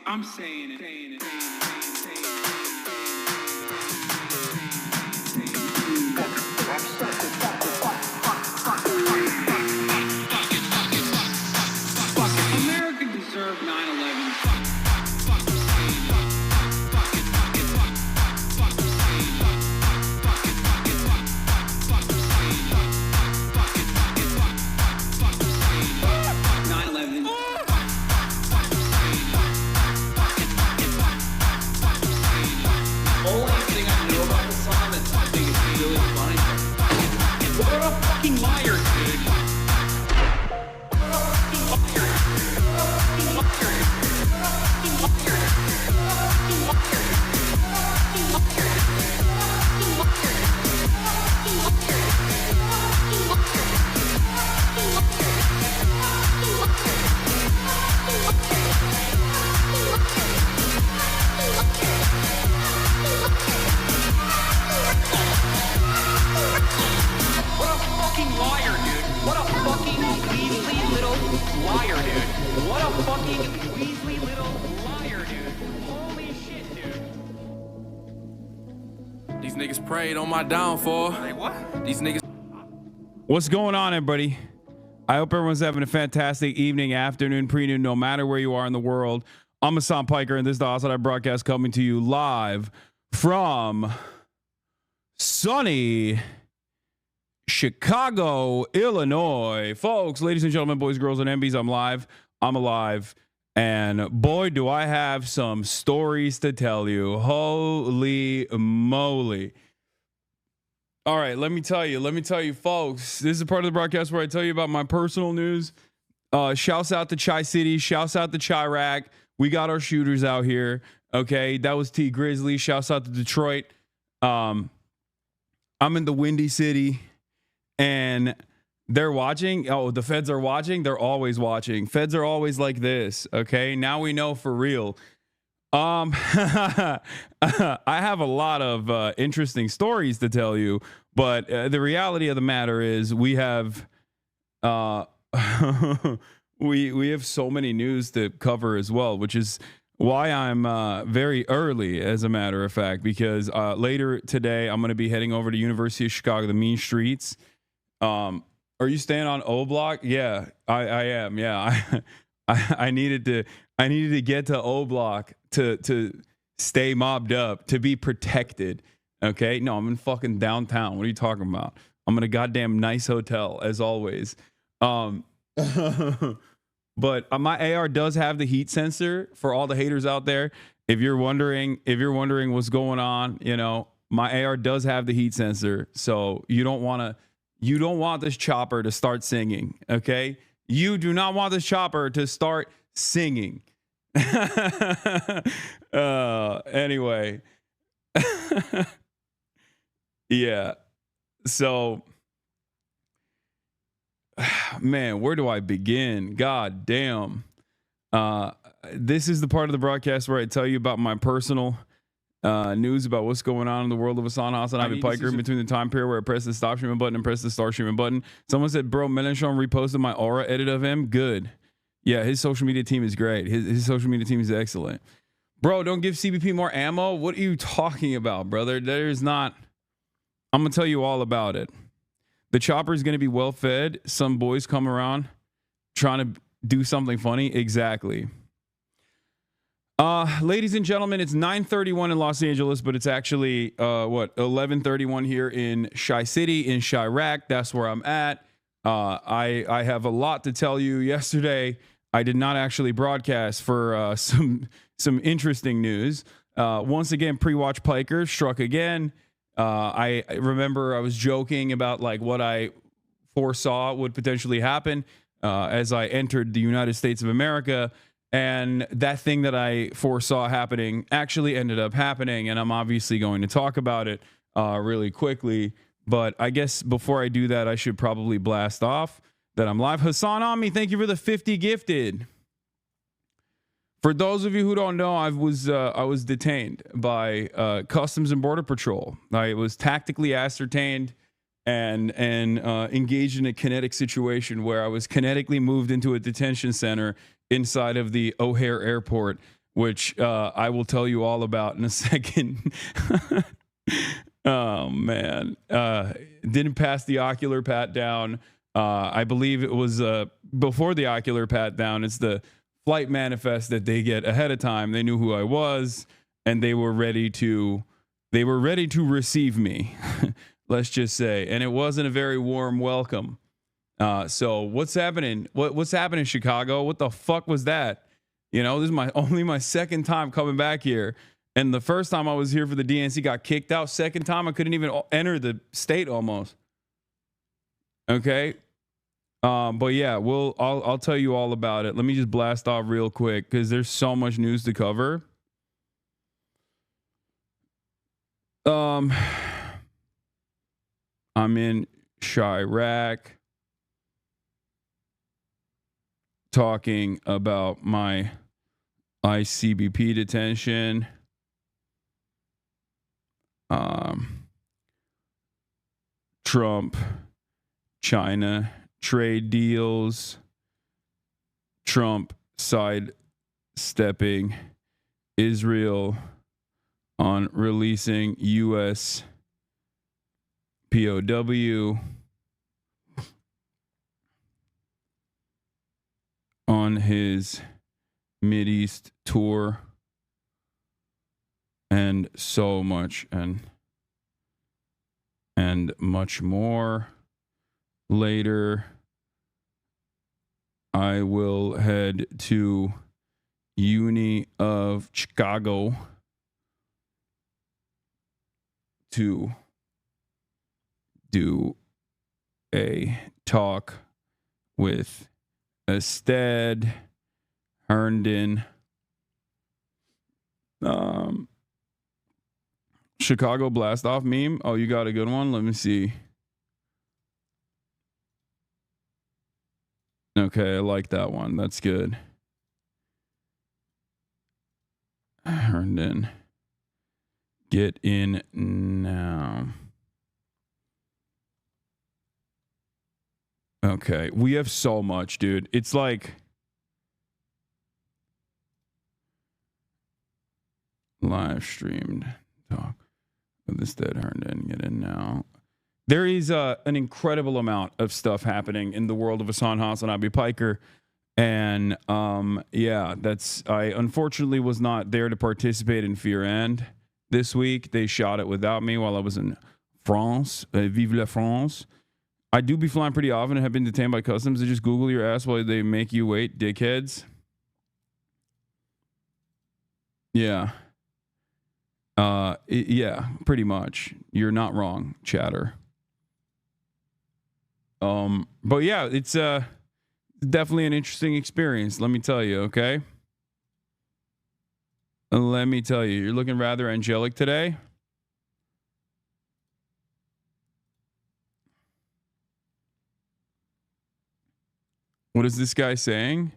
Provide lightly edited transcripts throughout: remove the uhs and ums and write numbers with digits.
I'm saying it. America deserved 9/11. Prayed on my downfall. Like what? These niggas. What's going on, everybody? I hope everyone's having a fantastic evening, afternoon, pre-noon, no matter where you are in the world. I'm Hasan Piker, and this is the Astead broadcast coming to you live from sunny Chicago, Illinois. Folks, ladies and gentlemen, boys, girls, and MBs, I'm live. I'm alive. And boy, do I have some stories to tell you. Holy moly. All right, let me tell you, folks, this is a part of the broadcast where I tell you about my personal news. Shouts out to Chi City. Shouts out to Chirac. We got our shooters out here. Okay, that was T Grizzly. Shouts out to Detroit. I'm in the Windy City, and they're watching. Oh, the feds are watching. They're always watching. Feds are always like this. Okay, now we know for real. I have a lot of interesting stories to tell you, but the reality of the matter is we have we have so many news to cover as well, which is why I'm very early, as a matter of fact, because later today I'm going to be heading over to University of Chicago, the Mean Streets. Are you staying on O Block? Yeah, I am. Yeah, I needed to get to O Block to stay mobbed up, to be protected. Okay, no, I'm in fucking downtown. What are you talking about? I'm in a goddamn nice hotel, as always. But my AR does have the heat sensor for all the haters out there. If you're wondering what's going on, you know, my AR does have the heat sensor. So you don't want this chopper to start singing. Okay, you do not want this chopper to start singing. Anyway. Yeah. So, man, where do I begin? God damn. This is the part of the broadcast where I tell you about my personal news about what's going on in the world of Hasanabi Piker in between the time period where I press the stop streaming button and press the start streaming button. Someone said, bro, Melanchon reposted my Aura edit of him. Good. Yeah, his social media team is great. His social media team is excellent. Bro, don't give CBP more ammo. What are you talking about, brother? There's not. I'm going to tell you all about it. The chopper is going to be well fed. Some boys come around trying to do something funny. Exactly. Ladies and gentlemen, it's 9:31 in Los Angeles, but it's actually 11:31 here in Chi City, in Chirac. That's where I'm at. I have a lot to tell you. Yesterday, I did not actually broadcast for some interesting news. Once again, pre-watch Piker struck again. I remember I was joking about like what I foresaw would potentially happen as I entered the United States of America. And that thing that I foresaw happening actually ended up happening. And I'm obviously going to talk about it really quickly. But I guess before I do that, I should probably blast off that I'm live. Hasanabi, thank you for the 50 gifted. For those of you who don't know, I was detained by Customs and Border Patrol. I was tactically ascertained and engaged in a kinetic situation where I was kinetically moved into a detention center inside of the O'Hare Airport, which I will tell you all about in a second. Oh man, didn't pass the ocular pat down. I believe it was before the ocular pat down. It's the flight manifest that they get ahead of time. They knew who I was, and they were ready to receive me. Let's just say, and it wasn't a very warm welcome. So what's happening? What's happening in Chicago? What the fuck was that? You know, this is only my second time coming back here. And the first time I was here for the DNC got kicked out. Second time I couldn't even enter the state almost. Okay. But yeah, I'll tell you all about it. Let me just blast off real quick because there's so much news to cover. I'm in Chirac talking about my CBP detention. Trump, China trade deals, Trump sidestepping Israel on releasing U.S. POW, on his Mideast tour, and so much and much more. Later, I will head to UChicago to do a talk with Astead, Herndon, Chicago blast off meme. Oh, you got a good one? Let me see. Okay, I like that one. That's good. Herndon, get in now. Okay, we have so much, dude. It's like live streamed talk with Astead, Herndon. Get in now. There is an incredible amount of stuff happening in the world of Hasanabi Piker. And yeah, I unfortunately was not there to participate in Fear End this week. They shot it without me while I was in France. Vive la France. I do be flying pretty often and have been detained by customs. They just Google your ass while they make you wait, dickheads. Yeah. Yeah, pretty much. You're not wrong, chatter. But yeah, it's definitely an interesting experience, let me tell you, okay? Let me tell you, you're looking rather angelic today. What is this guy saying?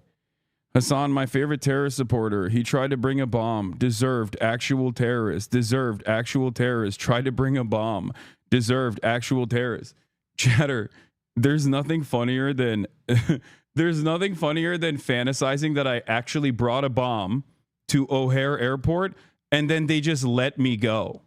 Hasan, my favorite terrorist supporter. He tried to bring a bomb. Deserved actual terrorist. Deserved actual terrorist. Tried to bring a bomb. Deserved actual terrorist. Chatter, there's nothing funnier than fantasizing that I actually brought a bomb to O'Hare Airport and then they just let me go.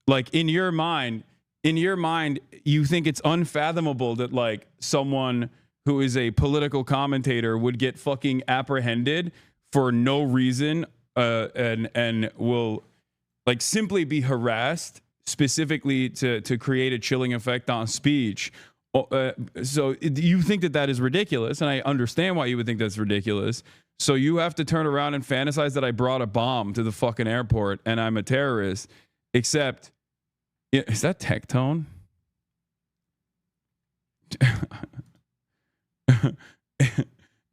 Like in your mind, you think it's unfathomable that like someone who is a political commentator would get fucking apprehended for no reason and will like simply be harassed specifically to create a chilling effect on speech. So you think that is ridiculous, and I understand why you would think that's ridiculous. So you have to turn around and fantasize that I brought a bomb to the fucking airport and I'm a terrorist, except, is that Tectone?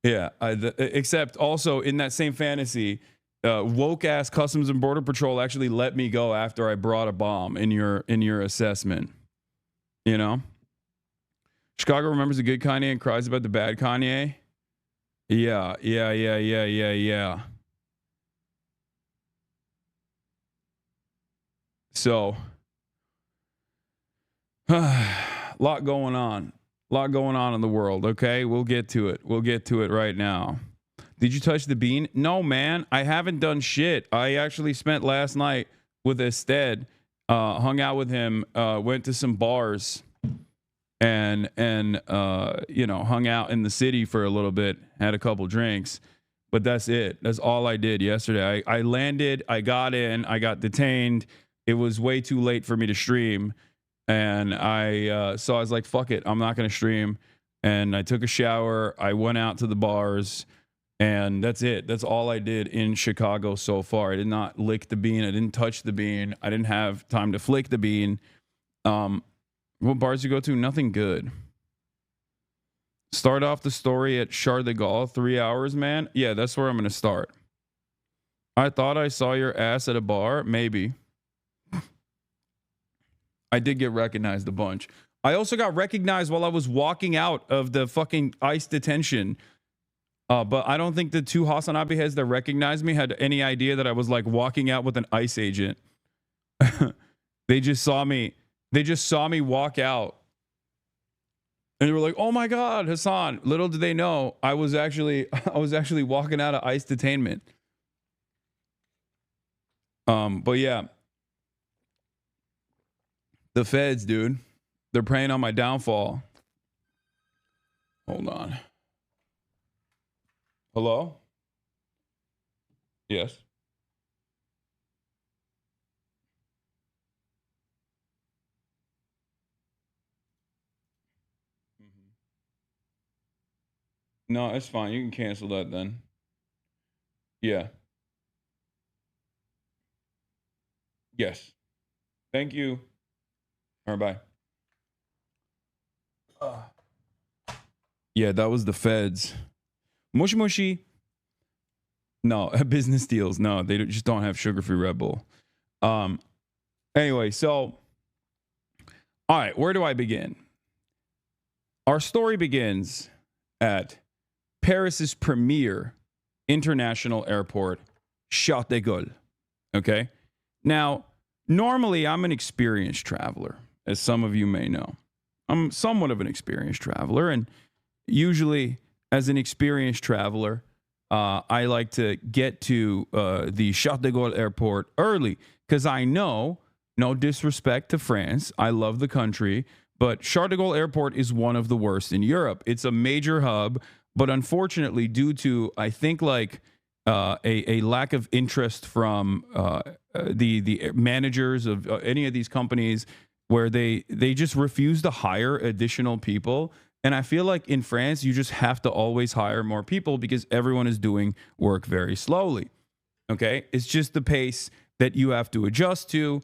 Yeah, except also in that same fantasy, woke ass Customs and Border Patrol actually let me go after I brought a bomb in your assessment. You know, Chicago remembers the good Kanye and cries about the bad Kanye. Yeah. So, lot going on in the world. Okay, we'll get to it right now. Did you touch the bean? No, man. I haven't done shit. I actually spent last night with Astead, hung out with him, went to some bars and you know, hung out in the city for a little bit, had a couple drinks. But that's it. That's all I did yesterday. I landed, I got in, I got detained. It was way too late for me to stream. And so I was like, fuck it, I'm not going to stream. And I took a shower. I went out to the bars. And that's it. That's all I did in Chicago so far. I did not lick the bean. I didn't touch the bean. I didn't have time to flick the bean. What bars you go to? Nothing good. Start off the story at Charles de Gaulle, 3 hours, man. Yeah, that's where I'm going to start. I thought I saw your ass at a bar. Maybe. I did get recognized a bunch. I also got recognized while I was walking out of the fucking ICE detention. But I don't think the two Hasanabi heads that recognized me had any idea that I was like walking out with an ICE agent. They just saw me. They just saw me walk out. And they were like, "Oh my God, Hasan!" Little did they know I was actually walking out of ICE detainment. But yeah, the feds, dude, they're preying on my downfall. Hold on. Hello? Yes. No, it's fine. You can cancel that then. Yeah. Yes. Thank you. All right, bye. Yeah, that was the feds. Mushy mushy. No, business deals. No, they just don't have sugar-free Red Bull. Anyway, so all right, where do I begin? Our story begins at Paris's premier international airport, Charles de Gaulle. Okay? Now, normally I'm an experienced traveler, as some of you may know. I'm somewhat of an experienced traveler, and usually as an experienced traveler, I like to get to the Charles de Gaulle airport early because I know, no disrespect to France, I love the country, but Charles de Gaulle airport is one of the worst in Europe. It's a major hub, but unfortunately, due to, I think, like a lack of interest from the managers of any of these companies, where they just refuse to hire additional people. And I feel like in France, you just have to always hire more people because everyone is doing work very slowly. Okay? It's just the pace that you have to adjust to,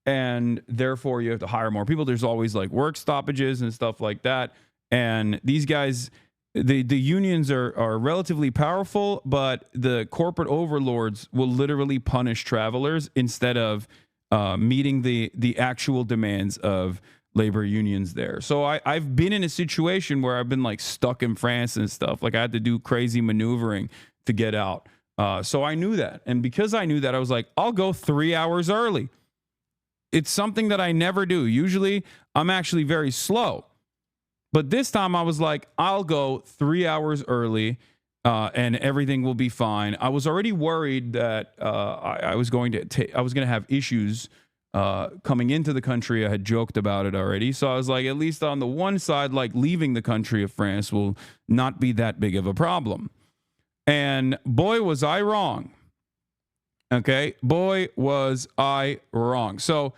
and therefore you have to hire more people. There's always like work stoppages and stuff like that. And these guys, the unions are relatively powerful, but the corporate overlords will literally punish travelers instead of meeting the actual demands of labor unions there. So I've been in a situation where I've been like stuck in France and stuff. Like I had to do crazy maneuvering to get out. So I knew that. And because I knew that, I was like, I'll go 3 hours early. It's something that I never do. Usually I'm actually very slow. But this time I was like, I'll go 3 hours early and everything will be fine. I was already worried that I was going to have issues coming into the country. I had joked about it already. So I was like, at least on the one side, like leaving the country of France will not be that big of a problem. And boy, was I wrong. Okay. Boy, was I wrong. So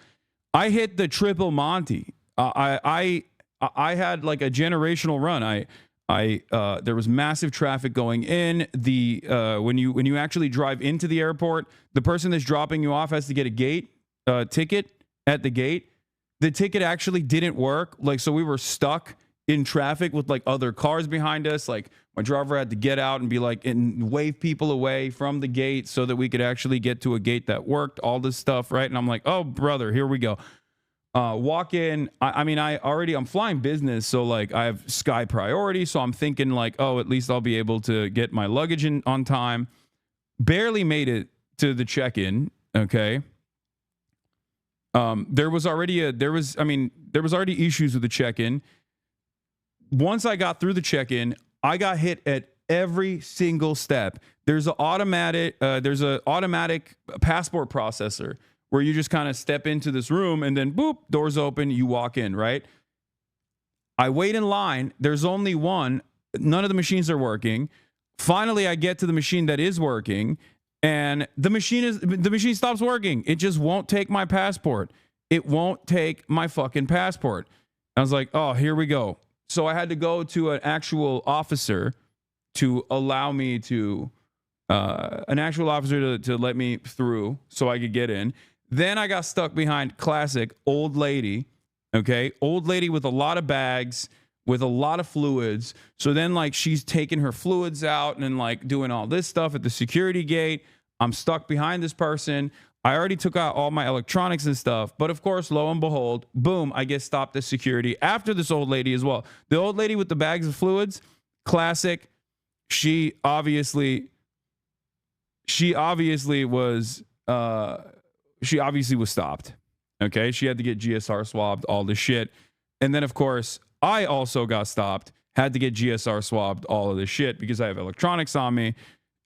I hit the triple Monty. I had like a generational run. There was massive traffic going in. When you actually drive into the airport, the person that's dropping you off has to get a gate ticket at the gate. The ticket actually didn't work. Like, so we were stuck in traffic with like other cars behind us. Like my driver had to get out and be like, and wave people away from the gate so that we could actually get to a gate that worked, all this stuff. Right. And I'm like, oh brother, here we go. Walk in. I'm flying business. So like I have sky priority. So I'm thinking like, oh, at least I'll be able to get my luggage in on time. Barely made it to the check-in. Okay. There was already issues with the check-in. Once I got through the check-in, I got hit at every single step. There's a automatic passport processor where you just kind of step into this room and then boop, doors open, you walk in, right? I wait in line. There's only one. None of the machines are working. Finally, I get to the machine that is working, and the machine stops working. It just won't take my passport. It won't take my fucking passport. I was like, oh, here we go. So I had to go to an actual officer to allow me to, to let me through so I could get in. Then I got stuck behind classic old lady, okay? Old lady with a lot of bags, with a lot of fluids. So then like she's taking her fluids out and like doing all this stuff at the security gate. I'm stuck behind this person. I already took out all my electronics and stuff. But of course, lo and behold, boom, I get stopped at security after this old lady as well. The old lady with the bags of fluids, classic. She obviously was stopped. Okay. She had to get GSR swabbed, all this shit. And then of course, I also got stopped, had to get GSR swabbed, all of this shit because I have electronics on me.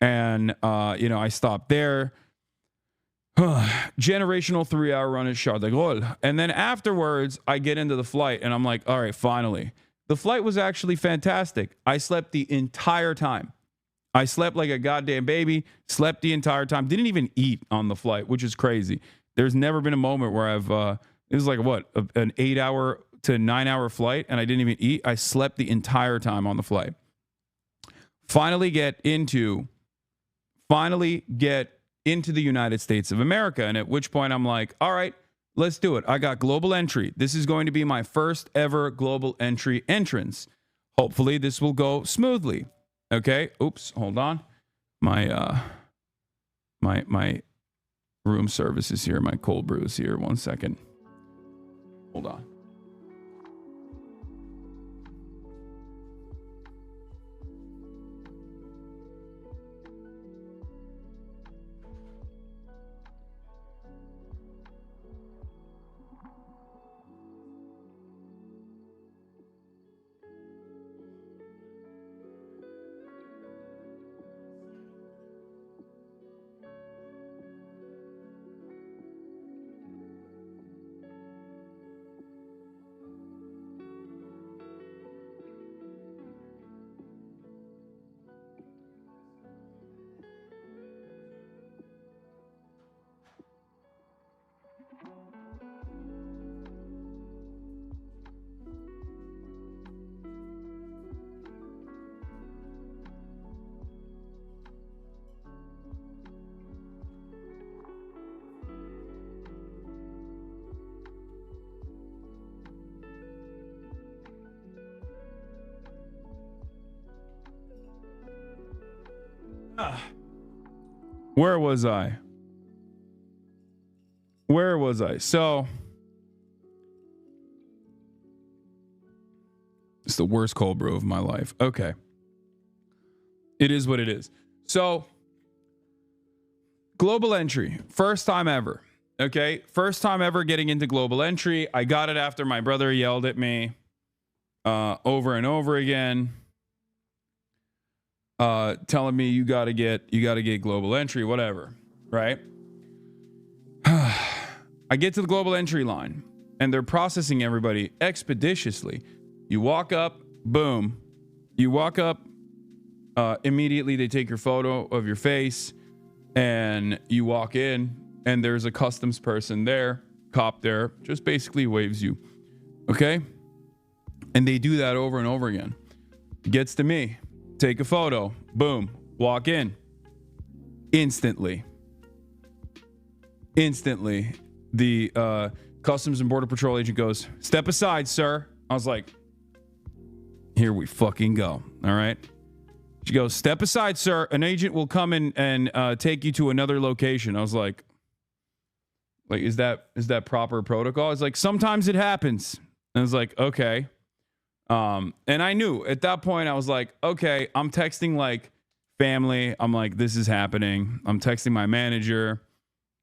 And, I stopped there. Generational 3-hour run at Charles de Gaulle. And then afterwards, I get into the flight and I'm like, all right, finally. The flight was actually fantastic. I slept the entire time. I slept like a goddamn baby, slept the entire time, didn't even eat on the flight, which is crazy. There's never been a moment where it was like an 8-hour to 9-hour flight and I didn't even eat. I slept the entire time on the flight. Finally get into the United States of America. And at which point I'm like, all right, let's do it. I got global entry. This is going to be my first ever global entry entrance. Hopefully this will go smoothly. Okay. Oops. Hold on. My room service is here. My cold brew is here. 1 second. Hold on. Where was I? So it's the worst cold brew of my life. Okay. It is what it is. So global entry, first time ever. Okay. First time ever getting into global entry. I got it after my brother yelled at me over and over again. Telling me you gotta get global entry, whatever, right? I get to the global entry line and they're processing everybody expeditiously. You walk up, boom. You walk up, immediately they take your photo of your face and you walk in and there's a customs person there, cop there, just basically waves you. Okay? And they do that over and over again. It gets to me. Take a photo. Boom. Walk in. Instantly. The Customs and Border Patrol agent goes, "Step aside, sir." I was like, here we fucking go. All right. She goes, "Step aside, sir. An agent will come in and take you to another location." I was like, is that proper protocol? It's like, sometimes it happens. And I was like, okay. And I knew at that point, I was like, okay, I'm texting like family. I'm like, this is happening. I'm texting my manager.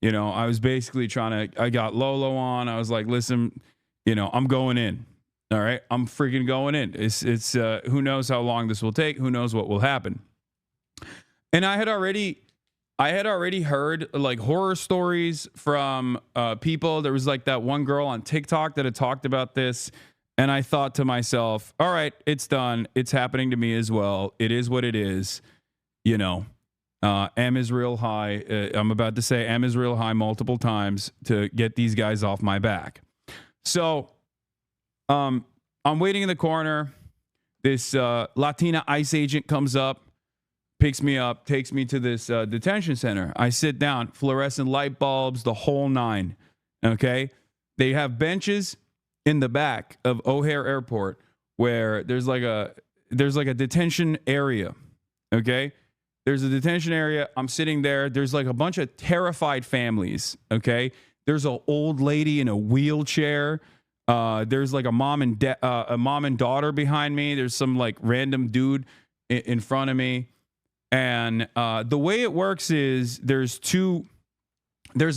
I was basically I got Lolo on. I was like, listen, I'm going in. All right. I'm freaking going in. It's who knows how long this will take? Who knows what will happen? And I had already heard like horror stories from people. There was like that one girl on TikTok that had talked about this. And I thought to myself, all right, it's done. It's happening to me as well. It is what it is. You know, M is real high. I'm about to say M is real high multiple times to get these guys off my back. So I'm waiting in the corner. This Latina ICE agent comes up, picks me up, takes me to this detention center. I sit down, fluorescent light bulbs, the whole nine. Okay. They have benches in the back of O'Hare Airport where there's like a detention area. Okay. There's a detention area. I'm sitting there. There's like a bunch of terrified families. Okay. There's an old lady in a wheelchair. There's like a mom and daughter behind me. There's some like random dude in front of me. And the way it works is there's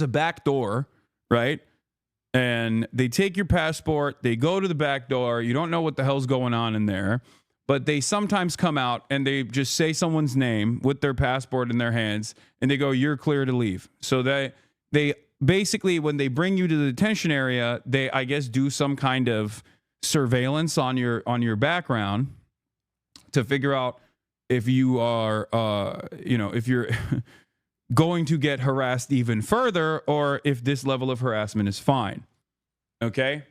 a back door, right? And they take your passport, they go to the back door. You don't know what the hell's going on in there, but they sometimes come out and they just say someone's name with their passport in their hands and they go, "You're clear to leave." So they basically, when they bring you to the detention area, they, I guess, do some kind of surveillance on your background to figure out if you are, if you're going to get harassed even further or if this level of harassment is fine. Okay.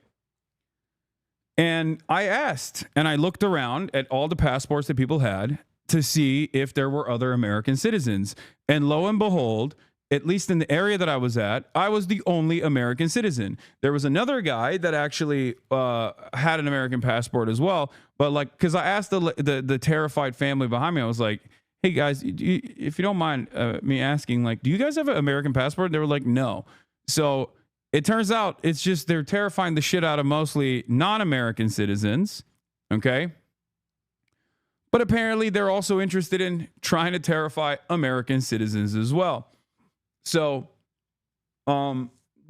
And I asked and I looked around at all the passports that people had to see if there were other American citizens. And lo and behold, at least in the area that I was at, I was the only American citizen. There was another guy that actually had an American passport as well. But like, because I asked the terrified family behind me, I was like, "Hey guys, if you don't mind me asking, like, do you guys have an American passport?" They were like, "No." So it turns out it's just they're terrifying the shit out of mostly non-American citizens. Okay. But apparently they're also interested in trying to terrify American citizens as well. So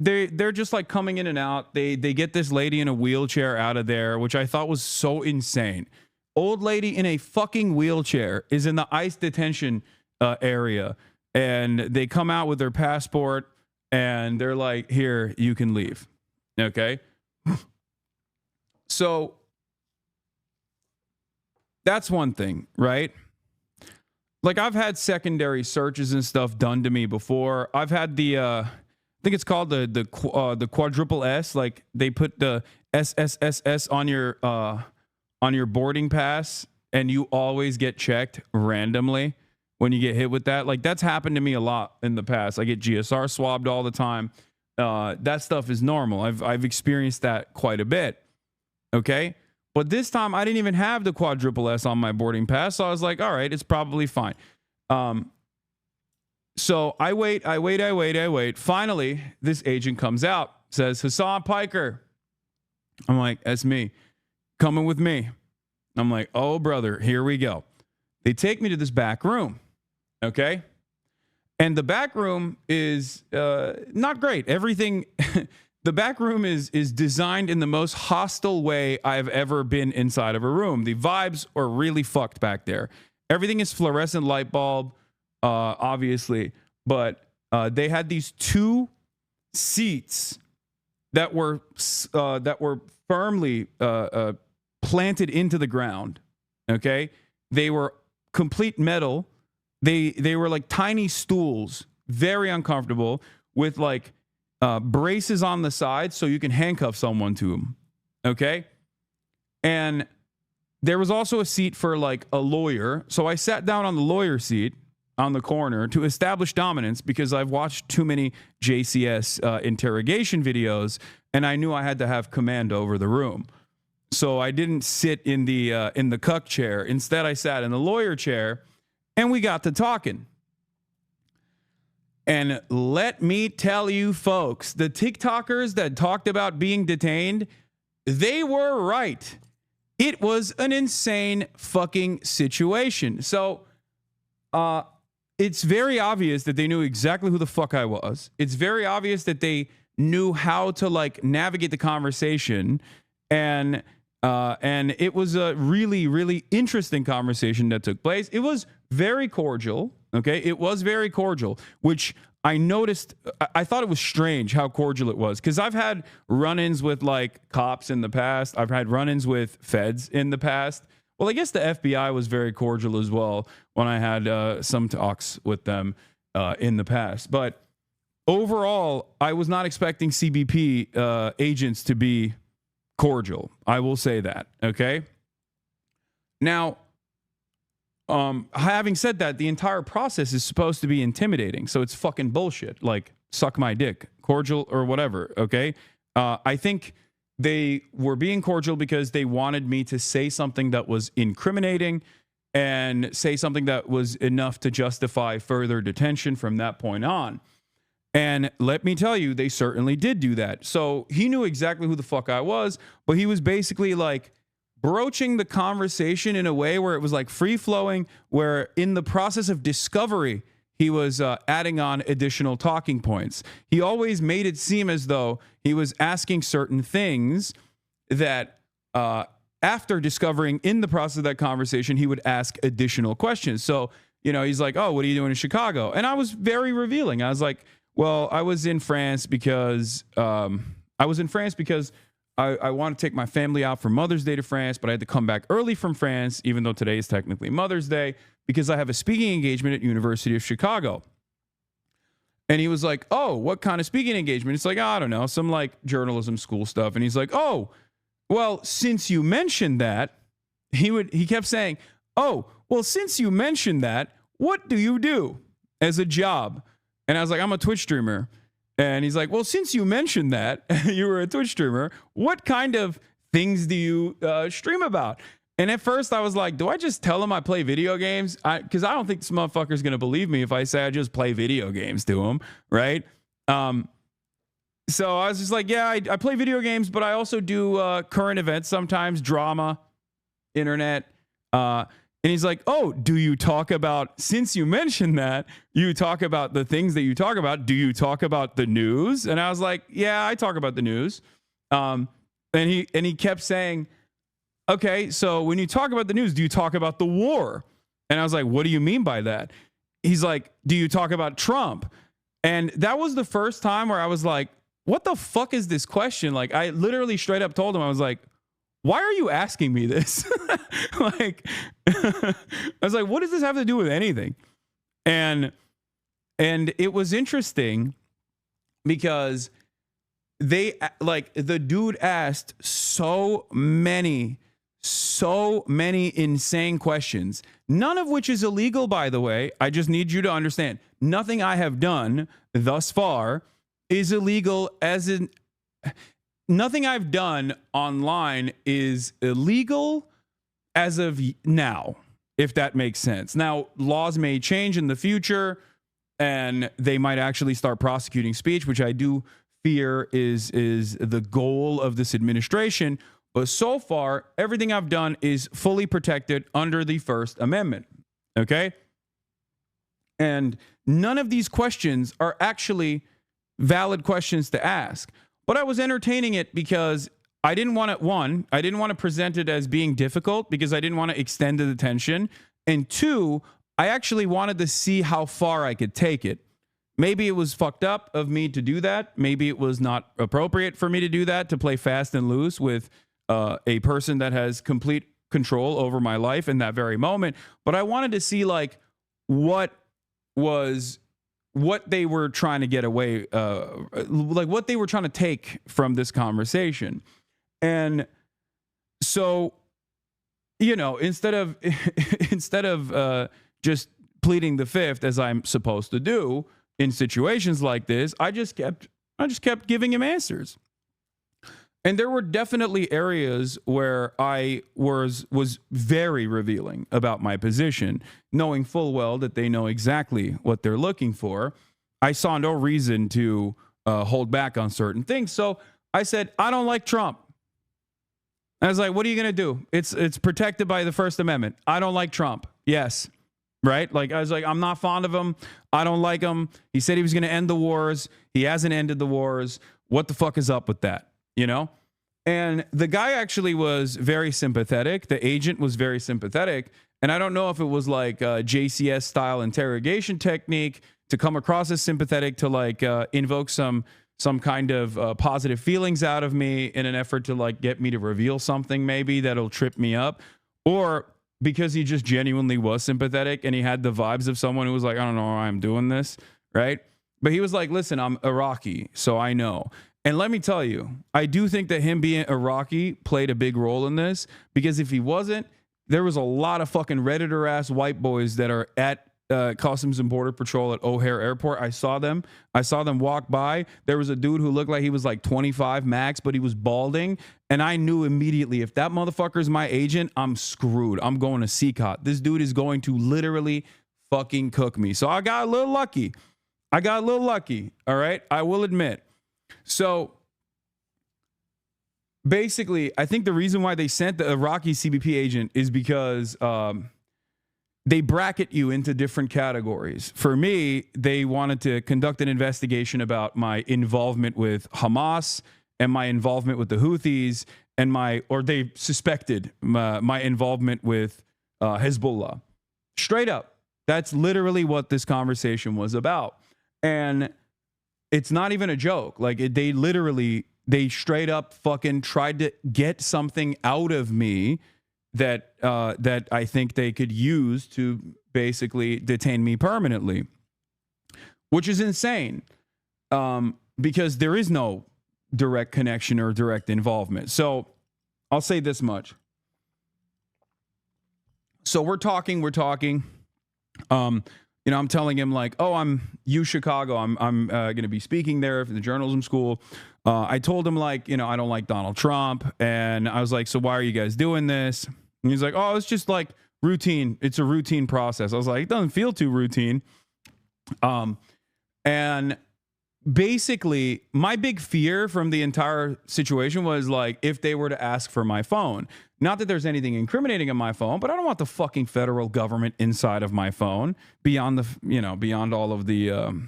they're just like coming in and out. They get this lady in a wheelchair out of there, which I thought was so insane. Old lady in a fucking wheelchair is in the ICE detention area, and they come out with their passport and they're like, "Here, you can leave." Okay. So that's one thing, right? Like, I've had secondary searches and stuff done to me before. I've had the I think it's called the quadruple S. Like, they put the SSSS on your boarding pass, and you always get checked randomly when you get hit with that. Like, that's happened to me a lot in the past. I get GSR swabbed all the time. That stuff is normal. I've experienced that quite a bit. Okay. But this time I didn't even have the quadruple S on my boarding pass. So I was like, all right, it's probably fine. So I wait. Finally, this agent comes out, says, "Hasan, Piker." I'm like, "That's me. Coming with me." I'm like, "Oh, brother, here we go." They take me to this back room. Okay. And the back room is not great. Everything... The back room is designed in the most hostile way I've ever been inside of a room. The vibes are really fucked back there. Everything is fluorescent light bulb, obviously, but they had these two seats that were firmly planted into the ground. Okay, they were complete metal. They were like tiny stools, very uncomfortable, with like braces on the side so you can handcuff someone to them. Okay. And there was also a seat for like a lawyer. So I sat down on the lawyer seat on the corner to establish dominance because I've watched too many JCS interrogation videos and I knew I had to have command over the room. So I didn't sit in the cuck chair. Instead, I sat in the lawyer chair and we got to talking. And let me tell you, folks, the TikTokers that talked about being detained, they were right. It was an insane fucking situation. So it's very obvious that they knew exactly who the fuck I was. It's very obvious that they knew how to like navigate the conversation. And it was a really, really interesting conversation that took place. It was very cordial. Okay, it was very cordial, which I noticed. I thought it was strange how cordial it was, because I've had run-ins with like cops in the past. I've had run-ins with feds in the past. Well, I guess the FBI was very cordial as well when I had some talks with them in the past. But overall, I was not expecting CBP agents to be cordial. I will say that. Okay. Now, having said that, the entire process is supposed to be intimidating. So it's fucking bullshit. Like, suck my dick, cordial or whatever. Okay. I think they were being cordial because they wanted me to say something that was incriminating and say something that was enough to justify further detention from that point on. And let me tell you, they certainly did do that. So he knew exactly who the fuck I was, but he was basically like broaching the conversation in a way where it was like free flowing, where in the process of discovery, he was adding on additional talking points. He always made it seem as though he was asking certain things that after discovering in the process of that conversation, he would ask additional questions. So, you know, he's like, oh, what are you doing in Chicago? And I was very revealing. I was like, well, I was in France because I want to take my family out for Mother's Day to France, but I had to come back early from France, even though today is technically Mother's Day, because I have a speaking engagement at University of Chicago. And he was like, oh, what kind of speaking engagement? It's like, I don't know, some like journalism school stuff. And he's like, oh, well, since you mentioned that, he kept saying, oh, well, since you mentioned that, what do you do as a job? And I was like, I'm a Twitch streamer. And he's like, well, since you mentioned that you were a Twitch streamer, what kind of things do you stream about? And at first I was like, do I just tell him I play video games? Because I don't think this motherfucker's going to believe me if I say I just play video games to him, right? So I was just like, yeah, I play video games, but I also do current events sometimes, drama, internet. And he's like, oh, do you talk about, since you mentioned that, you talk about the things that you talk about, do you talk about the news? And I was like, yeah, I talk about the news. And he kept saying, okay, so when you talk about the news, do you talk about the war? And I was like, what do you mean by that? He's like, do you talk about Trump? And that was the first time where I was like, what the fuck is this question? Like, I literally straight up told him, I was like, why are you asking me this? Like, I was like, what does this have to do with anything? And it was interesting because the dude asked so many insane questions, none of which is illegal, by the way. I just need you to understand, nothing I have done thus far is illegal, as in nothing I've done online is illegal as of now, if that makes sense. Now, laws may change in the future and they might actually start prosecuting speech, which I do fear is the goal of this administration. But so far, everything I've done is fully protected under the First Amendment. Okay? And none of these questions are actually valid questions to ask. But I was entertaining it because I didn't want to present it as being difficult because I didn't want to extend the detention. And two, I actually wanted to see how far I could take it. Maybe it was fucked up of me to do that. Maybe it was not appropriate for me to do that, to play fast and loose with a person that has complete control over my life in that very moment. But I wanted to see like what they were trying to get away, like what they were trying to take from this conversation. And so, you know, instead of just pleading the fifth, as I'm supposed to do in situations like this, I just kept giving him answers. And there were definitely areas where I was very revealing about my position, knowing full well that they know exactly what they're looking for. I saw no reason to hold back on certain things. So I said, I don't like Trump. I was like, what are you going to do? It's protected by the First Amendment. I don't like Trump. Yes. Right? Like, I was like, I'm not fond of him. I don't like him. He said he was going to end the wars. He hasn't ended the wars. What the fuck is up with that? You know? And the guy actually was very sympathetic. The agent was very sympathetic. And I don't know if it was like a JCS style interrogation technique to come across as sympathetic, to like invoke some kind of positive feelings out of me in an effort to like get me to reveal something maybe that'll trip me up, or because he just genuinely was sympathetic and he had the vibes of someone who was like, I don't know why I'm doing this, right? But he was like, listen, I'm Iraqi, so I know. And let me tell you, I do think that him being Iraqi played a big role in this, because if he wasn't, there was a lot of fucking Redditor ass white boys that are at Customs and Border Patrol at O'Hare Airport. I saw them walk by. There was a dude who looked like he was like 25 max, but he was balding. And I knew immediately, if that motherfucker's my agent, I'm screwed. I'm going to CCOT. This dude is going to literally fucking cook me. So I got a little lucky. All right. I will admit. So basically, I think the reason why they sent the Iraqi CBP agent is because they bracket you into different categories. For me, they wanted to conduct an investigation about my involvement with Hamas and my involvement with the Houthis, and they suspected my involvement with Hezbollah. Straight up. That's literally what this conversation was about. And it's not even a joke. Like, they straight up fucking tried to get something out of me that I think they could use to basically detain me permanently, which is insane, because there is no direct connection or direct involvement. So I'll say this much. So we're talking. I'm telling him like, oh, I'm UChicago. I'm going to be speaking there for the journalism school. I told him like, I don't like Donald Trump. And I was like, so why are you guys doing this? And he's like, oh, it's just like routine. It's a routine process. I was like, it doesn't feel too routine. And basically my big fear from the entire situation was like, if they were to ask for my phone, not that there's anything incriminating in my phone, but I don't want the fucking federal government inside of my phone beyond all of the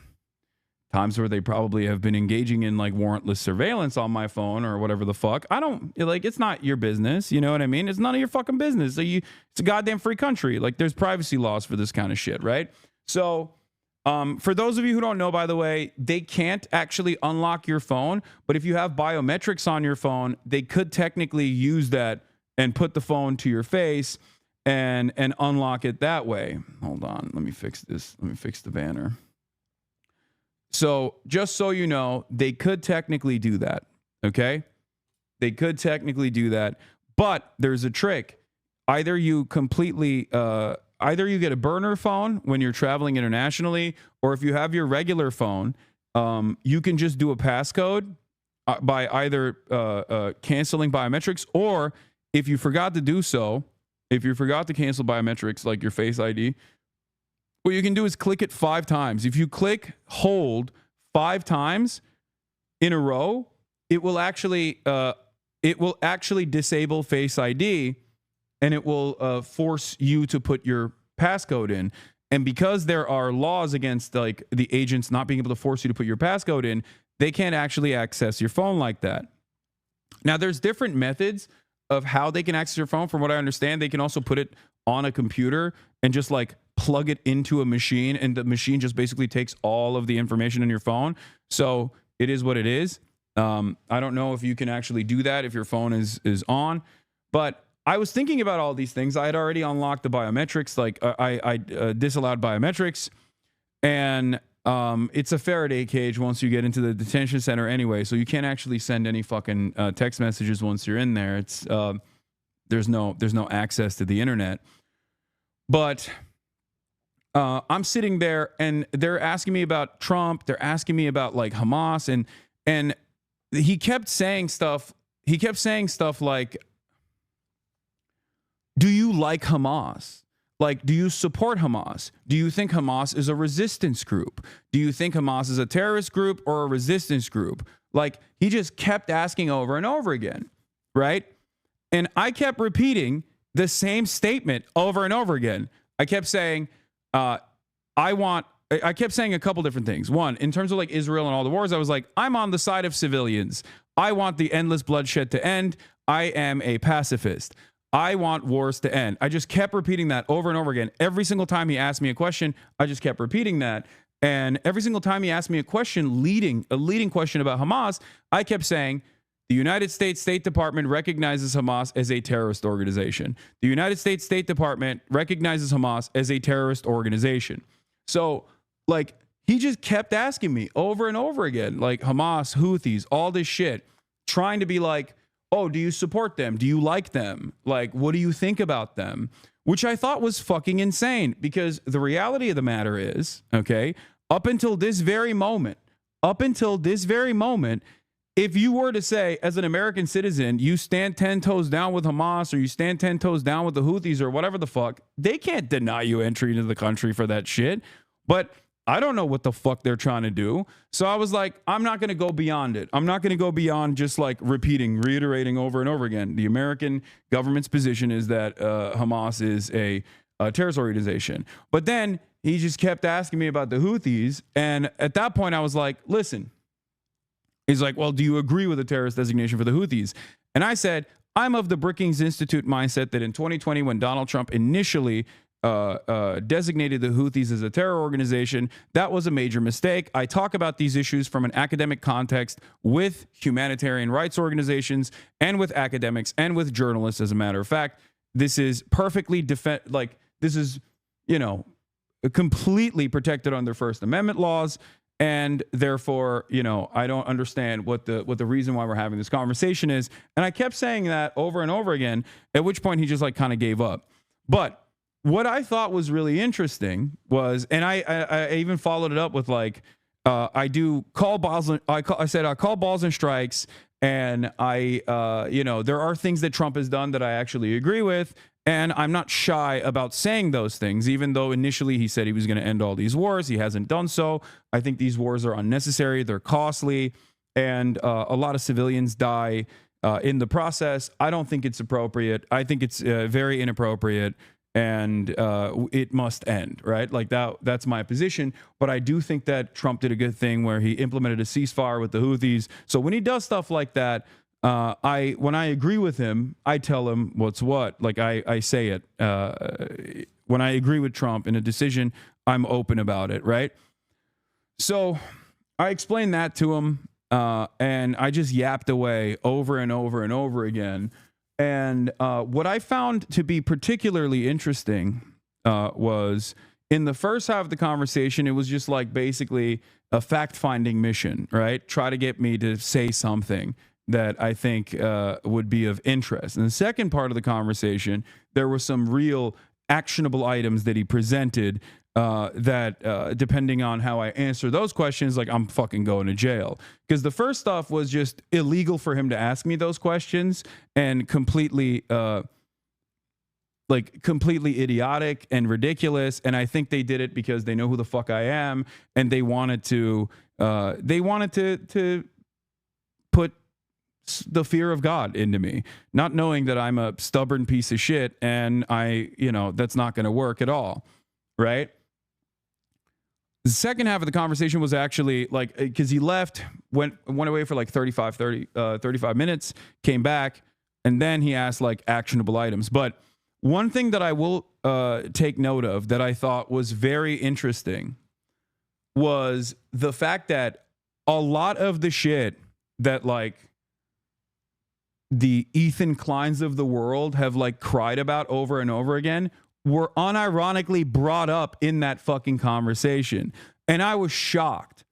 times where they probably have been engaging in like warrantless surveillance on my phone or whatever the fuck. I don't like, it's not your business. You know what I mean? It's none of your fucking business. So it's a goddamn free country. Like, there's privacy laws for this kind of shit, right? So for those of you who don't know, by the way, they can't actually unlock your phone, but if you have biometrics on your phone, they could technically use that and put the phone to your face and unlock it that way. Hold on, let me fix this. Let me fix the banner. So just so you know, they could technically do that, okay? They could technically do that, but there's a trick. Either you get a burner phone when you're traveling internationally, or if you have your regular phone, you can just do a passcode by either canceling biometrics, or if you forgot to do so, if you forgot to cancel biometrics like your Face ID, what you can do is click it 5 times. If you hold 5 times in a row, it will actually disable Face ID, and it will force you to put your passcode in. And because there are laws against like the agents not being able to force you to put your passcode in, they can't actually access your phone like that. Now, there's different methods of how they can access your phone. From what I understand, they can also put it on a computer and just like plug it into a machine, and the machine just basically takes all of the information in your phone. So it is what it is. I don't know if you can actually do that if your phone is on, but I was thinking about all these things. I had already unlocked the biometrics, like I disallowed biometrics, and it's a Faraday cage once you get into the detention center anyway, so you can't actually send any fucking text messages once you're in there. It's there's no access to the internet. But I'm sitting there and they're asking me about Trump. They're asking me about like Hamas, and he kept saying stuff. He kept saying stuff like, do you like Hamas? Like, do you support Hamas? Do you think Hamas is a resistance group? Do you think Hamas is a terrorist group or a resistance group? Like, he just kept asking over and over again, right? And I kept repeating the same statement over and over again. I kept saying, I kept saying a couple different things. One, in terms of like Israel and all the wars, I was like, I'm on the side of civilians. I want the endless bloodshed to end. I am a pacifist. I want wars to end. I just kept repeating that over and over again. Every single time he asked me a question, I just kept repeating that. And every single time he asked me a question, a leading question about Hamas, I kept saying, the United States State Department recognizes Hamas as a terrorist organization. The United States State Department recognizes Hamas as a terrorist organization. So, like, he just kept asking me over and over again, like, Hamas, Houthis, all this shit, trying to be like, oh, do you support them? Do you like them? Like, what do you think about them? Which I thought was fucking insane, because the reality of the matter is, okay, up until this very moment, if you were to say, as an American citizen, you stand 10 toes down with Hamas, or you stand 10 toes down with the Houthis, or whatever the fuck, they can't deny you entry into the country for that shit. But I don't know what the fuck they're trying to do. So I was like, I'm not going to go beyond it. I'm not going to go beyond just like reiterating over and over again. The American government's position is that Hamas is a terrorist organization. But then he just kept asking me about the Houthis. And at that point, I was like, listen. He's like, well, do you agree with the terrorist designation for the Houthis? And I said, I'm of the Brookings Institute mindset that in 2020, when Donald Trump initially designated the Houthis as a terror organization, that was a major mistake. I talk about these issues from an academic context with humanitarian rights organizations and with academics and with journalists. As a matter of fact, this is perfectly this is, completely protected under First Amendment laws. And therefore, I don't understand what the reason why we're having this conversation is. And I kept saying that over and over again, at which point he just like kind of gave up. But what I thought was really interesting was, and I even followed it up with like, I call balls and strikes. And there are things that Trump has done that I actually agree with. And I'm not shy about saying those things, even though initially he said he was going to end all these wars. He hasn't done so. I think these wars are unnecessary. They're costly. And a lot of civilians die in the process. I don't think it's appropriate. I think it's very inappropriate. And it must end, right? Like that's my position. But I do think that Trump did a good thing where he implemented a ceasefire with the Houthis. So when he does stuff like that, when I agree with him, I tell him what's what. Like I say it. When I agree with Trump in a decision, I'm open about it, right? So I explained that to him, and I just yapped away over and over and over again. And what I found to be particularly interesting was in the first half of the conversation, it was just like basically a fact-finding mission, right? Try to get me to say something that I think would be of interest. In the second part of the conversation, there were some real actionable items that he presented that depending on how I answer those questions, like I'm fucking going to jail. Because the first stuff was just illegal for him to ask me those questions and completely idiotic and ridiculous. And I think they did it because they know who the fuck I am and they wanted to put the fear of God into me, not knowing that I'm a stubborn piece of shit and that's not going to work at all. Right. The second half of the conversation was actually like, because he left, went away for like 35 minutes, came back, and then he asked like actionable items. But one thing that I will take note of that I thought was very interesting was the fact that a lot of the shit that like the Ethan Kleins of the world have like cried about over and over again were unironically brought up in that fucking conversation. And I was shocked.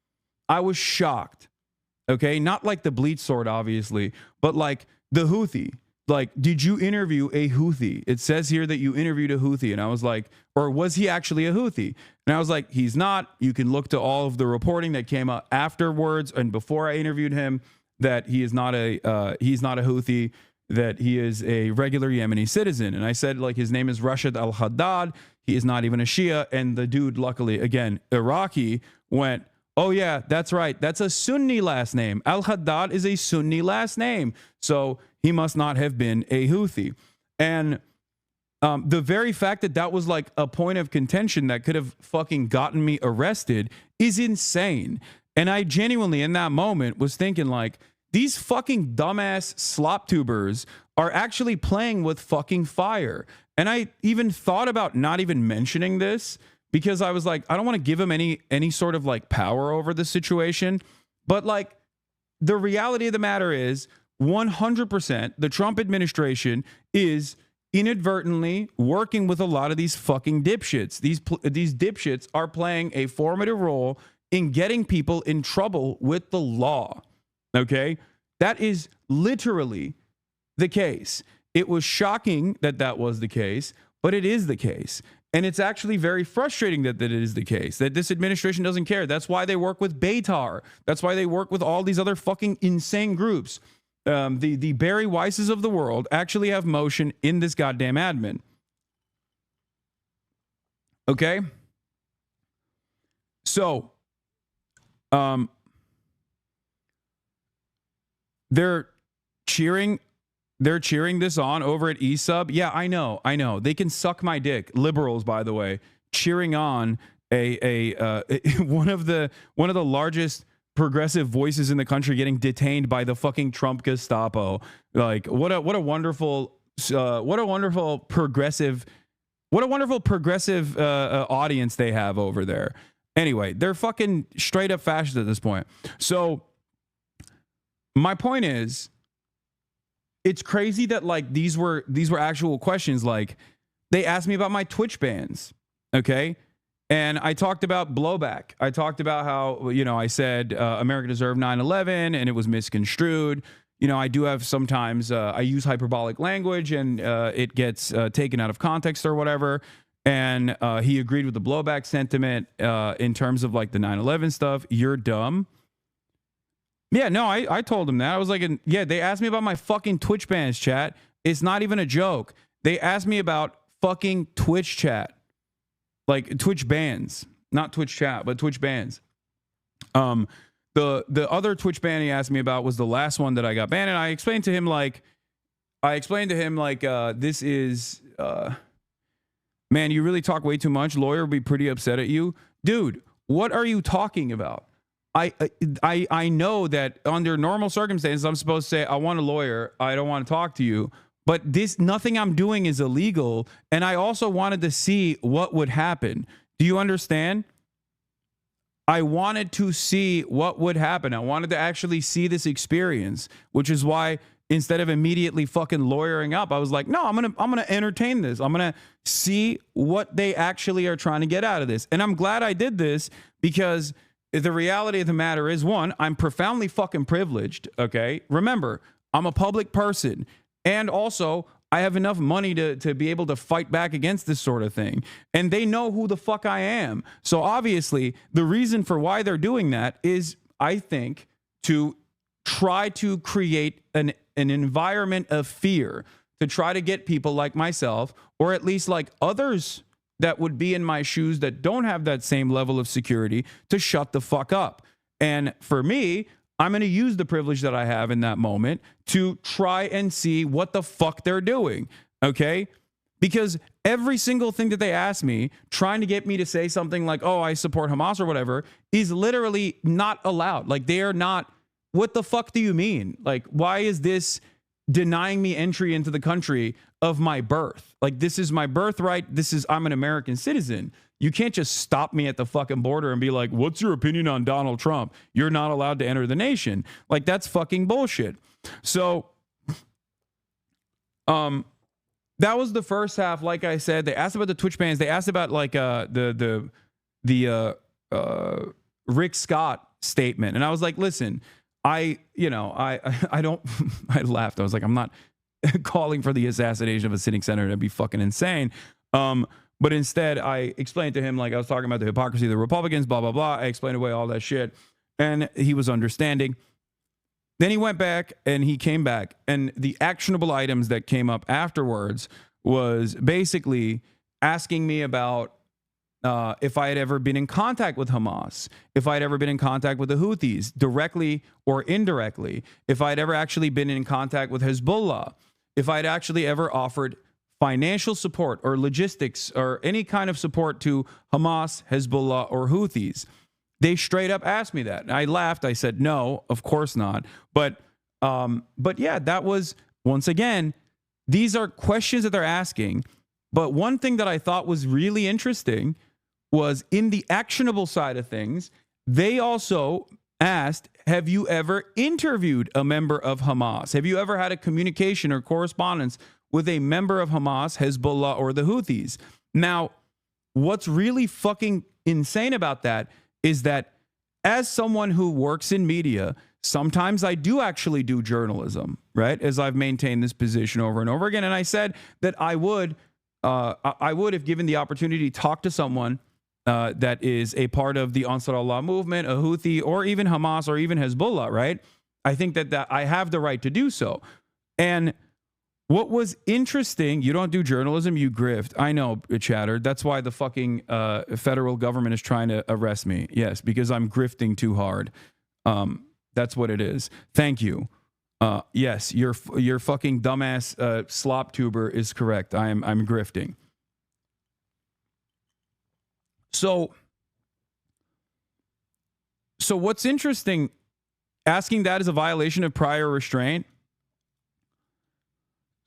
Okay. Not like the bleach sword, obviously, but like the Houthi. Like, did you interview a Houthi? It says here that you interviewed a Houthi. And I was like, or was he actually a Houthi? And I was like, he's not. You can look to all of the reporting that came out afterwards and before I interviewed him that he is not a Houthi, that he is a regular Yemeni citizen. And I said, like, his name is Rashid al-Haddad. He is not even a Shia. And the dude, luckily, again, Iraqi, went, oh, yeah, that's right. That's a Sunni last name. Al-Haddad is a Sunni last name. So he must not have been a Houthi. And the very fact that that was like a point of contention that could have fucking gotten me arrested is insane. And I genuinely, in that moment, was thinking like, these fucking dumbass slop tubers are actually playing with fucking fire. And I even thought about not even mentioning this because I was like, I don't want to give him any sort of like power over the situation. But like the reality of the matter is 100% the Trump administration is inadvertently working with a lot of these fucking dipshits. These dipshits are playing a formative role in getting people in trouble with the law. Okay? That is literally the case. It was shocking that that was the case, but it is the case. And it's actually very frustrating that it is the case, that this administration doesn't care. That's why they work with Beitar. That's why they work with all these other fucking insane groups. The Barry Weisses of the world actually have motion in this goddamn admin. Okay? So, they're cheering this on over at eSub. Yeah, I know. They can suck my dick. Liberals, by the way, cheering on one of the largest progressive voices in the country getting detained by the fucking Trump Gestapo. Like, what a wonderful progressive audience they have over there. Anyway, they're fucking straight up fascist at this point. So my point is, it's crazy that like these were actual questions. Like, they asked me about my Twitch bans, okay? And I talked about blowback. I talked about how, I said America deserved 9/11 and it was misconstrued. I do have sometimes, I use hyperbolic language and it gets taken out of context or whatever. And he agreed with the blowback sentiment in terms of like the 9/11 stuff. You're dumb. Yeah, no, I told him that. I was like, they asked me about my fucking Twitch bans, chat. It's not even a joke. They asked me about fucking Twitch chat. Like Twitch bans, not Twitch chat, but Twitch bans. The other Twitch ban he asked me about was the last one that I got banned, and I explained to him like, this is, man, you really talk way too much. Lawyer will be pretty upset at you, dude. What are you talking about? I know that under normal circumstances, I'm supposed to say, I want a lawyer. I don't want to talk to you. But nothing I'm doing is illegal. And I also wanted to see what would happen. Do you understand? I wanted to see what would happen. I wanted to actually see this experience, which is why instead of immediately fucking lawyering up, I was like, no, I'm going to entertain this. I'm going to see what they actually are trying to get out of this. And I'm glad I did this because the reality of the matter is, one, I'm profoundly fucking privileged. Okay. Remember, I'm a public person. And also, I have enough money to be able to fight back against this sort of thing. And they know who the fuck I am. So obviously, the reason for why they're doing that is, I think, to try to create an environment of fear, to try to get people like myself, or at least like others that would be in my shoes that don't have that same level of security, to shut the fuck up. And for me, I'm going to use the privilege that I have in that moment to try and see what the fuck they're doing, okay? Because every single thing that they ask me, trying to get me to say something like, oh, I support Hamas or whatever, is literally not allowed. Like, they are not, what the fuck do you mean? Like, why is this denying me entry into the country of my birth? Like, this is my birthright. I'm an American citizen. You can't just stop me at the fucking border and be like, what's your opinion on Donald Trump? You're not allowed to enter the nation. Like, that's fucking bullshit. So, that was the first half. Like I said, they asked about the Twitch bans. They asked about like the Rick Scott statement. And I was like, listen, I don't, I laughed. I was like, I'm not calling for the assassination of a sitting senator. That'd be fucking insane. But instead, I explained to him, like, I was talking about the hypocrisy of the Republicans, blah, blah, blah. I explained away all that shit. And he was understanding. Then he went back and he came back. And the actionable items that came up afterwards was basically asking me about if I had ever been in contact with Hamas, if I'd ever been in contact with the Houthis, directly or indirectly, if I'd ever actually been in contact with Hezbollah, if I'd actually ever offered financial support or logistics or any kind of support to Hamas, Hezbollah, or Houthis. They straight up asked me that. And I laughed. I said, no, of course not. But yeah, that was, once again, these are questions that they're asking. But one thing that I thought was really interesting was in the actionable side of things, they also asked, have you ever interviewed a member of Hamas? Have you ever had a communication or correspondence with a member of Hamas, Hezbollah, or the Houthis? Now, what's really fucking insane about that is that as someone who works in media, sometimes I do actually do journalism, right? As I've maintained this position over and over again. And I said that I would, if given the opportunity, talk to someone that is a part of the Ansar Allah movement, a Houthi, or even Hamas, or even Hezbollah, right? I think that I have the right to do so. And what was interesting, you don't do journalism, you grift. I know, Chatter. That's why the fucking federal government is trying to arrest me. Yes, because I'm grifting too hard. That's what it is. Thank you. Yes, your fucking dumbass slop tuber is correct. I'm grifting. So what's interesting, asking that is a violation of prior restraint.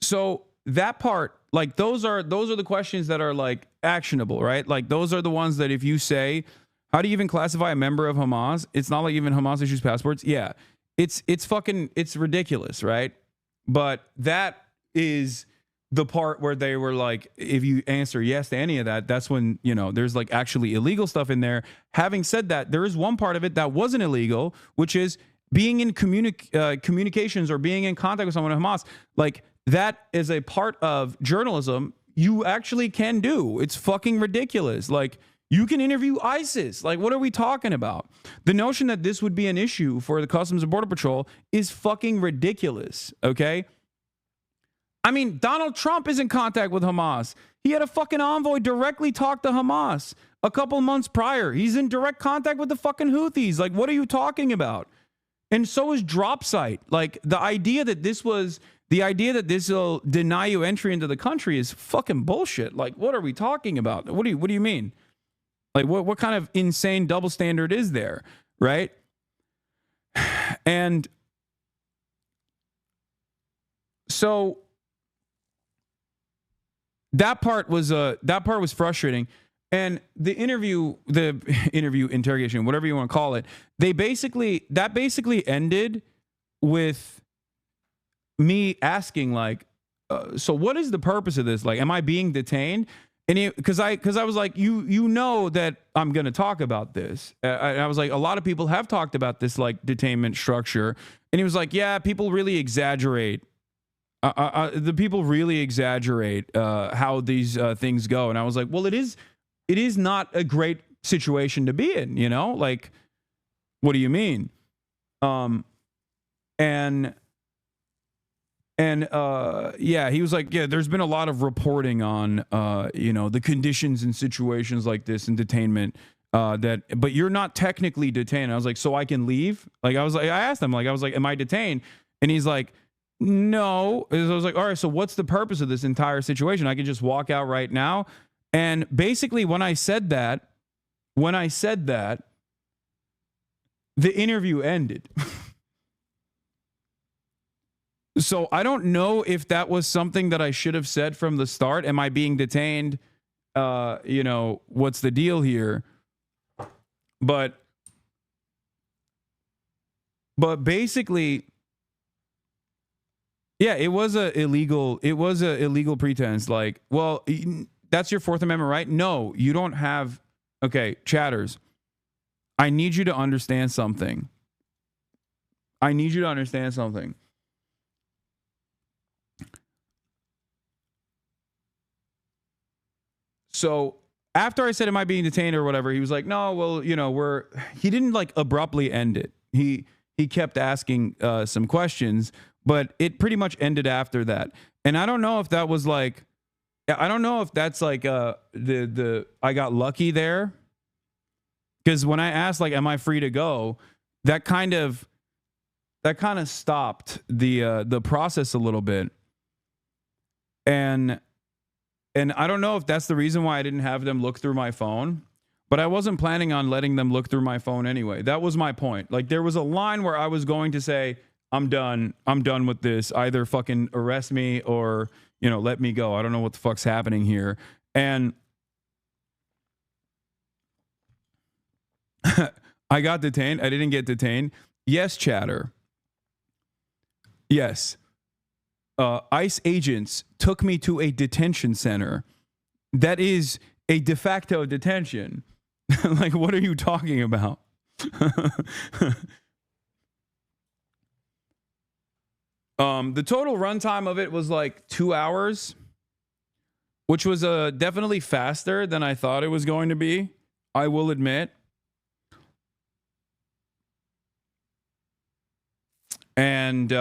So that part, like those are the questions that are like actionable, right? Like those are the ones that if you say, how do you even classify a member of Hamas? It's not like even Hamas issues passports. Yeah, it's ridiculous, right? But that is the part where they were like, if you answer yes to any of that, that's when, you know, there's like actually illegal stuff in there. Having said that, there is one part of it that wasn't illegal, which is being in communications or being in contact with someone at Hamas. Like that is a part of journalism you actually can do. It's fucking ridiculous. Like you can interview ISIS. Like what are we talking about? The notion that this would be an issue for the Customs and Border Patrol is fucking ridiculous. Okay. I mean, Donald Trump is in contact with Hamas. He had a fucking envoy directly talk to Hamas a couple months prior. He's in direct contact with the fucking Houthis. Like, what are you talking about? And so is Dropsite. Like, the idea that this will deny you entry into the country is fucking bullshit. Like, what are we talking about? What do you mean? Like, what kind of insane double standard is there, right? And so that part was frustrating. And the interview interrogation, whatever you want to call it, that basically ended with me asking like, so what is the purpose of this? Like, am I being detained? And because I was like, you know that I'm going to talk about this. I was like, a lot of people have talked about this like detainment structure. And he was like, yeah, people really exaggerate. The people really exaggerate how these things go. And I was like, well, it is not a great situation to be in, you know? Like, what do you mean? Yeah, he was like, yeah, there's been a lot of reporting on, the conditions and situations like this in detainment, but you're not technically detained. I was like, so I can leave? Like, I asked him, like, am I detained? And he's like, no. I was like, all right, so what's the purpose of this entire situation? I could just walk out right now. And basically when I said that, the interview ended. So I don't know if that was something that I should have said from the start. Am I being detained? What's the deal here? But basically, yeah, it was a illegal pretense. Like, well, that's your Fourth Amendment right? No, you don't have. Okay, chatters, I need you to understand something. So after I said, am I being detained or whatever, he was like, no, well, he didn't like abruptly end it. He kept asking some questions, but it pretty much ended after that. And I don't know if that was like, I don't know if that's like I got lucky there. Because when I asked, like, am I free to go? That kind of stopped the process a little bit. And I don't know if that's the reason why I didn't have them look through my phone, but I wasn't planning on letting them look through my phone anyway. That was my point. Like, there was a line where I was going to say, I'm done. I'm done with this. Either fucking arrest me or, you know, let me go. I don't know what the fuck's happening here. And I got detained. I didn't get detained. Yes, chatter. Yes. ICE agents took me to a detention center. That is a de facto detention. Like, what are you talking about? The total runtime of it was like 2 hours, which was definitely faster than I thought it was going to be. I will admit. And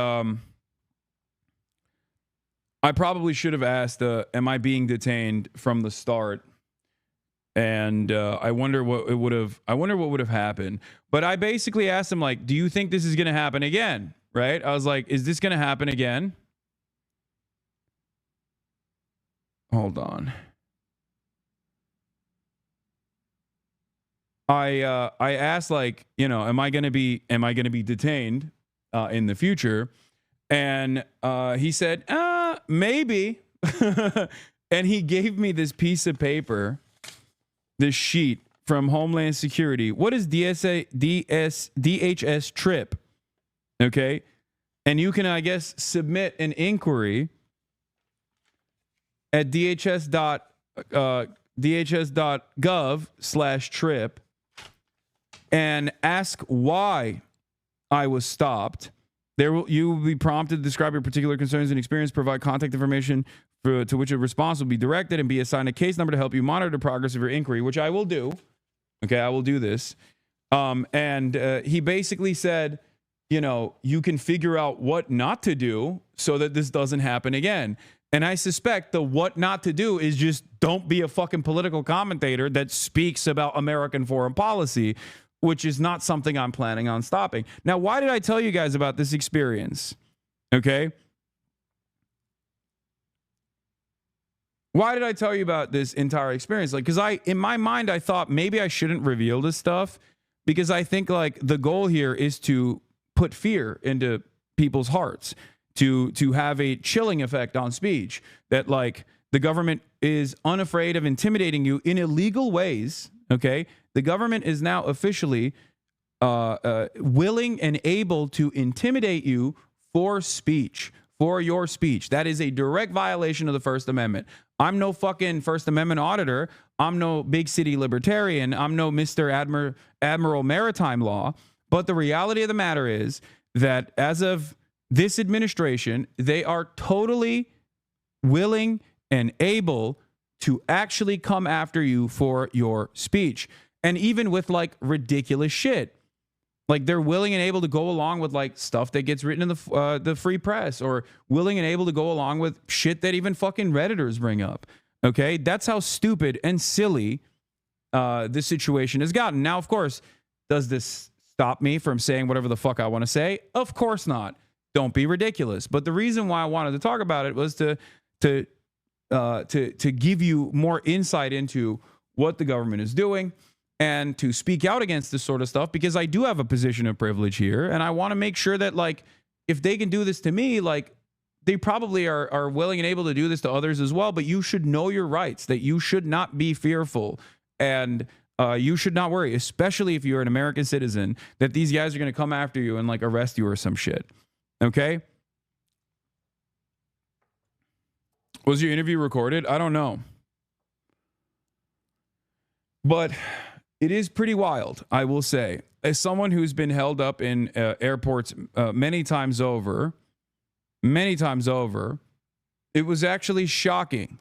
I probably should have asked, am I being detained from the start? And I wonder what would have happened. But I basically asked him, like, do you think this is going to happen again? Right? I was like, is this going to happen again? Hold on. I asked, like, you know, am I going to be detained in the future? And he said, maybe. And he gave me this piece of paper, this sheet from Homeland Security. What is DHS trip? Okay. And you can, I guess, submit an inquiry at dhs.gov/trip and ask why I was stopped. You will be prompted to describe your particular concerns and experience, provide contact information to which a response will be directed, and be assigned a case number to help you monitor the progress of your inquiry, which I will do. Okay, I will do this. And he basically said, you know, you can figure out what not to do so that this doesn't happen again. And I suspect the what not to do is just don't be a fucking political commentator that speaks about American foreign policy, which is not something I'm planning on stopping. Now, why did I tell you guys about this experience? Okay. Why did I tell you about this entire experience? Like, because in my mind, I thought maybe I shouldn't reveal this stuff because I think, like, the goal here is to put fear into people's hearts, to have a chilling effect on speech, that, like, the government is unafraid of intimidating you in illegal ways. Okay. The government is now officially willing and able to intimidate you for speech, for your speech. That is a direct violation of the First Amendment. I'm no fucking First Amendment auditor. I'm no big city libertarian. I'm no Mr. Admiral Maritime Law. But the reality of the matter is that as of this administration, they are totally willing and able to actually come after you for your speech. And even with, like, ridiculous shit. Like, they're willing and able to go along with, like, stuff that gets written in the free press, or willing and able to go along with shit that even fucking Redditors bring up. Okay? That's how stupid and silly this situation has gotten. Now, of course, does this stop me from saying whatever the fuck I want to say? Of course not. Don't be ridiculous. But the reason why I wanted to talk about it was to give you more insight into what the government is doing, and to speak out against this sort of stuff, because I do have a position of privilege here, and I want to make sure that, like, if they can do this to me, like, they probably are willing and able to do this to others as well. But you should know your rights, that you should not be fearful, and you should not worry, especially if you're an American citizen, that these guys are going to come after you and, like, arrest you or some shit. Okay? Was your interview recorded? I don't know. But it is pretty wild, I will say. As someone who's been held up in airports many times over, it was actually shocking.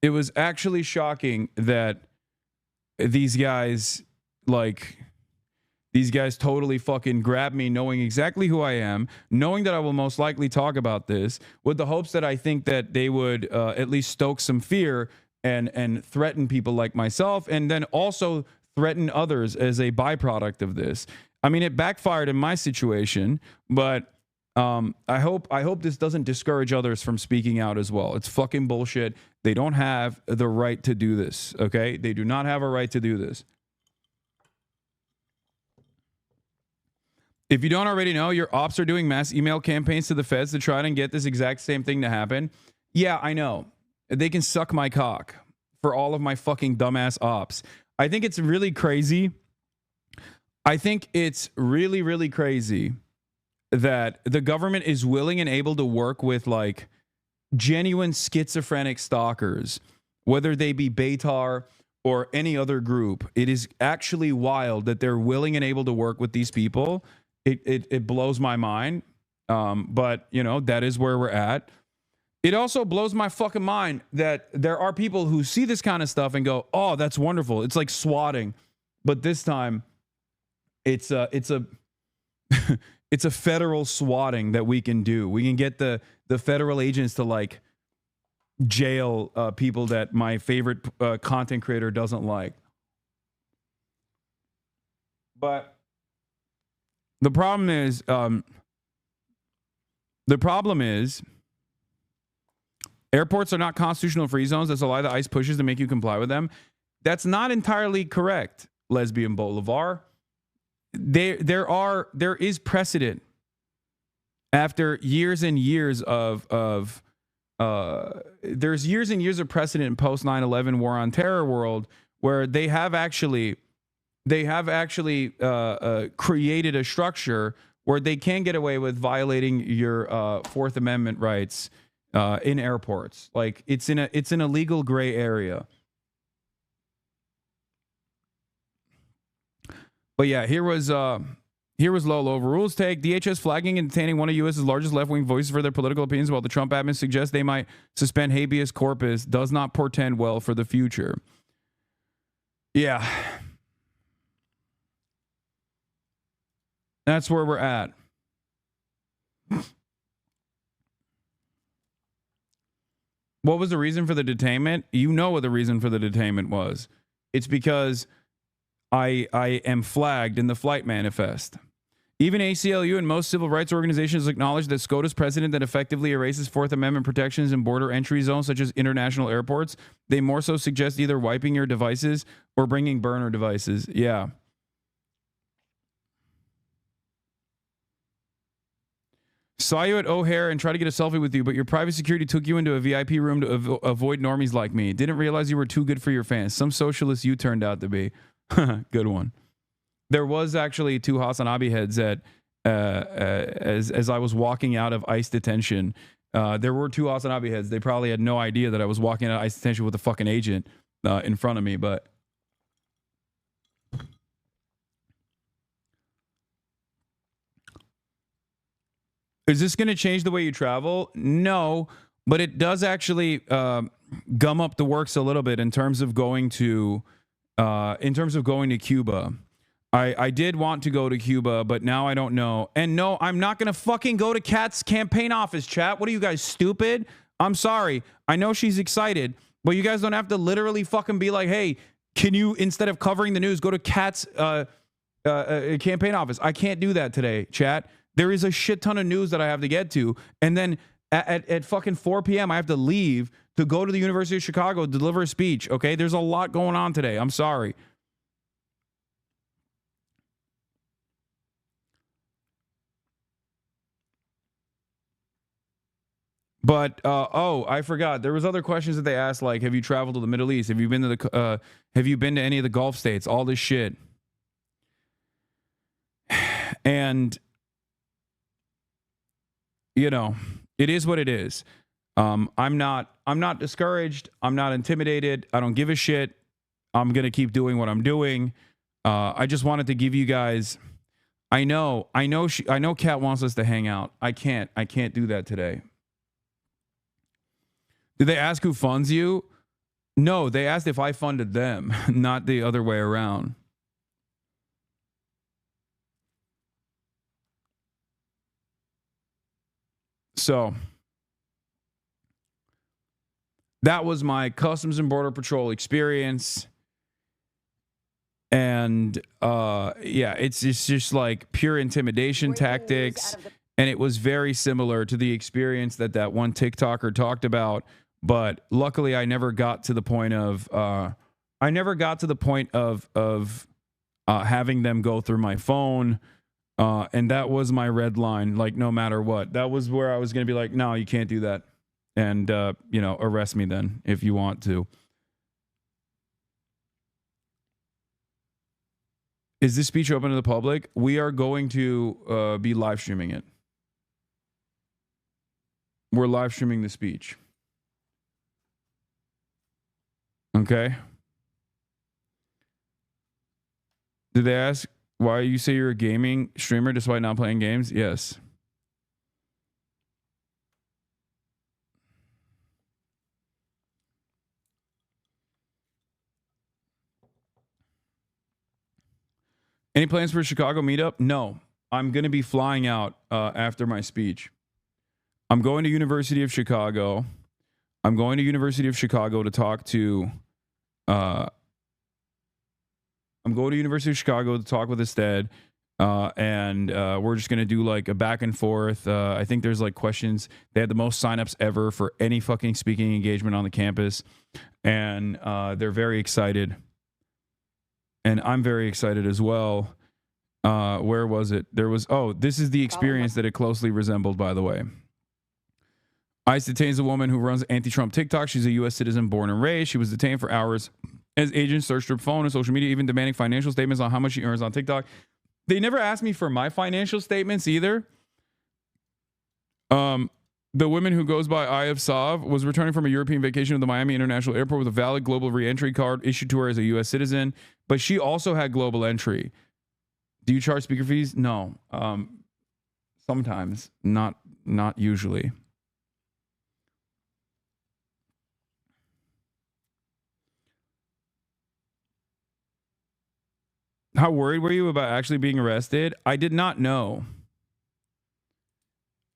It was actually shocking that these guys totally fucking grabbed me, knowing exactly who I am, knowing that I will most likely talk about this, with the hopes that I think that they would at least stoke some fear and threaten people like myself, and then also threaten others as a byproduct of this. I mean, it backfired in my situation, but I hope this doesn't discourage others from speaking out as well. It's fucking bullshit. They don't have the right to do this, okay? They do not have a right to do this. If you don't already know, your ops are doing mass email campaigns to the feds to try and get this exact same thing to happen. Yeah, I know. They can suck my cock for all of my fucking dumbass ops. I think it's really crazy. I think it's really, really crazy that the government is willing and able to work with like genuine schizophrenic stalkers, whether they be Beitar or any other group. It is actually wild that they're willing and able to work with these people. It blows my mind. But, you know, that is where we're at. It also blows my fucking mind that there are people who see this kind of stuff and go, oh, that's wonderful. It's like swatting. But this time, it's a it's a federal swatting that we can do. We can get the federal agents to like jail people that my favorite content creator doesn't like. But the problem is airports are not constitutional free zones. That's a lie that ICE pushes to make you comply with them. That's not entirely correct, Lesbian Bolivar. There is precedent after years and years of there's years and years of precedent in post 9/11 war on terror world where they have actually created a structure where they can get away with violating your Fourth Amendment rights in airports. Like it's in a legal gray area. But yeah, here was Lolo. Rules take DHS flagging and detaining one of U.S.'s largest left-wing voices for their political opinions, while the Trump admin suggests they might suspend habeas corpus, does not portend well for the future. Yeah. That's where we're at. What was the reason for the detainment? You know what the reason for the detainment was. It's because I am flagged in the flight manifest. Even ACLU and most civil rights organizations acknowledge that SCOTUS precedent that effectively erases Fourth Amendment protections in border entry zones such as international airports. They more so suggest either wiping your devices or bringing burner devices. Yeah. Saw you at O'Hare and tried to get a selfie with you, but your private security took you into a VIP room to avoid normies like me. Didn't realize you were too good for your fans. Some socialist you turned out to be. Good one. There was actually 2 Hasanabi heads at as I was walking out of ICE detention. There were 2 Hasanabi heads. They probably had no idea that I was walking out of ICE detention with a fucking agent in front of me, but is this going to change the way you travel? No, but it does actually gum up the works a little bit in terms of going to Cuba. I did want to go to Cuba, but now I don't know. And no, I'm not going to fucking go to Kat's campaign office, chat. What are you guys, stupid? I'm sorry. I know she's excited, but you guys don't have to literally fucking be like, hey, can you, instead of covering the news, go to Kat's campaign office? I can't do that today, chat. There is a shit ton of news that I have to get to. And then at fucking 4 p.m., I have to leave to go to the University of Chicago to deliver a speech, okay? There's a lot going on today. I'm sorry. But, oh, I forgot. There was other questions that they asked, like, have you traveled to the Middle East? Have you been to any of the Gulf states? All this shit. And, you know, it is what it is. I'm not discouraged. I'm not intimidated. I don't give a shit. I'm going to keep doing what I'm doing. I just wanted to give you guys, I know Kat wants us to hang out. I can't do that today. Did they ask who funds you? No, they asked if I funded them, not the other way around. So that was my Customs and Border Patrol experience. And yeah, it's just like pure intimidation tactics. And it was very similar to the experience that one TikToker talked about. But luckily, I never got to the point of having them go through my phone. And that was my red line, like no matter what. That was where I was going to be like, no, you can't do that. And, you know, arrest me then if you want to. Is this speech open to the public? We are going to be live streaming it. We're live streaming the speech. Okay. Did they ask why you say you're a gaming streamer despite not playing games? Yes. Any plans for a Chicago meetup? No. I'm going to be flying out after my speech. I'm going to University of Chicago. I'm going to University of Chicago to talk to I'm going to University of Chicago to talk with Astead, and we're just going to do like a back and forth. I think there's like questions. They had the most signups ever for any fucking speaking engagement on the campus, and they're very excited. And I'm very excited as well. Where was it? There was, this is the experience that it closely resembled, by the way. ICE detains a woman who runs anti-Trump TikTok. She's a U.S. citizen born and raised. She was detained for hours as agents searched her phone and social media, even demanding financial statements on how much she earns on TikTok. They never asked me for my financial statements either. The woman who goes by Eye of Sav was returning from a European vacation to the Miami International Airport with a valid global re-entry card issued to her as a U.S. citizen, but she also had global entry. Do you charge speaker fees? No. Sometimes, not usually. How worried were you about actually being arrested? I did not know.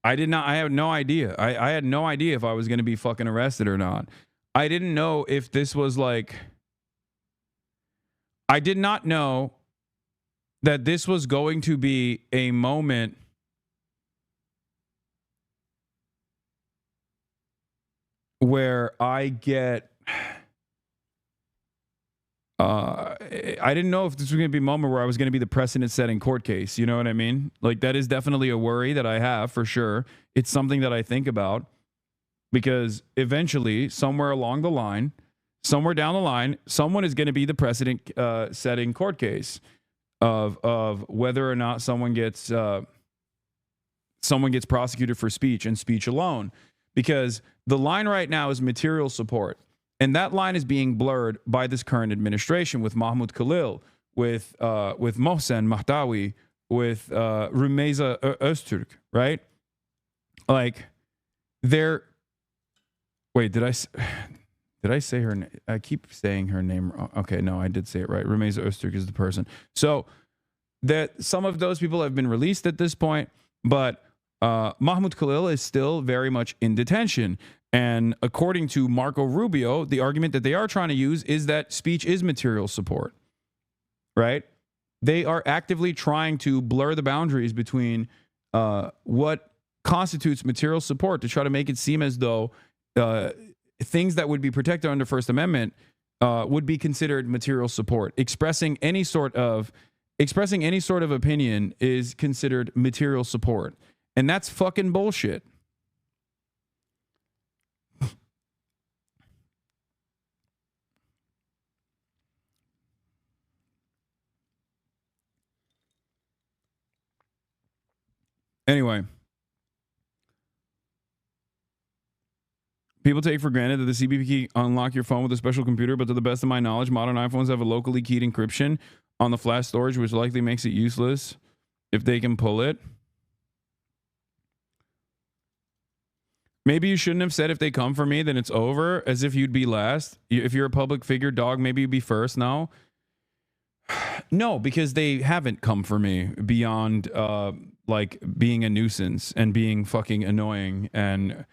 I had no idea. I had no idea if I was going to be fucking arrested or not. I didn't know if this was like... I did not know that this was going to be a moment where I get... I didn't know if this was going to be a moment where I was going to be the precedent-setting court case. You know what I mean? Like, that is definitely a worry that I have, for sure. It's something that I think about because eventually, somewhere along the line, somewhere down the line, someone is going to be the precedent-setting court case of whether or not someone gets prosecuted for speech and speech alone. Because the line right now is material support. And that line is being blurred by this current administration with Mahmoud Khalil, with Mohsen Mahdawi, with Rumeysa Öztürk, right? Like, they're... Wait, did I say her name? I keep saying her name wrong. Okay, no, I did say it right. Rumeysa Öztürk is the person. So that some of those people have been released at this point, but Mahmoud Khalil is still very much in detention. And according to Marco Rubio, the argument that they are trying to use is that speech is material support, right? They are actively trying to blur the boundaries between what constitutes material support to try to make it seem as though things that would be protected under First Amendment would be considered material support. Expressing any sort of opinion is considered material support. And that's fucking bullshit. Anyway, people take for granted that the CBP can unlock your phone with a special computer, but to the best of my knowledge, modern iPhones have a locally keyed encryption on the flash storage, which likely makes it useless if they can pull it. Maybe you shouldn't have said if they come for me, then it's over, as if you'd be last. If you're a public figure, dog, maybe you'd be first. No, because they haven't come for me beyond like being a nuisance and being fucking annoying and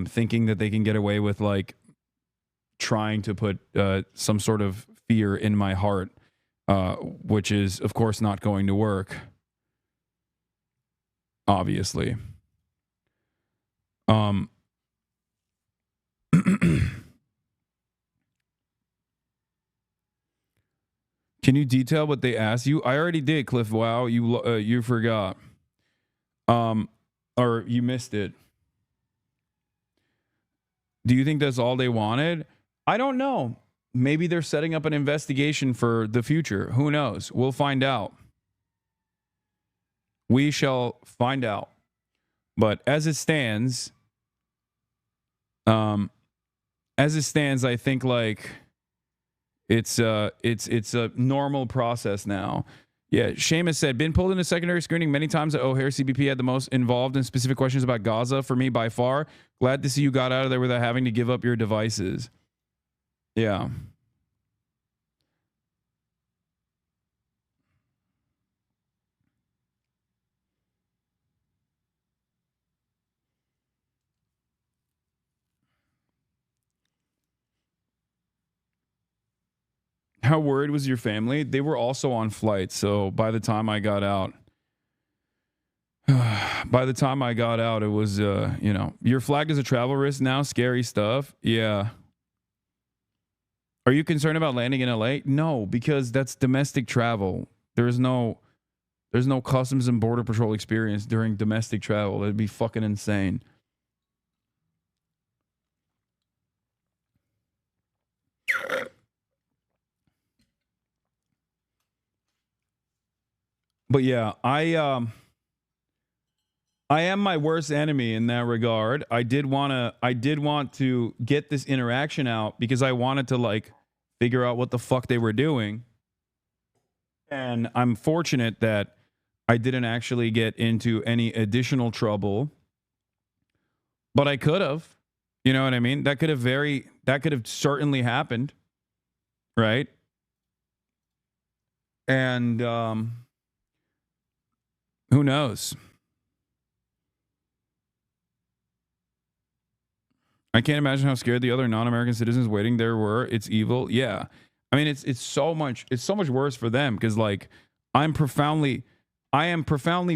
thinking that they can get away with like trying to put some sort of fear in my heart, which is of course not going to work. Obviously. Can you detail what they asked you? I already did, Cliff. Wow, you forgot. Or you missed it. Do you think that's all they wanted? I don't know. Maybe they're setting up an investigation for the future. Who knows? We'll find out. We shall find out. But as it stands, I think like it's a normal process now. Yeah, Seamus said, been pulled into secondary screening many times at O'Hare. CBP had the most involved in specific questions about Gaza for me by far. Glad to see you got out of there without having to give up your devices. Yeah. How worried was your family? They were also on flight. So by the time I got out, it was, you're flagged as a travel risk now. Scary stuff. Yeah. Are you concerned about landing in LA? No, because that's domestic travel. There's no customs and border patrol experience during domestic travel. That'd be fucking insane. But yeah, I am my worst enemy in that regard. I did want to get this interaction out because I wanted to like figure out what the fuck they were doing. And I'm fortunate that I didn't actually get into any additional trouble. But I could have. You know what I mean? That could have certainly happened. Right? And who knows? I can't imagine how scared the other non-American citizens waiting there were. It's evil. Yeah. I mean, it's so much worse for them because like I am profoundly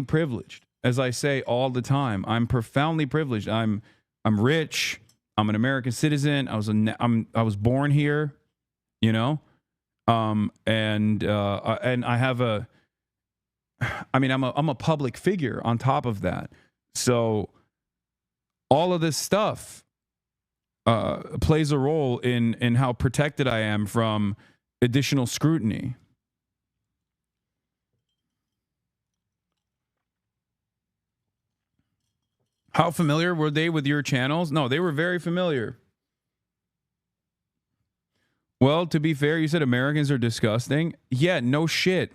privileged. As I say all the time, I'm profoundly privileged. I'm rich. I'm an American citizen. I was born here, you know? And I have I'm a public figure on top of that. So all of this stuff plays a role in how protected I am from additional scrutiny. How familiar were they with your channels? No, they were very familiar. Well, to be fair, you said Americans are disgusting. Yeah, no shit.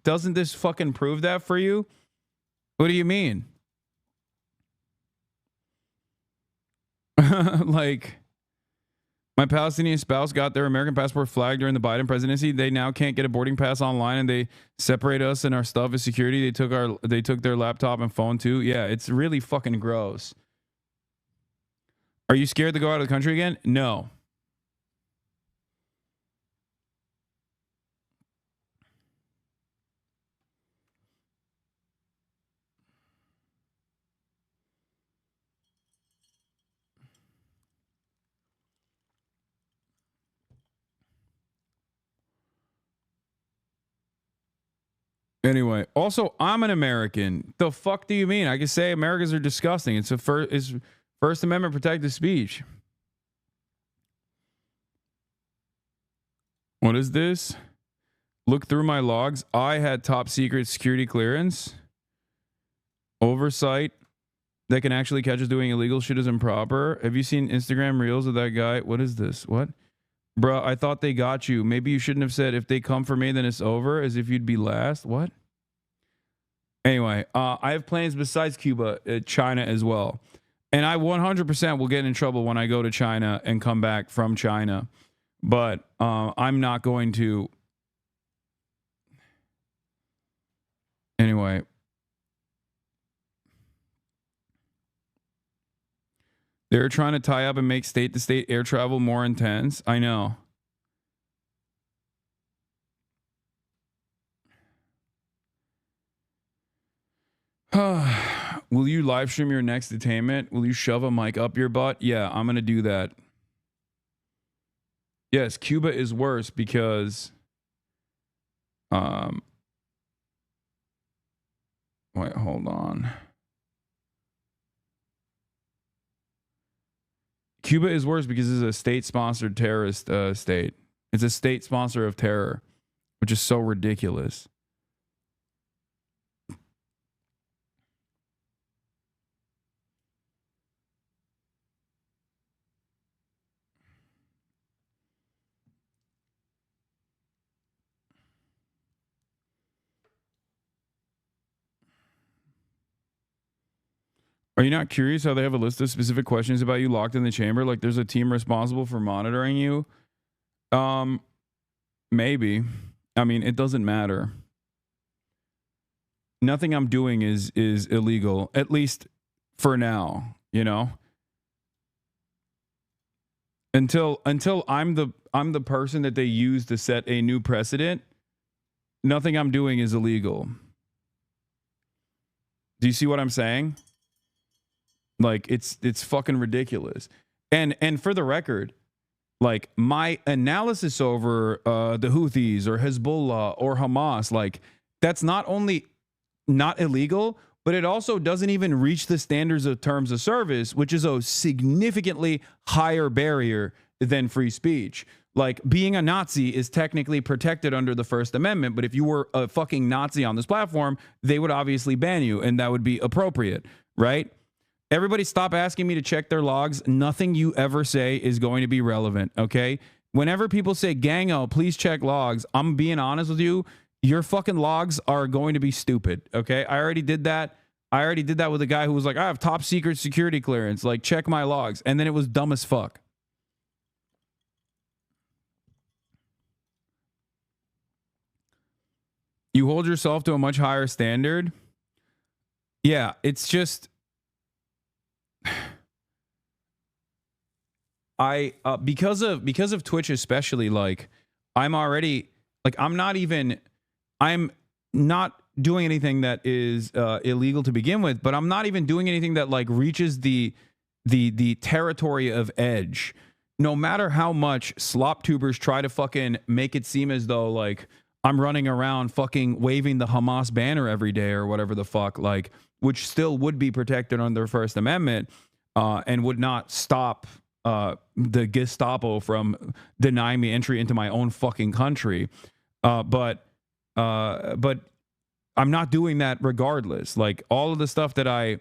Doesn't this fucking prove that for you? What do you mean? Like, my Palestinian spouse got their American passport flagged during the Biden presidency. They now can't get a boarding pass online, and they separate us and our stuff as security. They took their laptop and phone too. Yeah, it's really fucking gross. Are you scared to go out of the country again? No. Anyway, also, I'm an American. The fuck do you mean? I can say Americans are disgusting. It's First Amendment protected speech. What is this? Look through my logs. I had top secret security clearance. Oversight that can actually catch us doing illegal shit is improper. Have you seen Instagram reels of that guy? What is this? What? Bruh, I thought they got you. Maybe you shouldn't have said if they come for me, then it's over, as if you'd be last. What? Anyway, I have plans besides Cuba, China as well. And I 100% will get in trouble when I go to China and come back from China. But I'm not going to. Anyway. They're trying to tie up and make state-to-state air travel more intense. I know. Will you live stream your next detainment? Will you shove a mic up your butt? Yeah, I'm going to do that. Yes, Cuba is worse because Wait, hold on. Cuba is worse because it's a state-sponsored terrorist state. It's a state sponsor of terror, which is so ridiculous. Are you not curious how they have a list of specific questions about you locked in the chamber? Like there's a team responsible for monitoring you? Maybe. I mean, it doesn't matter. Nothing I'm doing is illegal, at least for now, you know? Until I'm the person that they use to set a new precedent, nothing I'm doing is illegal. Do you see what I'm saying? Like it's fucking ridiculous. And for the record, like my analysis over the Houthis or Hezbollah or Hamas, like that's not only not illegal, but it also doesn't even reach the standards of terms of service, which is a significantly higher barrier than free speech. Like being a Nazi is technically protected under the First Amendment, but if you were a fucking Nazi on this platform, they would obviously ban you, and that would be appropriate, right? Everybody stop asking me to check their logs. Nothing you ever say is going to be relevant, okay? Whenever people say, Gango, please check logs, I'm being honest with you, your fucking logs are going to be stupid, okay? I already did that. I already did that with a guy who was like, I have top secret security clearance. Like, check my logs. And then it was dumb as fuck. You hold yourself to a much higher standard? Yeah, it's just... because of Twitch especially, like I'm not doing anything that is illegal to begin with, but I'm not even doing anything that like reaches the territory of edge. No matter how much slop tubers try to fucking make it seem as though like I'm running around fucking waving the Hamas banner every day or whatever the fuck, like, which still would be protected under the First Amendment and would not stop the Gestapo from denying me entry into my own fucking country. But I'm not doing that regardless. Like all the stuff that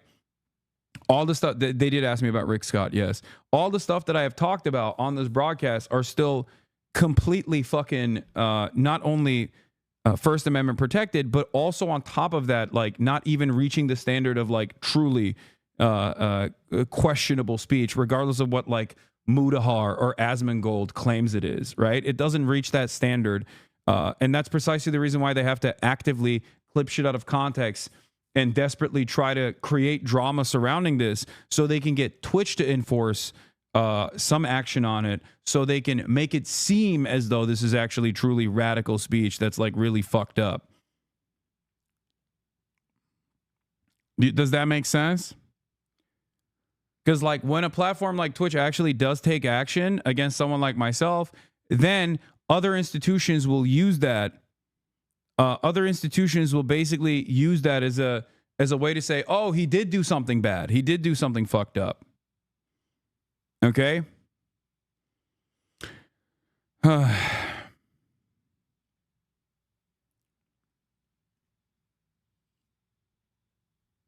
they did ask me about Rick Scott. Yes. All the stuff that I have talked about on this broadcast are still completely fucking, not only First Amendment protected, but also on top of that, like not even reaching the standard of like truly questionable speech, regardless of what like Mudahar or Asmongold claims it is, right? It doesn't reach that standard. And that's precisely the reason why they have to actively clip shit out of context and desperately try to create drama surrounding this so they can get Twitch to enforce some action on it so they can make it seem as though this is actually truly radical speech that's like really fucked up. Does that make sense? Because like when a platform like Twitch actually does take action against someone like myself, then other institutions will use that. Other institutions will basically use that as a way to say, oh, he did do something bad. He did do something fucked up. Okay?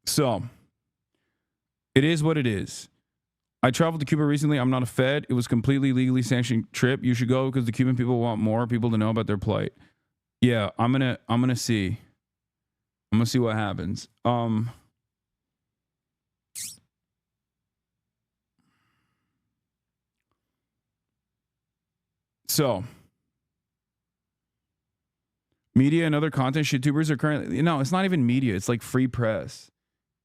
So, it is what it is. I traveled to Cuba recently. I'm not a Fed. It was completely legally sanctioned trip. You should go because the Cuban people want more people to know about their plight. Yeah, I'm gonna see. I'm gonna see what happens. So, media and other content YouTubers are currently, no, it's not even media. It's like free press.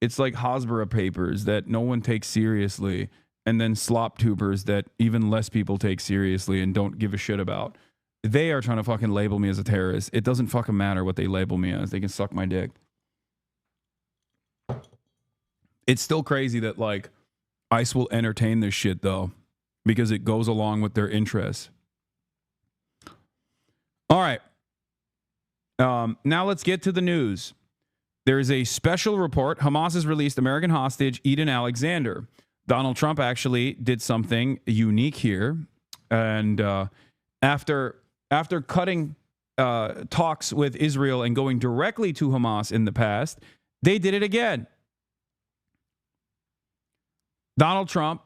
It's like Hasbara papers that no one takes seriously, and then slop tubers that even less people take seriously and don't give a shit about. They are trying to fucking label me as a terrorist. It doesn't fucking matter what they label me as. They can suck my dick. It's still crazy that like ICE will entertain this shit though, because it goes along with their interests. All right. Now let's get to the news. There is a special report. Hamas has released American hostage Eden Alexander. Donald Trump actually did something unique here. And after cutting talks with Israel and going directly to Hamas in the past, they did it again. Donald Trump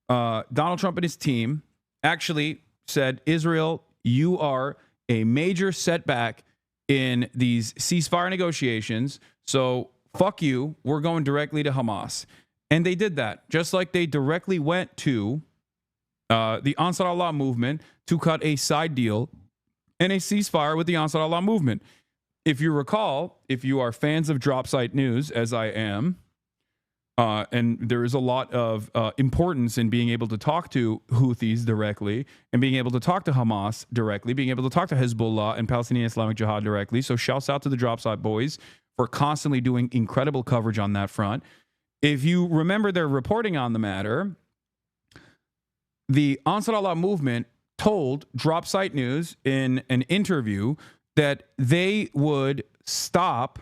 and his team actually said, Israel, you are a major setback in these ceasefire negotiations. So fuck you. We're going directly to Hamas. And they did that, just like they directly went to the Ansar Allah movement to cut a side deal and a ceasefire with the Ansar Allah movement. If you recall, if you are fans of Drop Site News, as I am, and there is a lot of importance in being able to talk to Houthis directly and being able to talk to Hamas directly, being able to talk to Hezbollah and Palestinian Islamic Jihad directly. So shouts out to the Drop Site boys for constantly doing incredible coverage on that front. If you remember their reporting on the matter, the Ansar Allah movement told Drop Site News in an interview that they would stop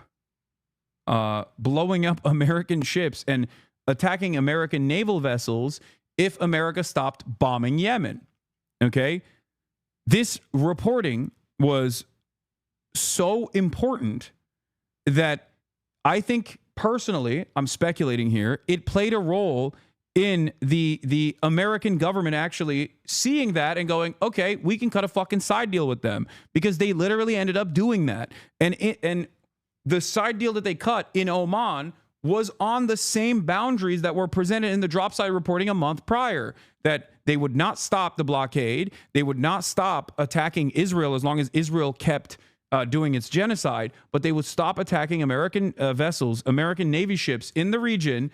blowing up American ships and attacking American naval vessels if America stopped bombing Yemen. Okay? This reporting was so important that I think personally, I'm speculating here, it played a role in the American government actually seeing that and going, okay, we can cut a fucking side deal with them, because they literally ended up doing that. And the side deal that they cut in Oman was on the same boundaries that were presented in the Drop Site reporting a month prior, that they would not stop the blockade. They would not stop attacking Israel as long as Israel kept doing its genocide, but they would stop attacking American vessels, American Navy ships in the region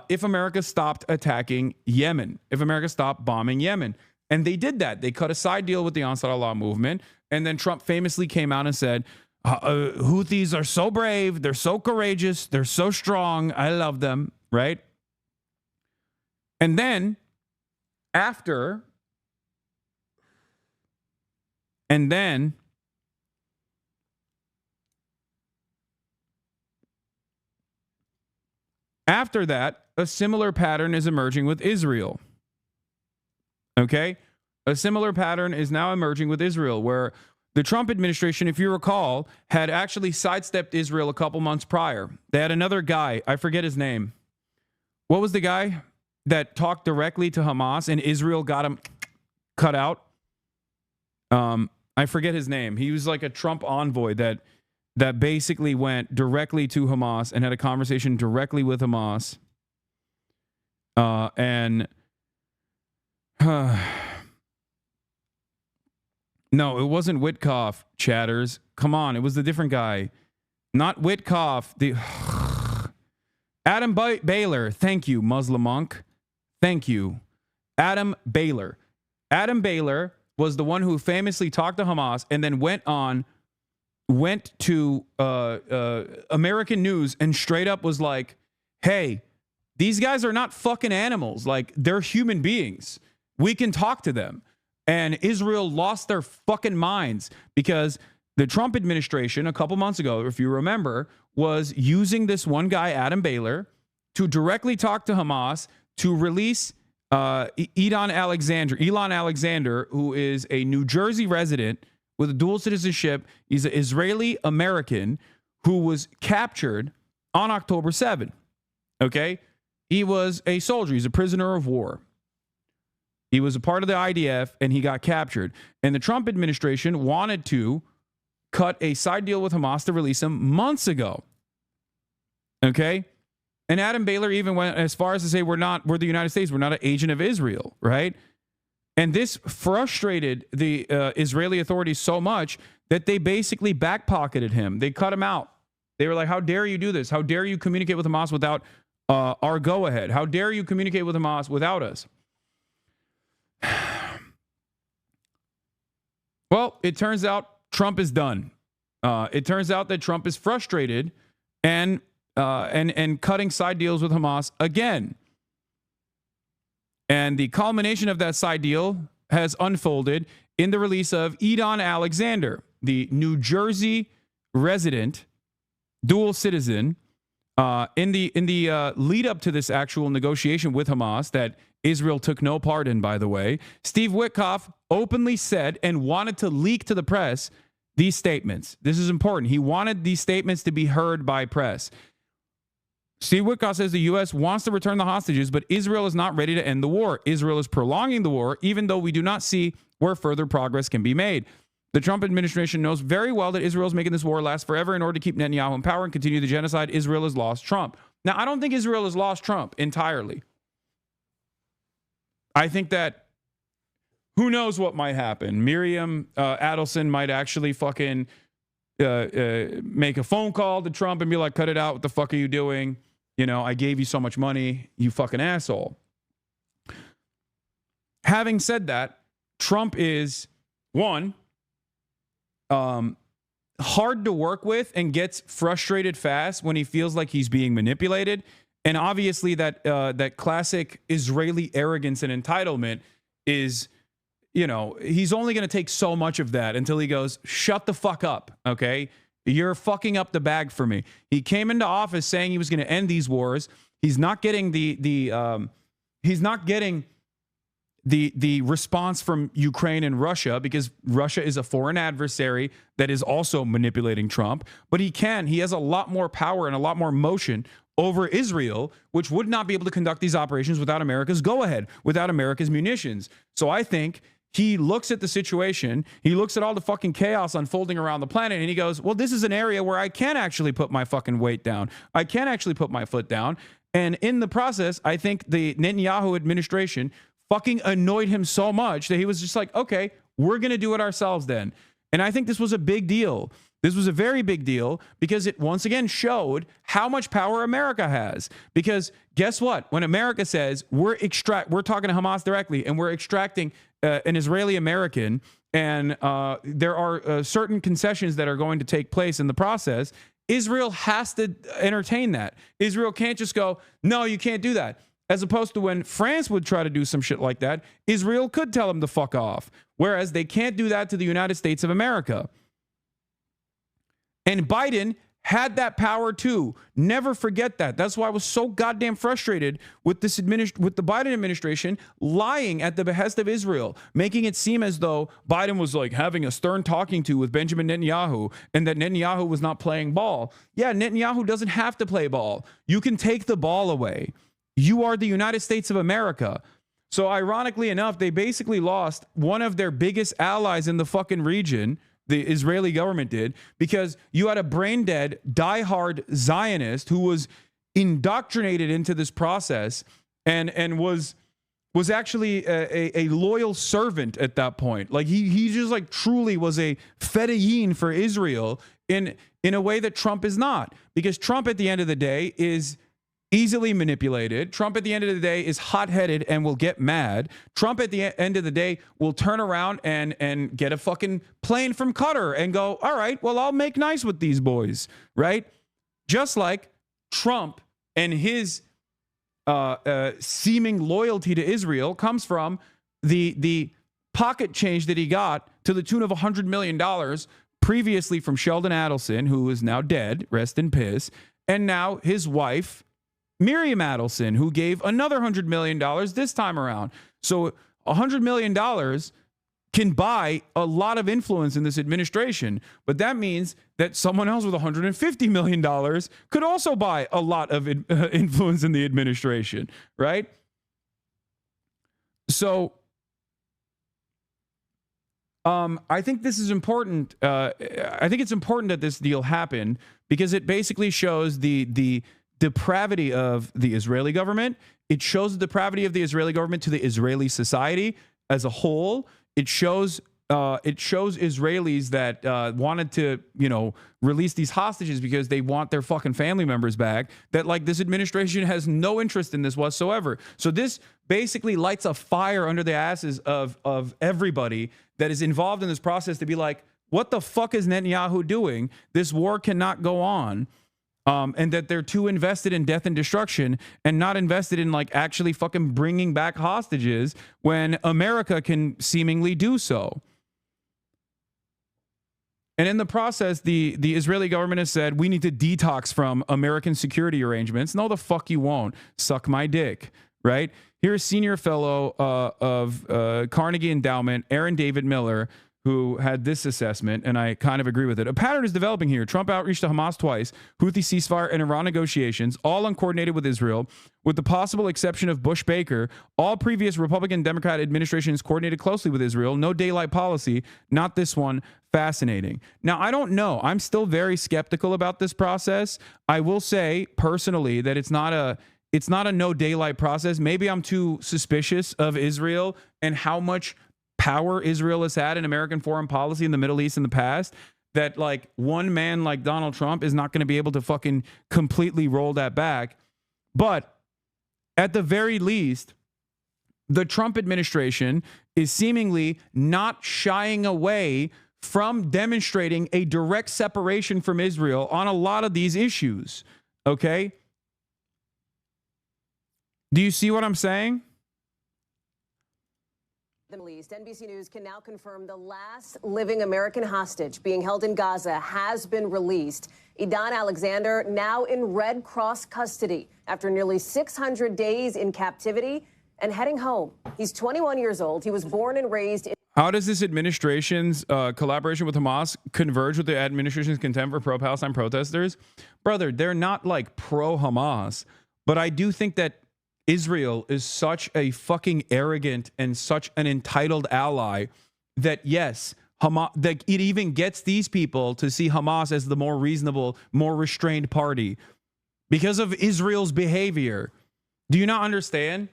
if America stopped attacking Yemen, if America stopped bombing Yemen. And they did that. They cut a side deal with the Ansar Allah movement. And then Trump famously came out and said, Houthis are so brave. They're so courageous. They're so strong. I love them. Right? And then after that, a similar pattern is emerging with Israel. Okay? A similar pattern is now emerging with Israel, where the Trump administration, if you recall, had actually sidestepped Israel a couple months prior. They had another guy. I forget his name. What was the guy that talked directly to Hamas and Israel got him cut out? I forget his name. He was like a Trump envoy that basically went directly to Hamas and had a conversation directly with Hamas. No, it wasn't Witkoff, chatters. Come on, it was the different guy. Not Witkoff. Adam Baylor. Thank you, Muslim monk. Thank you. Adam Baylor. Adam Baylor was the one who famously talked to Hamas and then went to American news and straight up was like, hey, these guys are not fucking animals. Like, they're human beings. We can talk to them. And Israel lost their fucking minds because the Trump administration a couple months ago, if you remember, was using this one guy, Adam Baylor, to directly talk to Hamas to release Elon Alexander, who is a New Jersey resident with a dual citizenship. He's an Israeli American who was captured on October 7th. Okay? He was a soldier. He's a prisoner of war. He was a part of the IDF and he got captured. And the Trump administration wanted to cut a side deal with Hamas to release him months ago. Okay? And Adam Baylor even went as far as to say, we're the United States. We're not an agent of Israel, right? And this frustrated the Israeli authorities so much that they basically backpocketed him. They cut him out. They were like, how dare you do this? How dare you communicate with Hamas without our go-ahead? How dare you communicate with Hamas without us? Well, it turns out Trump is done. It turns out that Trump is frustrated and cutting side deals with Hamas again. And the culmination of that side deal has unfolded in the release of Eden Alexander, the New Jersey resident, dual citizen, in the lead up to this actual negotiation with Hamas that Israel took no part in, by the way, Steve Witkoff openly said and wanted to leak to the press these statements. This is important. He wanted these statements to be heard by press. Steve Witkoff says the U.S. wants to return the hostages, but Israel is not ready to end the war. Israel is prolonging the war, even though we do not see where further progress can be made. The Trump administration knows very well that Israel is making this war last forever in order to keep Netanyahu in power and continue the genocide. Israel has lost Trump. Now, I don't think Israel has lost Trump entirely. I think that who knows what might happen. Miriam Adelson might actually fucking make a phone call to Trump and be like, cut it out. What the fuck are you doing? You know, I gave you so much money, you fucking asshole. Having said that, Trump is, one, hard to work with and gets frustrated fast when he feels like he's being manipulated. And obviously that classic Israeli arrogance and entitlement is, you know, he's only going to take so much of that until he goes, shut the fuck up, okay? You're fucking up the bag for me. He came into office saying he was going to end these wars. He's not getting the response from Ukraine and Russia because Russia is a foreign adversary that is also manipulating Trump. But he has a lot more power and a lot more motion over Israel, which would not be able to conduct these operations without America's go-ahead, without America's munitions. So I think he looks at the situation, he looks at all the fucking chaos unfolding around the planet, and he goes, well, this is an area where I can actually put my fucking weight down. I can actually put my foot down. And in the process, I think the Netanyahu administration fucking annoyed him so much that he was just like, okay, we're going to do it ourselves then. And I think this was a big deal. This was a very big deal because it once again showed how much power America has. Because guess what? When America says we're talking to Hamas directly and we're extracting an Israeli American, and there are certain concessions that are going to take place in the process, Israel has to entertain that. Israel can't just go, no, you can't do that. As opposed to when France would try to do some shit like that, Israel could tell them to fuck off. Whereas they can't do that to the United States of America. And Biden had that power too. Never forget that. That's why I was so goddamn frustrated with the Biden administration lying at the behest of Israel, making it seem as though Biden was like having a stern talking to with Benjamin Netanyahu and that Netanyahu was not playing ball. Yeah, Netanyahu doesn't have to play ball. You can take the ball away. You are the United States of America. So ironically enough, they basically lost one of their biggest allies in the fucking region. The Israeli government did, because you had a brain dead, diehard Zionist who was indoctrinated into this process and was actually a loyal servant at that point. Like he just like truly was a fedayeen for Israel in a way that Trump is not, because Trump at the end of the day is easily manipulated. Trump at the end of the day is hot-headed and will get mad. Trump at the end of the day will turn around and get a fucking plane from Qatar and go, all right, well, I'll make nice with these boys, right? Just like Trump and his seeming loyalty to Israel comes from the pocket change that he got to the tune of $100 million previously from Sheldon Adelson, who is now dead, rest in piss, and now his wife, Miriam Adelson, who gave another $100 million this time around. So $100 million can buy a lot of influence in this administration, but that means that someone else with $150 million could also buy a lot of influence in the administration, right? So I think this is important. I think it's important that this deal happened because it basically shows the depravity of the Israeli government. It shows the depravity of the Israeli government to the Israeli society as a whole. It shows Israelis that wanted to, release these hostages because they want their fucking family members back, that like this administration has no interest in this whatsoever. So this basically lights a fire under the asses of everybody that is involved in this process to be like, what the fuck is Netanyahu doing? This war cannot go on. And that they're too invested in death and destruction and not invested in like actually fucking bringing back hostages when America can seemingly do so. And in the process, the Israeli government has said, we need to detox from American security arrangements. No, the fuck you won't. Suck my dick, right? Here's senior fellow of Carnegie Endowment, Aaron David Miller, who had this assessment, and I kind of agree with it. A pattern is developing here. Trump outreach to Hamas twice, Houthi ceasefire and Iran negotiations, all uncoordinated with Israel, with the possible exception of Bush-Baker. All previous Republican Democrat administrations coordinated closely with Israel. No daylight policy. Not this one. Fascinating. Now, I don't know. I'm still very skeptical about this process. I will say personally that it's not a no daylight process. Maybe I'm too suspicious of Israel and how much power Israel has had in American foreign policy in the Middle East in the past, that like one man like Donald Trump is not going to be able to fucking completely roll that back. But at the very least, the Trump administration is seemingly not shying away from demonstrating a direct separation from Israel on a lot of these issues. Okay? Do you see what I'm saying? The Middle East. NBC News can now confirm the last living American hostage being held in Gaza has been released. Idan Alexander now in Red Cross custody after nearly 600 days in captivity and heading home. He's 21 years old. He was born and raised in... How does this administration's collaboration with Hamas converge with the administration's contempt for pro-Palestine protesters? Brother, they're not like pro-Hamas, but I do think that Israel is such a fucking arrogant and such an entitled ally that, yes, Hamas, that it even gets these people to see Hamas as the more reasonable, more restrained party because of Israel's behavior. Do you not understand?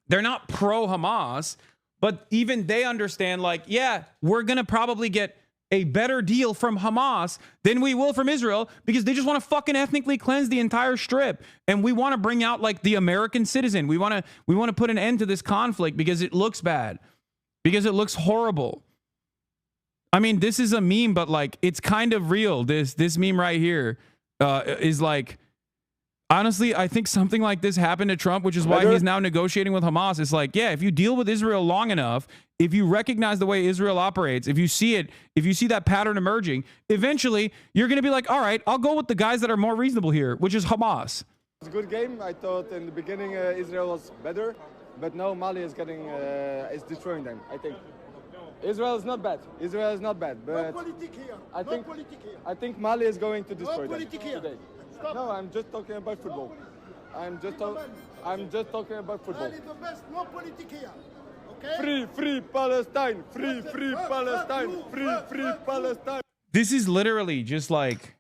They're not pro-Hamas, but even they understand, like, yeah, we're going to probably get a better deal from Hamas than we will from Israel because they just want to fucking ethnically cleanse the entire strip. And we want to bring out like the American citizen. We want to put an end to this conflict because it looks bad, because it looks horrible. I mean, this is a meme, but like it's kind of real. This meme right here is like, honestly, I think something like this happened to Trump, which is why he's now negotiating with Hamas. It's like, yeah, if you deal with Israel long enough, if you recognize the way Israel operates, if you see it, if you see that pattern emerging, eventually you're going to be like, all right, I'll go with the guys that are more reasonable here, which is Hamas. It's a good game. I thought in the beginning Israel was better, but now Mali is destroying them, I think. Israel is not bad. Israel is not bad, but I think Mali is going to destroy them today. No, I'm just talking about football. I'm just talking about football. Okay? Free Palestine! Free Palestine! Free Palestine! This is literally just like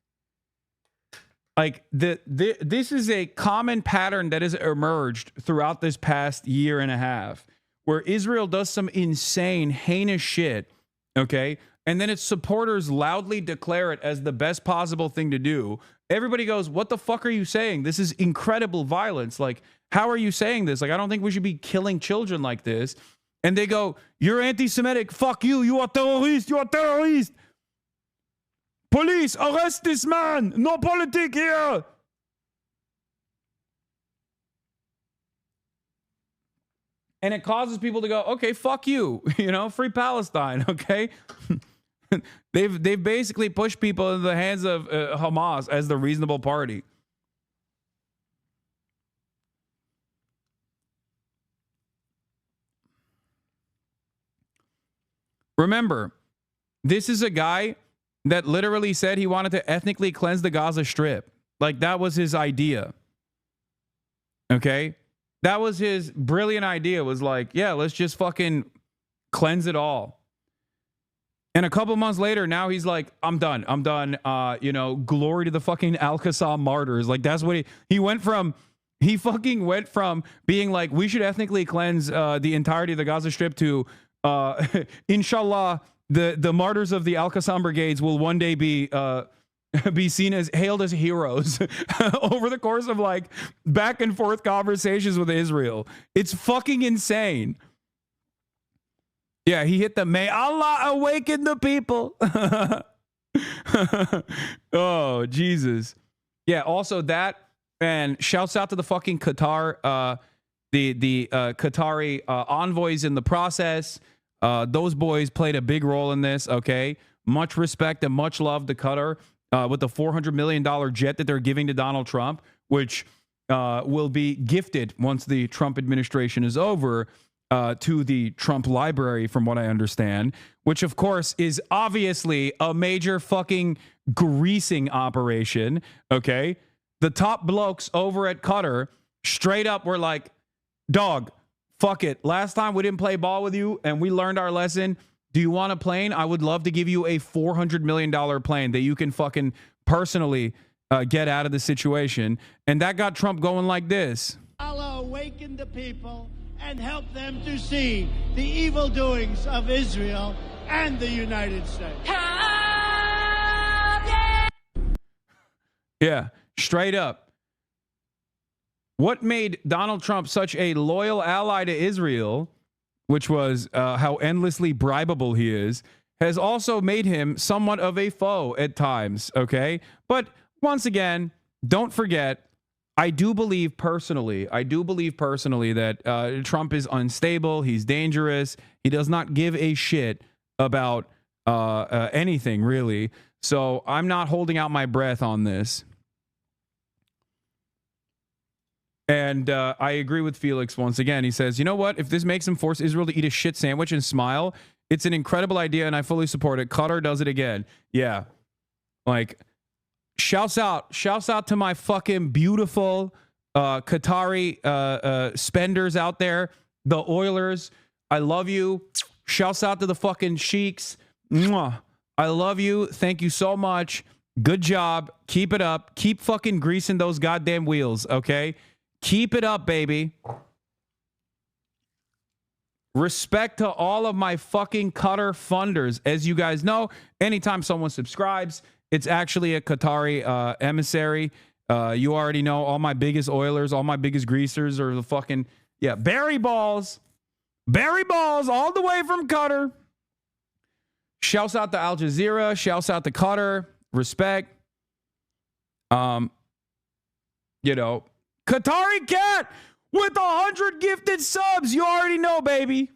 this is a common pattern that has emerged throughout this past year and a half, where Israel does some insane, heinous shit, okay? And then its supporters loudly declare it as the best possible thing to do. Everybody goes, what the fuck are you saying? This is incredible violence. Like, how are you saying this? Like, I don't think we should be killing children like this. And they go, you're anti-Semitic. Fuck you. You are terrorist. You are terrorist. Police, arrest this man. No politics here. And it causes people to go, okay, fuck you. You know, free Palestine, okay? They've basically pushed people into the hands of Hamas as the reasonable party. Remember, this is a guy that literally said he wanted to ethnically cleanse the Gaza Strip. Like, that was his idea. Okay? That was his brilliant idea, was like, yeah, let's just fucking cleanse it all. And a couple months later, now he's like, I'm done. You know, glory to the fucking Al-Qassam martyrs. Like, that's what he went from. He fucking went from being like, we should ethnically cleanse the entirety of the Gaza Strip to, inshallah, the martyrs of the Al-Qassam brigades will one day be seen as hailed as heroes over the course of like back and forth conversations with Israel. It's fucking insane. Yeah, he hit the may Allah awaken the people. Oh, Jesus. Yeah, also that, and shouts out to the fucking Qatar, the Qatari envoys in the process. Those boys played a big role in this, okay? Much respect and much love to Qatar with the $400 million jet that they're giving to Donald Trump, which will be gifted once the Trump administration is over to the Trump library, from what I understand, which, of course, is obviously a major fucking greasing operation. Okay. The top blokes over at Qatar straight up were like, dog, fuck it. Last time we didn't play ball with you and we learned our lesson. Do you want a plane? I would love to give you a $400 million plane that you can fucking personally get out of the situation. And that got Trump going like this. Allah awaken the people and help them to see the evil doings of Israel and the United States. Yeah, straight up. What made Donald Trump such a loyal ally to Israel, which was how endlessly bribable he is, has also made him somewhat of a foe at times, okay? But once again, don't forget, I do believe personally that Trump is unstable, he's dangerous, he does not give a shit about anything, really. So I'm not holding out my breath on this. And I agree with Felix once again. He says, you know what? If this makes him force Israel to eat a shit sandwich and smile, it's an incredible idea and I fully support it. Qatar does it again. Yeah. Like, shouts out to my fucking beautiful Qatari spenders out there. The Oilers. I love you. Shouts out to the fucking Sheiks. Mwah. I love you. Thank you so much. Good job. Keep it up. Keep fucking greasing those goddamn wheels, okay? Keep it up, baby. Respect to all of my fucking Qatar funders. As you guys know, anytime someone subscribes, it's actually a Qatari emissary. You already know all my biggest Oilers, all my biggest greasers are the fucking, yeah, Barry balls all the way from Qatar. Shouts out to Al Jazeera. Shouts out to Qatar. Respect. You know, Qatari cat with 100 gifted subs. You already know, baby.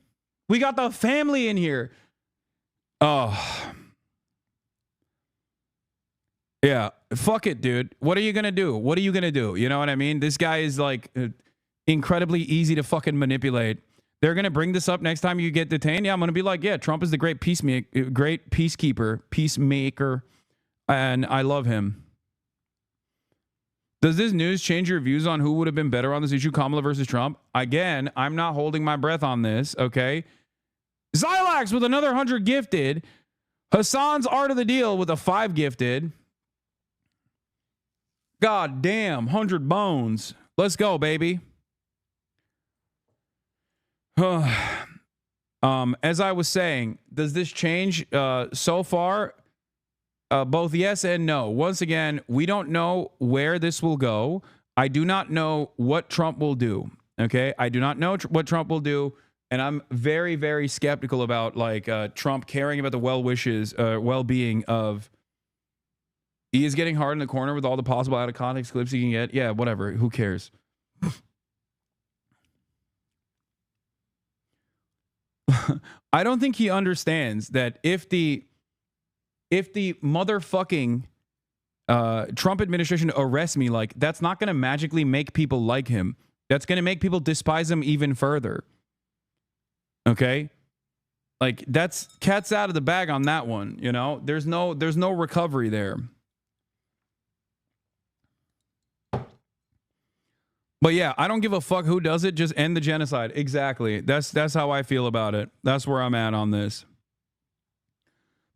We got the family in here. Oh. Yeah. Fuck it, dude. What are you going to do? What are you going to do? You know what I mean? This guy is like incredibly easy to fucking manipulate. They're going to bring this up next time you get detained. Yeah, I'm going to be like, yeah, Trump is the great peacemaker, and I love him. Does this news change your views on who would have been better on this issue, Kamala versus Trump? Again, I'm not holding my breath on this, okay? Zylax with another 100 gifted. Hasan's Art of the Deal with a 5 gifted. God damn, 100 bones. Let's go, baby. As I was saying, does this change so far? Both yes and no. Once again, we don't know where this will go. I do not know what Trump will do. Okay, I do not know what Trump will do, and I'm very, very skeptical about like Trump caring about the well-being of. He is getting hard in the corner with all the possible out of context clips he can get. Yeah, whatever. Who cares? I don't think he understands that if the motherfucking Trump administration arrests me, like, that's not going to magically make people like him. That's going to make people despise him even further. Okay? Like, that's cat's out of the bag on that one, you know? There's no recovery there. But yeah, I don't give a fuck who does it. Just end the genocide. Exactly. That's how I feel about it. That's where I'm at on this.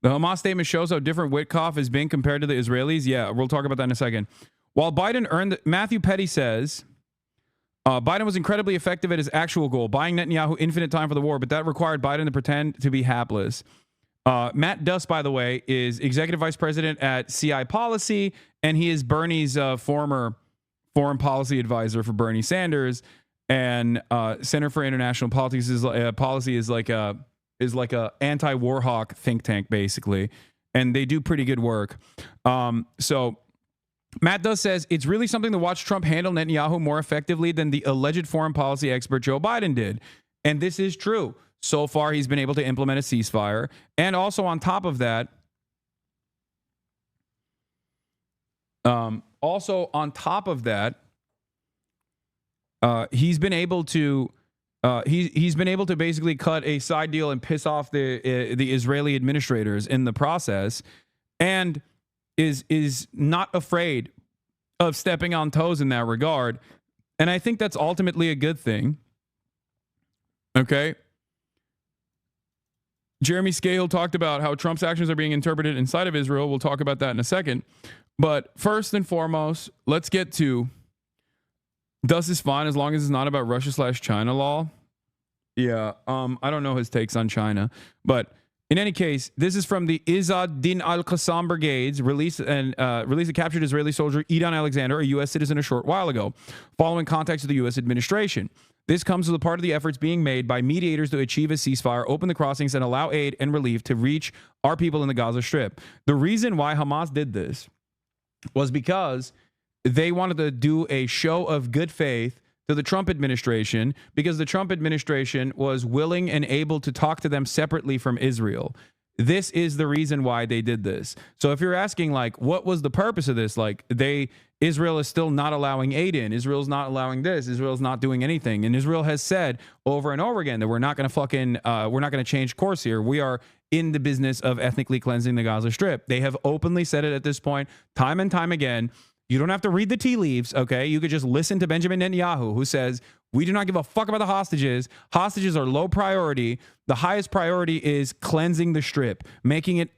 The Hamas statement shows how different Witkoff is being compared to the Israelis. Yeah, we'll talk about that in a second. While Biden earned, Matthew Petty says, Biden was incredibly effective at his actual goal, buying Netanyahu infinite time for the war, but that required Biden to pretend to be hapless. Matt Duss, by the way, is executive vice president at CI Policy, and he is Bernie's former foreign policy advisor for Bernie Sanders, and Center for International Politics is policy is like a anti-war hawk think tank, basically, and they do pretty good work. So Matt Duss says it's really something to watch Trump handle Netanyahu more effectively than the alleged foreign policy expert Joe Biden did, and this is true. So far, he's been able to implement a ceasefire, and also on top of that, Also, on top of that, he's been able to he's been able to basically cut a side deal and piss off the Israeli administrators in the process, and is not afraid of stepping on toes in that regard. And I think that's ultimately a good thing. Okay. Jeremy Scahill talked about how Trump's actions are being interpreted inside of Israel. We'll talk about that in a second. But first and foremost, let's get to, does this fine as long as it's not about Russia/China law? Yeah. I don't know his takes on China, but in any case, this is from the Izzad Din al-Qassam Brigades, released a captured Israeli soldier, Idan Alexander, a U.S. citizen, a short while ago, following contacts with the U.S. administration. This comes as a part of the efforts being made by mediators to achieve a ceasefire, open the crossings, and allow aid and relief to reach our people in the Gaza Strip. The reason why Hamas did this was because they wanted to do a show of good faith to the Trump administration, because the Trump administration was willing and able to talk to them separately from Israel. This is the reason why they did this. So if you're asking, like, what was the purpose of this? Like, Israel is still not allowing aid in. Israel's not allowing this. Israel's not doing anything. And Israel has said over and over again that we're not going to change course here. We are in the business of ethnically cleansing the Gaza Strip. They have openly said it at this point, time and time again. You don't have to read the tea leaves, okay? You could just listen to Benjamin Netanyahu, who says, we do not give a fuck about the hostages. Hostages are low priority. The highest priority is cleansing the Strip, making it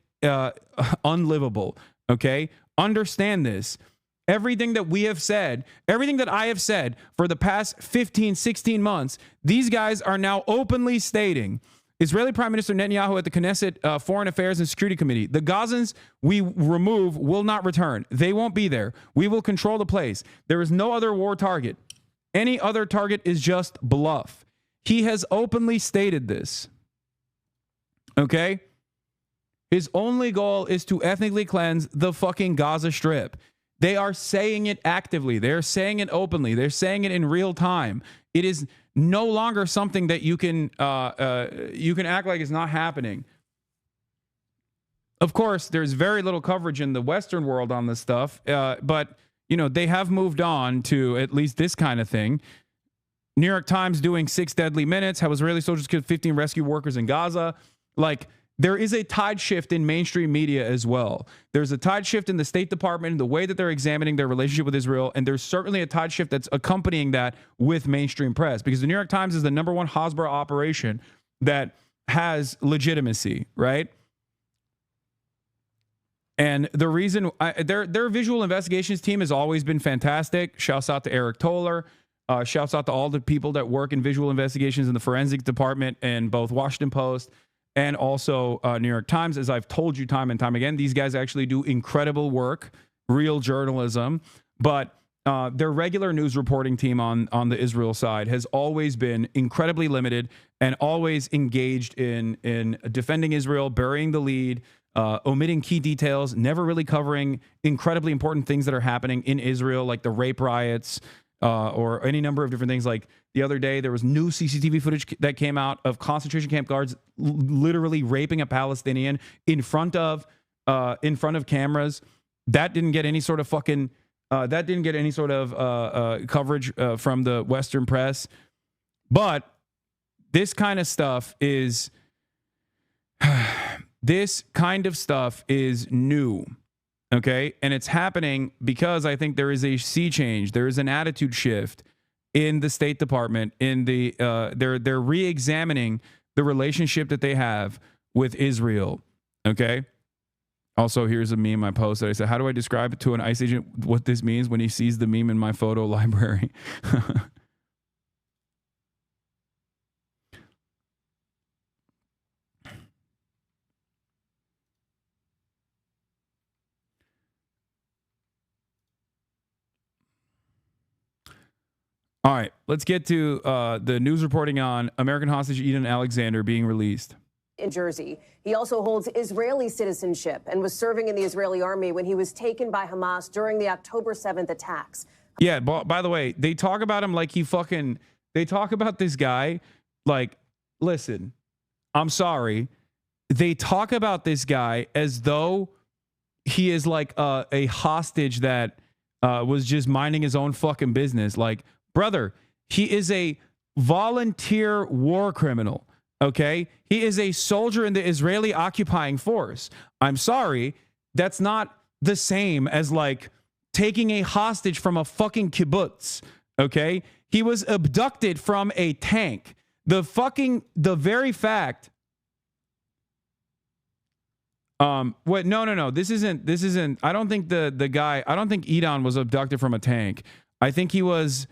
unlivable, okay? Understand this. Everything that we have said, everything that I have said for the past 15, 16 months, these guys are now openly stating. Israeli Prime Minister Netanyahu at the Knesset Foreign Affairs and Security Committee. The Gazans we remove will not return. They won't be there. We will control the place. There is no other war target. Any other target is just bluff. He has openly stated this. Okay? His only goal is to ethnically cleanse the fucking Gaza Strip. They are saying it actively. They're saying it openly. They're saying it in real time. It is no longer something that you can act like is not happening. Of course, there's very little coverage in the Western world on this stuff, but you know, they have moved on to at least this kind of thing. New York Times doing 6 deadly minutes, how Israeli soldiers killed 15 rescue workers in Gaza. Like, there is a tide shift in mainstream media as well. There's a tide shift in the State Department, the way that they're examining their relationship with Israel, and there's certainly a tide shift that's accompanying that with mainstream press, because the New York Times is the #1 Hasbara operation that has legitimacy, right? And the reason their visual investigations team has always been fantastic. Shouts out to Eric Toller. Shouts out to all the people that work in visual investigations in the forensic department in both Washington Post and also New York Times. As I've told you time and time again, these guys actually do incredible work, real journalism. But their regular news reporting team on the Israel side has always been incredibly limited and always engaged in defending Israel, burying the lead, omitting key details, never really covering incredibly important things that are happening in Israel, like the rape riots, or any number of different things. Like the other day, there was new CCTV footage that came out of concentration camp guards literally raping a Palestinian in front of cameras. That didn't get any sort of fucking coverage from the Western press. But this kind of stuff is new. Okay. And it's happening because I think there is a sea change. There is an attitude shift in the State Department. They're re-examining the relationship that they have with Israel. Okay. Also, here's a meme I posted. I said, how do I describe it to an ICE agent what this means when he sees the meme in my photo library? All right, let's get to the news reporting on American hostage Idan Alexander being released. In Jersey. He also holds Israeli citizenship and was serving in the Israeli army when he was taken by Hamas during the October 7th attacks. Yeah, by the way, they talk about him like they talk about this guy like, listen, I'm sorry. They talk about this guy as though he is like a hostage that was just minding his own fucking business. Like, brother, he is a volunteer war criminal. Okay, he is a soldier in the Israeli occupying force. I'm sorry, that's not the same as like taking a hostage from a fucking kibbutz. Okay, he was abducted from a tank. The very fact. Wait, no. This isn't. I don't think the guy. I don't think Edon was abducted from a tank. I think he was.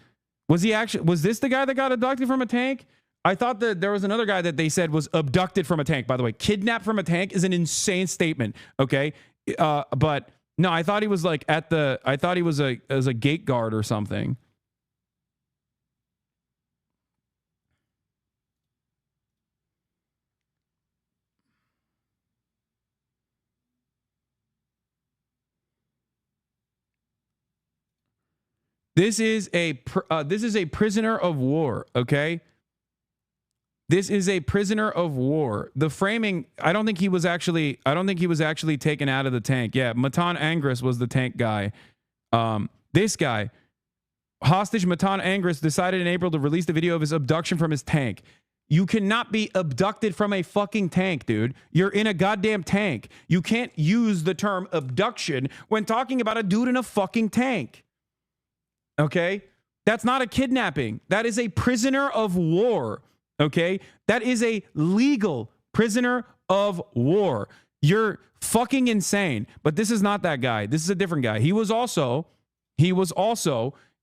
Was this the guy that got abducted from a tank? I thought that there was another guy that they said was abducted from a tank. By the way, kidnapped from a tank is an insane statement. Okay, but no, I thought he was like I thought he was as a gate guard or something. This is a prisoner of war. Okay. This is a prisoner of war. The framing, I don't think he was actually taken out of the tank. Yeah, Matan Angris was the tank guy. This guy, hostage Matan Angris, decided in April to release the video of his abduction from his tank. You cannot be abducted from a fucking tank, dude. You're in a goddamn tank. You can't use the term abduction when talking about a dude in a fucking tank. Okay? That's not a kidnapping. That is a prisoner of war. Okay, that is a legal prisoner of war. You're fucking insane. But this is not that guy. This is a different guy. He was also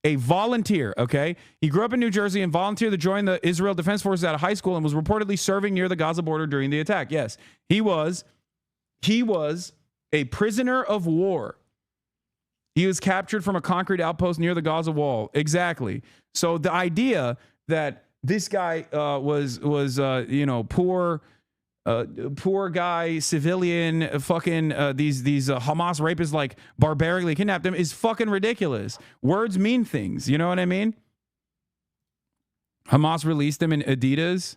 a volunteer. Okay, he grew up in New Jersey and volunteered to join the Israel Defense Forces out of high school and was reportedly serving near the Gaza border during the attack. Yes, he was a prisoner of war. He was captured from a concrete outpost near the Gaza wall. Exactly. So the idea that this guy was poor guy, civilian, fucking these Hamas rapists like barbarically kidnapped him is fucking ridiculous. Words mean things, you know what I mean? Hamas released him in Adidas.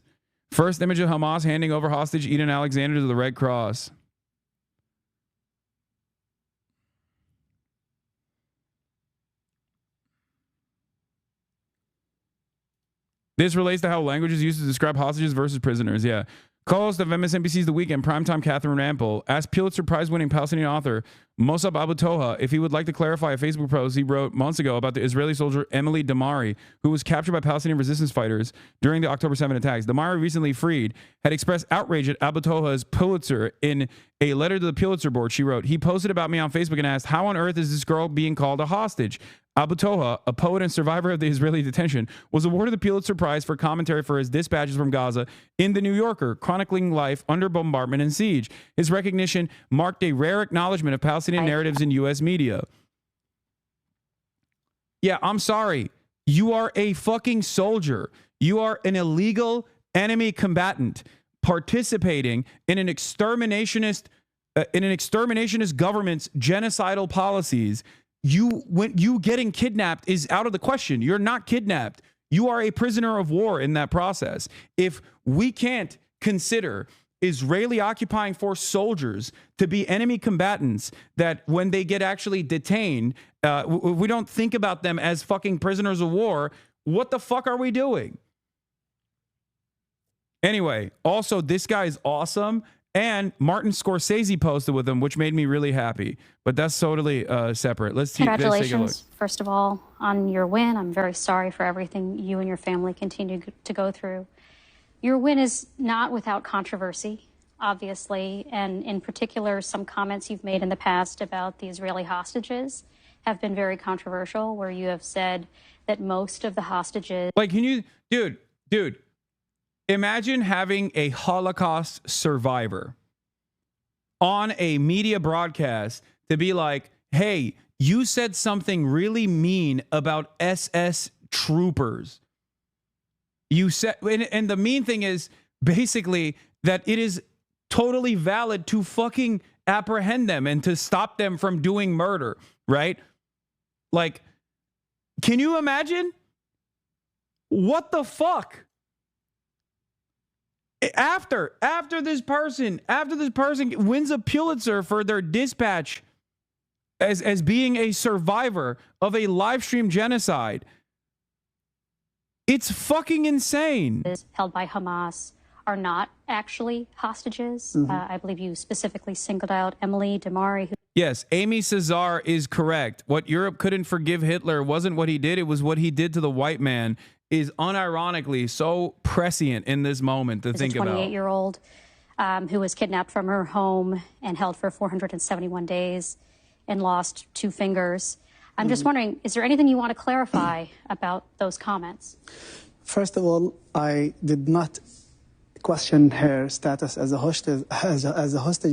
First image of Hamas handing over hostage Eden Alexander to the Red Cross. This relates to how language is used to describe hostages versus prisoners. Yeah. Co-host of MSNBC's The Weekend, primetime Catherine Rampel, asked Pulitzer Prize-winning Palestinian author Mossab Abu Toha if he would like to clarify a Facebook post he wrote months ago about the Israeli soldier Emily Damari, who was captured by Palestinian resistance fighters during the October 7 attacks. Damari, recently freed, had expressed outrage at Abu Toha's Pulitzer. In a letter to the Pulitzer board, she wrote, "He posted about me on Facebook and asked, how on earth is this girl being called a hostage?" Abu Toha, a poet and survivor of the Israeli detention, was awarded the Pulitzer Prize for commentary for his dispatches from Gaza in The New Yorker, chronicling life under bombardment and siege. His recognition marked a rare acknowledgement of Palestinian narratives in U.S. media. Yeah, I'm sorry. You are a fucking soldier. You are an illegal enemy combatant participating in an exterminationist government's genocidal policies. When you getting kidnapped is out of the question. You're not kidnapped. You are a prisoner of war in that process. If we can't consider Israeli occupying force soldiers to be enemy combatants, that when they get actually detained, we don't think about them as fucking prisoners of war, what the fuck are we doing? Anyway, also, this guy is awesome. And Martin Scorsese posted with him, which made me really happy. But that's totally separate. Let's take a look. Congratulations, first of all, on your win. I'm very sorry for everything you and your family continue to go through. Your win is not without controversy, obviously, and in particular, some comments you've made in the past about the Israeli hostages have been very controversial, where you have said that most of the hostages... Like, can you... Dude... Imagine having a Holocaust survivor on a media broadcast to be like, hey, you said something really mean about SS troopers. You said, and the mean thing is basically that it is totally valid to fucking apprehend them and to stop them from doing murder, right? Like, can you imagine? What the fuck? After this person wins a Pulitzer for their dispatch as being a survivor of a live stream genocide. It's fucking insane. Held by Hamas are not actually hostages. I believe you specifically singled out Emily Damari. Yes, Amy Cesar is correct. What Europe couldn't forgive Hitler wasn't what he did. It was what he did to the white man is unironically so prescient in this moment to think a about. 28-year-old who was kidnapped from her home and held for 471 days and lost 2 fingers. I'm just wondering, is there anything you want to clarify about those comments? First of all, I did not question her status as a hostage,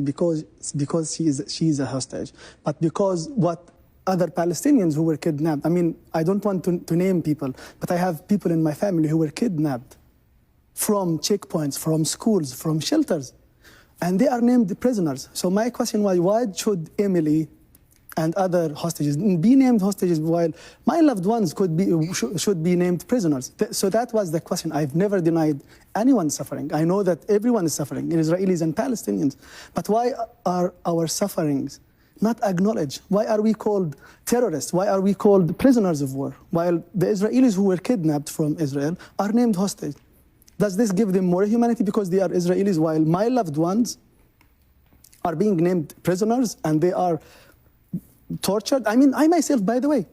because she's a hostage, but because what other Palestinians who were kidnapped. I mean, I don't want to name people, but I have people in my family who were kidnapped from checkpoints, from schools, from shelters, and they are named prisoners. So my question was, why should Emily and other hostages be named hostages while my loved ones should be named prisoners? So that was the question. I've never denied anyone suffering. I know that everyone is suffering, Israelis and Palestinians. But why are our sufferings not acknowledged? Why are we called terrorists? Why are we called prisoners of war? While the Israelis who were kidnapped from Israel are named hostage. Does this give them more humanity because they are Israelis, while my loved ones are being named prisoners and they are tortured? I mean, I myself, by the way,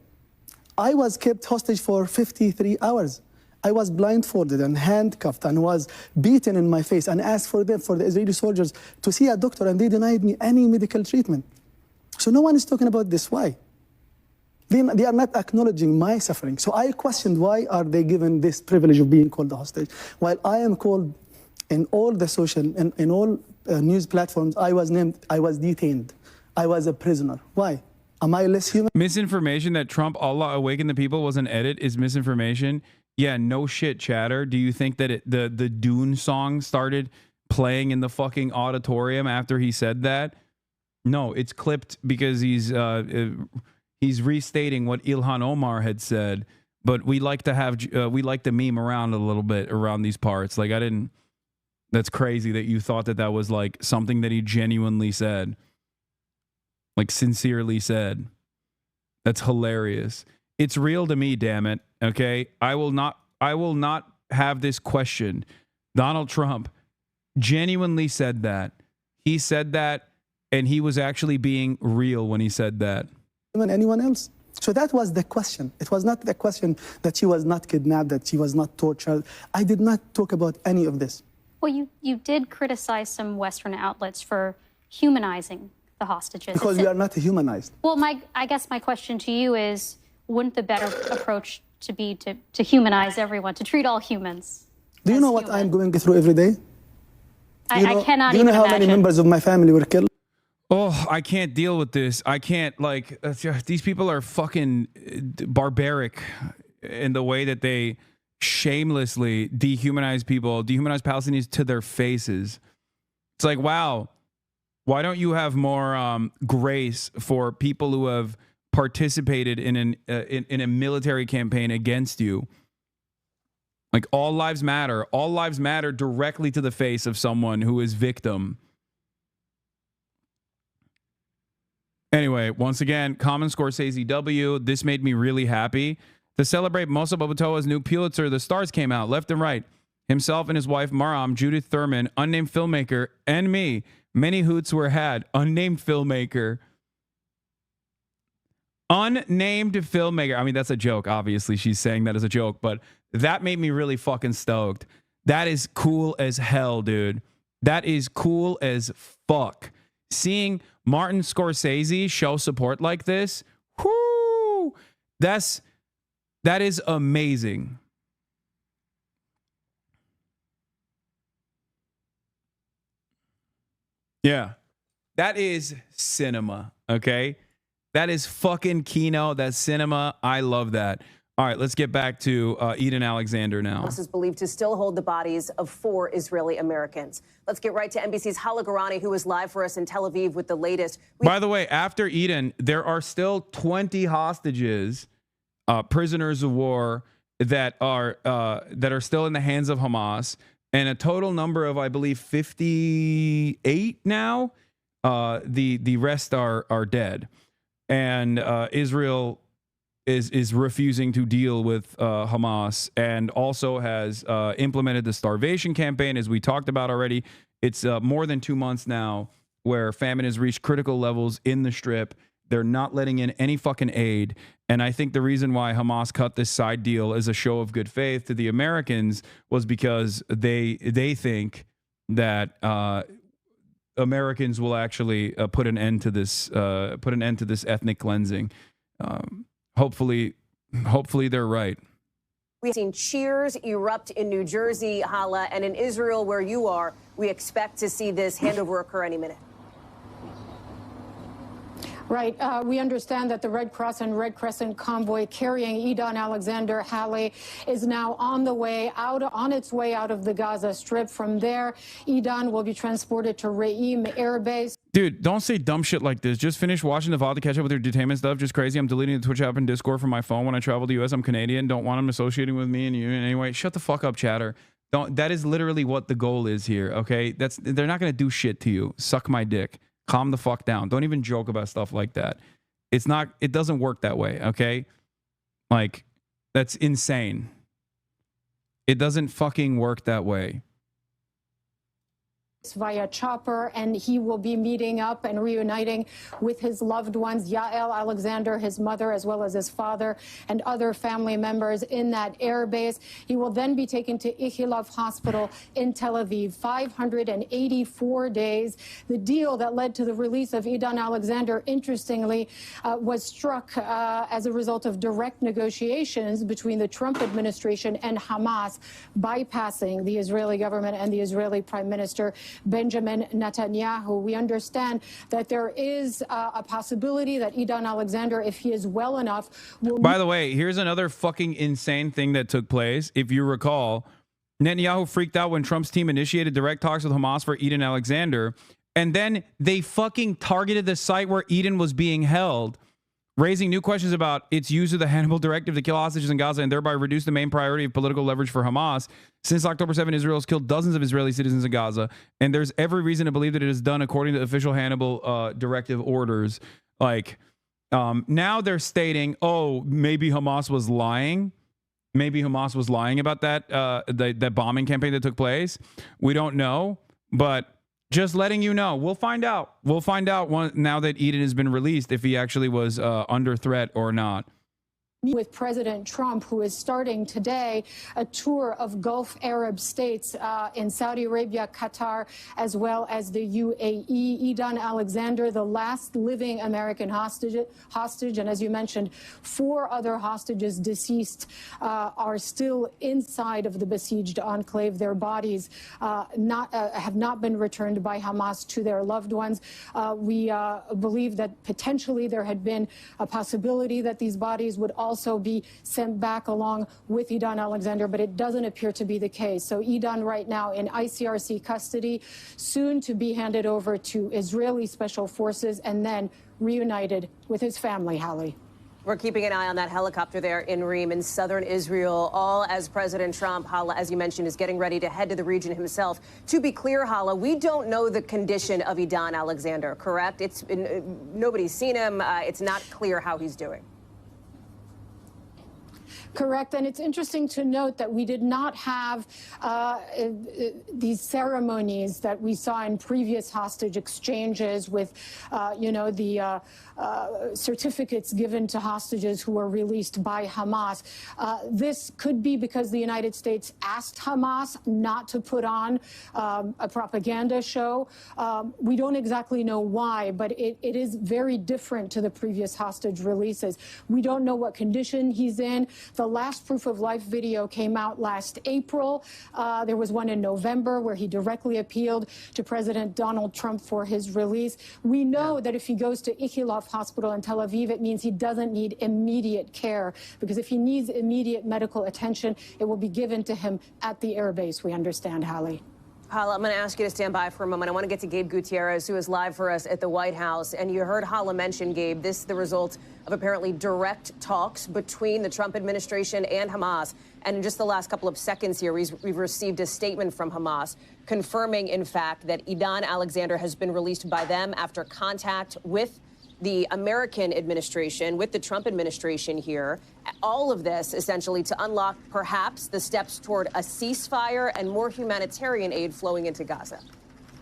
I was kept hostage for 53 hours. I was blindfolded and handcuffed and was beaten in my face and asked for the Israeli soldiers to see a doctor, and they denied me any medical treatment. So no one is talking about this. Why? They are not acknowledging my suffering. So I questioned, why are they given this privilege of being called a hostage, while I am called in all the social, in all news platforms, I was detained. I was a prisoner. Why? Am I less human? Misinformation that Trump Allah awakened the people was an edit is misinformation. Yeah, no shit, chatter. Do you think that the Dune song started playing in the fucking auditorium after he said that? No, it's clipped because he's restating what Ilhan Omar had said. But we like to meme around a little bit around these parts. Like, that's crazy that you thought that was like something that he genuinely said. Like, sincerely said. That's hilarious. It's real to me, damn it. Okay? I will not have this questioned. Donald Trump genuinely said that. He said that, and he was actually being real when he said that. Anyone else? So that was the question. It was not the question that she was not kidnapped, that she was not tortured. I did not talk about any of this. Well, you did criticize some Western outlets for humanizing the hostages. Because we are not humanized. Well, I guess my question to you is, wouldn't the better approach to be to humanize everyone, to treat all humans? Do you know what I'm going through every day? I cannot do you know how many members of my family were killed? Oh, I can't deal with this. I can't, like, these people are fucking barbaric in the way that they shamelessly dehumanize people, dehumanize Palestinians to their faces. It's like, wow, why don't you have more grace for people who have participated in a military campaign against you? Like, all lives matter. All lives matter directly to the face of someone who is victim. Anyway, once again, Common Scorsese W. This made me really happy. To celebrate Mosa Bobotoa's new Pulitzer, the stars came out left and right. Himself and his wife, Maram, Judith Thurman, unnamed filmmaker, and me. Many hoots were had. Unnamed filmmaker. Unnamed filmmaker. I mean, that's a joke. Obviously, she's saying that as a joke, but that made me really fucking stoked. That is cool as hell, dude. That is cool as fuck. Seeing Martin Scorsese show support like this, whoo, that is amazing. Yeah, that is cinema, okay? That is fucking kino. That's cinema. I love that. All right, let's get back to Eden Alexander now. Hamas is believed to still hold the bodies of 4 Israeli Americans. Let's get right to NBC's Hala Garani, who is live for us in Tel Aviv with the latest. By the way, after Eden, there are still 20 hostages, prisoners of war that are still in the hands of Hamas, and a total number of, I believe, 58 now. The rest are dead. and Israel is refusing to deal with Hamas, and also has implemented the starvation campaign, as we talked about already. It's more than 2 months now where famine has reached critical levels in the Strip. They're not letting in any fucking aid. And I think the reason why Hamas cut this side deal as a show of good faith to the Americans was because they think that Americans will actually put an end to this ethnic cleansing. Hopefully they're right. We've seen cheers erupt in New Jersey, Hala, and in Israel, where you are, we expect to see this handover occur any minute. Right. We understand that the Red Cross and Red Crescent convoy carrying Idan Alexander Halle is now on its way out of the Gaza Strip. From there, Idan will be transported to Re'im Air Base. Dude, don't say dumb shit like this. Just finish watching the VOD to catch up with your detainment stuff. Just crazy. I'm deleting the Twitch app and Discord from my phone when I travel to the U.S. I'm Canadian. Don't want them associating with me and you in any way. Shut the fuck up, chatter. That is literally what the goal is here, okay? They're not going to do shit to you. Suck my dick. Calm the fuck down. Don't even joke about stuff like that. It doesn't work that way, okay? Like, that's insane. It doesn't fucking work that way. Via chopper, and he will be meeting up and reuniting with his loved ones, Yael Alexander, his mother, as well as his father and other family members in that air base. He will then be taken to Ichilov Hospital in Tel Aviv. 584 days. The deal that led to the release of Idan Alexander, interestingly, was struck as a result of direct negotiations between the Trump administration and Hamas, bypassing the Israeli government and the Israeli Prime Minister Benjamin Netanyahu. We understand that there is a possibility that Idan Alexander, if he is well enough, will... By the way, here's another fucking insane thing that took place. If you recall, Netanyahu freaked out when Trump's team initiated direct talks with Hamas for Idan Alexander, and then they fucking targeted the site where Idan was being held, raising new questions about its use of the Hannibal Directive to kill hostages in Gaza and thereby reduce the main priority of political leverage for Hamas. Since October 7, Israel has killed dozens of Israeli citizens in Gaza, and there's every reason to believe that it is done according to official Hannibal Directive orders. Like, now they're stating, oh, maybe Hamas was lying. Maybe Hamas was lying about that, that bombing campaign that took place. We don't know, but just letting you know, we'll find out. We'll find out now that Idan has been released if he actually was under threat or not. With President Trump, who is starting today a tour of Gulf Arab states in Saudi Arabia, Qatar, as well as the UAE. Idan Alexander, the last living American hostage, and as you mentioned, 4 other hostages deceased are still inside of the besieged enclave. Their bodies have not been returned by Hamas to their loved ones. We believe that potentially there had been a possibility that these bodies would also be sent back along with Idan Alexander, but it doesn't appear to be the case. So Idan right now in ICRC custody, soon to be handed over to Israeli special forces and then reunited with his family, Hallie. We're keeping an eye on that helicopter there in Reem in southern Israel, all as President Trump, Hala, as you mentioned, is getting ready to head to the region himself. To be clear, Hala, we don't know the condition of Idan Alexander, correct? Nobody's seen him. It's not clear how he's doing. Correct. And it's interesting to note that we did not have these ceremonies that we saw in previous hostage exchanges with, the certificates given to hostages who were released by Hamas. This could be because the United States asked Hamas not to put on a propaganda show. We don't exactly know why, but it is very different to the previous hostage releases. We don't know what condition he's in. The last proof of life video came out last April. There was one in November where he directly appealed to President Donald Trump for his release. We know that if he goes to Ichilov Hospital in Tel Aviv, it means he doesn't need immediate care, because if he needs immediate medical attention, it will be given to him at the airbase, we understand, Hallie. Hala, I'm going to ask you to stand by for a moment. I want to get to Gabe Gutierrez, who is live for us at the White House. And you heard Hala mention, Gabe, this is the result of apparently direct talks between the Trump administration and Hamas. And in just the last couple of seconds here, we've received a statement from Hamas confirming, in fact, that Idan Alexander has been released by them after contact with the American administration with the Trump administration here. All of this essentially to unlock perhaps the steps toward a ceasefire and more humanitarian aid flowing into Gaza.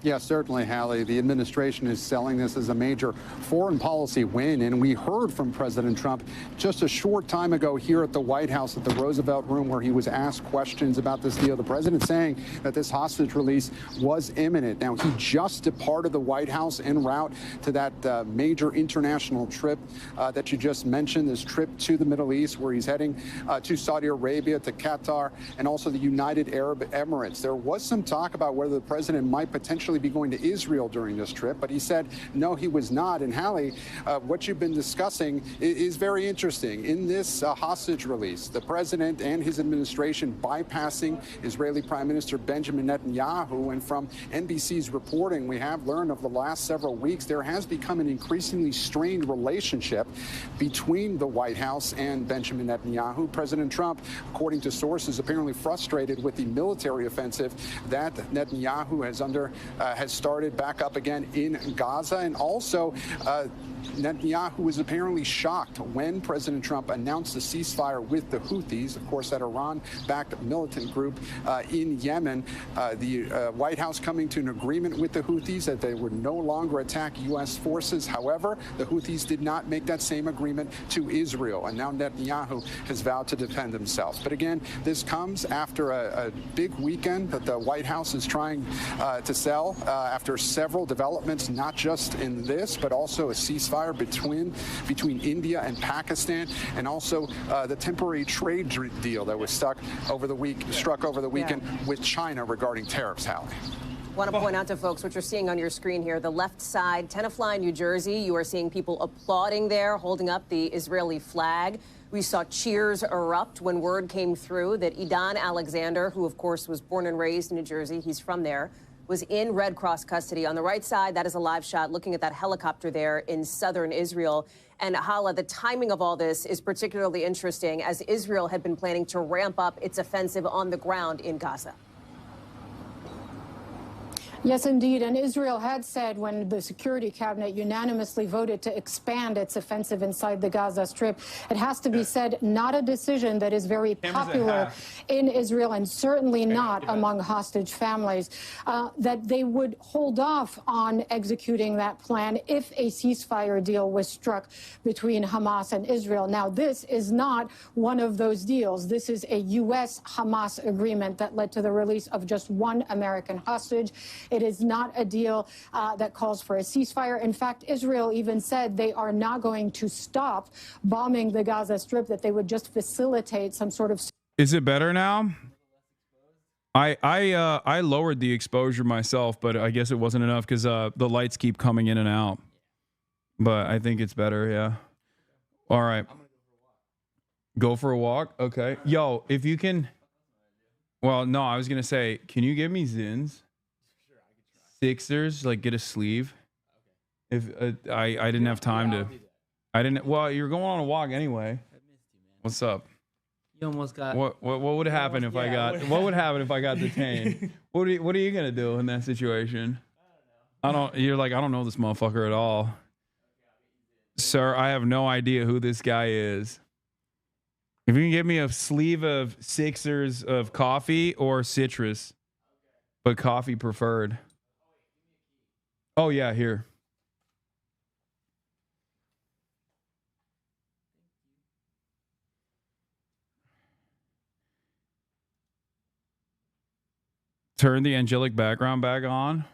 Yeah, certainly, Hallie. The administration is selling this as a major foreign policy win. And we heard from President Trump just a short time ago here at the White House at the Roosevelt Room, where he was asked questions about this deal. The president saying that this hostage release was imminent. Now, he just departed the White House en route to that major international trip that you just mentioned, this trip to the Middle East, where he's heading to Saudi Arabia, to Qatar, and also the United Arab Emirates. There was some talk about whether the president might potentially be going to Israel during this trip, but he said no, he was not. And Hallie, what you've been discussing is very interesting. In this hostage release, the president and his administration bypassing Israeli Prime Minister Benjamin Netanyahu, and from NBC's reporting, we have learned over the last several weeks there has become an increasingly strained relationship between the White House and Benjamin Netanyahu. President Trump, according to sources, apparently frustrated with the military offensive that Netanyahu has started back up again in Gaza. And also, Netanyahu was apparently shocked when President Trump announced a ceasefire with the Houthis, of course, that Iran-backed militant group in Yemen. The White House coming to an agreement with the Houthis that they would no longer attack U.S. forces. However, the Houthis did not make that same agreement to Israel, and now Netanyahu has vowed to defend himself. But again, this comes after a big weekend that the White House is trying to sell after several developments, not just in this, but also a ceasefire between India and Pakistan, and also the temporary trade deal that was struck over the weekend with China regarding tariffs, Hallie. I want to point out to folks what you're seeing on your screen here. The left side, Tenafly, New Jersey, you are seeing people applauding there, holding up the Israeli flag. We saw cheers erupt when word came through that Idan Alexander, who of course was born and raised in New Jersey, he's from there, was in Red Cross custody. On the right side, that is a live shot looking at that helicopter there in southern Israel. And Hala, the timing of all this is particularly interesting, as Israel had been planning to ramp up its offensive on the ground in Gaza. Yes, indeed. And Israel had said when the Security Cabinet unanimously voted to expand its offensive inside the Gaza Strip, it has to be said, not a decision that is very popular in Israel, and certainly not among hostage families, that they would hold off on executing that plan if a ceasefire deal was struck between Hamas and Israel. Now, this is not one of those deals. This is a U.S.-Hamas agreement that led to the release of just one American hostage. It is not a deal that calls for a ceasefire. In fact, Israel even said they are not going to stop bombing the Gaza Strip, that they would just facilitate some sort of... Is it better now? I lowered the exposure myself, but I guess it wasn't enough because the lights keep coming in and out. But I think it's better, yeah. All right. Go for a walk? Okay. Yo, if you can... Well, no, I was going to say, can you give me Zins? Sixers, like get a sleeve. If I didn't have time to, well, you're going on a walk anyway. What's up? You almost got. What would happen if I got? What would happen if I got detained? What are you gonna do in that situation? I don't. You're like, I don't know this motherfucker at all, sir. I have no idea who this guy is. If you can give me a sleeve of Sixers of coffee or citrus, but coffee preferred. Oh, yeah, here. Turn the angelic background back on.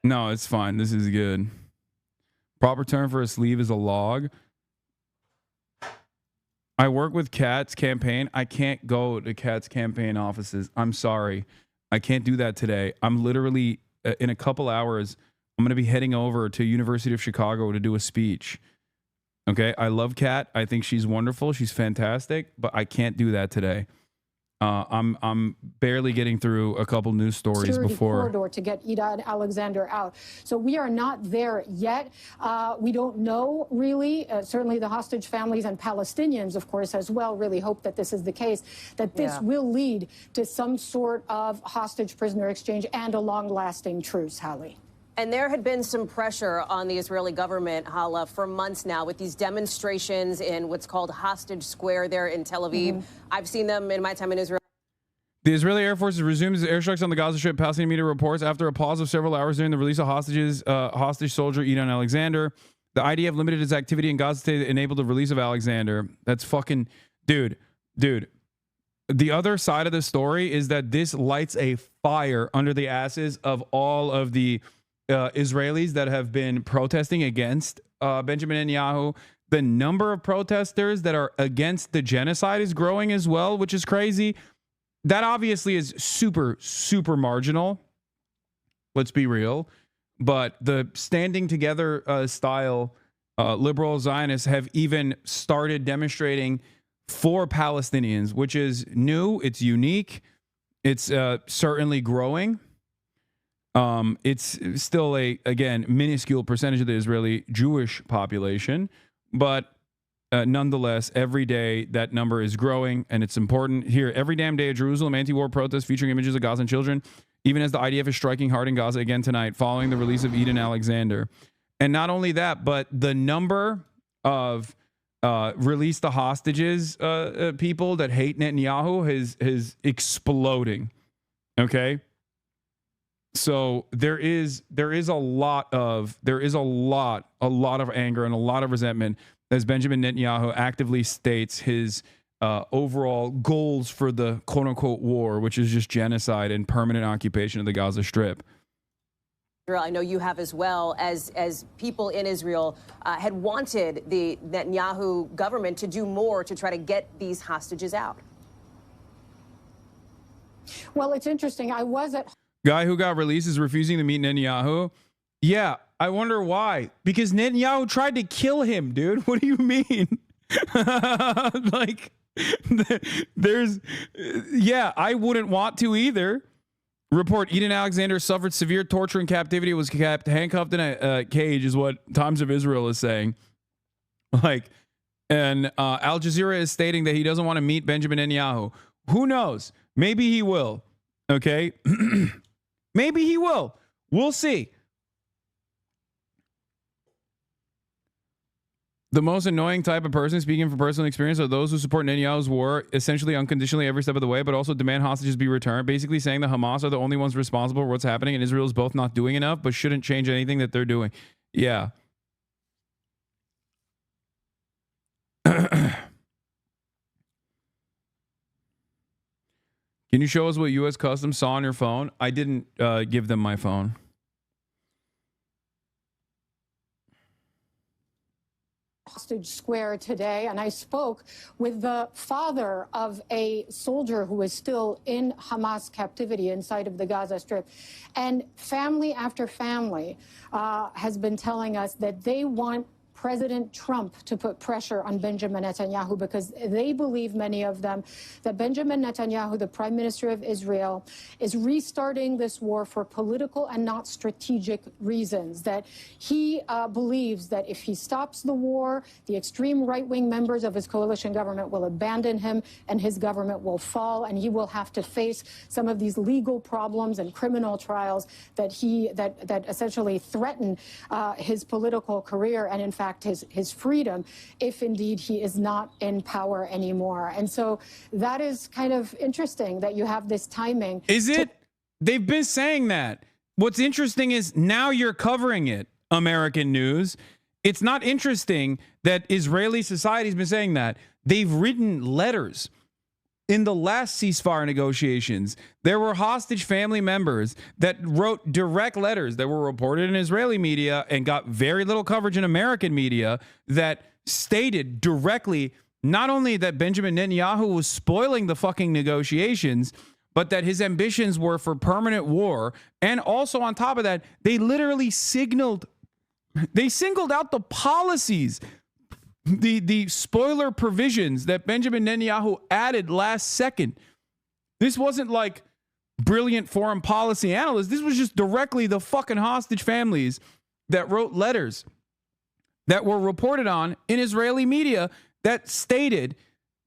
No, it's fine. This is good. Proper term for a sleeve is a log. I work with Cat's campaign. I can't go to Cat's campaign offices. I'm sorry. I can't do that today. I'm literally... in a couple hours, I'm going to be heading over to University of Chicago to do a speech. Okay, I love Kat. I think she's wonderful. She's fantastic, but I can't do that today. I'm barely getting through a couple news stories before corridor to get Idan Alexander out. So we are not there yet. We don't know really. Certainly the hostage families and Palestinians, of course, as well, really hope that this is the case, that this will lead to some sort of hostage prisoner exchange and a long-lasting truce, Hallie. And there had been some pressure on the Israeli government, Hala, for months now with these demonstrations in what's called Hostage Square there in Tel Aviv. I've seen them in my time in Israel. The Israeli Air Force resumes airstrikes on the Gaza Strip. Palestinian media reports after a pause of several hours during the release of hostage soldier Idan Alexander. The IDF limited its activity in Gaza to enable the release of Alexander. That's fucking... Dude. The other side of the story is that this lights a fire under the asses of all of the Israelis that have been protesting against Benjamin Netanyahu. The number of protesters that are against the genocide is growing as well, which is crazy. That obviously is super, super marginal. Let's be real. But the standing together style liberal Zionists have even started demonstrating for Palestinians, which is new. It's unique. It's certainly growing. It's still again, minuscule percentage of the Israeli Jewish population, but nonetheless, every day that number is growing, and it's important. Here, every damn day at Jerusalem, anti-war protests featuring images of Gazan children, even as the IDF is striking hard in Gaza again tonight, following the release of Idan Alexander. And not only that, but the number of release the hostages people that hate Netanyahu is exploding. Okay. So there is a lot of anger and a lot of resentment as Benjamin Netanyahu actively states his overall goals for the quote unquote war, which is just genocide and permanent occupation of the Gaza Strip. I know you have as well, as people in Israel had wanted the Netanyahu government to do more to try to get these hostages out. Well, it's interesting. I was at... Guy who got released is refusing to meet Netanyahu. Yeah, I wonder why. Because Netanyahu tried to kill him, dude. What do you mean? Like, yeah, I wouldn't want to either. Report, Idan Alexander suffered severe torture in captivity, was kept handcuffed in a cage, is what Times of Israel is saying. Like, and Al Jazeera is stating that he doesn't want to meet Benjamin Netanyahu. Who knows? Maybe he will. Okay? Maybe he will. We'll see. The most annoying type of person, speaking from personal experience, are those who support Netanyahu's war essentially unconditionally every step of the way, but also demand hostages be returned, basically saying the Hamas are the only ones responsible for what's happening, and Israel is both not doing enough, but shouldn't change anything that they're doing. Yeah. Can you show us what U.S. Customs saw on your phone? I didn't give them my phone. Hostage Square today, and I spoke with the father of a soldier who is still in Hamas captivity inside of the Gaza Strip. And family after family has been telling us that they want President Trump to put pressure on Benjamin Netanyahu because they believe, many of them, that Benjamin Netanyahu, the Prime Minister of Israel, is restarting this war for political and not strategic reasons, that he believes that if he stops the war, the extreme right-wing members of his coalition government will abandon him and his government will fall, and he will have to face some of these legal problems and criminal trials that essentially threaten his political career and, in fact, his freedom, if indeed he is not in power anymore. And so that is kind of interesting that you have this timing. Is it? They've been saying that. What's interesting is now you're covering it, American news. It's not interesting that Israeli society's been saying that. They've written letters. In the last ceasefire negotiations, there were hostage family members that wrote direct letters that were reported in Israeli media and got very little coverage in American media that stated directly not only that Benjamin Netanyahu was spoiling the fucking negotiations, but that his ambitions were for permanent war. And also on top of that, they literally singled out the policies, the spoiler provisions that Benjamin Netanyahu added last second. This wasn't like brilliant foreign policy analysts. This was just directly the fucking hostage families that wrote letters that were reported on in Israeli media that stated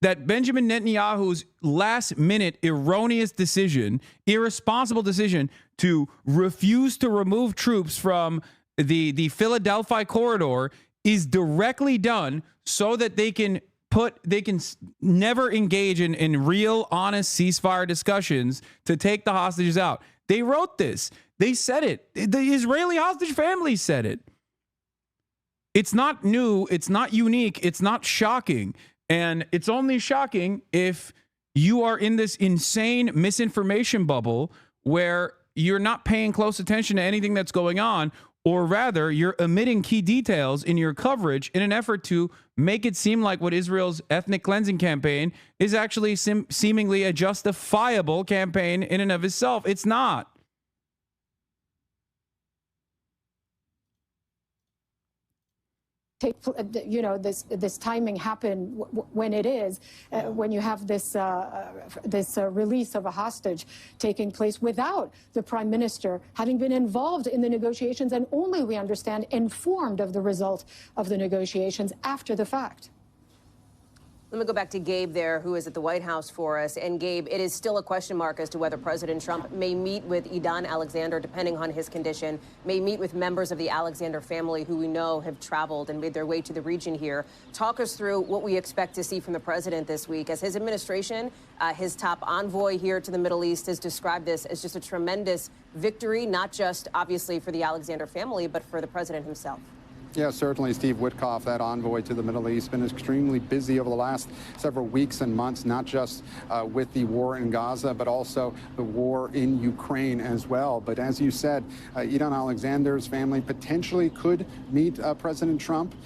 that Benjamin Netanyahu's last minute erroneous decision, irresponsible decision to refuse to remove troops from the Philadelphia corridor is directly done so that they can never engage in real, honest ceasefire discussions to take the hostages out. They wrote this. They said it. The Israeli hostage family said it. It's not new. It's not unique. It's not shocking. And it's only shocking if you are in this insane misinformation bubble where you're not paying close attention to anything that's going on, or rather you're omitting key details in your coverage in an effort to make it seem like what Israel's ethnic cleansing campaign is actually seemingly a justifiable campaign in and of itself. It's not. This timing happen when it is, when you have this release of a hostage taking place without the prime minister having been involved in the negotiations and only, we understand, informed of the result of the negotiations after the fact. Let me go back to Gabe there, who is at the White House for us. And Gabe, it is still a question mark as to whether President Trump may meet with Idan Alexander, depending on his condition, may meet with members of the Alexander family who we know have traveled and made their way to the region here. Talk us through what we expect to see from the president this week, as his administration, his top envoy here to the Middle East, has described this as just a tremendous victory, not just obviously for the Alexander family, but for the president himself. Yeah, certainly. Steve Witkoff, that envoy to the Middle East, been extremely busy over the last several weeks and months, not just with the war in Gaza, but also the war in Ukraine as well. But as you said, Idan Alexander's family potentially could meet President Trump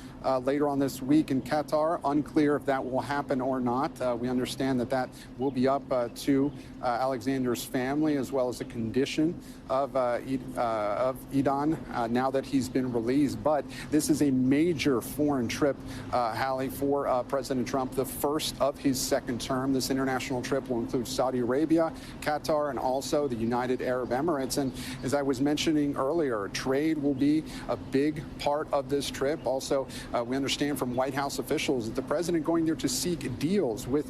later on this week in Qatar. Unclear if that will happen or not. We understand that that will be up to Alexander's family, as well as the condition of Idan now that he's been released. But this is a major foreign trip, Hallie, for President Trump, the first of his second term. This international trip will include Saudi Arabia, Qatar, and also the United Arab Emirates. And as I was mentioning earlier, trade will be a big part of this trip. Also, we understand from White House officials that the president going there to seek deals with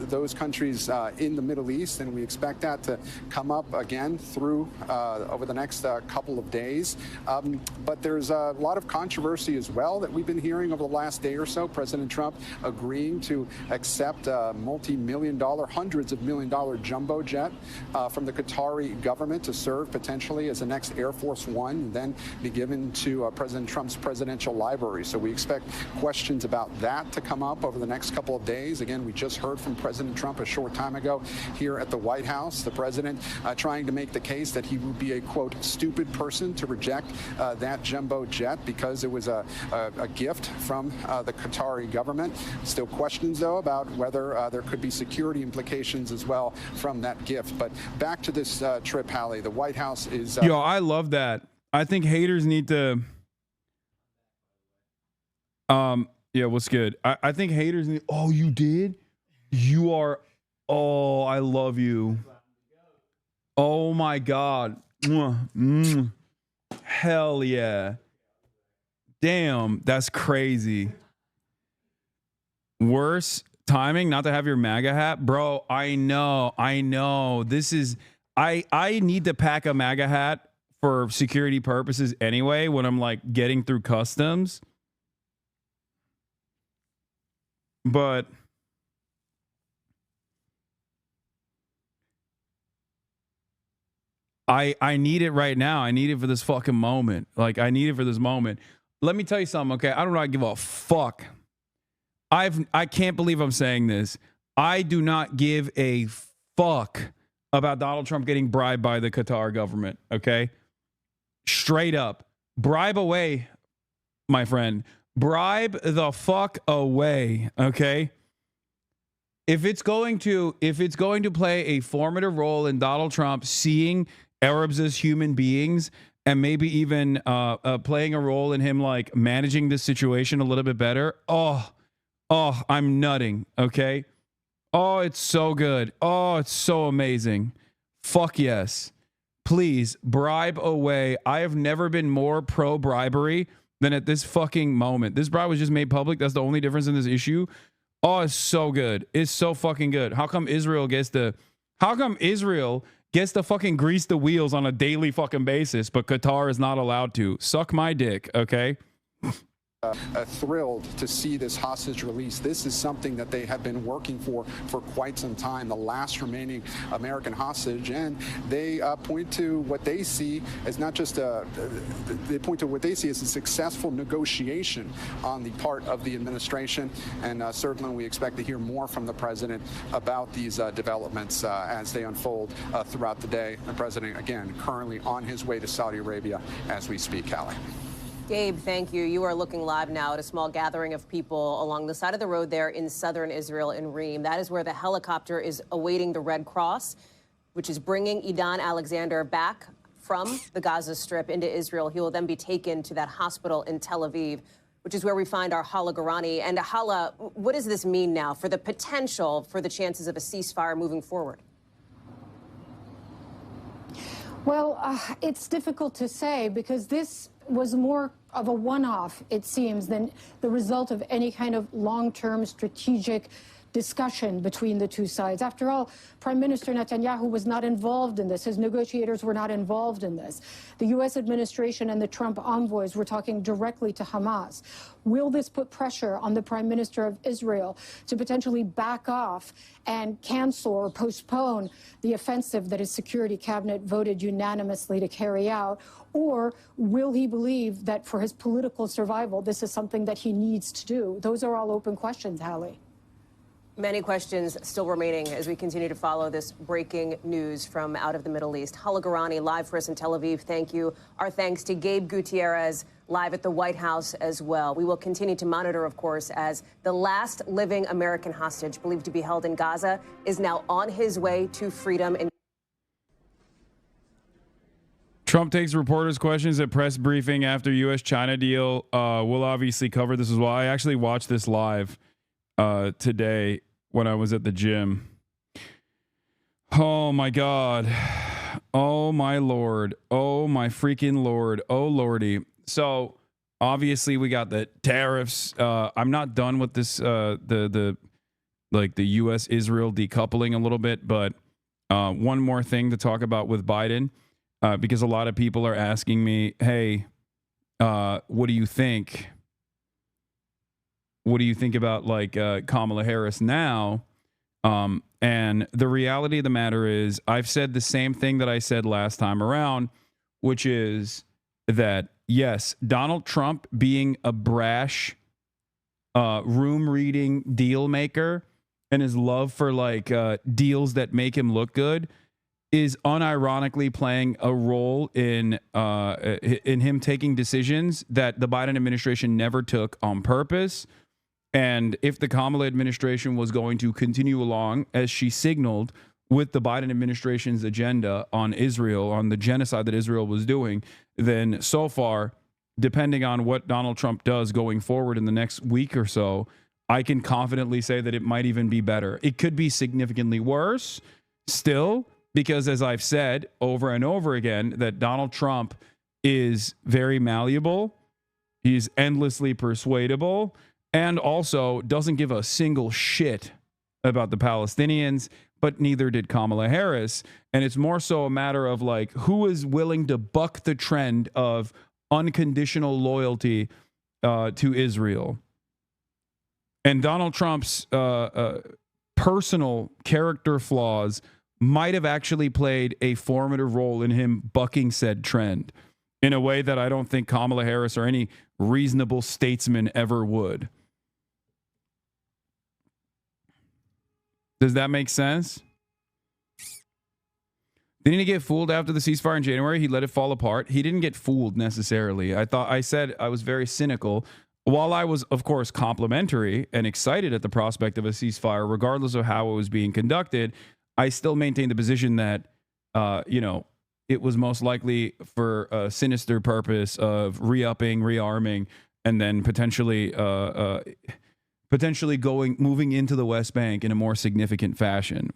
those countries in the Middle East, and we expect that to come up again through over the next couple of days. But there's a lot of controversy as well that we've been hearing over the last day or so. President Trump agreeing to accept a multi-million-dollar, hundreds of million-dollar jumbo jet from the Qatari government to serve potentially as the next Air Force One, and then be given to President Trump's presidential library. So we expect questions about that to come up over the next couple of days. Again, we just heard from President Trump a short time ago here at the White House. The president trying to make the case that he would be a, quote, stupid person to reject that jumbo jet because it was a gift from the Qatari government. Still questions, though, about whether there could be security implications as well from that gift. But back to this trip, Hallie, the White House is... Yo, I love that. I think haters need to... yeah, what's good? I think haters need... Oh, you did? You are... Oh, I love you. Oh, my God. Hell yeah. Damn, that's crazy. Worse timing not to have your MAGA hat? Bro, I know. This is... I need to pack a MAGA hat for security purposes anyway when I'm, like, getting through customs. But... I need it right now. I need it for this fucking moment. Like, I need it for this moment. Let me tell you something, okay? I do not give a fuck. I can't believe I'm saying this. I do not give a fuck about Donald Trump getting bribed by the Qatar government, okay? Straight up. Bribe away, my friend. Bribe the fuck away, okay? If it's going to play a formative role in Donald Trump seeing Arabs as human beings and maybe even playing a role in him like managing this situation a little bit better, oh, I'm nutting, okay? Oh, it's so good. Oh, it's so amazing. Fuck yes. Please, bribe away. I have never been more pro-bribery than at this fucking moment. This bribe was just made public. That's the only difference in this issue. Oh, it's so good. It's so fucking good. How come Israel gets to fucking grease the wheels on a daily fucking basis, but Qatar is not allowed to? Suck my dick, okay? Thrilled to see this hostage release. This is something that they have been working for quite some time, the last remaining American hostage, and they point to what they see as not just they point to what they see as a successful negotiation on the part of the administration, and certainly we expect to hear more from the president about these developments as they unfold throughout the day. The president, again, currently on his way to Saudi Arabia as we speak, Callie. Gabe, thank you. You are looking live now at a small gathering of people along the side of the road there in southern Israel in Reem. That is where the helicopter is awaiting the Red Cross, which is bringing Idan Alexander back from the Gaza Strip into Israel. He will then be taken to that hospital in Tel Aviv, which is where we find our Hala Garani. And Hala, what does this mean now for the potential for the chances of a ceasefire moving forward? Well, it's difficult to say because this was more of a one-off, it seems, than the result of any kind of long-term strategic discussion between the two sides. After all, Prime Minister Netanyahu was not involved in this. His negotiators were not involved in this. The U.S. administration and the Trump envoys were talking directly to Hamas. Will this put pressure on the Prime Minister of Israel to potentially back off and cancel or postpone the offensive that his security cabinet voted unanimously to carry out? Or will he believe that for his political survival, this is something that he needs to do? Those are all open questions, Hallie. Many questions still remaining as we continue to follow this breaking news from out of the Middle East. Hala Garani, live for us in Tel Aviv. Thank you. Our thanks to Gabe Gutierrez, live at the White House as well. We will continue to monitor, of course, as the last living American hostage believed to be held in Gaza is now on his way to freedom. Trump takes reporters' questions at press briefing after U.S.-China deal. We'll obviously cover this as well. I actually watched this live today when I was at the gym. Oh my God. Oh my Lord. Oh my freaking Lord. Oh Lordy. So obviously we got the tariffs. I'm not done with this, the U.S. Israel decoupling a little bit, but one more thing to talk about with Biden, because a lot of people are asking me, hey, what do you think? What do you think about Kamala Harris now? And the reality of the matter is I've said the same thing that I said last time around, which is that, yes, Donald Trump being a brash room reading deal maker and his love for deals that make him look good is unironically playing a role in him taking decisions that the Biden administration never took on purpose. And if the Kamala administration was going to continue along, as she signaled, with the Biden administration's agenda on Israel, on the genocide that Israel was doing, then so far, depending on what Donald Trump does going forward in the next week or so, I can confidently say that it might even be better. It could be significantly worse still, because as I've said over and over again, that Donald Trump is very malleable. He's endlessly persuadable. And also doesn't give a single shit about the Palestinians, but neither did Kamala Harris. And it's more so a matter of who is willing to buck the trend of unconditional loyalty to Israel. And Donald Trump's personal character flaws might have actually played a formative role in him bucking said trend in a way that I don't think Kamala Harris or any reasonable statesman ever would. Does that make sense? Didn't he get fooled after the ceasefire in January? He let it fall apart. He didn't get fooled necessarily. I said I was very cynical. While I was, of course, complimentary and excited at the prospect of a ceasefire, regardless of how it was being conducted, I still maintained the position that, it was most likely for a sinister purpose of re-upping, rearming, and then potentially moving into the West Bank in a more significant fashion.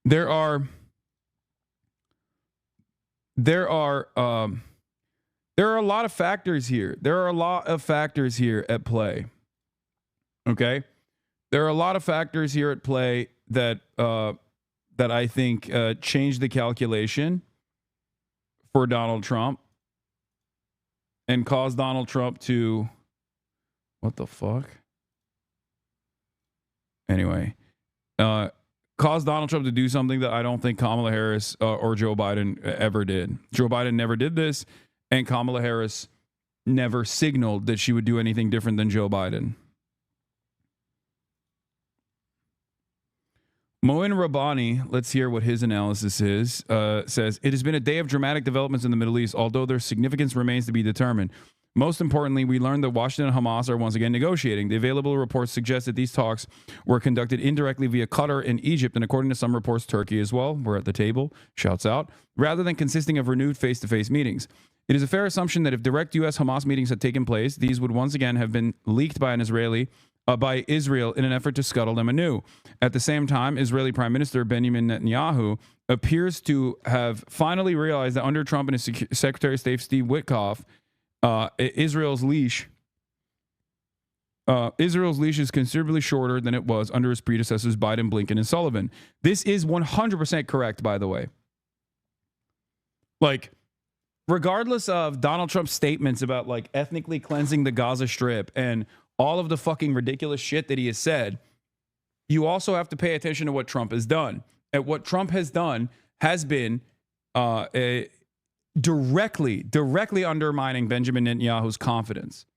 There are there are a lot of factors here. There are a lot of factors here at play. Okay, there are a lot of factors here at play that that I think change the calculation for Donald Trump and cause Donald Trump to, what the fuck? Anyway, cause Donald Trump to do something that I don't think Kamala Harris or Joe Biden ever did. Joe Biden never did this, and Kamala Harris never signaled that she would do anything different than Joe Biden. Moin Rabbani, let's hear what his analysis is, says, it has been a day of dramatic developments in the Middle East, although their significance remains to be determined. Most importantly, we learned that Washington and Hamas are once again negotiating. The available reports suggest that these talks were conducted indirectly via Qatar and Egypt, and according to some reports, Turkey as well. We're at the table, shouts out, rather than consisting of renewed face-to-face meetings. It is a fair assumption that if direct U.S.-Hamas meetings had taken place, these would once again have been leaked by by Israel in an effort to scuttle them anew. At the same time, Israeli Prime Minister Benjamin Netanyahu appears to have finally realized that under Trump and his Secretary of State Steve Witkoff, Israel's leash is considerably shorter than it was under his predecessors Biden, Blinken, and Sullivan. This is 100% correct, by the way. Like, regardless of Donald Trump's statements about like ethnically cleansing the Gaza Strip and all of the fucking ridiculous shit that he has said, you also have to pay attention to what Trump has done. And what Trump has done has been directly undermining Benjamin Netanyahu's confidence,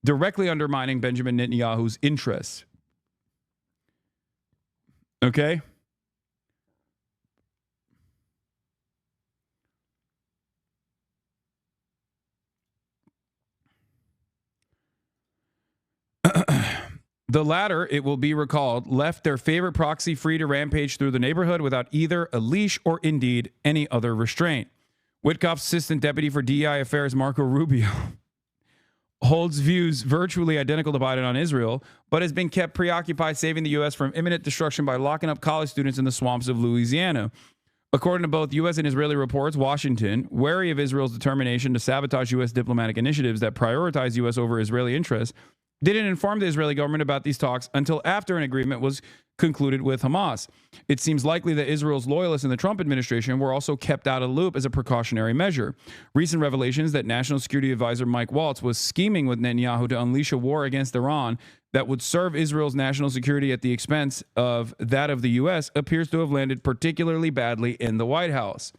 directly undermining Benjamin Netanyahu's interests. Okay? The latter, it will be recalled, left their favorite proxy free to rampage through the neighborhood without either a leash or indeed any other restraint. Witkoff's Assistant Deputy for DEI Affairs, Marco Rubio, holds views virtually identical to Biden on Israel, but has been kept preoccupied saving the U.S. from imminent destruction by locking up college students in the swamps of Louisiana. According to both U.S. and Israeli reports, Washington, wary of Israel's determination to sabotage U.S. diplomatic initiatives that prioritize U.S. over Israeli interests, didn't inform the Israeli government about these talks until after an agreement was concluded with Hamas. It seems likely that Israel's loyalists in the Trump administration were also kept out of the loop as a precautionary measure. Recent revelations that National Security Advisor Mike Waltz was scheming with Netanyahu to unleash a war against Iran that would serve Israel's national security at the expense of that of the U.S. appears to have landed particularly badly in the White House.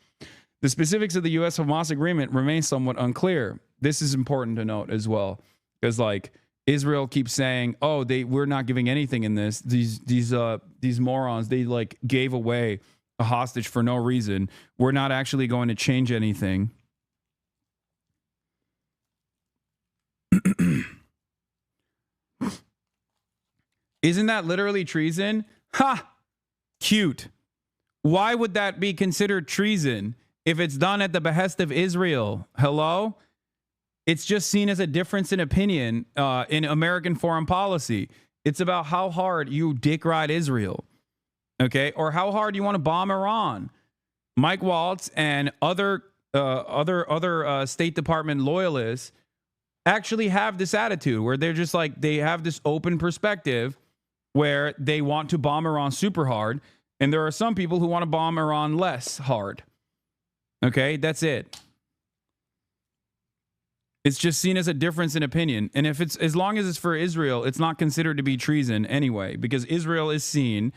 The specifics of the U.S.-Hamas agreement remain somewhat unclear. This is important to note as well, because like, Israel keeps saying, "Oh, we're not giving anything in this. These morons, they like gave away a hostage for no reason. We're not actually going to change anything." Isn't that literally treason? Ha! Cute. Why would that be considered treason if it's done at the behest of Israel? Hello? It's just seen as a difference in opinion in American foreign policy. It's about how hard you dick ride Israel, okay, or how hard you want to bomb Iran. Mike Waltz and other State Department loyalists actually have this attitude where they're just like, they have this open perspective where they want to bomb Iran super hard, and there are some people who want to bomb Iran less hard. Okay, that's it. It's just seen as a difference in opinion. And if it's, as long as it's for Israel, it's not considered to be treason anyway, because Israel is seen,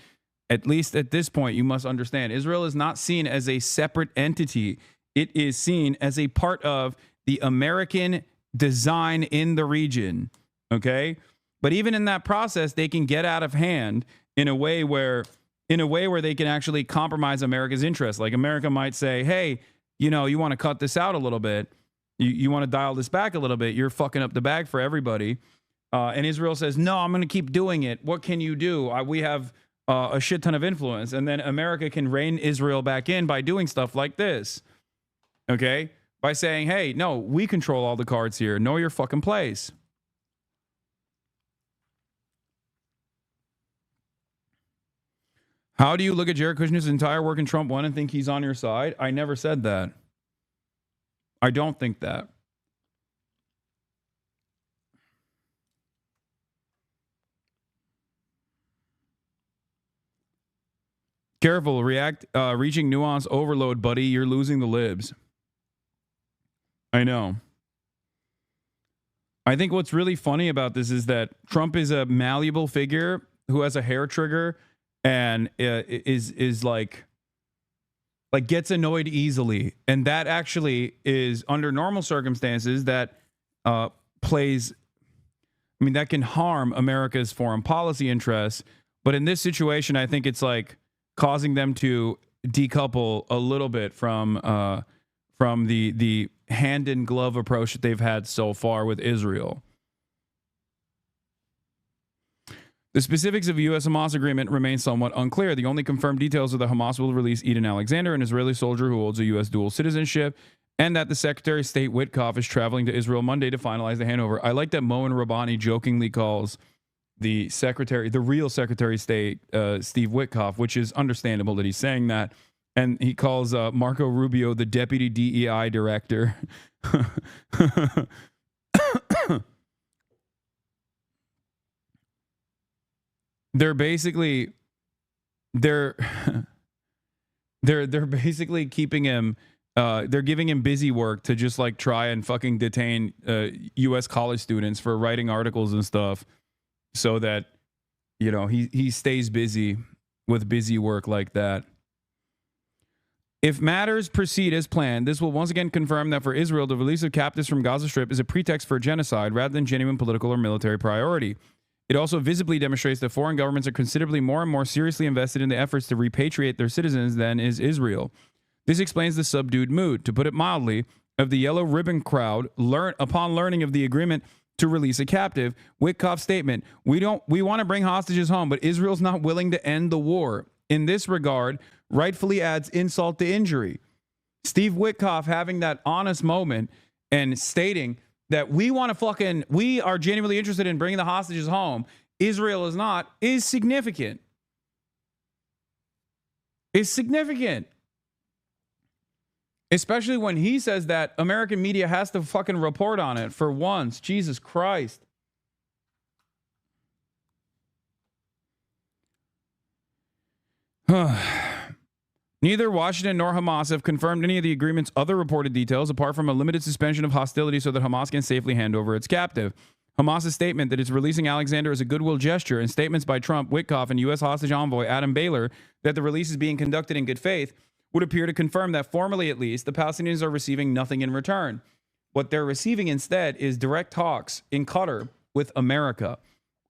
at least at this point, you must understand, Israel is not seen as a separate entity. It is seen as a part of the American design in the region. Okay? But even in that process, they can get out of hand in a way where they can actually compromise America's interests. Like America might say, hey, you know, you want to cut this out a little bit. You want to dial this back a little bit. You're fucking up the bag for everybody. And Israel says, no, I'm going to keep doing it. What can you do? We have a shit ton of influence. And then America can rein Israel back in by doing stuff like this. Okay? By saying, hey, no, we control all the cards here. Know your fucking place. How do you look at Jared Kushner's entire work in Trump 1 and think he's on your side? I never said that. I don't think that. Careful, reaching nuance overload, buddy. You're losing the libs. I know. I think what's really funny about this is that Trump is a malleable figure who has a hair trigger and is like gets annoyed easily, and that actually is under normal circumstances that plays. I mean, that can harm America's foreign policy interests, but in this situation, I think it's like causing them to decouple a little bit from the hand in glove approach that they've had so far with Israel. The specifics of the U.S.-Hamas agreement remain somewhat unclear. The only confirmed details are that Hamas will release Eden Alexander, an Israeli soldier who holds a U.S. dual citizenship, and that the Secretary of State Witkoff is traveling to Israel Monday to finalize the handover. I like that Moen Rabbani jokingly calls the real Secretary of State, Steve Witkoff, which is understandable that he's saying that. And he calls Marco Rubio the Deputy DEI Director. They're basically keeping him. They're giving him busy work to just like try and fucking detain U.S. college students for writing articles and stuff, so that he stays busy with busy work like that. If matters proceed as planned, this will once again confirm that for Israel, the release of captives from Gaza Strip is a pretext for genocide rather than genuine political or military priority. It also visibly demonstrates that foreign governments are considerably more and more seriously invested in the efforts to repatriate their citizens than is Israel. This explains the subdued mood, to put it mildly, of the yellow ribbon crowd upon learning of the agreement to release a captive. Witkoff's statement, we want to bring hostages home, but Israel's not willing to end the war. In this regard, rightfully adds insult to injury. Steve Witkoff having that honest moment and stating that we are genuinely interested in bringing the hostages home, Israel is not, is significant. Is significant. Especially when he says that American media has to fucking report on it for once. Jesus Christ. Neither Washington nor Hamas have confirmed any of the agreement's other reported details, apart from a limited suspension of hostility so that Hamas can safely hand over its captive. Hamas's statement that it's releasing Alexander is a goodwill gesture, and statements by Trump, Witkoff, and U.S. hostage envoy Adam Baylor that the release is being conducted in good faith would appear to confirm that, formally at least, the Palestinians are receiving nothing in return. What they're receiving instead is direct talks in Qatar with America.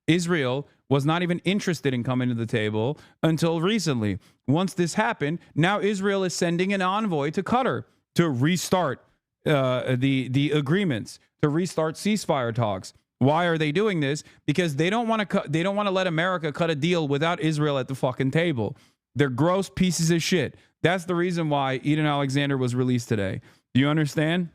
Israel was not even interested in coming to the table until recently. Once this happened, now Israel is sending an envoy to Qatar to restart the agreements, to restart ceasefire talks. Why are they doing this? Because they don't want to let America cut a deal without Israel at the fucking table. They're gross pieces of shit. That's the reason why Eden Alexander was released today. Do you understand?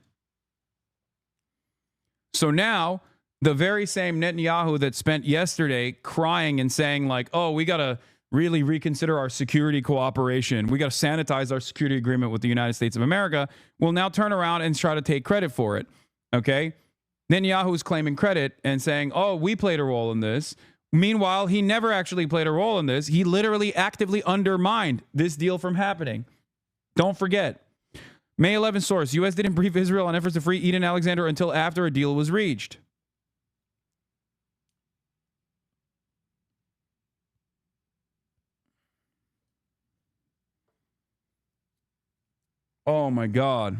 So now, the very same Netanyahu that spent yesterday crying and saying like, oh, we got to really reconsider our security cooperation. We got to sanitize our security agreement with the United States of America, will now turn around and try to take credit for it. Okay? Netanyahu is claiming credit and saying, oh, we played a role in this. Meanwhile, he never actually played a role in this. He literally actively undermined this deal from happening. Don't forget. May 11th source, U.S. didn't brief Israel on efforts to free Eden Alexander until after a deal was reached. Oh my God.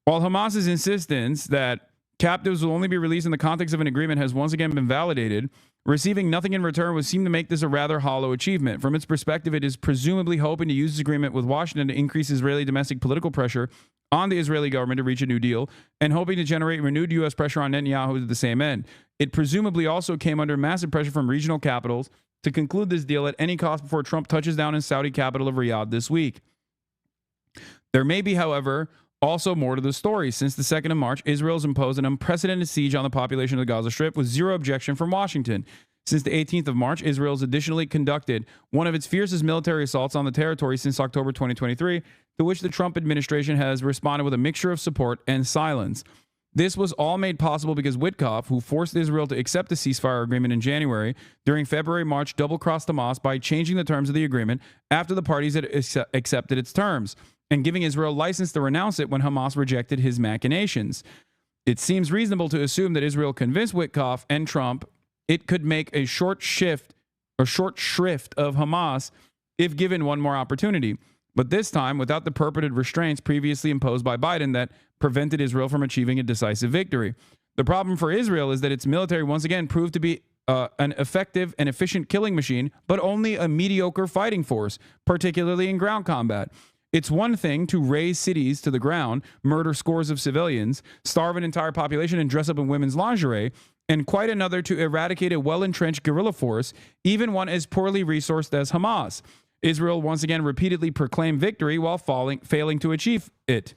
While Hamas's insistence that captives will only be released in the context of an agreement has once again been validated, receiving nothing in return would seem to make this a rather hollow achievement. From its perspective, it is presumably hoping to use this agreement with Washington to increase Israeli domestic political pressure on the Israeli government to reach a new deal, and hoping to generate renewed U.S. pressure on Netanyahu to the same end. It presumably also came under massive pressure from regional capitals to conclude this deal at any cost before Trump touches down in Saudi capital of Riyadh this week. There may be, however, also more to the story. Since the 2nd of March, Israel has imposed an unprecedented siege on the population of the Gaza Strip with zero objection from Washington. Since the 18th of March, Israel has additionally conducted one of its fiercest military assaults on the territory since October 2023, to which the Trump administration has responded with a mixture of support and silence. This was all made possible because Witkoff, who forced Israel to accept the ceasefire agreement in January, during February-March double-crossed Hamas by changing the terms of the agreement after the parties had accepted its terms, and giving Israel license to renounce it when Hamas rejected his machinations. It seems reasonable to assume that Israel convinced Witkoff and Trump it could make a short shrift of Hamas if given one more opportunity, but this time without the purported restraints previously imposed by Biden that prevented Israel from achieving a decisive victory. The problem for Israel is that its military once again proved to be an effective and efficient killing machine, but only a mediocre fighting force, particularly in ground combat. It's one thing to raise cities to the ground, murder scores of civilians, starve an entire population, and dress up in women's lingerie, and quite another to eradicate a well-entrenched guerrilla force, even one as poorly resourced as Hamas. Israel once again repeatedly proclaimed victory while failing to achieve it.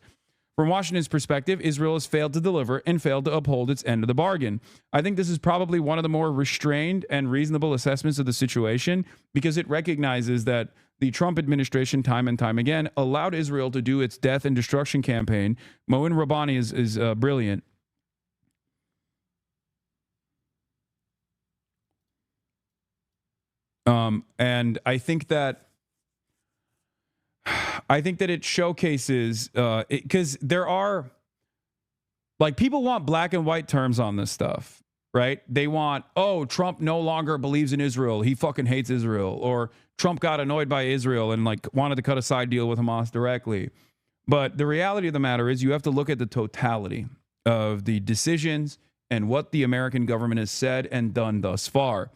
From Washington's perspective, Israel has failed to deliver and failed to uphold its end of the bargain. I think this is probably one of the more restrained and reasonable assessments of the situation, because it recognizes that the Trump administration, time and time again, allowed Israel to do its death and destruction campaign. Moin Rabbani is brilliant. And I think that it showcases, because there are, like, people want black and white terms on this stuff, right? They want, oh, Trump no longer believes in Israel. He fucking hates Israel. Or Trump got annoyed by Israel and like wanted to cut a side deal with Hamas directly. But the reality of the matter is you have to look at the totality of the decisions and what the American government has said and done thus far.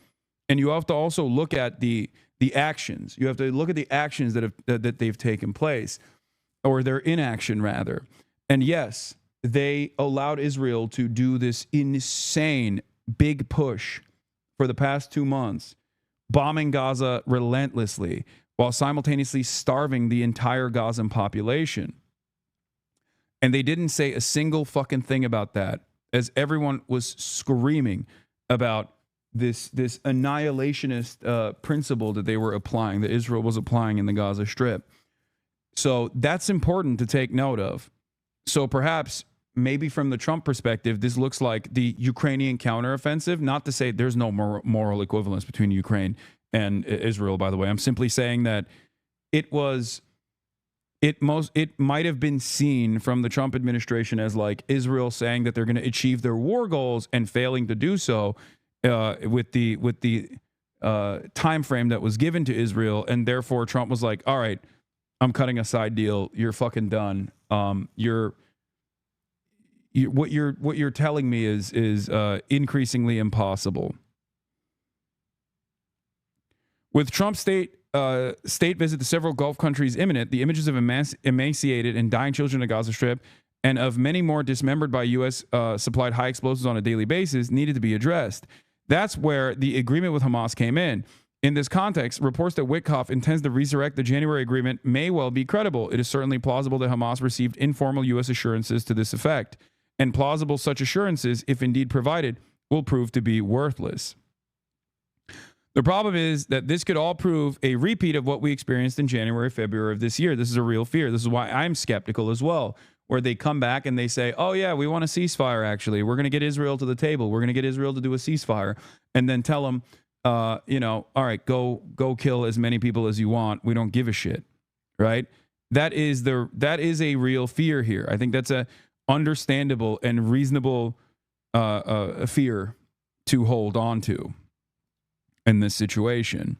And you have to also look at the actions. You have to look at the actions that they've taken place, or their inaction rather. And yes, they allowed Israel to do this insane big push for the past 2 months, bombing Gaza relentlessly while simultaneously starving the entire Gazan population. And they didn't say a single fucking thing about that, as everyone was screaming about this annihilationist principle that they were applying, that Israel was applying in the Gaza Strip. So that's important to take note of. So perhaps, maybe from the Trump perspective, this looks like the Ukrainian counteroffensive. Not to say there's no moral equivalence between Ukraine and Israel, by the way. I'm simply saying that it might have been seen from the Trump administration as like Israel saying that they're going to achieve their war goals and failing to do so, with the time frame that was given to Israel, and therefore Trump was like, all right, I'm cutting a side deal. You're fucking done. What you're telling me is increasingly impossible. With Trump's state visit to several Gulf countries imminent, the images of emaciated and dying children in the Gaza Strip and of many more dismembered by U.S. Supplied high explosives on a daily basis needed to be addressed. That's where the agreement with Hamas came in. In this context, reports that Witkoff intends to resurrect the January agreement may well be credible. It is certainly plausible that Hamas received informal U.S. assurances to this effect, and plausible such assurances, if indeed provided, will prove to be worthless. The problem is that this could all prove a repeat of what we experienced in January, February of this year. This is a real fear. This is why I'm skeptical as well, where they come back and they say, oh yeah, we want a ceasefire actually. We're going to get Israel to the table. We're going to get Israel to do a ceasefire, and then tell them, all right, go kill as many people as you want. We don't give a shit, right? That is a real fear here. I think that's a understandable and reasonable fear to hold on to in this situation.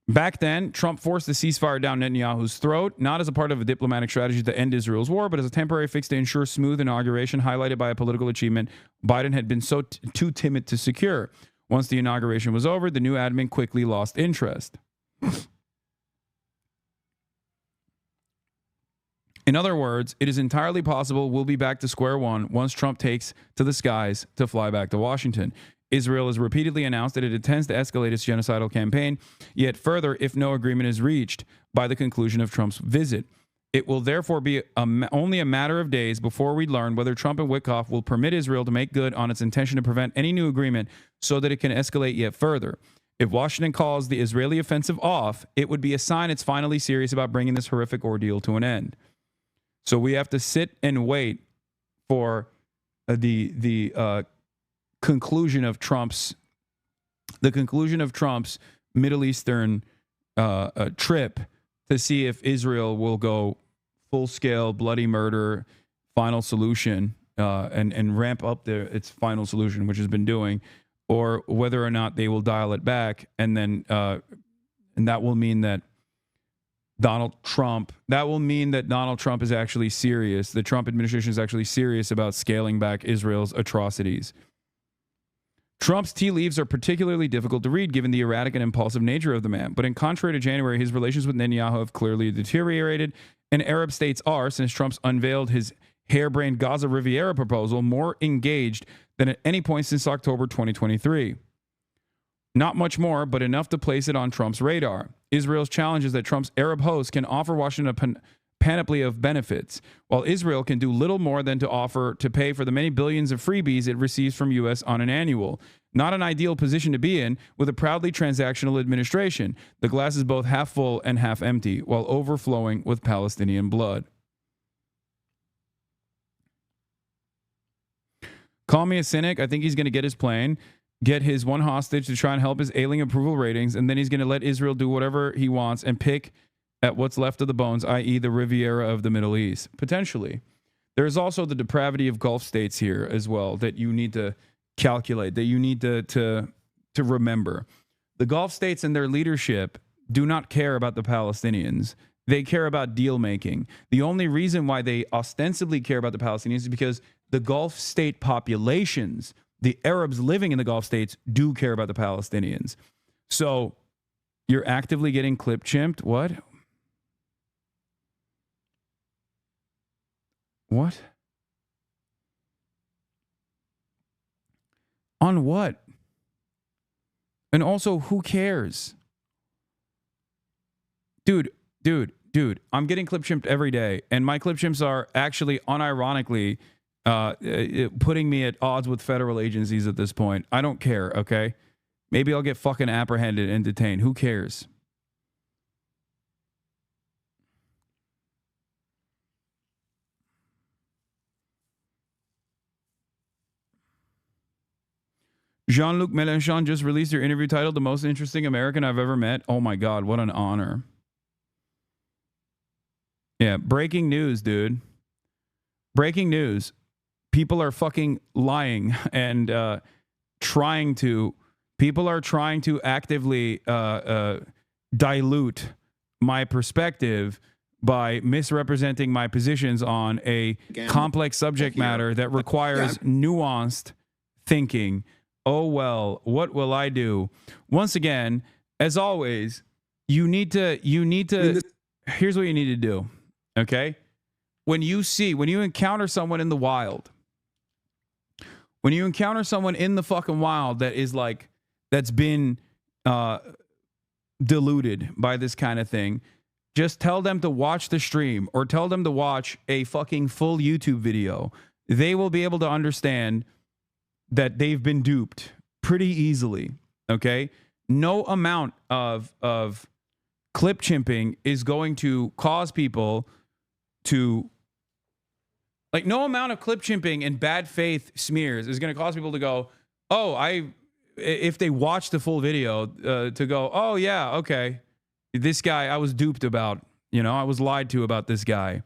Back then, Trump forced the ceasefire down Netanyahu's throat, not as a part of a diplomatic strategy to end Israel's war, but as a temporary fix to ensure smooth inauguration, highlighted by a political achievement Biden had been too timid to secure. Once the inauguration was over, the new admin quickly lost interest. In other words, it is entirely possible we'll be back to square one once Trump takes to the skies to fly back to Washington. Israel has repeatedly announced that it intends to escalate its genocidal campaign, yet further if no agreement is reached by the conclusion of Trump's visit. It will therefore be only a matter of days before we learn whether Trump and Witkoff will permit Israel to make good on its intention to prevent any new agreement so that it can escalate yet further. If Washington calls the Israeli offensive off, it would be a sign it's finally serious about bringing this horrific ordeal to an end. So we have to sit and wait for the conclusion of Trump's Middle Eastern trip to see if Israel will go full-scale bloody murder, final solution, and ramp up its final solution, which has been doing, or whether or not they will dial it back, and then and that will mean that Donald Trump is actually serious. The Trump administration is actually serious about scaling back Israel's atrocities. Trump's tea leaves are particularly difficult to read given the erratic and impulsive nature of the man. But in contrary to January, his relations with Netanyahu have clearly deteriorated, and Arab states are, since Trump's unveiled his harebrained Gaza Riviera proposal, more engaged than at any point since October 2023. Not much more, but enough to place it on Trump's radar. Israel's challenge is that Trump's Arab host can offer Washington a panoply of benefits, while Israel can do little more than to offer to pay for the many billions of freebies it receives from U.S. on an annual. Not an ideal position to be in with a proudly transactional administration. The glass is both half full and half empty, while overflowing with Palestinian blood. Call me a cynic. I think he's going to get his plane, get his one hostage to try and help his ailing approval ratings, and then he's going to let Israel do whatever he wants and pick at what's left of the bones, i.e. the Riviera of the Middle East. Potentially. There's also the depravity of Gulf states here as well that you need to calculate, that you need to remember. The Gulf states and their leadership do not care about the Palestinians. They care about deal making. The only reason why they ostensibly care about the Palestinians is because the Gulf state populations, the Arabs living in the Gulf states, do care about the Palestinians. So you're actively getting clip-chimped? What? What? On what? And also, who cares? Dude, I'm getting clip-chimped every day, and my clip-chimps are actually unironically putting me at odds with federal agencies at this point. I don't care, okay? Maybe I'll get fucking apprehended and detained. Who cares? Jean-Luc Mélenchon just released your interview titled The Most Interesting American I've Ever Met. Oh my God, what an honor. Yeah, breaking news, dude. Breaking news. People are fucking lying and people are trying to actively dilute my perspective by misrepresenting my positions on a complex subject matter that requires nuanced thinking. Oh, well, what will I do? Once again, as always, you need to, here's what you need to do. Okay. When you encounter someone in the wild, when you encounter someone in the fucking wild that is like, that's been deluded by this kind of thing, just tell them to watch the stream or tell them to watch a fucking full YouTube video. They will be able to understand that they've been duped pretty easily, okay? No amount of clip chimping is going to cause people to, like, no amount of clip chimping and bad faith smears is going to cause people to go, oh, if they watch the full video, to go, oh, yeah, okay, this guy I was duped about, I was lied to about this guy.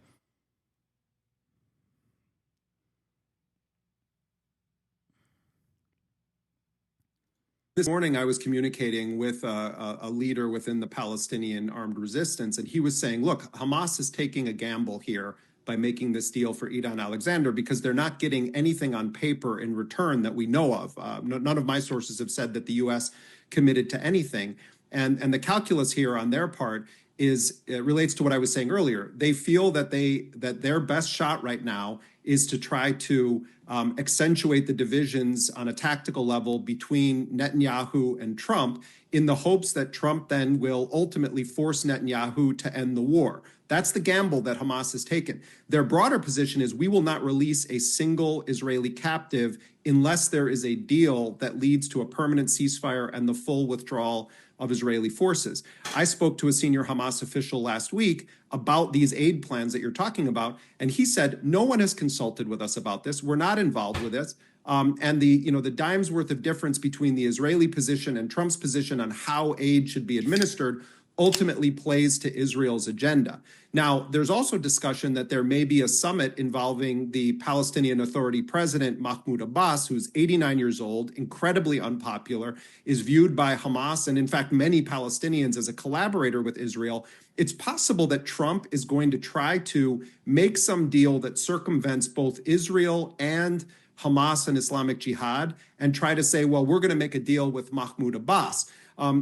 This morning, I was communicating with a leader within the Palestinian armed resistance, and he was saying, look, Hamas is taking a gamble here by making this deal for Idan Alexander because they're not getting anything on paper in return that we know of. None of my sources have said that the U.S. committed to anything. And the calculus here on their part is it relates to what I was saying earlier. They feel that their best shot right now is to try to accentuate the divisions on a tactical level between Netanyahu and Trump in the hopes that Trump then will ultimately force Netanyahu to end the war. That's the gamble that Hamas has taken. Their broader position is we will not release a single Israeli captive unless there is a deal that leads to a permanent ceasefire and the full withdrawal of Israeli forces. I spoke to a senior Hamas official last week about these aid plans that you're talking about, and he said, no one has consulted with us about this. We're not involved with this. And the dime's worth of difference between the Israeli position and Trump's position on how aid should be administered ultimately plays to Israel's agenda. Now, there's also discussion that there may be a summit involving the Palestinian Authority president, Mahmoud Abbas, who's 89 years old, incredibly unpopular, is viewed by Hamas and, in fact, many Palestinians as a collaborator with Israel. It's possible that Trump is going to try to make some deal that circumvents both Israel and Hamas and Islamic Jihad and try to say, well, we're going to make a deal with Mahmoud Abbas.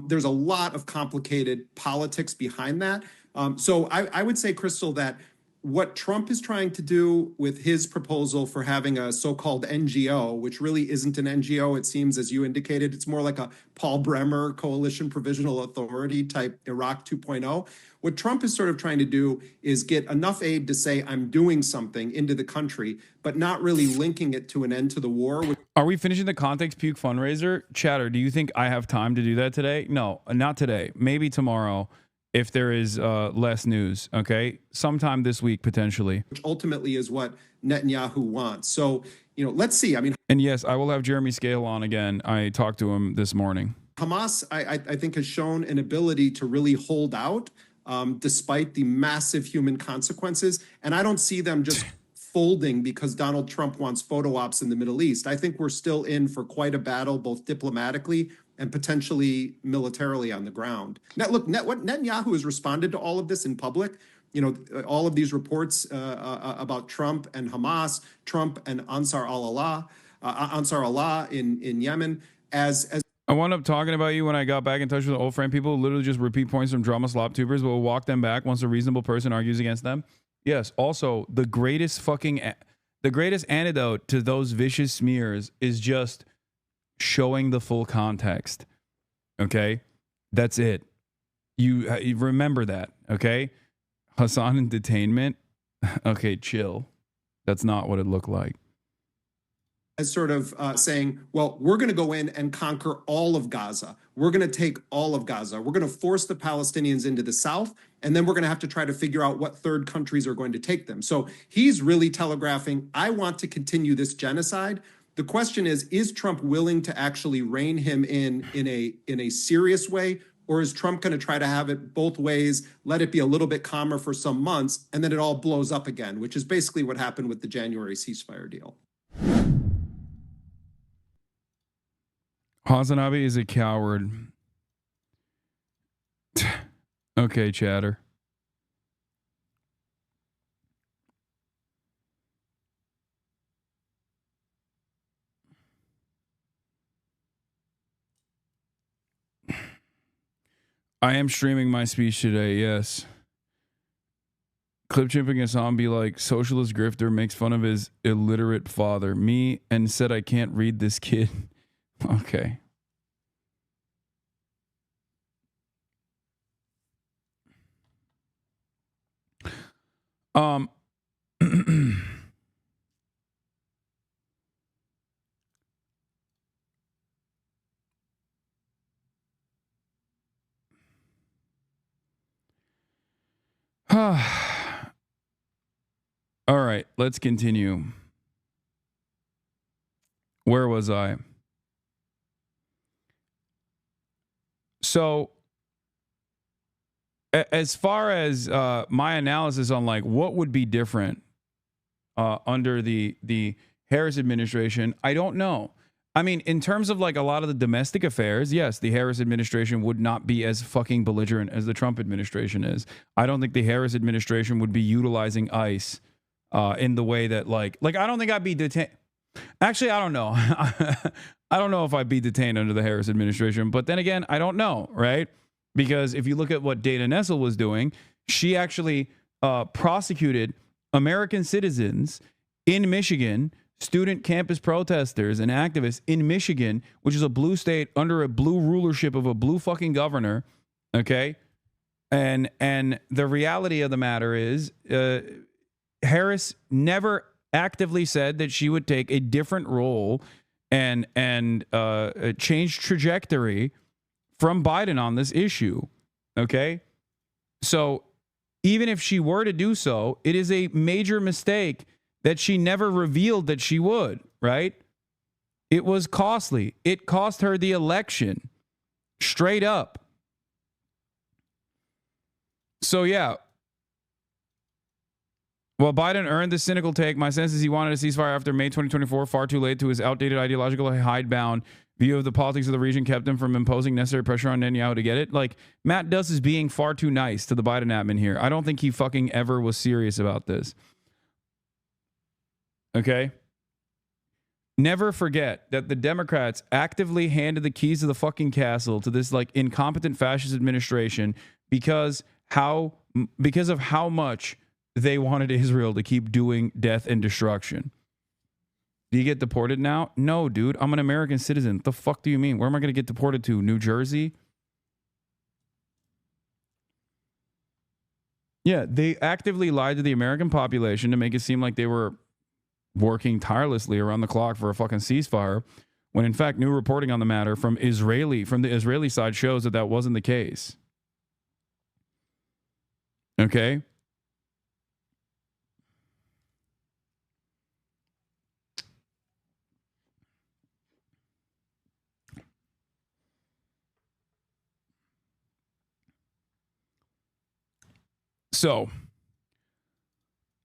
There's a lot of complicated politics behind that. So I would say, Crystal, that what Trump is trying to do with his proposal for having a so-called NGO, which really isn't an NGO, it seems, as you indicated, it's more like a Paul Bremer Coalition Provisional Authority type Iraq 2.0. What Trump is sort of trying to do is get enough aid to say, I'm doing something into the country, but not really linking it to an end to the war. Are we finishing the Context Puke fundraiser? Chatter, do you think I have time to do that today? No, not today. Maybe tomorrow if there is less news, okay? Sometime this week, potentially. Which ultimately is what Netanyahu wants. So, let's see. I mean, and yes, I will have Jeremy Scale on again. I talked to him this morning. Hamas, I think, has shown an ability to really hold out despite the massive human consequences. And I don't see them just folding because Donald Trump wants photo ops in the Middle East. I think we're still in for quite a battle, both diplomatically and potentially militarily on the ground. Now, look, what Netanyahu has responded to all of this in public, all of these reports about Trump and Hamas, Trump and Ansar Allah in Yemen, as I wound up talking about you when I got back in touch with old friend people who literally just repeat points from drama slop tubers, but will walk them back once a reasonable person argues against them. Yes. Also, the greatest antidote to those vicious smears is just showing the full context. Okay. That's it. You remember that. Okay. Hasan in detainment. Okay. Chill. That's not what it looked like. As sort of saying, well, we're going to go in and conquer all of Gaza. We're going to take all of Gaza. We're going to force the Palestinians into the south, and then we're going to have to try to figure out what third countries are going to take them. So he's really telegraphing, I want to continue this genocide. The question is Trump willing to actually rein him in a serious way, or is Trump going to try to have it both ways, let it be a little bit calmer for some months, and then it all blows up again, which is basically what happened with the January ceasefire deal. Hasanabi is a coward. Okay, chatter. I am streaming my speech today, yes. Clip chimping Hassan be like, socialist grifter makes fun of his illiterate father. Me and said I can't read this kid. Okay. All right, let's continue. Where was I? So, as far as my analysis on like what would be different under the Harris administration, I don't know. I mean, in terms of like a lot of the domestic affairs, yes, the Harris administration would not be as fucking belligerent as the Trump administration is. I don't think the Harris administration would be utilizing ICE in the way that like I don't think I'd be detained. Actually, I don't know. I don't know if I'd be detained under the Harris administration, but then again, I don't know, right? Because if you look at what Dana Nessel was doing, she actually prosecuted American citizens in Michigan, student campus protesters and activists in Michigan, which is a blue state under a blue rulership of a blue fucking governor. Okay. And the reality of the matter is, Harris never actively said that she would take a different role and change trajectory from Biden on this issue. Okay. So even if she were to do so, it is a major mistake that she never revealed that she would, right? It was costly. It cost her the election. Straight up. So, yeah. Well, Biden earned the cynical take. My sense is he wanted a ceasefire after May 2024, far too late to his outdated ideological hidebound view of the politics of the region kept him from imposing necessary pressure on Netanyahu to get it. Like, Matt Duss is being far too nice to the Biden admin here. I don't think he fucking ever was serious about this. Okay? Never forget that the Democrats actively handed the keys to the fucking castle to this, like, incompetent fascist administration because of how much they wanted Israel to keep doing death and destruction. Do you get deported now? No, dude. I'm an American citizen. What the fuck do you mean? Where am I going to get deported to? New Jersey? Yeah, they actively lied to the American population to make it seem like they were working tirelessly around the clock for a fucking ceasefire, when in fact new reporting on the matter from the Israeli side shows that that wasn't the case. Okay? So,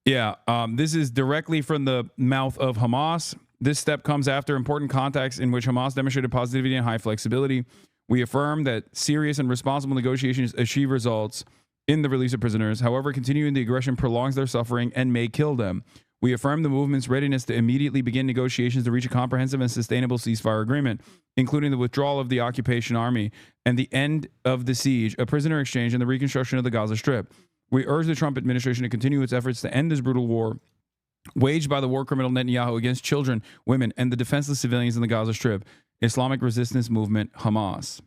yeah, this is directly from the mouth of Hamas. This step comes after important contacts in which Hamas demonstrated positivity and high flexibility. We affirm that serious and responsible negotiations achieve results in the release of prisoners. However, continuing the aggression prolongs their suffering and may kill them. We affirm the movement's readiness to immediately begin negotiations to reach a comprehensive and sustainable ceasefire agreement, including the withdrawal of the occupation army and the end of the siege, a prisoner exchange, and the reconstruction of the Gaza Strip. We urge the Trump administration to continue its efforts to end this brutal war waged by the war criminal Netanyahu against children, women, and the defenseless civilians in the Gaza Strip. Islamic Resistance Movement, Hamas.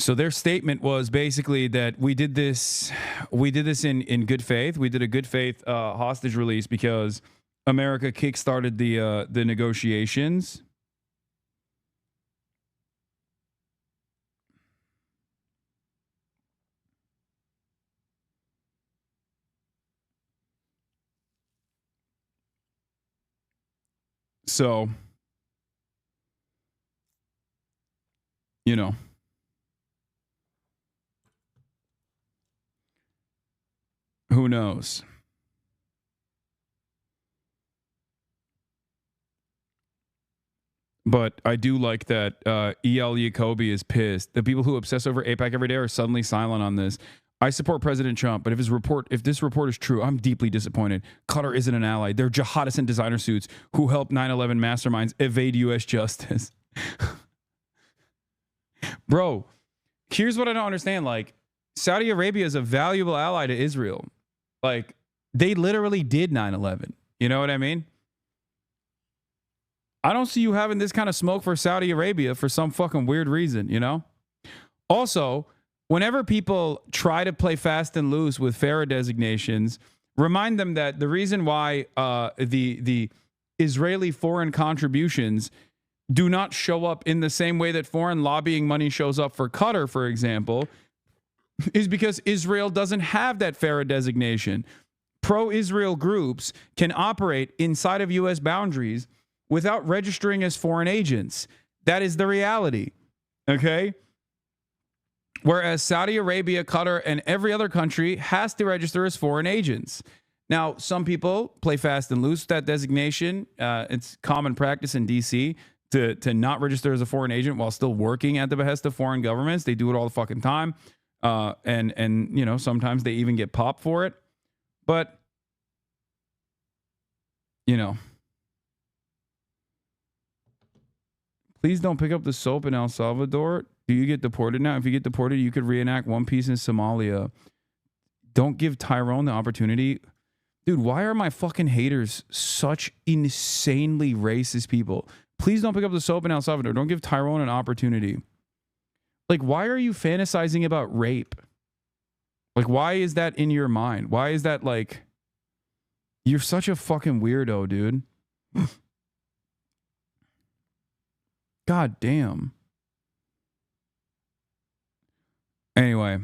So their statement was basically that we did this in good faith. We did a good faith hostage release because America kickstarted the negotiations. So, you know, who knows? But I do like that E.L. Jacoby is pissed. The people who obsess over AIPAC every day are suddenly silent on this. I support President Trump, but if this report is true, I'm deeply disappointed. Qatar isn't an ally. They're jihadists in designer suits who helped 9/11 masterminds evade U.S. justice. Bro, here's what I don't understand. Like, Saudi Arabia is a valuable ally to Israel. Like, they literally did 9/11. You know what I mean? I don't see you having this kind of smoke for Saudi Arabia for some fucking weird reason, you know? Also, whenever people try to play fast and loose with FARA designations, remind them that the reason why the Israeli foreign contributions do not show up in the same way that foreign lobbying money shows up for Qatar, for example, is because Israel doesn't have that FARA designation. Pro-Israel groups can operate inside of U.S. boundaries without registering as foreign agents. That is the reality, okay? Whereas Saudi Arabia, Qatar, and every other country has to register as foreign agents. Now, some people play fast and loose with that designation. It's common practice in D.C. to not register as a foreign agent while still working at the behest of foreign governments. They do it all the fucking time. And you know, sometimes they even get popped for it. But, you know, please don't pick up the soap in El Salvador. Do you get deported now? If you get deported, you could reenact One Piece in Somalia. Don't give Tyrone the opportunity. Dude, why are my fucking haters such insanely racist people? Please don't pick up the soap in El Salvador. Don't give Tyrone an opportunity. Like, why are you fantasizing about rape? Like, why is that in your mind? Why is that like... You're such a fucking weirdo, dude. God damn. Anyway.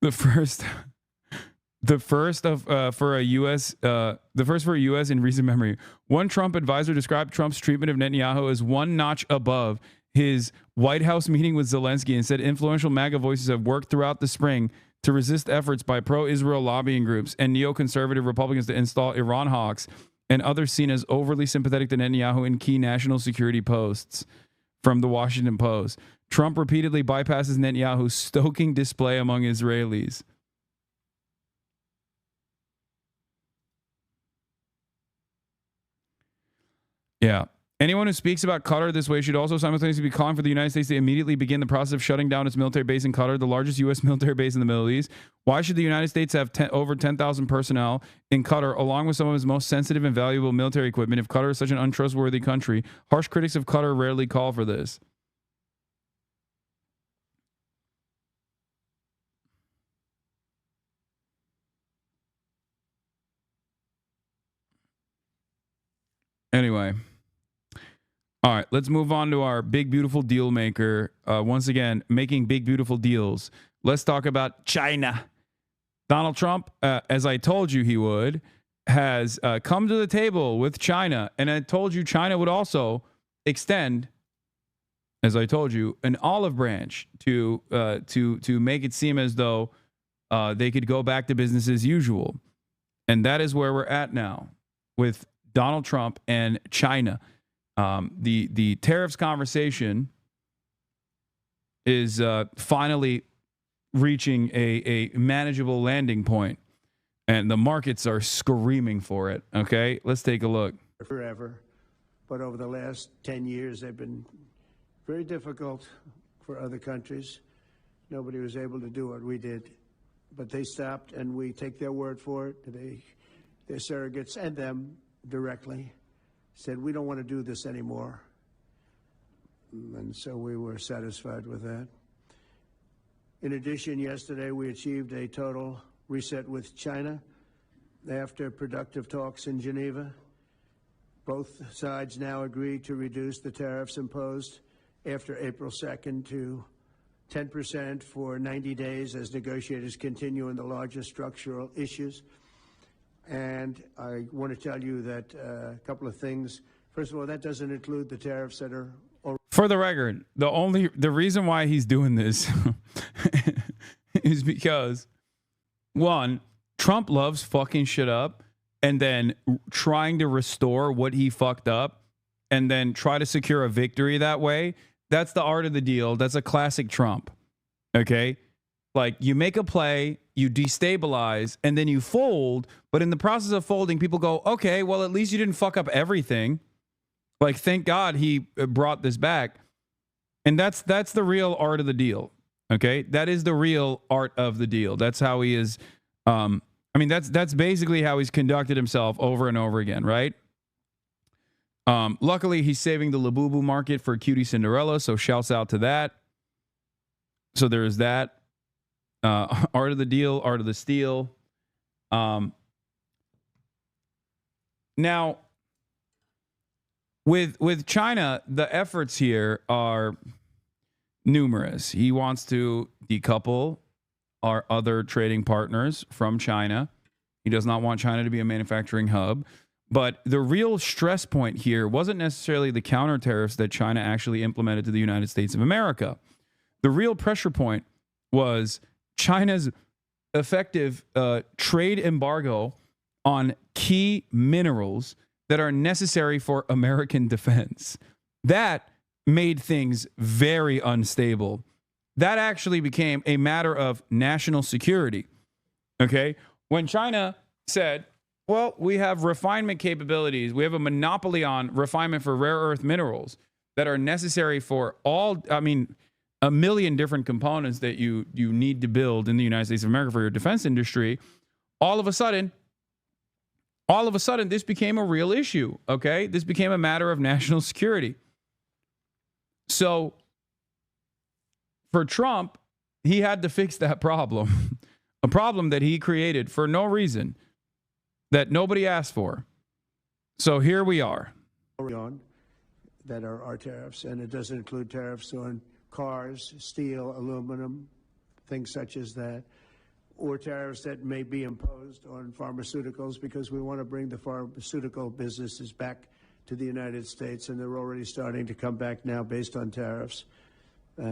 The first for a U.S. in recent memory. One Trump advisor described Trump's treatment of Netanyahu as one notch above his White House meeting with Zelensky and said influential MAGA voices have worked throughout the spring to resist efforts by pro-Israel lobbying groups and neoconservative Republicans to install Iran hawks and others seen as overly sympathetic to Netanyahu in key national security posts. From the Washington Post. Trump repeatedly bypasses Netanyahu's stoking display among Israelis. Yeah. Anyone who speaks about Qatar this way should also simultaneously be calling for the United States to immediately begin the process of shutting down its military base in Qatar, the largest U.S. military base in the Middle East. Why should the United States have over 10,000 personnel in Qatar, along with some of its most sensitive and valuable military equipment, if Qatar is such an untrustworthy country? Harsh critics of Qatar rarely call for this. Anyway. All right, let's move on to our big, beautiful deal maker. Once again, making big, beautiful deals. Let's talk about China. Donald Trump, as I told you he would, has come to the table with China. And I told you China would also extend, as I told you, an olive branch to make it seem as though they could go back to business as usual. And that is where we're at now with Donald Trump and China. The tariffs conversation is finally reaching a manageable landing point, and the markets are screaming for it. Okay, let's take a look. Forever, but over the last 10 years, they've been very difficult for other countries. Nobody was able to do what we did, but they stopped, and we take their word for it. Their surrogates and them directly said, we don't want to do this anymore. And so we were satisfied with that. In addition, yesterday we achieved a total reset with China after productive talks in Geneva. Both sides now agreed to reduce the tariffs imposed after April 2nd to 10% for 90 days as negotiators continue in the largest structural issues. And I want to tell you that a couple of things. First of all, that doesn't include the tariffs that are... For the record, the reason why he's doing this is because, one, Trump loves fucking shit up and then trying to restore what he fucked up and then try to secure a victory that way. That's the art of the deal. That's a classic Trump. Okay? Like, you make a play, you destabilize, and then you fold. But in the process of folding, people go, okay, well, at least you didn't fuck up everything. Like, thank God he brought this back. And that's the real art of the deal. Okay? That is the real art of the deal. That's how he is. That's basically how he's conducted himself over and over again, right? Luckily, he's saving the Labubu market for Cutie Cinderella, so shouts out to that. So there's that. Art of the deal, art of the steal. Now, with China, the efforts here are numerous. He wants to decouple our other trading partners from China. He does not want China to be a manufacturing hub. But the real stress point here wasn't necessarily the counter tariffs that China actually implemented to the United States of America. The real pressure point was China's effective trade embargo on key minerals that are necessary for American defense. That made things very unstable. That actually became a matter of national security. Okay? When China said, Well, we have refinement capabilities. We have a monopoly on refinement for rare earth minerals that are necessary for a million different components that you need to build in the United States of America for your defense industry. All of a sudden, this became a real issue, okay? This became a matter of national security. So for Trump, he had to fix that problem, a problem that he created for no reason, that nobody asked for. So here we are. That are our tariffs, and it doesn't include tariffs on cars, steel, aluminum, things such as that, or tariffs that may be imposed on pharmaceuticals, because we want to bring the pharmaceutical businesses back to the United States, and they're already starting to come back now based on tariffs,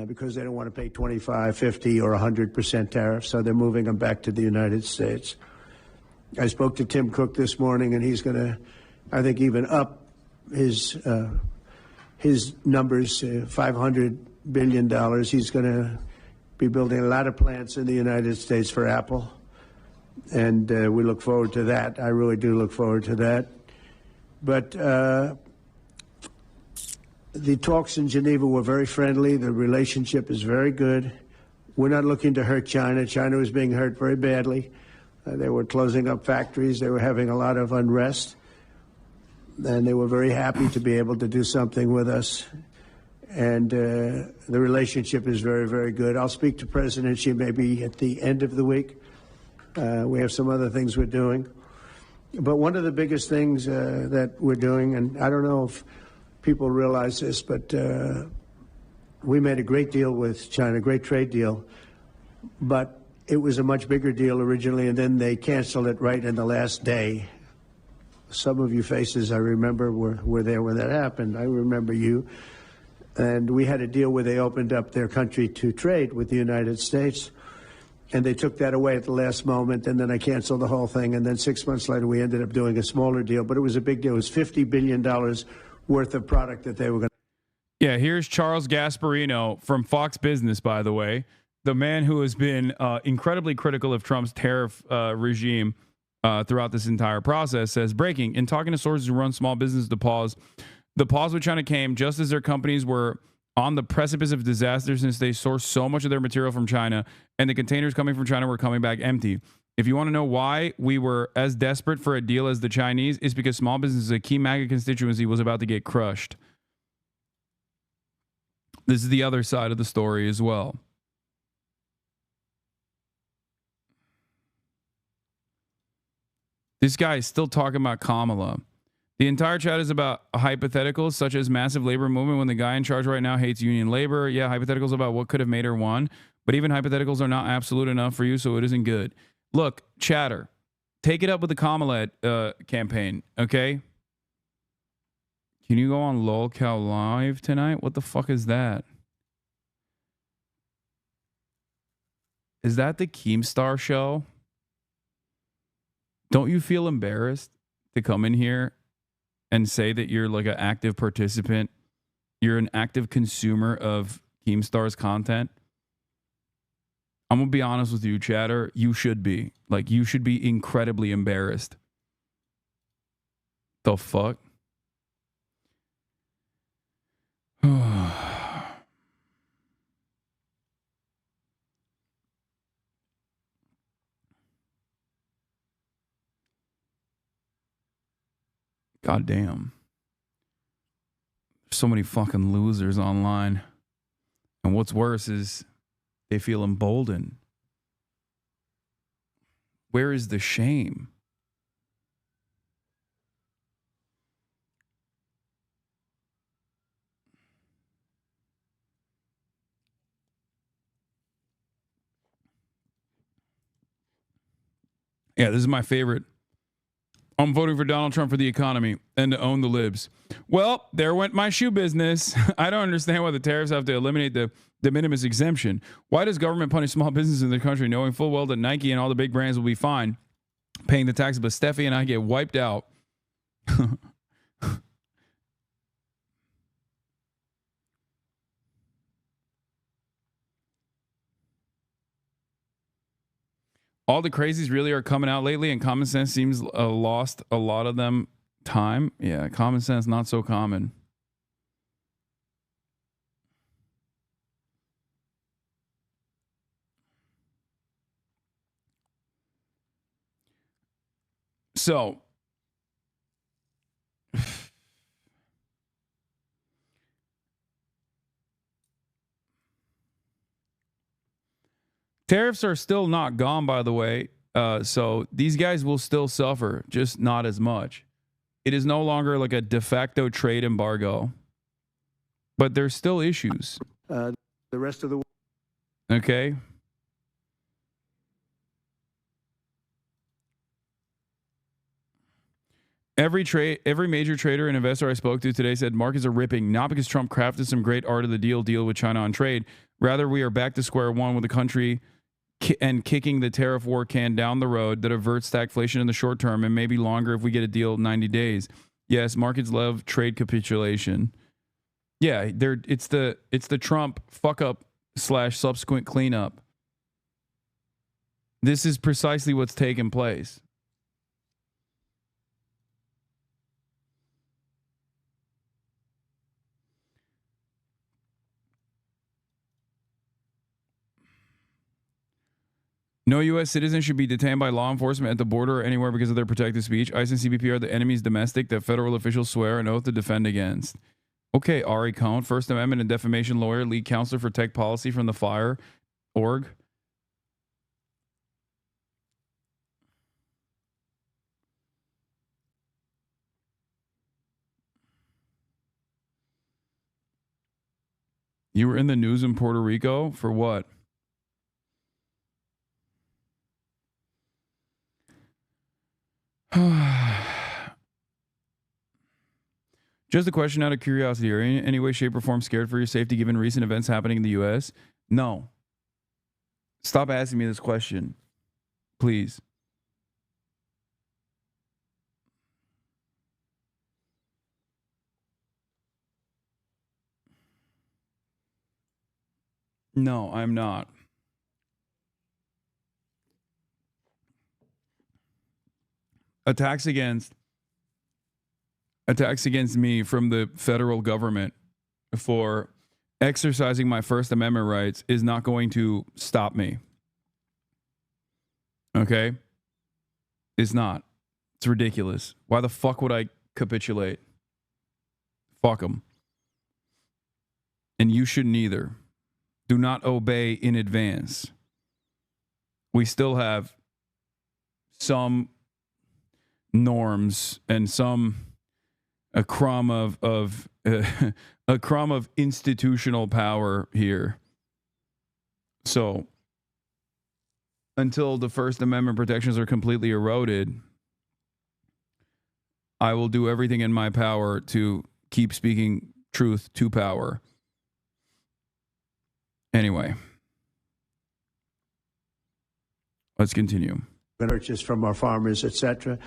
because they don't want to pay 25, 50, or 100% tariffs, so they're moving them back to the United States. I spoke to Tim Cook this morning, and he's going to, I think, even up his numbers, $500 billion. He's going to be building a lot of plants in the United States for Apple, and we look forward to that. I really do look forward to that. But the talks in Geneva were very friendly. The relationship is very good. We're not looking to hurt China. China was being hurt very badly. They were closing up factories. They were having a lot of unrest. And they were very happy to be able to do something with us. And the relationship is very, very good. I'll speak to President Xi maybe at the end of the week. We have some other things we're doing. But one of the biggest things that we're doing, and I don't know if people realize this, but we made a great deal with China, a great trade deal. But it was a much bigger deal originally, and then they canceled it right in the last day. Some of you faces I remember were there when that happened. I remember you. And we had a deal where they opened up their country to trade with the United States. And they took that away at the last moment, and then I canceled the whole thing. And then 6 months later, we ended up doing a smaller deal. But it was a big deal. It was $50 billion worth of product that they were going to. Yeah, here's Charles Gasparino from Fox Business, by the way, the man who has been incredibly critical of Trump's tariff regime throughout this entire process, says, breaking, in talking to sources who run small business, the pause with China came just as their companies were on the precipice of disaster, since they sourced so much of their material from China, and the containers coming from China were coming back empty. If you want to know why we were as desperate for a deal as the Chinese, it's because small business, a key MAGA constituency, was about to get crushed. This is the other side of the story as well. This guy is still talking about Kamala. The entire chat is about hypotheticals, such as massive labor movement when the guy in charge right now hates union labor. Yeah, hypotheticals about what could have made her won. But even hypotheticals are not absolute enough for you, so it isn't good. Look, chatter, take it up with the Kamala campaign, okay? Can you go on LOLCal Live tonight? What the fuck is that? Is that the Keemstar show? Don't you feel embarrassed to come in here and say that you're like an active participant? You're an active consumer of Keemstar's content? I'm going to be honest with you, chatter. You should be. Like, you should be incredibly embarrassed. The fuck? God damn. So many fucking losers online. And what's worse is they feel emboldened. Where is the shame? Yeah, this is my favorite. I'm voting for Donald Trump for the economy and to own the libs. Well, there went my shoe business. I don't understand why the tariffs have to eliminate the de minimis exemption. Why does government punish small businesses in the country, knowing full well that Nike and all the big brands will be fine paying the taxes, but Steffi and I get wiped out? All the crazies really are coming out lately, and common sense seems lost a lot of them time. Yeah, common sense not so common. So, tariffs are still not gone, by the way. So these guys will still suffer, just not as much. It is no longer like a de facto trade embargo, but there's still issues. The rest of the world. Okay. Every major trader and investor I spoke to today said markets are ripping, not because Trump crafted some great art of the deal with China on trade. Rather, we are back to square one with the country and kicking the tariff war can down the road that averts stagflation in the short term and maybe longer if we get a deal in 90 days. Yes, markets love trade capitulation. Yeah, it's the Trump fuck up / subsequent cleanup. This is precisely what's taken place. No U.S. citizen should be detained by law enforcement at the border or anywhere because of their protected speech. ICE and CBP are the enemies domestic that federal officials swear an oath to defend against. Okay, Ari Cohn, First Amendment and defamation lawyer, lead counselor for tech policy from the FIRE org. You were in the news in Puerto Rico for what? Just a question out of curiosity. Are you in any way, shape, or form scared for your safety given recent events happening in the U.S.? No. Stop asking me this question, please. No, I'm not. Attacks against me from the federal government for exercising my First Amendment rights is not going to stop me. Okay? It's not. It's ridiculous. Why the fuck would I capitulate? Fuck them. And you shouldn't either. Do not obey in advance. We still have some norms and a crumb of a crumb of institutional power here. So until the First Amendment protections are completely eroded, I will do everything in my power to keep speaking truth to power. Anyway, let's continue. Purchase from our farmers, etc.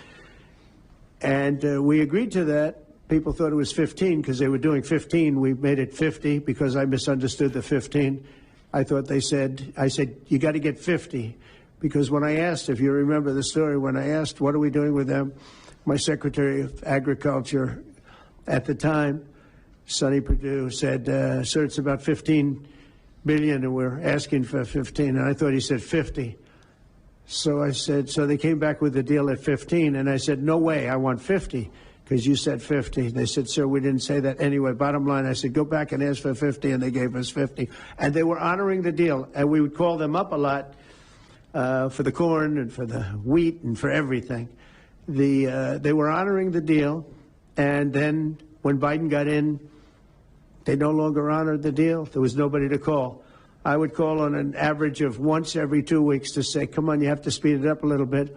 And we agreed to that. People thought it was 15 because they were doing 15. We made it 50 because I misunderstood the 15. I said, you got to get 50. Because when I asked, if you remember the story, when I asked, what are we doing with them? My Secretary of Agriculture at the time, Sonny Perdue, said, sir, it's about 15 billion and we're asking for 15. And I thought he said 50. So I said, so they came back with the deal at 15. And I said, no way, I want 50 because you said 50. They said, sir, we didn't say that anyway. Bottom line, I said, go back and ask for 50. And they gave us 50. And they were honoring the deal. And we would call them up a lot for the corn and for the wheat and for everything. They were honoring the deal. And then when Biden got in, they no longer honored the deal. There was nobody to call. I would call on an average of once every 2 weeks to say, come on, you have to speed it up a little bit.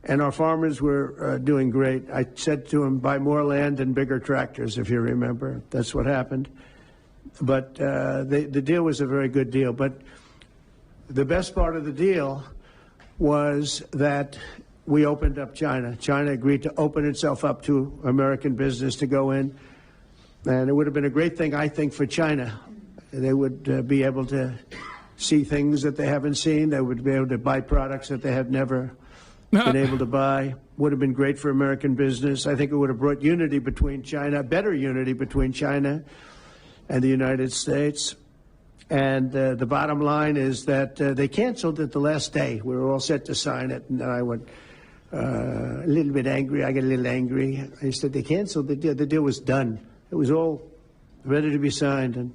And our farmers were doing great. I said to them, buy more land and bigger tractors, if you remember. That's what happened. But the deal was a very good deal. But the best part of the deal was that we opened up China. China agreed to open itself up to American business to go in. And it would have been a great thing, I think, for China. They would be able to see things that they haven't seen. They would be able to buy products that they have never been able to buy. Would have been great for American business. I think it would have brought unity between China, better unity between China and the United States. And the bottom line is that they canceled it the last day. We were all set to sign it, and I went a little bit angry. I got a little angry. I said they canceled the deal. The deal was done. It was all ready to be signed, and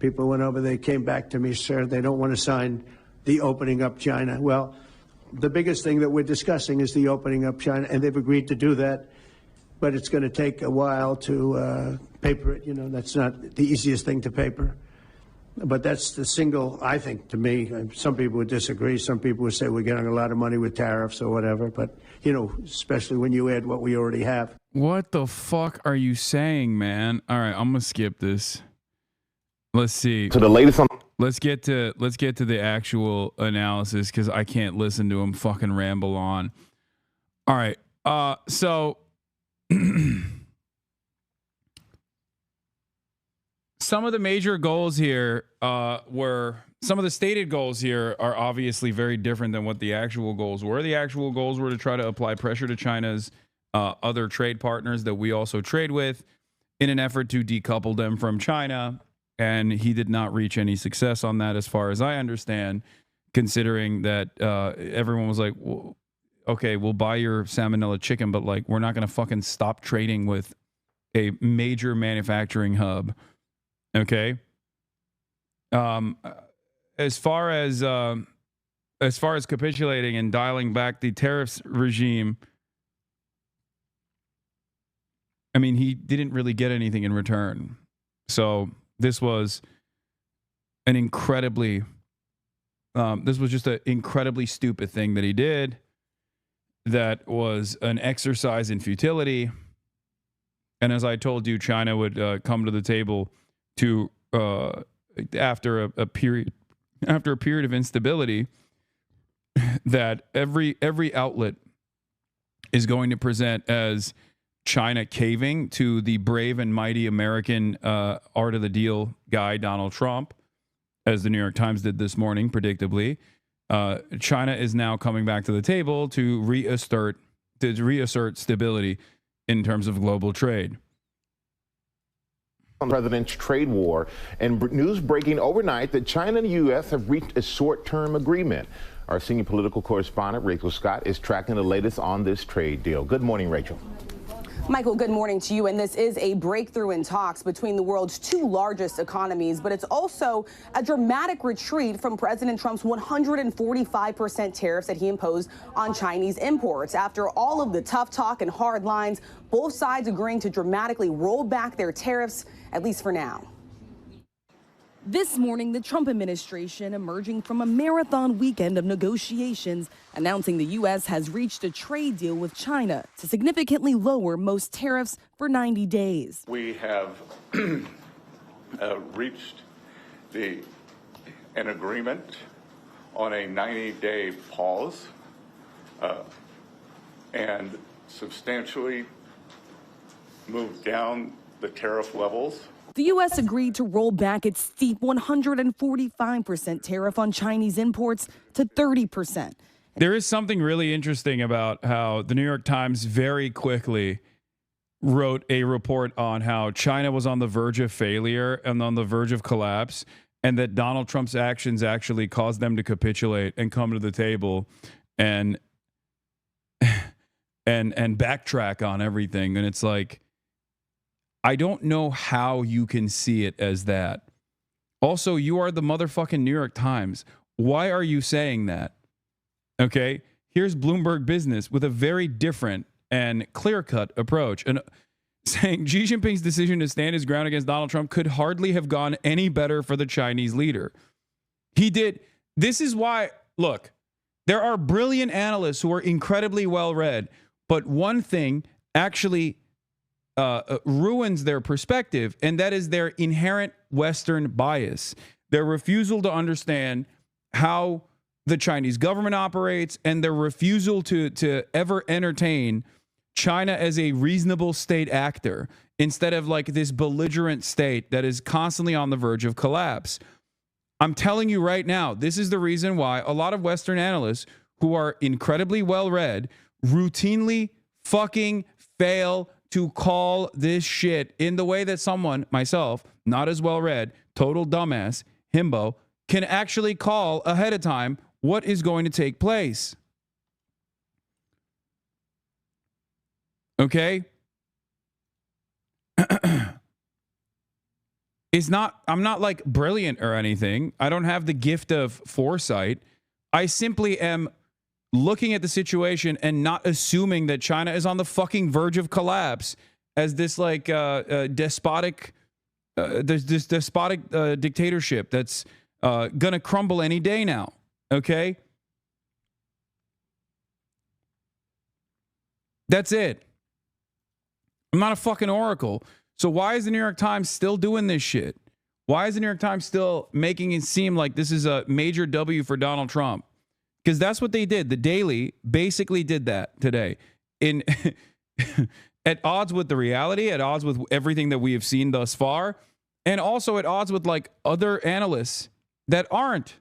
people went over. They came back to me, sir. They don't want to sign the opening up China. Well, the biggest thing that we're discussing is the opening up China, and they've agreed to do that. But it's going to take a while to paper it. You know, that's not the easiest thing to paper. But that's the single, I think, to me, some people would disagree. Some people would say we're getting a lot of money with tariffs or whatever. But, you know, especially when you add what we already have. What the fuck are you saying, man? All right, I'm going to skip this. Let's see. So the latest on... Let's get to the actual analysis because I can't listen to him fucking ramble on. All right. So some of the major goals here some of the stated goals here are obviously very different than what the actual goals were. The actual goals were to try to apply pressure to China's other trade partners that we also trade with in an effort to decouple them from China. And he did not reach any success on that, as far as I understand, considering that everyone was like, well, okay, we'll buy your salmonella chicken, but like, we're not going to fucking stop trading with a major manufacturing hub. Okay. As far as capitulating and dialing back the tariffs regime, I mean, he didn't really get anything in return. So this was an incredibly, this was just an incredibly stupid thing that he did. That was an exercise in futility. And as I told you, China would come to the table to after a period of instability that every outlet is going to present as China caving to the brave and mighty American art of the deal guy, Donald Trump, as the New York Times did this morning, predictably. China is now coming back to the table to reassert stability in terms of global trade. On the president's trade war, and news breaking overnight that China and the U.S. have reached a short-term agreement. Our senior political correspondent, Rachel Scott, is tracking the latest on this trade deal. Good morning, Rachel. Michael, good morning to you. And this is a breakthrough in talks between the world's two largest economies, but it's also a dramatic retreat from President Trump's 145% tariffs that he imposed on Chinese imports. After all of the tough talk and hard lines, both sides agreeing to dramatically roll back their tariffs, at least for now. This morning, the Trump administration emerging from a marathon weekend of negotiations, announcing the U.S. has reached a trade deal with China to significantly lower most tariffs for 90 days. We have reached an agreement on a 90-day pause and substantially moved down the tariff levels. The U.S. agreed to roll back its steep 145% tariff on Chinese imports to 30%. There is something really interesting about how the New York Times very quickly wrote a report on how China was on the verge of failure and on the verge of collapse, and that Donald Trump's actions actually caused them to capitulate and come to the table and backtrack on everything. And it's like, I don't know how you can see it as that. Also, you are the motherfucking New York Times. Why are you saying that? Okay, here's Bloomberg Business with a very different and clear-cut approach. And saying Xi Jinping's decision to stand his ground against Donald Trump could hardly have gone any better for the Chinese leader. He did. This is why, look, there are brilliant analysts who are incredibly well-read, but one thing actually ruins their perspective, and that is their inherent Western bias, their refusal to understand how the Chinese government operates, and their refusal to ever entertain China as a reasonable state actor instead of like this belligerent state that is constantly on the verge of collapse. I'm telling you right now, this is the reason why a lot of Western analysts who are incredibly well read routinely fucking fail to call this shit in the way that someone, myself, not as well read, total dumbass, himbo, can actually call ahead of time what is going to take place. Okay? I'm not like brilliant or anything. I don't have the gift of foresight. I simply am looking at the situation and not assuming that China is on the fucking verge of collapse as this like despotic dictatorship that's gonna crumble any day now. Okay? That's it. I'm not a fucking oracle. So why is the New York Times still doing this shit? Why is the New York Times still making it seem like this is a major W for Donald Trump? Because that's what they did. The Daily basically did that today. In at odds with the reality, at odds with everything that we have seen thus far, and also at odds with like other analysts that aren't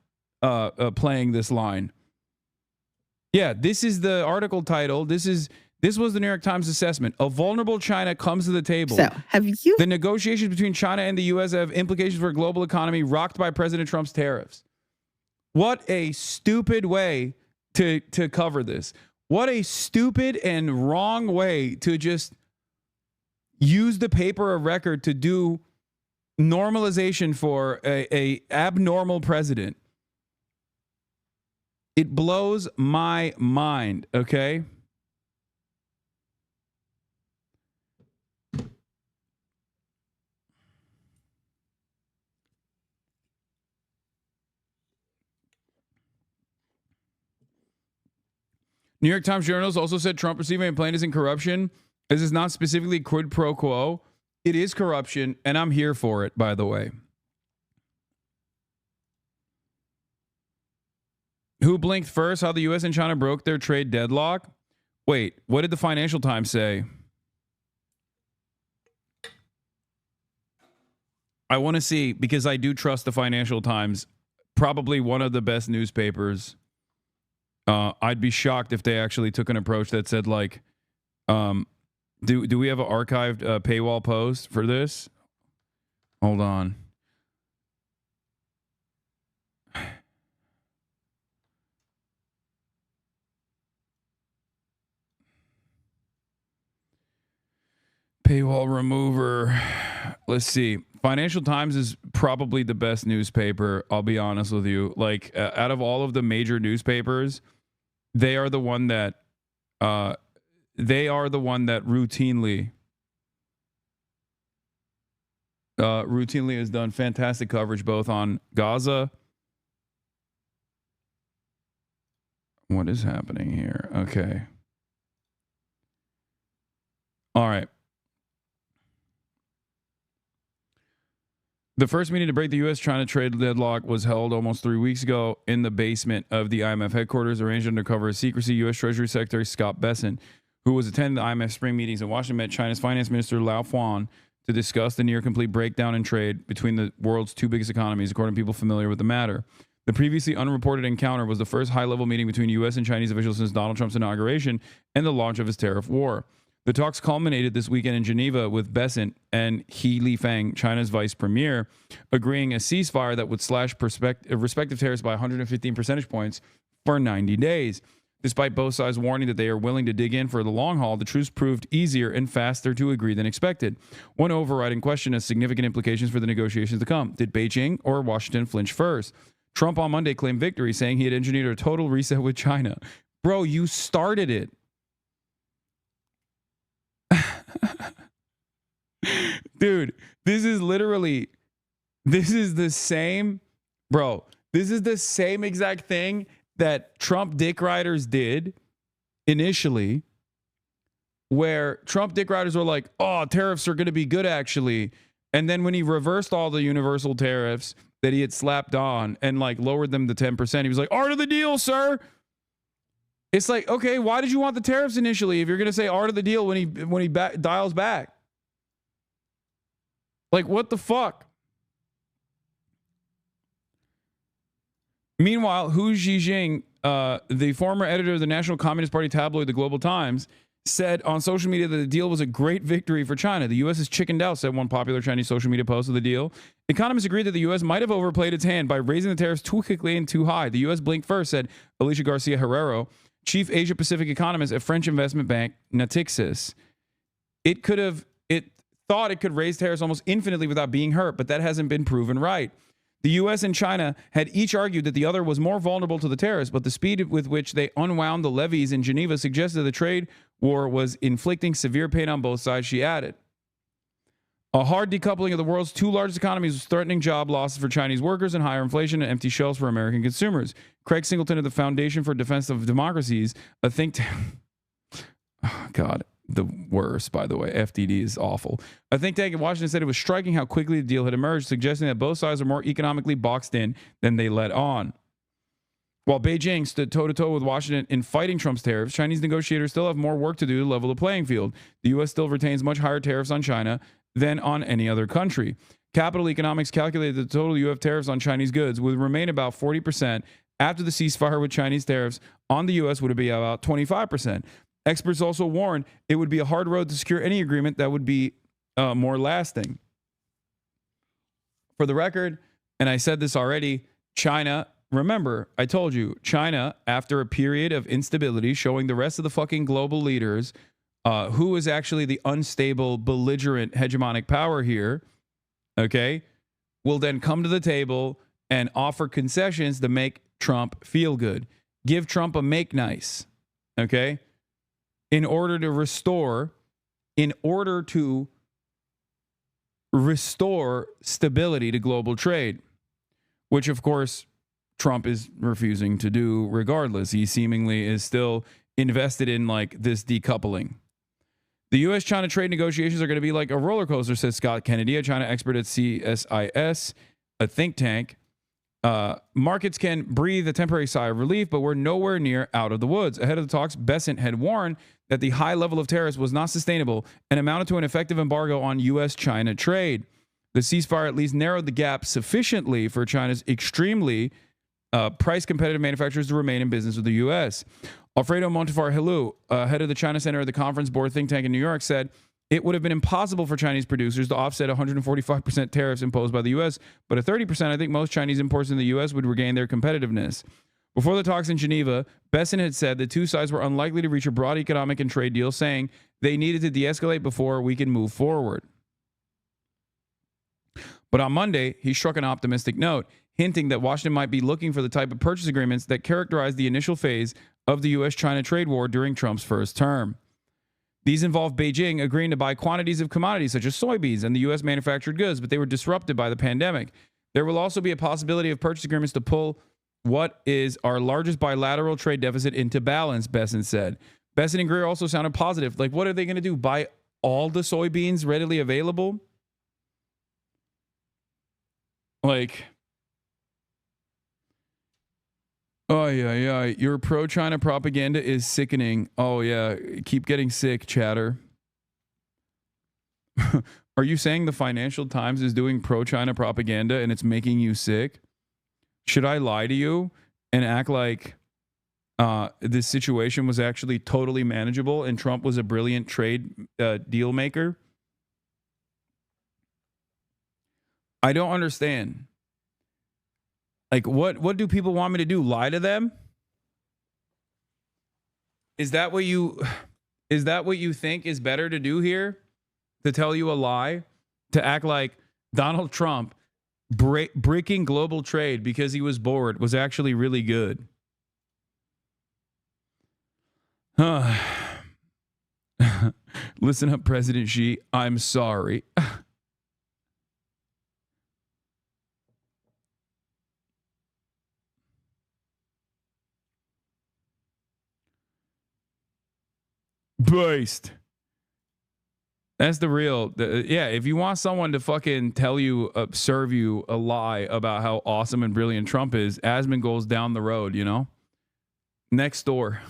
playing this line. Yeah, this is the article title. This was the New York Times assessment. A vulnerable China comes to the table. So, have you? The negotiations between China and the U.S. have implications for a global economy rocked by President Trump's tariffs. What a stupid way to cover this. What a stupid and wrong way to just use the paper of record to do normalization for a abnormal president. It blows my mind, okay? New York Times journals also said Trump receiving a plane isn't corruption. This is not specifically quid pro quo. It is corruption, and I'm here for it, by the way. Who blinked first? How the U.S. and China broke their trade deadlock? Wait, what did the Financial Times say? I want to see, because I do trust the Financial Times, probably one of the best newspapers. I'd be shocked if they actually took an approach that said, like, do we have an archived paywall post for this? Hold on. Paywall remover. Let's see. Financial Times is probably the best newspaper. I'll be honest with you. Like, out of all of the major newspapers, they are the one that routinely has done fantastic coverage both on Gaza. What is happening here? Okay. All right. The first meeting to break the U.S.-China trade deadlock was held almost 3 weeks ago in the basement of the IMF headquarters, arranged under cover of secrecy. U.S. Treasury Secretary Scott Bessent, who was attending the IMF spring meetings in Washington, met China's Finance Minister Lao Fuan to discuss the near-complete breakdown in trade between the world's two biggest economies, according to people familiar with the matter. The previously unreported encounter was the first high-level meeting between U.S. and Chinese officials since Donald Trump's inauguration and the launch of his tariff war. The talks culminated this weekend in Geneva with Bessent and He Lifeng, China's vice premier, agreeing a ceasefire that would slash respective tariffs by 115 percentage points for 90 days. Despite both sides warning that they are willing to dig in for the long haul, the truce proved easier and faster to agree than expected. One overriding question has significant implications for the negotiations to come. Did Beijing or Washington flinch first? Trump on Monday claimed victory, saying he had engineered a total reset with China. Bro, you started it. Dude, this is the same exact thing that Trump dick riders did initially, where Trump dick riders were like, oh, tariffs are going to be good actually. And then when he reversed all the universal tariffs that he had slapped on and like lowered them to 10%, he was like, art of the deal, sir. It's like, okay, why did you want the tariffs initially if you're going to say art of the deal when he dials back? Like, what the fuck? Meanwhile, Hu Zhijing, the former editor of the National Communist Party tabloid, The Global Times, said on social media that the deal was a great victory for China. The U.S. is chickened out, said one popular Chinese social media post of the deal. Economists agreed that the U.S. might have overplayed its hand by raising the tariffs too quickly and too high. The U.S. blinked first, said Alicia Garcia Herrero, chief Asia-Pacific economist at French investment bank Natixis. It thought it could raise tariffs almost infinitely without being hurt, but that hasn't been proven right. The U.S. and China had each argued that the other was more vulnerable to the tariffs, but the speed with which they unwound the levies in Geneva suggested the trade war was inflicting severe pain on both sides, she added. A hard decoupling of the world's two largest economies was threatening job losses for Chinese workers and higher inflation and empty shelves for American consumers. Craig Singleton of the Foundation for Defense of Democracies, a think tank... Oh, God. The worst, by the way. FDD is awful. A think tank in Washington said it was striking how quickly the deal had emerged, suggesting that both sides are more economically boxed in than they let on. While Beijing stood toe-to-toe with Washington in fighting Trump's tariffs, Chinese negotiators still have more work to do to level the playing field. The U.S. still retains much higher tariffs on China than on any other country. Capital Economics calculated that the total U.S. tariffs on Chinese goods would remain about 40%. After the ceasefire with Chinese tariffs on the U.S. would be about 25%. Experts also warned it would be a hard road to secure any agreement that would be more lasting. For the record, and I said this already, China, remember, I told you, China, after a period of instability, showing the rest of the fucking global leaders who is actually the unstable, belligerent, hegemonic power here, okay, will then come to the table and offer concessions to make Trump feel good. Give Trump a make nice, okay? In order to restore stability to global trade, which of course Trump is refusing to do regardless. He seemingly is still invested in like this decoupling. The U.S.-China trade negotiations are going to be like a roller coaster, said Scott Kennedy, a China expert at CSIS, a think tank. Markets can breathe a temporary sigh of relief, but we're nowhere near out of the woods. Ahead of the talks, Bessent had warned that the high level of tariffs was not sustainable and amounted to an effective embargo on U.S.-China trade. The ceasefire at least narrowed the gap sufficiently for China's extremely price-competitive manufacturers to remain in business with the U.S. Alfredo Montefar-Hilu, head of the China Center of the Conference Board think tank in New York, said it would have been impossible for Chinese producers to offset 145% tariffs imposed by the U.S., but at 30%, I think most Chinese imports in the U.S. would regain their competitiveness. Before the talks in Geneva, Bessent had said the two sides were unlikely to reach a broad economic and trade deal, saying they needed to de-escalate before we can move forward. But on Monday, he struck an optimistic note, hinting that Washington might be looking for the type of purchase agreements that characterized the initial phase of the U.S.-China trade war during Trump's first term. These involved Beijing agreeing to buy quantities of commodities such as soybeans and the U.S. manufactured goods, but they were disrupted by the pandemic. There will also be a possibility of purchase agreements to pull what is our largest bilateral trade deficit into balance, Bessent said. Bessent and Greer also sounded positive. Like, what are they going to do? Buy all the soybeans readily available? Like, oh, yeah. Your pro-China propaganda is sickening. Oh, yeah. Keep getting sick, chatter. Are you saying the Financial Times is doing pro-China propaganda and it's making you sick? Should I lie to you and act like this situation was actually totally manageable and Trump was a brilliant trade deal maker? I don't understand. Like, what do people want me to do? Lie to them? Is that what you think is better to do here? To tell you a lie? To act like Donald Trump breaking global trade because he was bored was actually really good? Listen up, President Xi. I'm sorry. Based. That's the real. Yeah, if you want someone to fucking tell you, serve you a lie about how awesome and brilliant Trump is, Asmongold's down the road, you know? Next door.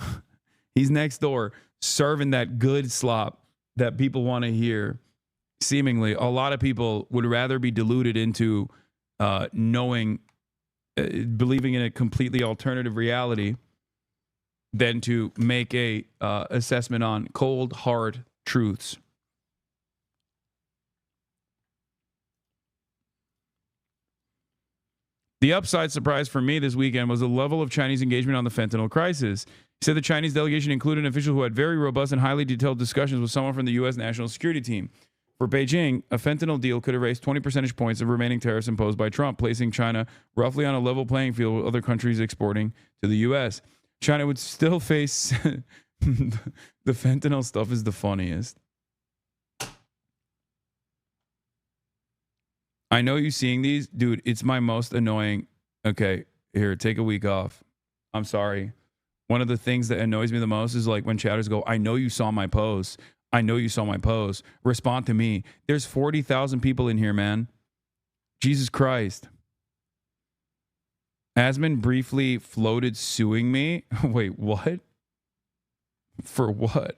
He's next door serving that good slop that people want to hear. Seemingly, a lot of people would rather be deluded into knowing believing in a completely alternative reality than to make a assessment on cold, hard truths. The upside surprise for me this weekend was the level of Chinese engagement on the fentanyl crisis. He said the Chinese delegation included an official who had very robust and highly detailed discussions with someone from the U.S. National Security Team. For Beijing, a fentanyl deal could erase 20 percentage points of remaining tariffs imposed by Trump, placing China roughly on a level playing field with other countries exporting to the U.S. China would still face the fentanyl stuff is the funniest. I know you seeing these, dude. It's my most annoying. Okay, here, take a week off. I'm sorry. One of the things that annoys me the most is like when chatters go, I know you saw my post. I know you saw my post. Respond to me. There's 40,000 people in here, man. Jesus Christ. Asman briefly floated suing me. Wait, what? For what?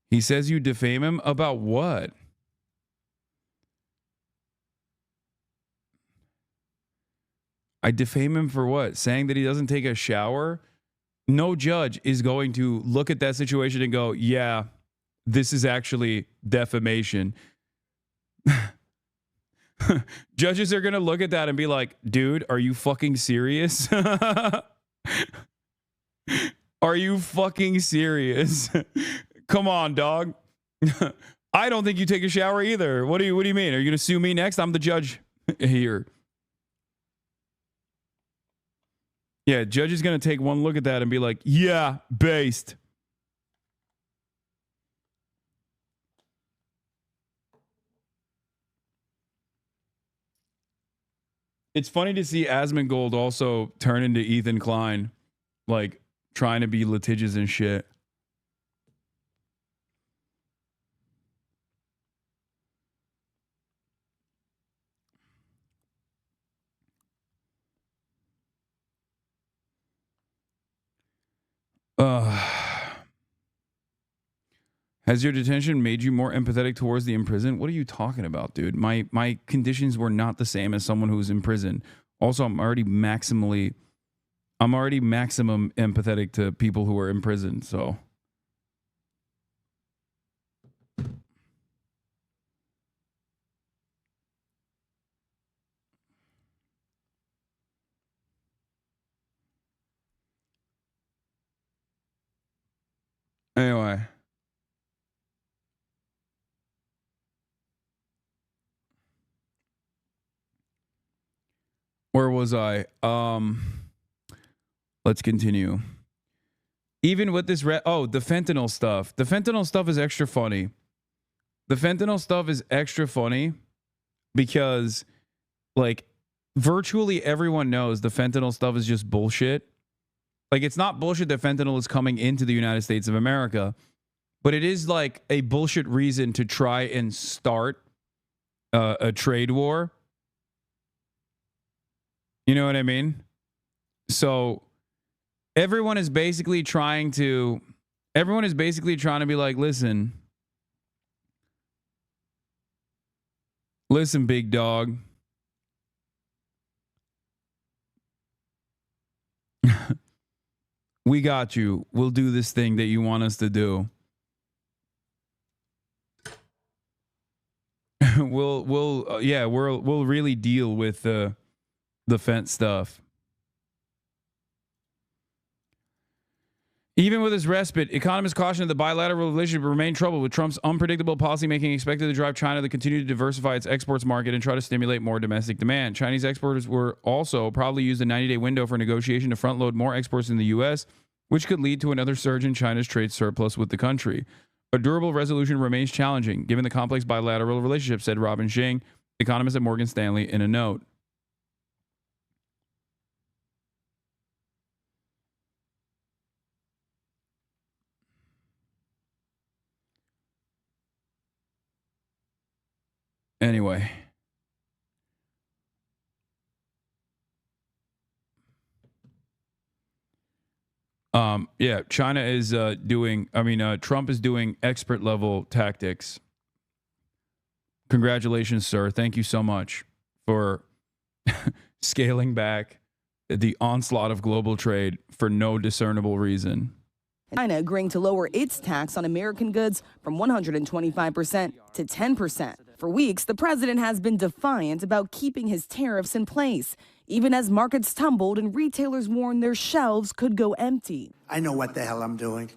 He says you defame him about what? I defame him for what? Saying that he doesn't take a shower? No judge is going to look at that situation and go, yeah, this is actually defamation. Judges are going to look at that and be like, dude, are you fucking serious? Are you fucking serious? Come on, dog. I don't think you take a shower either. What do you mean? Are you going to sue me next? I'm the judge here. Yeah, judge is going to take one look at that and be like, yeah, based. It's funny to see Asmongold also turn into Ethan Klein, like trying to be litigious and shit. Has your detention made you more empathetic towards the imprisoned? What are you talking about, dude? My conditions were not the same as someone who's in prison. Also, I'm already maximum empathetic to people who are in prison, so. Anyway. Where was I? Let's continue. Even with this the fentanyl stuff. The fentanyl stuff is extra funny. The fentanyl stuff is extra funny because like virtually everyone knows the fentanyl stuff is just bullshit. Like it's not bullshit that fentanyl is coming into the United States of America, but it is like a bullshit reason to try and start a trade war. You know what I mean? So everyone is basically trying to be like, listen, big dog. We got you. We'll do this thing that you want us to do. We'll really deal with the fence stuff. Even with this respite, economists caution that the bilateral relationship will remain troubled with Trump's unpredictable policymaking expected to drive China to continue to diversify its exports market and try to stimulate more domestic demand. Chinese exporters were also probably use the 90-day window for negotiation to front-load more exports in the U.S., which could lead to another surge in China's trade surplus with the country. A durable resolution remains challenging, given the complex bilateral relationship, said Robin Xing, economist at Morgan Stanley, in a note. Anyway. Yeah, China is Trump is doing expert level tactics. Congratulations, sir. Thank you so much for scaling back the onslaught of global trade for no discernible reason. China agreeing to lower its tax on American goods from 125% to 10%. For weeks, the president has been defiant about keeping his tariffs in place, even as markets tumbled and retailers warned their shelves could go empty. I know what the hell I'm doing.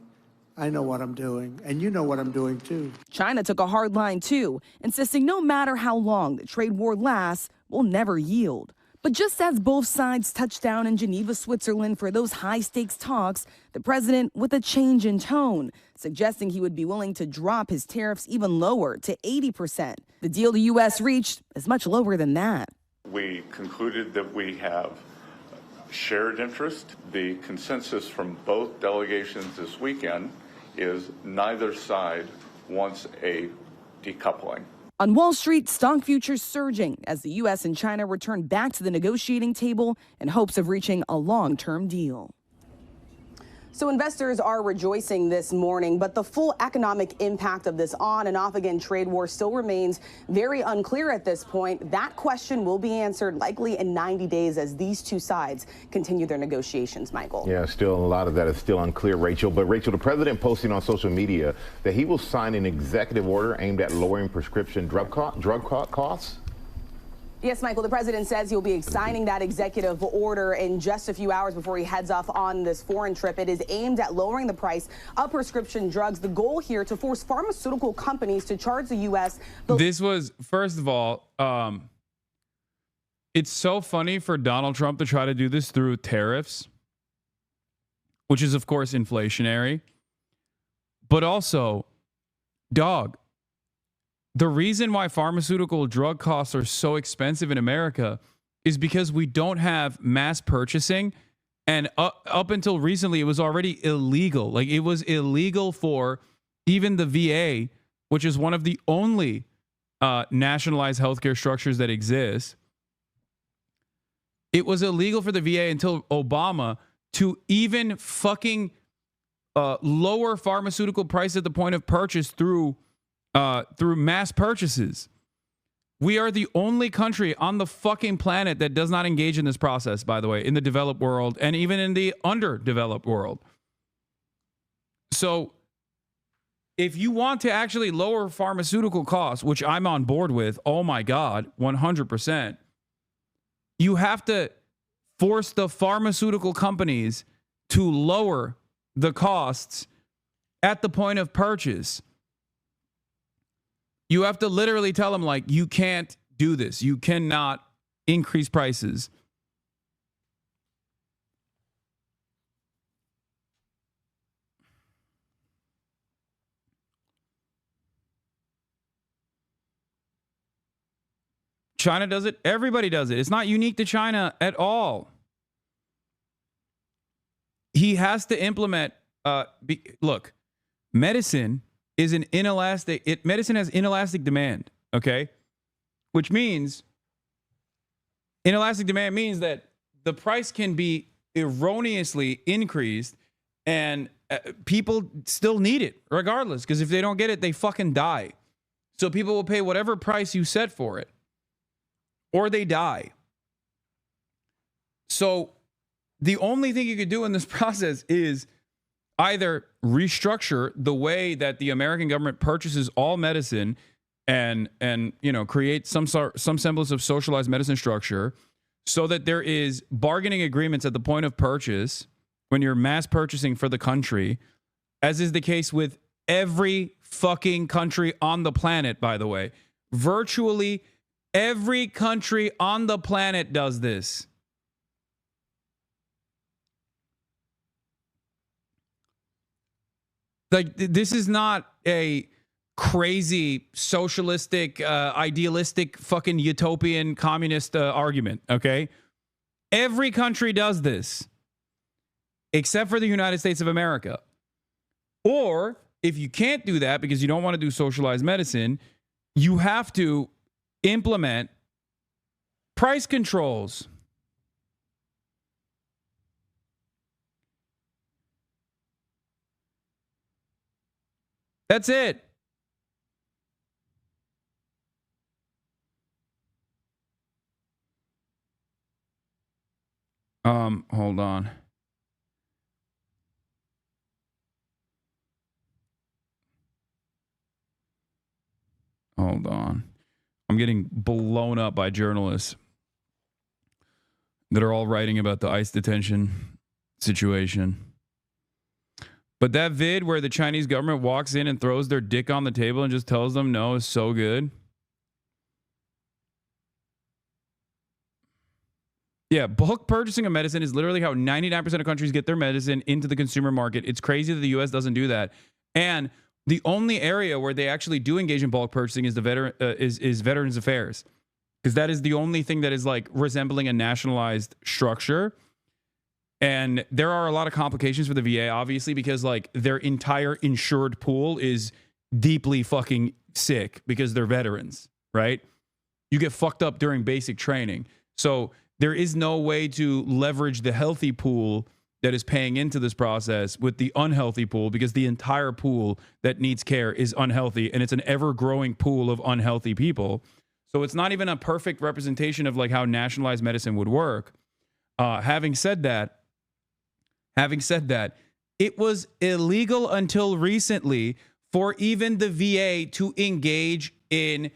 I know what I'm doing, and you know what I'm doing too. China took a hard line too, insisting no matter how long the trade war lasts, will never yield. But just as both sides touched down in Geneva, Switzerland for those high-stakes talks, the president with a change in tone, suggesting he would be willing to drop his tariffs even lower to 80%. The deal the U.S. reached is much lower than that. We concluded that we have shared interest. The consensus from both delegations this weekend is neither side wants a decoupling. On Wall Street, stock futures surging as the U.S. and China return back to the negotiating table in hopes of reaching a long-term deal. So investors are rejoicing this morning, but the full economic impact of this on and off again trade war still remains very unclear at this point. That question will be answered likely in 90 days as these two sides continue their negotiations, Michael. Yeah, still a lot of that is still unclear, Rachel. But Rachel, the president posting on social media that he will sign an executive order aimed at lowering prescription drug costs. Yes, Michael, the president says he'll be signing that executive order in just a few hours before he heads off on this foreign trip. It is aimed at lowering the price of prescription drugs. The goal here to force pharmaceutical companies to charge the U.S. This was, first of all, it's so funny for Donald Trump to try to do this through tariffs, which is, of course, inflationary. But also, dog, the reason why pharmaceutical drug costs are so expensive in America is because we don't have mass purchasing. And up until recently, it was already illegal. Like, it was illegal for even the VA, which is one of the only nationalized healthcare structures that exist. It was illegal for the VA until Obama to even fucking lower pharmaceutical price at the point of purchase through mass purchases. We are the only country on the fucking planet that does not engage in this process, by the way, in the developed world and even in the underdeveloped world. So if you want to actually lower pharmaceutical costs, which I'm on board with, oh my God, 100%, you have to force the pharmaceutical companies to lower the costs at the point of purchase. You have to literally tell them, like, you can't do this. You cannot increase prices. China does it. Everybody does it. It's not unique to China at all. He has to implement, look, medicine is an inelastic, medicine has inelastic demand, okay? Which means, inelastic demand means that the price can be erroneously increased and people still need it regardless, because if they don't get it, they fucking die. So people will pay whatever price you set for it, or they die. So the only thing you could do in this process is either restructure the way that the American government purchases all medicine and create some semblance of socialized medicine structure so that there is bargaining agreements at the point of purchase when you're mass purchasing for the country, as is the case with every fucking country on the planet, by the way. Virtually every country on the planet does this. Like, this is not a crazy socialistic, idealistic, fucking utopian communist argument, okay? Every country does this, except for the United States of America. Or if you can't do that because you don't want to do socialized medicine, you have to implement price controls. That's it. Hold on. Hold on. I'm getting blown up by journalists that are all writing about the ICE detention situation. But that vid where the Chinese government walks in and throws their dick on the table and just tells them no is so good. Yeah, bulk purchasing of medicine is literally how 99% of countries get their medicine into the consumer market. It's crazy that the US doesn't do that. And the only area where they actually do engage in bulk purchasing is the Veterans Affairs, because that is the only thing that is like resembling a nationalized structure. And there are a lot of complications for the VA, obviously, because like their entire insured pool is deeply fucking sick because they're veterans, right? You get fucked up during basic training. So there is no way to leverage the healthy pool that is paying into this process with the unhealthy pool, because the entire pool that needs care is unhealthy, and it's an ever-growing pool of unhealthy people. So it's not even a perfect representation of like how nationalized medicine would work. Having said that, it was illegal until recently for even the VA to engage in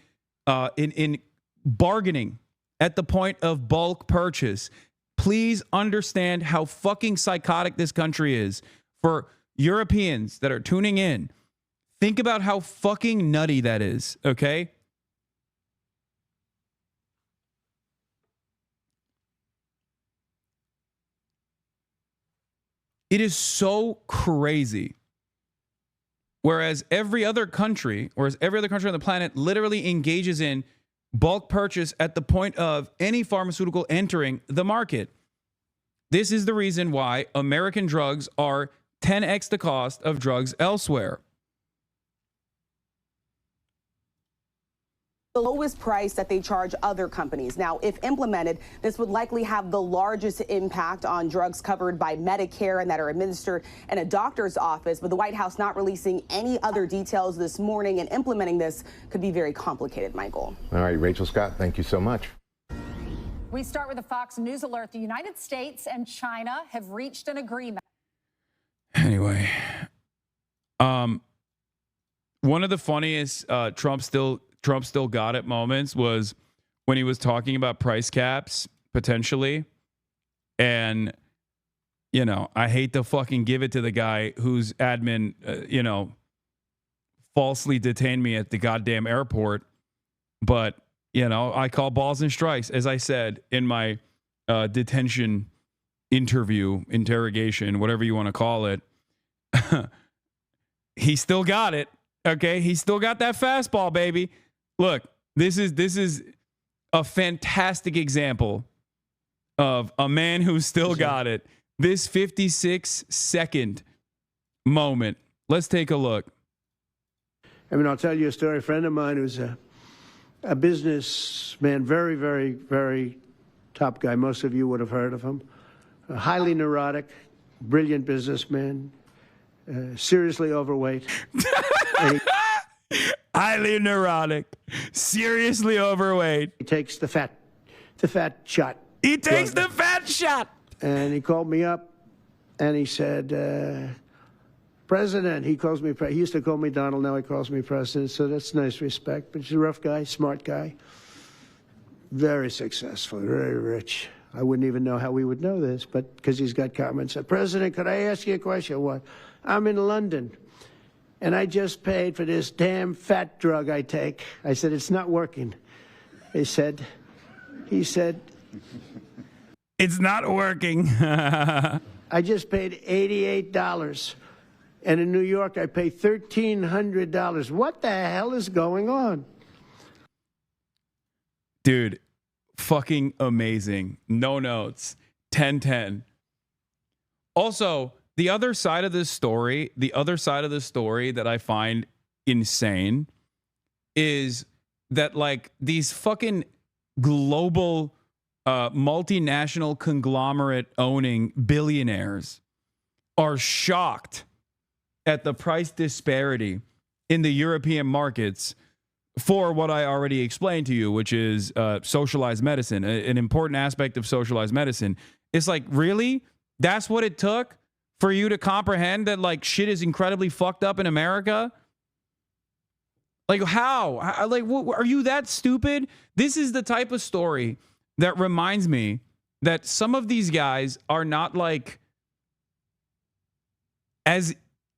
bargaining at the point of bulk purchase. Please understand how fucking psychotic this country is. For Europeans that are tuning in, think about how fucking nutty that is, okay? It is so crazy. Whereas every other country on the planet literally engages in bulk purchase at the point of any pharmaceutical entering the market. This is the reason why American drugs are 10x the cost of drugs elsewhere. The lowest price that they charge other companies. Now, if implemented, this would likely have the largest impact on drugs covered by Medicare and that are administered in a doctor's office. But the White House not releasing any other details this morning, and implementing this could be very complicated, Michael. All right, Rachel Scott, thank you so much. We start with a Fox News alert. The United States and China have reached an agreement. Anyway, one of the funniest Trump still got it moments was when he was talking about price caps potentially. And, you know, I hate to fucking give it to the guy whose admin, falsely detained me at the goddamn airport. But, you know, I call balls and strikes, as I said in my detention interrogation, whatever you want to call it. He still got it. Okay. He still got that fastball, baby. Look, this is a fantastic example of a man who still got it. This 56-second moment. Let's take a look. I mean, I'll tell you a story. A friend of mine who's a businessman, very, very, very top guy. Most of you would have heard of him. A highly neurotic, brilliant businessman, seriously overweight. Highly neurotic, seriously overweight. He takes the fat shot. He takes the fat shot. And he called me up and he said, President, he calls me, he used to call me Donald, now he calls me President, so that's nice respect. But he's a rough guy, smart guy, very successful, very rich. I wouldn't even know how we would know this, but because he's got comments. Said, President, could I ask you a question? What? I'm in London. And I just paid for this damn fat drug I take. I said, it's not working. He said, it's not working. I just paid $88. And in New York, I pay $1,300. What the hell is going on? Dude, fucking amazing. No notes. 10-10. Also, the other side of this story that I find insane is that like these fucking global multinational conglomerate owning billionaires are shocked at the price disparity in the European markets for what I already explained to you, which is socialized medicine, an important aspect of socialized medicine. It's like, really? That's what it took for you to comprehend that like shit is incredibly fucked up in America? Like how? Like, are you that stupid? This is the type of story that reminds me that some of these guys are not like as,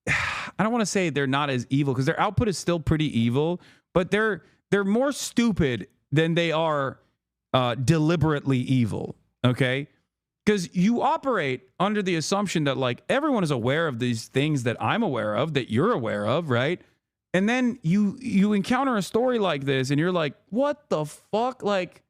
I don't want to say they're not as evil because their output is still pretty evil, but they're more stupid than they are deliberately evil. Okay. Because you operate under the assumption that like everyone is aware of these things that I'm aware of, that you're aware of, right? And then you encounter a story like this and you're like, what the fuck? Like,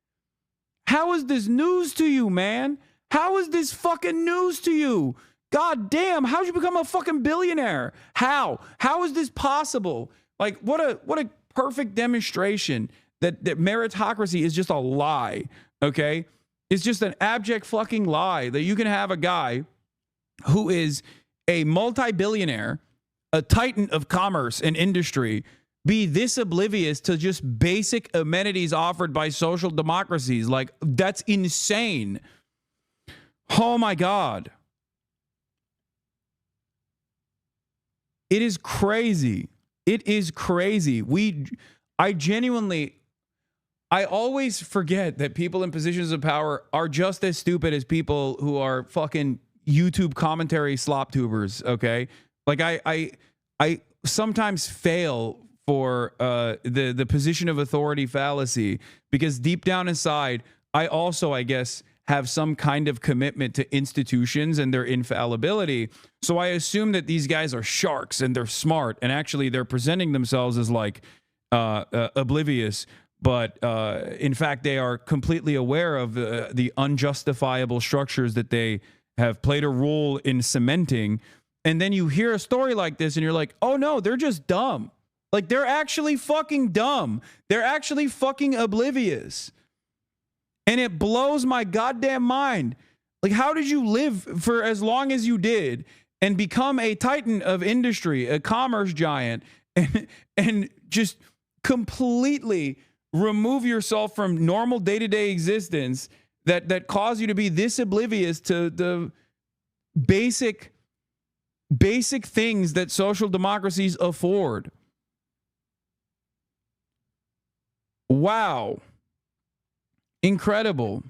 how is this news to you, man? How is this fucking news to you? God damn, how'd you become a fucking billionaire? How is this possible? Like, what a perfect demonstration that meritocracy is just a lie, okay? It's just an abject fucking lie that you can have a guy who is a multi-billionaire, a titan of commerce and industry, be this oblivious to just basic amenities offered by social democracies. Like, that's insane. Oh my God. It is crazy. It is crazy. I always forget that people in positions of power are just as stupid as people who are fucking YouTube commentary slop tubers, okay? Like I sometimes fail for the position of authority fallacy because deep down inside, I also, I guess, have some kind of commitment to institutions and their infallibility. So I assume that these guys are sharks and they're smart, and actually they're presenting themselves as like oblivious. But in fact, they are completely aware of the unjustifiable structures that they have played a role in cementing. And then you hear a story like this and you're like, oh no, they're just dumb. Like, they're actually fucking dumb. They're actually fucking oblivious. And it blows my goddamn mind. Like, how did you live for as long as you did and become a titan of industry, a commerce giant, and just completely remove yourself from normal day-to-day existence that cause you to be this oblivious to the basic things that social democracies afford? Wow. Incredible.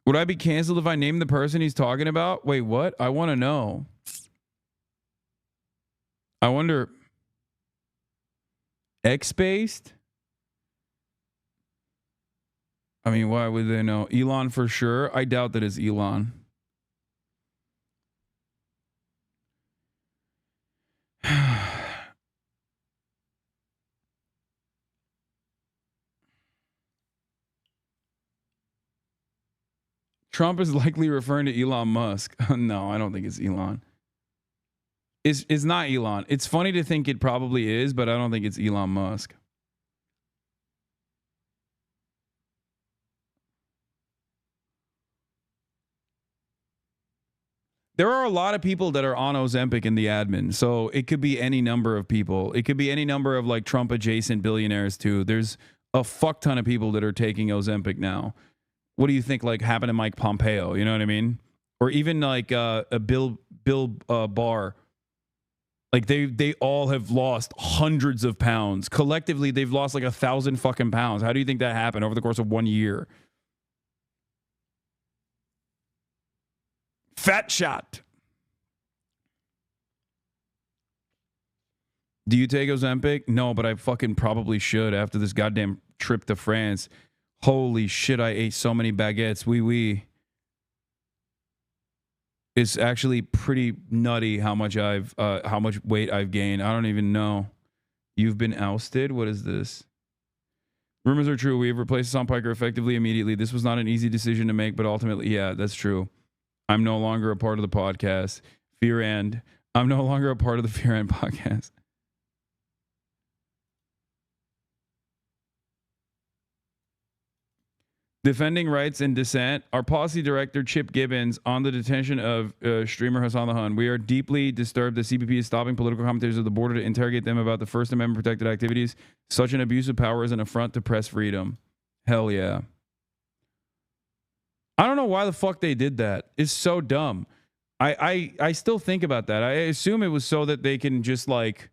Would I be canceled if I named the person he's talking about? Wait, what? I want to know. I wonder. X-based? I mean, why would they know? Elon for sure? I doubt that it's Elon. Trump is likely referring to Elon Musk. No, I don't think it's Elon. It's not Elon. It's funny to think it probably is, but I don't think it's Elon Musk. There are a lot of people that are on Ozempic in the admin, so it could be any number of people. It could be any number of like Trump adjacent billionaires too. There's a fuck ton of people that are taking Ozempic now. What do you think like happened to Mike Pompeo? You know what I mean? Or even like a Bill Barr. Like they all have lost hundreds of pounds. Collectively, they've lost like 1,000 fucking pounds. How do you think that happened over the course of 1 year? Fat shot. Do you take Ozempic? No, but I fucking probably should after this goddamn trip to France. Holy shit, I ate so many baguettes. Oui. It's actually pretty nutty how much weight I've gained. I don't even know. You've been ousted? What is this? Rumors are true. We have replaced Hassan Piker effectively immediately. This was not an easy decision to make, but ultimately, yeah, that's true. I'm no longer a part of the podcast. Fear and. I'm no longer a part of the Fear and podcast. Defending rights and dissent. Our policy director, Chip Gibbons, on the detention of streamer Hassan. We are deeply disturbed that CBP is stopping political commentators at the border to interrogate them about the First Amendment protected activities. Such an abuse of power is an affront to press freedom. Hell yeah. I don't know why the fuck they did that. It's so dumb. I still think about that. I assume it was so that they can just like,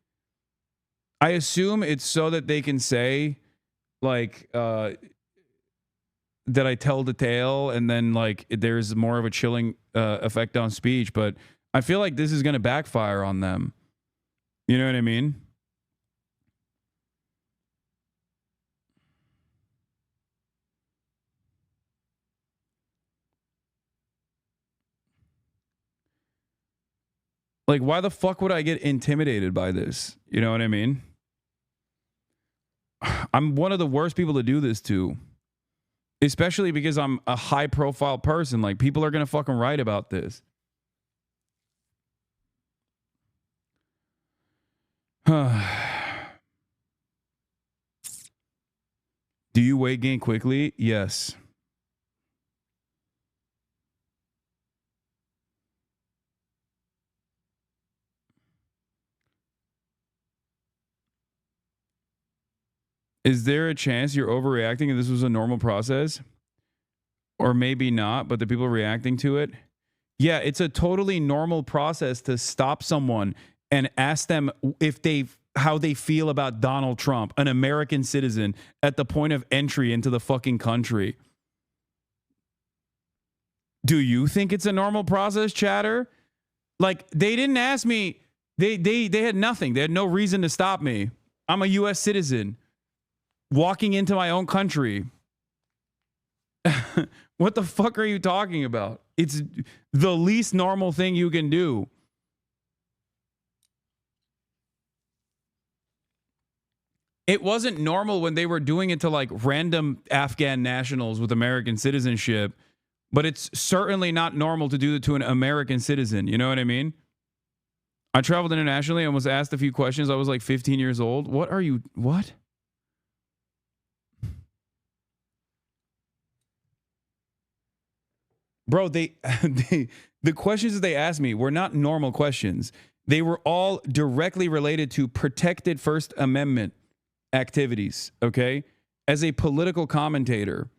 I assume it's so that they can say like, that I tell the tale and then like there's more of a chilling effect on speech, but I feel like this is going to backfire on them. You know what I mean? Like, why the fuck would I get intimidated by this? You know what I mean? I'm one of the worst people to do this to. Especially because I'm a high profile person. Like, people are going to fucking write about this. Do you weight gain quickly? Yes. Is there a chance you're overreacting and this was a normal process? Or maybe not, but the people reacting to it? Yeah, it's a totally normal process to stop someone and ask them if how they feel about Donald Trump, an American citizen, at the point of entry into the fucking country. Do you think it's a normal process, chatter? Like, they didn't ask me. They had nothing. They had no reason to stop me. I'm a U.S. citizen walking into my own country. What the fuck are you talking about? It's the least normal thing you can do. It wasn't normal when they were doing it to like random Afghan nationals with American citizenship, but it's certainly not normal to do it to an American citizen. You know what I mean? I traveled internationally and was asked a few questions. I was like 15 years old. What? Bro, the questions that they asked me were not normal questions. They were all directly related to protected First Amendment activities, okay? As a political commentator.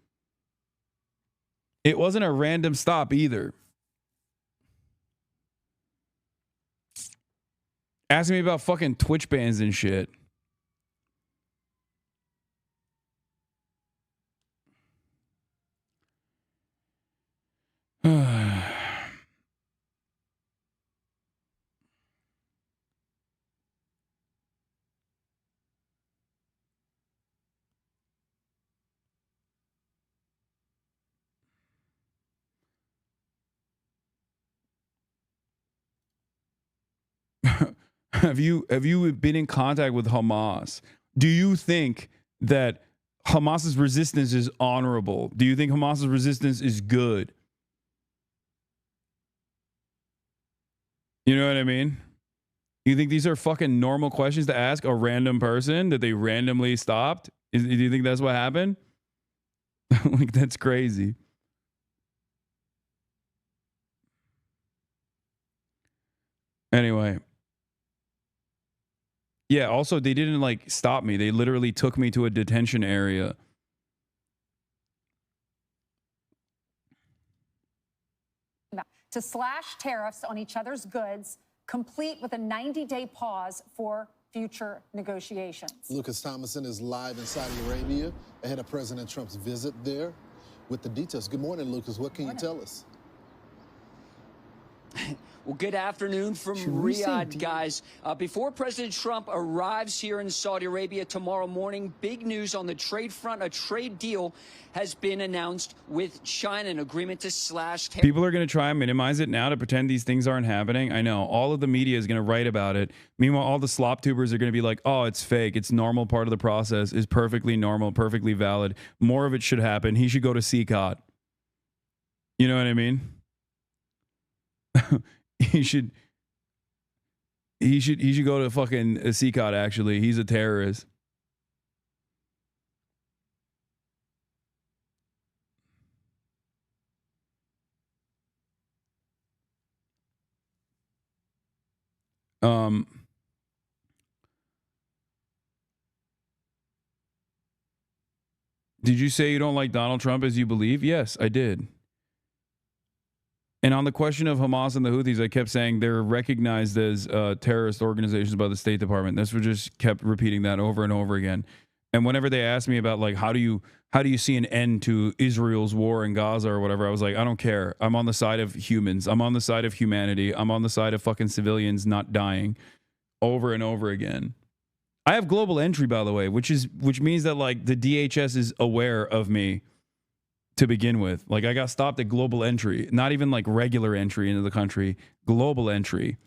It wasn't a random stop either. Asking me about fucking Twitch bans and shit. Have you been in contact with Hamas? Do you think that Hamas's resistance is honorable? Do you think Hamas's resistance is good? You know what I mean? You think these are fucking normal questions to ask a random person that they randomly stopped? Do you think that's what happened? Like, that's crazy. Anyway. Yeah, also, they didn't like stop me. They literally took me to a detention area. To slash tariffs on each other's goods, complete with a 90-day pause for future negotiations. Lucas Thomason is live in Saudi Arabia ahead of President Trump's visit there with the details. Good morning, Lucas. What can you tell us? Well, good afternoon from Riyadh, guys. Before President Trump arrives here in Saudi Arabia tomorrow morning, big news on the trade front. A trade deal has been announced with China, an agreement to slash tariffs. People are going to try and minimize it now to pretend these things aren't happening. I know. All of the media is going to write about it. Meanwhile, all the slop tubers are going to be like, oh, it's fake. It's normal part of the process. It's perfectly normal, perfectly valid. More of it should happen. He should go to CCOT. You know what I mean? He should go to fucking CCOT, actually. He's a terrorist. Did you say you don't like Donald Trump as you believe? Yes, I did. And on the question of Hamas and the Houthis, I kept saying they're recognized as terrorist organizations by the State Department. This was just kept repeating that over and over again. And whenever they asked me about like how do you see an end to Israel's war in Gaza or whatever, I was like, I don't care. I'm on the side of humans. I'm on the side of humanity. I'm on the side of fucking civilians not dying, over and over again. I have global entry, by the way, which means that like the DHS is aware of me to begin with. Like I got stopped at global entry, not even like regular entry into the country, global entry.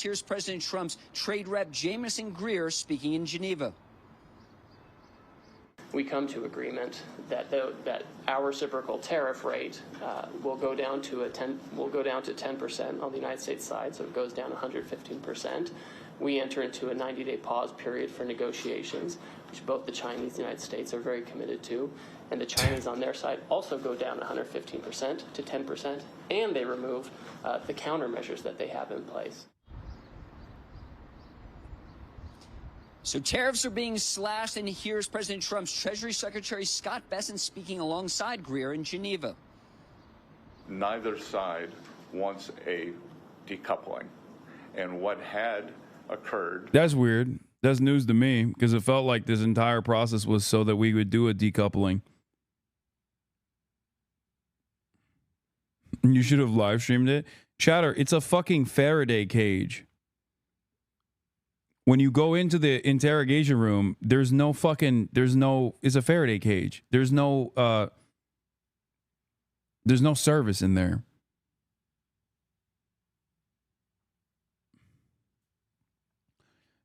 Here's President Trump's trade rep Jamieson Greer speaking in Geneva. We come to agreement that our reciprocal tariff rate will go down to 10% on the United States side, so it goes down 115%. We enter into a 90-day pause period for negotiations, which both the Chinese and the United States are very committed to, and the Chinese on their side also go down 115% to 10%, and they remove the countermeasures that they have in place. So tariffs are being slashed, and here's President Trump's Treasury Secretary Scott Bessent speaking alongside Greer in Geneva. Neither side wants a decoupling. And what had occurred... That's weird. That's news to me because it felt like this entire process was so that we would do a decoupling. You should have live streamed it. Chatter, it's a fucking Faraday cage. When you go into the interrogation room, it's a Faraday cage. There's no service in there.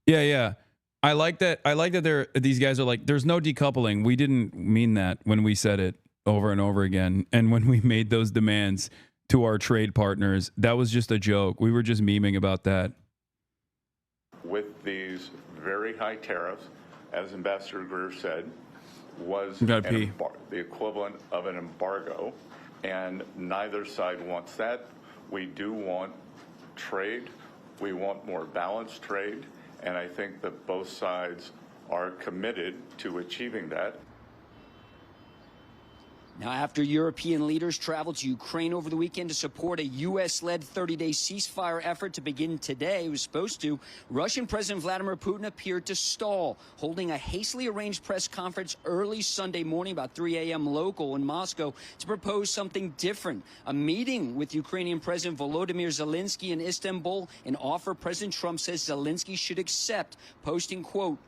Yeah. I like that these guys are like, there's no decoupling. We didn't mean that when we said it over and over again. And when we made those demands to our trade partners, that was just a joke. We were just memeing about that. With these very high tariffs, as Ambassador Greer said, was the equivalent of an embargo, and neither side wants that. We do want trade. We want more balanced trade, and I think that both sides are committed to achieving that. Now, after European leaders traveled to Ukraine over the weekend to support a U.S.-led 30-day ceasefire effort to begin today, it was supposed to, Russian President Vladimir Putin appeared to stall, holding a hastily arranged press conference early Sunday morning, about 3 a.m. local in Moscow, to propose something different. A meeting with Ukrainian President Volodymyr Zelensky in Istanbul, an offer President Trump says Zelensky should accept, posting, quote,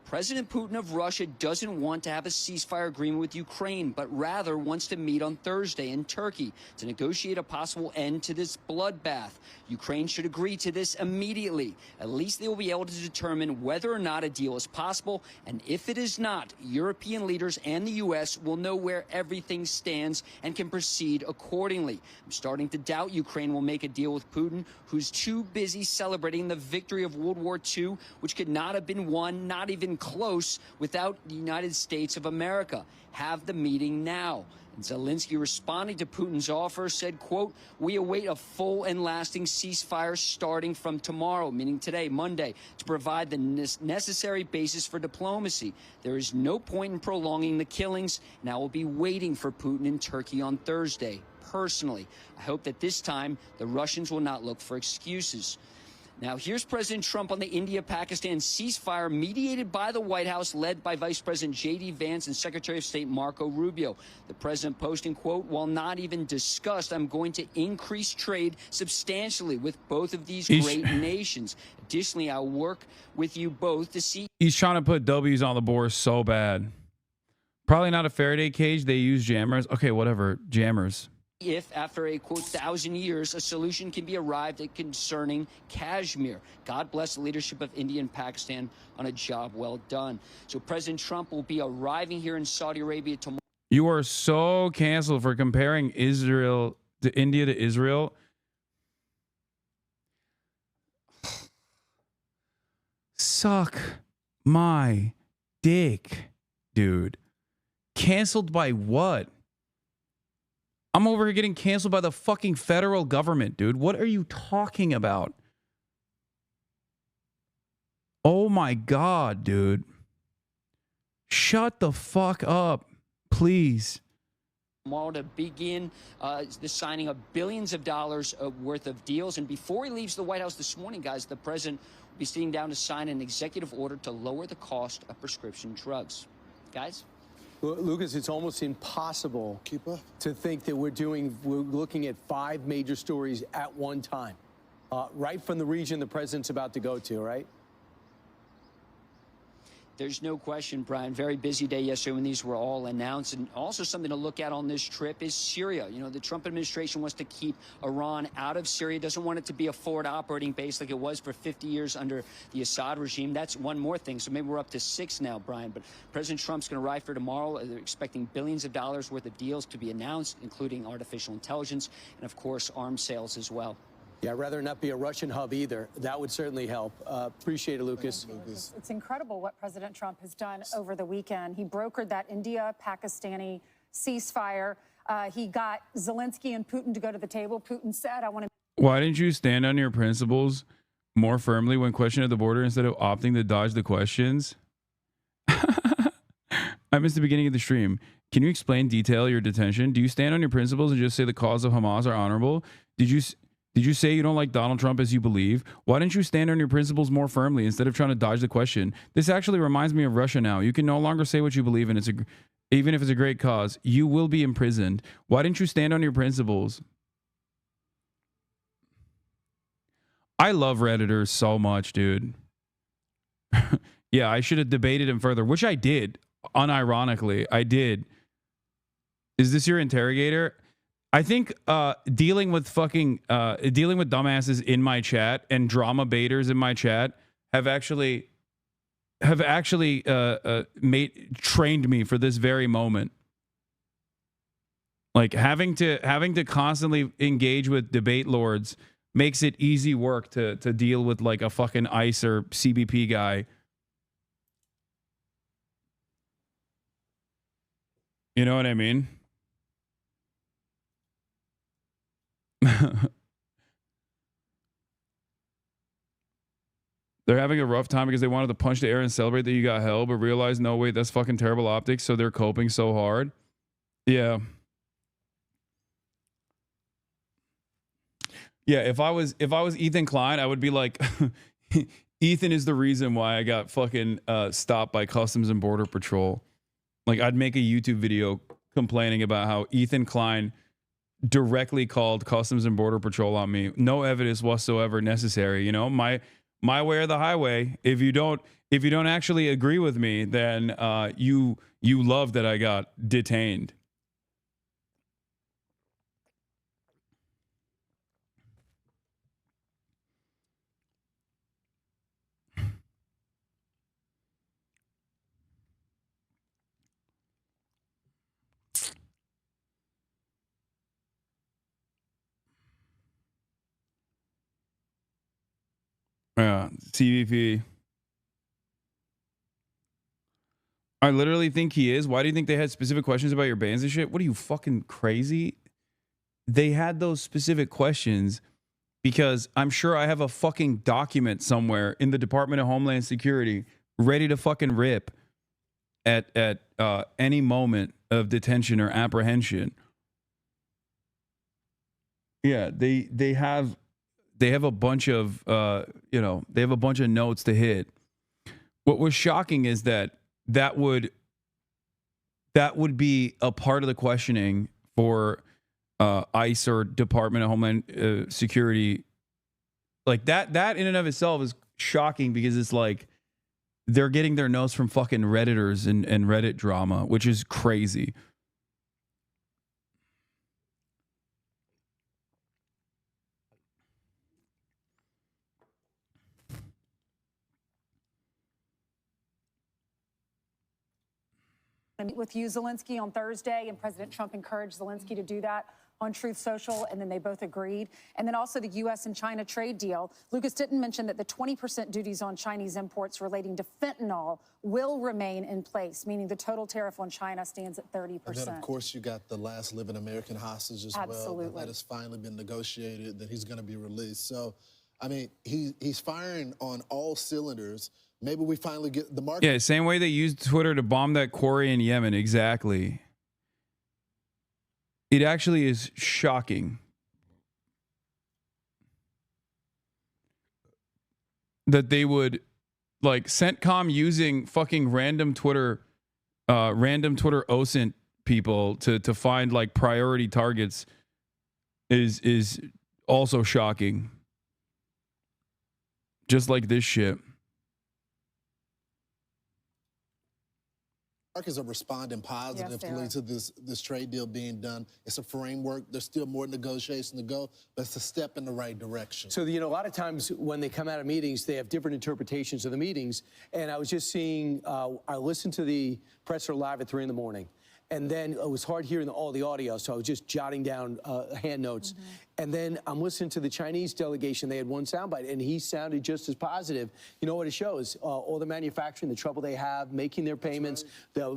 President Putin of Russia doesn't want to have a ceasefire agreement with Ukraine, but rather wants to meet on Thursday in Turkey to negotiate a possible end to this bloodbath. Ukraine should agree to this immediately. At least they will be able to determine whether or not a deal is possible, and if it is not, European leaders and the U.S. will know where everything stands and can proceed accordingly. I'm starting to doubt Ukraine will make a deal with Putin, who's too busy celebrating the victory of World War II, which could not have been won, not even close, without the United States of America. Have the meeting now. And Zelensky, responding to Putin's offer, said, quote, we await a full and lasting ceasefire starting from tomorrow, meaning today, Monday, to provide the necessary basis for diplomacy. There is no point in prolonging the killings, and I will be waiting for Putin in Turkey on Thursday. Personally, I hope that this time the Russians will not look for excuses. Now, here's President Trump on the India-Pakistan ceasefire mediated by the White House, led by Vice President J.D. Vance and Secretary of State Marco Rubio. The president posting, quote, while not even discussed, I'm going to increase trade substantially with both of these great nations. Additionally, I'll work with you both to see... He's trying to put W's on the board so bad. Probably not a Faraday cage. They use jammers. Okay, whatever. Jammers. If, after a, quote, 1,000 years, a solution can be arrived at concerning Kashmir. God bless the leadership of India and Pakistan on a job well done. So President Trump will be arriving here in Saudi Arabia tomorrow. You are so canceled for comparing India to Israel. Suck my dick, dude. Canceled by what? I'm over here getting canceled by the fucking federal government, dude. What are you talking about? Oh my God, dude. Shut the fuck up, please. Tomorrow to begin the signing of billions of dollars worth of deals. And before he leaves the White House this morning, guys, the president will be sitting down to sign an executive order to lower the cost of prescription drugs. Guys? Lucas, it's almost impossible to think that we're looking at 5 major stories at one time. Right from the region the president's about to go to, right? There's no question, Brian. Very busy day yesterday when these were all announced. And also something to look at on this trip is Syria. You know, the Trump administration wants to keep Iran out of Syria, doesn't want it to be a forward operating base like it was for 50 years under the Assad regime. That's one more thing. So maybe we're up to 6 now, Brian. But President Trump's going to arrive for tomorrow. They're expecting billions of dollars worth of deals to be announced, including artificial intelligence and, of course, arms sales as well. Yeah, I'd rather not be a Russian hub either. That would certainly help. Appreciate it, Lucas. It's incredible what President Trump has done over the weekend. He brokered that India-Pakistani ceasefire. He got Zelensky and Putin to go to the table. Putin said, I want to... Why didn't you stand on your principles more firmly when questioned at the border instead of opting to dodge the questions? I missed the beginning of the stream. Can you explain detail your detention? Do you stand on your principles and just say the cause of Hamas are honorable? Did you say you don't like Donald Trump as you believe? Why didn't you stand on your principles more firmly instead of trying to dodge the question? This actually reminds me of Russia now. You can no longer say what you believe in. Even if it's a great cause, you will be imprisoned. Why didn't you stand on your principles? I love Redditors so much, dude. Yeah, I should have debated him further, which I did. Unironically, I did. Is this your interrogator? I think dealing with dumbasses in my chat and drama baiters in my chat have actually trained me for this very moment. Like having to constantly engage with debate lords makes it easy work to deal with like a fucking ICE or CBP guy. You know what I mean? They're having a rough time because they wanted to punch the air and celebrate that you got held, but realized, no, wait, that's fucking terrible optics, so they're coping so hard. Yeah. Yeah, if I was Ethan Klein, I would be like, Ethan is the reason why I got fucking stopped by Customs and Border Patrol. Like, I'd make a YouTube video complaining about how Ethan Klein directly called Customs and Border Patrol on me. No evidence whatsoever necessary. You know, my way or the highway. If you don't actually agree with me, then you love that I got detained. Yeah, CBP. I literally think he is. Why do you think they had specific questions about your bans and shit? What are you, fucking crazy? They had those specific questions because I'm sure I have a fucking document somewhere in the Department of Homeland Security ready to fucking rip at any moment of detention or apprehension. Yeah, they have a bunch of they have a bunch of notes to hit. What was shocking is that would be a part of the questioning for ICE or Department of Homeland Security. Like that in and of itself is shocking because it's like they're getting their notes from fucking Redditors and Reddit drama, which is crazy. going to meet with you, Zelensky, on Thursday, and President Trump encouraged Zelensky to do that on Truth Social, and then they both agreed. And then also the U.S. and China trade deal. Lucas didn't mention that the 20% duties on Chinese imports relating to fentanyl will remain in place, meaning the total tariff on China stands at 30%. And then, of course, you got the last living American hostage as well. That has finally been negotiated, that he's going to be released. So, I mean, he's firing on all cylinders. Maybe we finally get the market. Yeah, same way they used Twitter to bomb that quarry in Yemen. Exactly. It actually is shocking that they would, like, CENTCOM using fucking random Twitter OSINT people to find like priority targets is also shocking. Just like this shit. Markets are responding positively to this trade deal being done. It's a framework. There's still more negotiation to go, but it's a step in the right direction. So, you know, a lot of times when they come out of meetings, they have different interpretations of the meetings. And I was just seeing, I listened to the presser live at 3 in the morning. And then it was hard hearing all the audio, so I was just jotting down hand notes. And then I'm listening to the Chinese delegation. They had one soundbite, and he sounded just as positive. You know what it shows? All the manufacturing, the trouble they have, making their payments,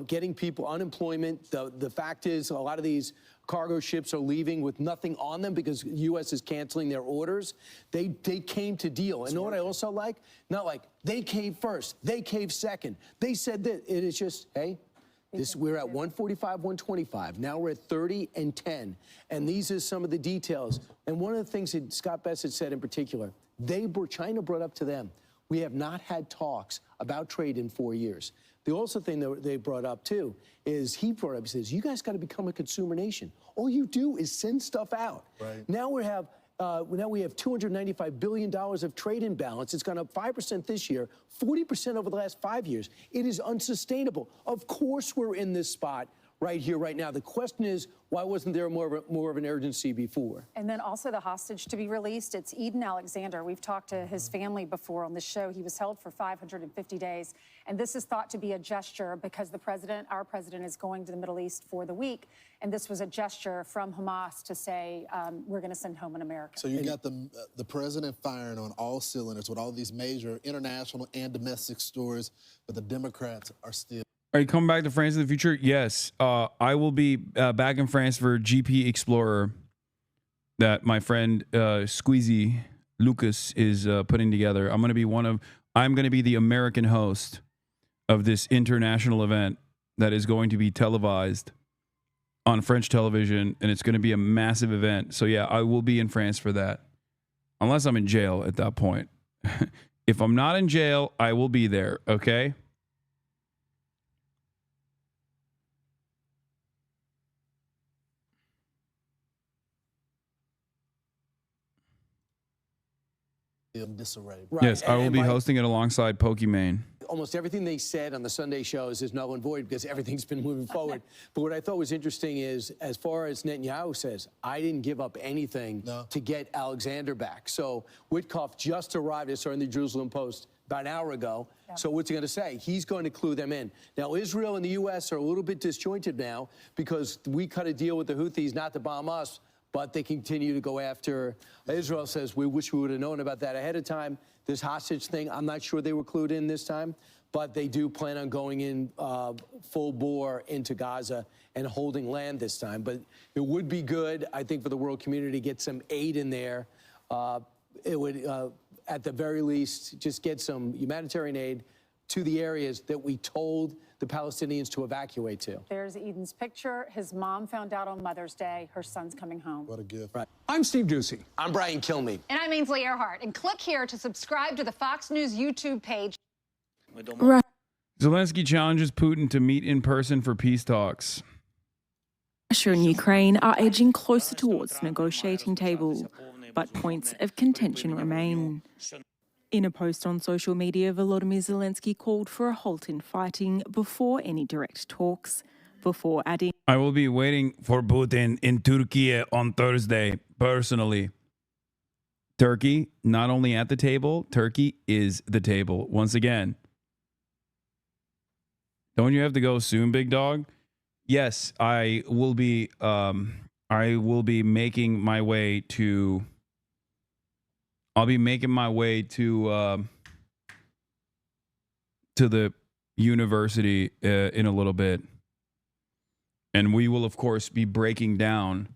getting people unemployment. The fact is, a lot of these cargo ships are leaving with nothing on them because the U.S. is canceling their orders. They came to deal. And you know what I also like? Not like, they caved first, they caved second. They said that. It is just, hey, we're at 145, 125. Now we're at 30 and 10. And these are some of the details. And one of the things that Scott Bessent said in particular, China brought up to them, we have not had talks about trade in 4 years. The also thing that they brought up too is he says, you guys got to become a consumer nation. All you do is send stuff out. Right. Now we have $295 billion of trade imbalance. It's gone up 5% this year, 40% over the last 5 years. It is unsustainable. Of course we're in this spot right here, right now. The question is, why wasn't there more of an urgency before? And then also the hostage to be released. It's Eden Alexander. We've talked to his family before on the show. He was held for 550 days. And this is thought to be a gesture because our president is going to the Middle East for the week. And this was a gesture from Hamas to say, we're going to send home an American. So you got the president firing on all cylinders with all these major international and domestic stories, but the Democrats are still. Are you coming back to France in the future? Yes. I will be back in France for GP Explorer that my friend Squeezy Lucas is putting together. I'm going to be the American host of this international event that is going to be televised on French television, and it's going to be a massive event. So yeah, I will be in France for that. Unless I'm in jail at that point. If I'm not in jail, I will be there, okay? Disarray. Right. Yes, I will be hosting it alongside Pokimane. Almost everything they said on the Sunday shows is null and void because everything's been moving forward. But what I thought was interesting is, as far as Netanyahu says, I didn't give up anything to get Alexander back. So Witkoff just arrived, I saw in the Jerusalem Post about an hour ago. Yeah. So what's he going to say? He's going to clue them in. Now, Israel and the U.S. are a little bit disjointed now because we cut a deal with the Houthis not to bomb us, but they continue to go after. Israel says, we wish we would have known about that ahead of time. This hostage thing, I'm not sure they were clued in this time, but they do plan on going in full bore into Gaza and holding land this time. But it would be good, I think, for the world community to get some aid in there. It would, at the very least, just get some humanitarian aid to the areas that we told the Palestinians to evacuate to. There's Eden's picture. His mom found out on Mother's Day her son's coming home. What a gift. Right. I'm Steve Ducey. I'm Brian Kilmeade. And I'm Ainsley Earhart. And click here to subscribe to the Fox News YouTube page. Zelensky challenges Putin to meet in person for peace talks. Russia and Ukraine are edging closer towards the negotiating table, but points of contention remain. In a post on social media, Volodymyr Zelensky called for a halt in fighting before any direct talks, before adding, I will be waiting for Putin in Turkey on Thursday, personally. Turkey, not only at the table, Turkey is the table. Once again, don't you have to go soon, big dog? yes, I will be making my way to. I'll be making my way to the university in a little bit, and we will of course be breaking down.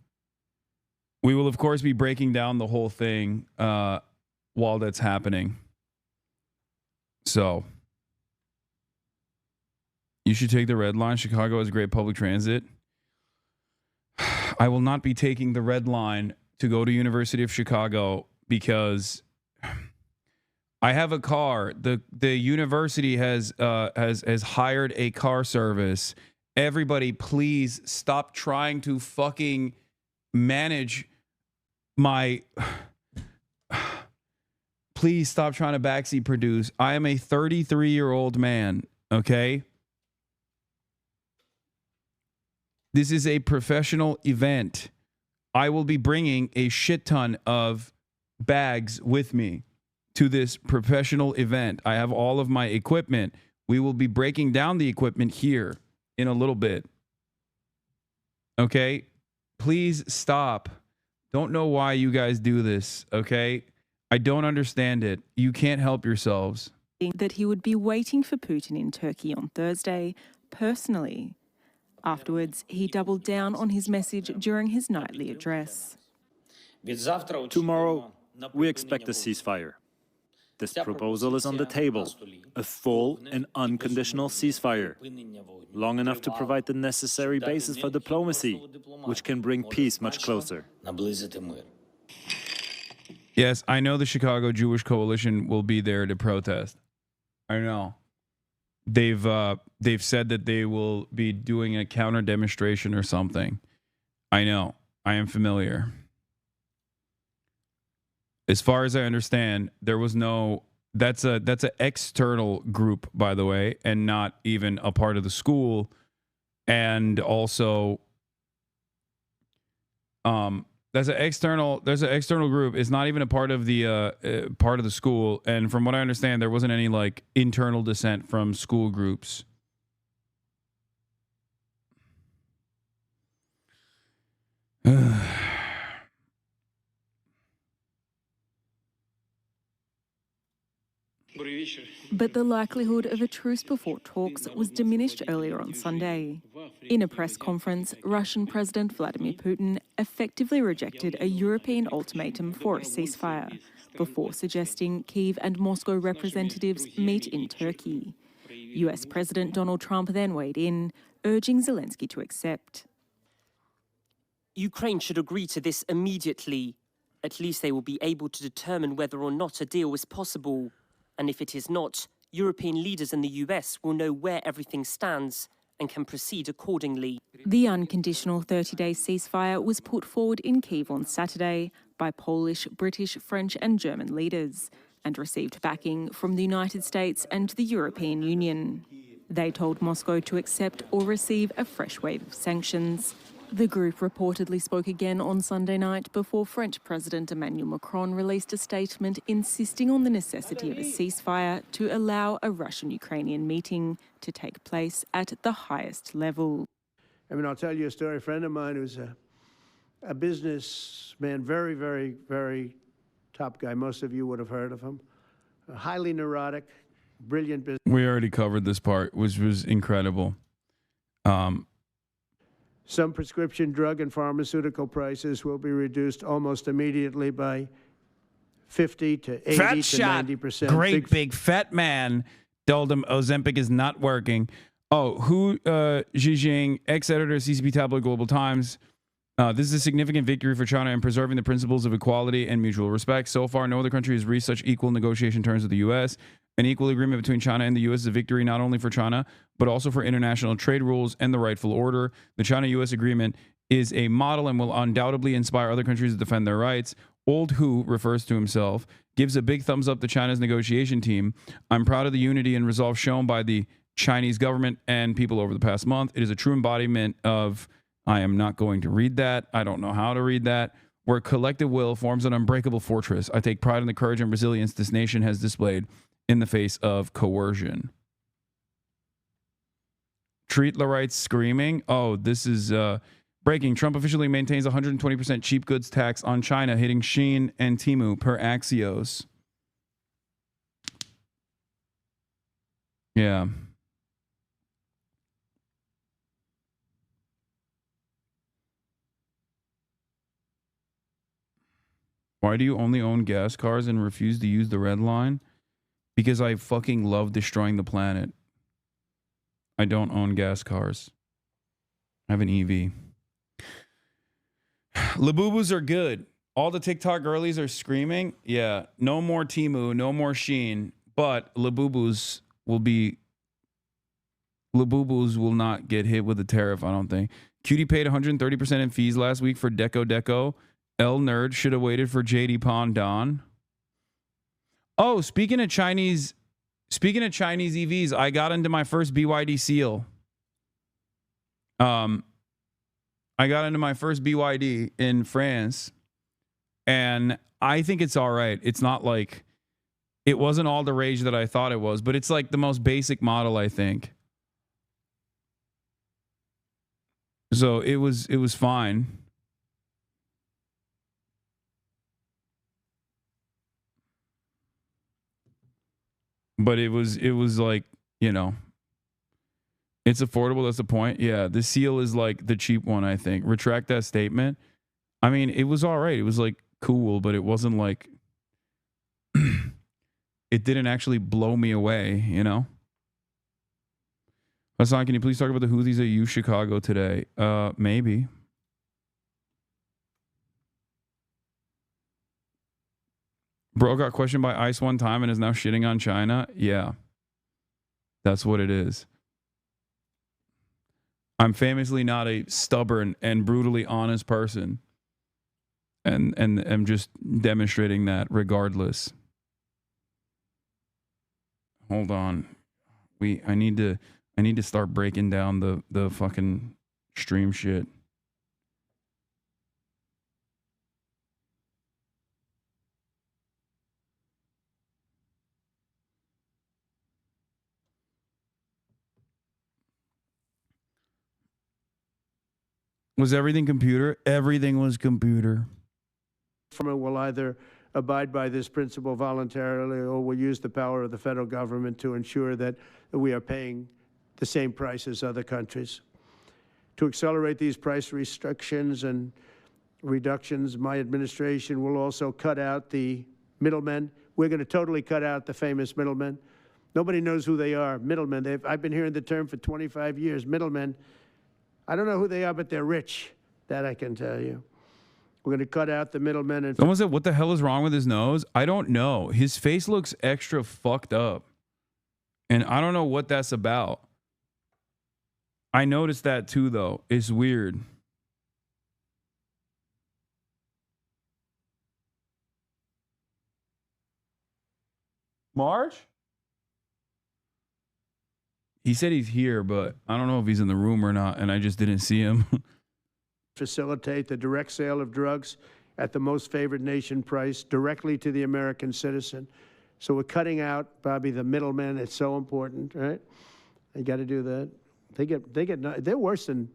We will of course be breaking down the whole thing while that's happening. So you should take the red line. Chicago has great public transit. I will not be taking the red line to go to University of Chicago because I have a car. The university has hired a car service. Everybody, please stop trying to fucking manage my. Please stop trying to backseat produce. I am a 33-year-old man. Okay. This is a professional event. I will be bringing a shit ton of bags with me to this professional event. I have all of my equipment. We will be breaking down the equipment here in a little bit. Okay? Please stop. Don't know why you guys do this, okay? I don't understand it. You can't help yourselves. That he would be waiting for Putin in Turkey on Thursday, personally. Afterwards, he doubled down on his message during his nightly address. Tomorrow, we expect a ceasefire. This proposal is on the table, a full and unconditional ceasefire, long enough to provide the necessary basis for diplomacy, which can bring peace much closer. Yes, I know the Chicago Jewish Coalition will be there to protest. I know. They've said that they will be doing a counter demonstration or something. I know. I am familiar. As far as I understand, there was no. That's an external group, by the way, and not even a part of the school. And also, there's an external group. It's not even a part of the school. And from what I understand, there wasn't any like internal dissent from school groups. But the likelihood of a truce before talks was diminished earlier on Sunday. In a press conference, Russian President Vladimir Putin effectively rejected a European ultimatum for a ceasefire, before suggesting Kyiv and Moscow representatives meet in Turkey. US President Donald Trump then weighed in, urging Zelensky to accept. Ukraine should agree to this immediately. At least they will be able to determine whether or not a deal is possible. And if it is not, European leaders and the US will know where everything stands and can proceed accordingly. The unconditional 30-day ceasefire was put forward in Kyiv on Saturday by Polish, British, French and German leaders and received backing from the United States and the European Union. They told Moscow to accept or receive a fresh wave of sanctions. The group reportedly spoke again on Sunday night before French President Emmanuel Macron released a statement insisting on the necessity of a ceasefire to allow a Russian-Ukrainian meeting to take place at the highest level. I mean, I'll tell you a story. A friend of mine who's a businessman, very, very, very top guy. Most of you would have heard of him. Highly neurotic, brilliant business. We already covered this part, which was incredible. Some prescription drug and pharmaceutical prices will be reduced almost immediately by 50 to 80 Fat to shot. 90%. Great big fat man told him Ozempic is not working. Oh, Zhijing, ex-editor of CCP Tabloid Global Times. This is a significant victory for China in preserving the principles of equality and mutual respect. So far, no other country has reached such equal negotiation terms with the U.S. An equal agreement between China and the U.S. is a victory not only for China, but also for international trade rules and the rightful order. The China-U.S. agreement is a model and will undoubtedly inspire other countries to defend their rights. Old Hu refers to himself, gives a big thumbs up to China's negotiation team. I'm proud of the unity and resolve shown by the Chinese government and people over the past month. It is a true embodiment of, I am not going to read that. I don't know how to read that. Where collective will forms an unbreakable fortress. I take pride in the courage and resilience this nation has displayed in the face of coercion. Treat Larites screaming. Oh, this is breaking. Trump officially maintains 120% cheap goods tax on China, hitting Shein and Temu per Axios. Yeah. Why do you only own gas cars and refuse to use the red line? Because I fucking love destroying the planet. I don't own gas cars. I have an EV. Labubu's are good. All the TikTok girlies are screaming. Yeah, no more Temu, no more Shein, but Labubu's will not get hit with a tariff, I don't think. Cutie paid 130% in fees last week for Deco. L Nerd should have waited for JD Pondon. Oh, speaking of Chinese EVs, I got into my first BYD Seal. I got into my first BYD in France, and I think it's all right. It's not like, it wasn't all the rage that I thought it was, but it's like the most basic model, I think. So it was fine. But it was like, you know, it's affordable. That's the point. Yeah, the Seal is like the cheap one, I think. Retract that statement. I mean, it was all right. It was like cool, but it wasn't like, it didn't actually blow me away, you know? Hasan, can you please talk about the Houthis at UChicago today? Maybe. Bro got questioned by ICE one time and is now shitting on China. Yeah. That's what it is. I'm famously not a stubborn and brutally honest person. And I'm just demonstrating that regardless. Hold on. I need to start breaking down the fucking stream shit. Was everything computer? Everything was computer. Will either abide by this principle voluntarily or will use the power of the federal government to ensure that we are paying the same price as other countries. To accelerate these price restrictions and reductions, my administration will also cut out the middlemen. We're going to totally cut out the famous middlemen. Nobody knows who they are, middlemen. I've been hearing the term for 25 years, middlemen. I don't know who they are, but they're rich. That I can tell you. We're going to cut out the middlemen. And someone said, what the hell is wrong with his nose? I don't know. His face looks extra fucked up. And I don't know what that's about. I noticed that too, though. It's weird. Marge? He said he's here, but I don't know if he's in the room or not, and I just didn't see him. Facilitate the direct sale of drugs at the most favored nation price directly to the American citizen. So we're cutting out, Bobby, the middleman. It's so important, right? You got to do that. They're worse than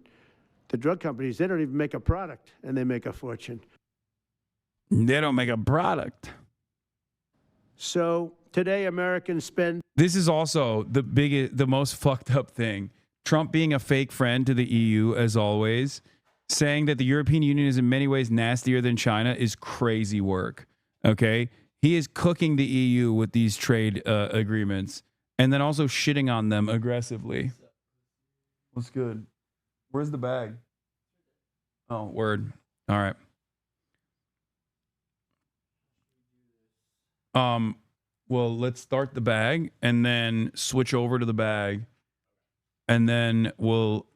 the drug companies. They don't even make a product, and they make a fortune. They don't make a product. So today, Americans spend. This is also the most fucked up thing. Trump being a fake friend to the EU, as always, saying that the European Union is in many ways nastier than China is crazy work. Okay, he is cooking the EU with these trade agreements, and then also shitting on them aggressively. What's good? Where's the bag? Oh, word. All right. Well, let's start the bag and then switch over to the bag, and then we'll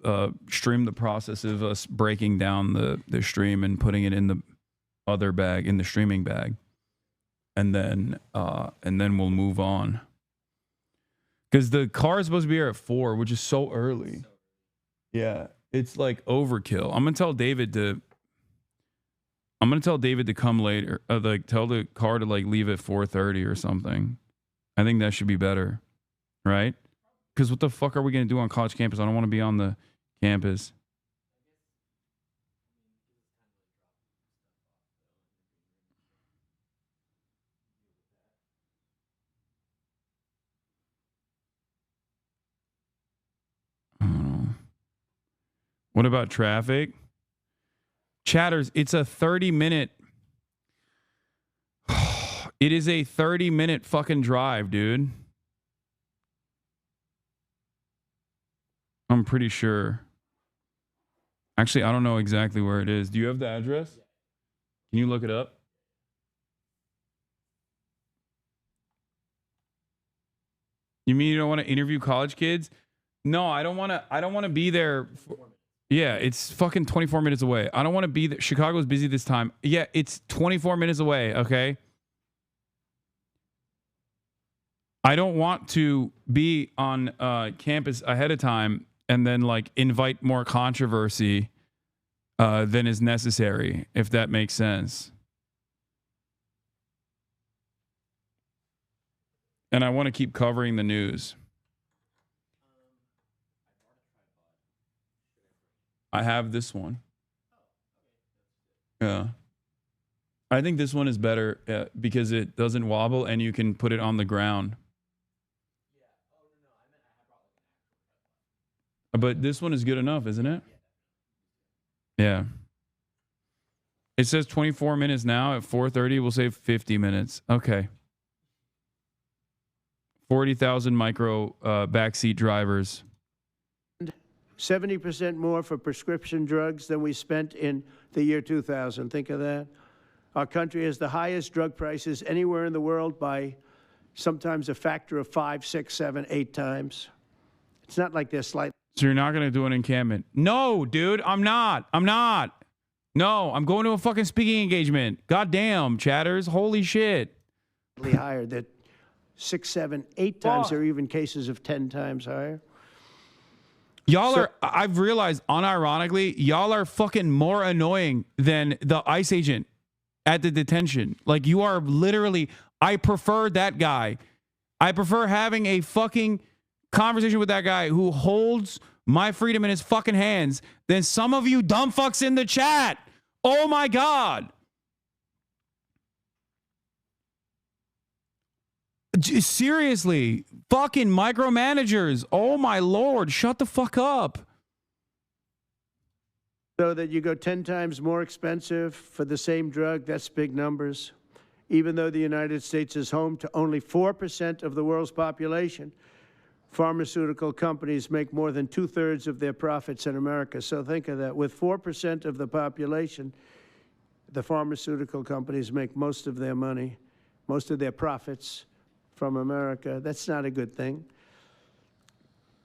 stream the process of us breaking down the stream and putting it in the other bag, in the streaming bag, and then we'll move on. Because the car is supposed to be here at 4, which is so early. Yeah, it's like overkill. I'm gonna tell David to come later. Like tell the car to like leave at 4:30 or something. I think that should be better, right? Because what the fuck are we going to do on college campus? I don't want to be on the campus. I don't know. What about traffic? Chatters, it's a 30-minute. It is a 30-minute fucking drive, dude. I'm pretty sure. Actually, I don't know exactly where it is. Do you have the address? Can you look it up? You mean you don't want to interview college kids? No, I don't want to be there. Yeah, it's fucking 24 minutes away. I don't want to be there. Chicago's busy this time. Yeah, it's 24 minutes away, okay? I don't want to be on campus ahead of time and then like invite more controversy than is necessary, if that makes sense. And I want to keep covering the news. I have this one. Yeah. I think this one is better because it doesn't wobble and you can put it on the ground. But this one is good enough, isn't it? Yeah. It says 24 minutes now. At 4:30, we'll save 50 minutes. Okay. 40,000 micro backseat drivers. 70% more for prescription drugs than we spent in the year 2000. Think of that. Our country has the highest drug prices anywhere in the world by sometimes a factor of 5, 6, 7, 8 times. It's not like they're slightly. So you're not going to do an encampment? No, dude, I'm not. No, I'm going to a fucking speaking engagement. Goddamn, chatters. Holy shit. Higher, that 6, 7, 8 times. There are even cases of 10 times higher. Y'all are, I've realized, unironically, y'all are fucking more annoying than the ICE agent at the detention. Like, you are literally, I prefer that guy. I prefer having a fucking conversation with that guy who holds my freedom in his fucking hands than some of you dumb fucks in the chat. Oh my God. Seriously, fucking micromanagers. Oh my Lord, shut the fuck up. So that you go 10 times more expensive for the same drug, that's big numbers. Even though the United States is home to only 4% of the world's population, pharmaceutical companies make more than 2/3 of their profits in America. So think of that. With 4% of the population, the pharmaceutical companies make most of their money, most of their profits from America. That's not a good thing.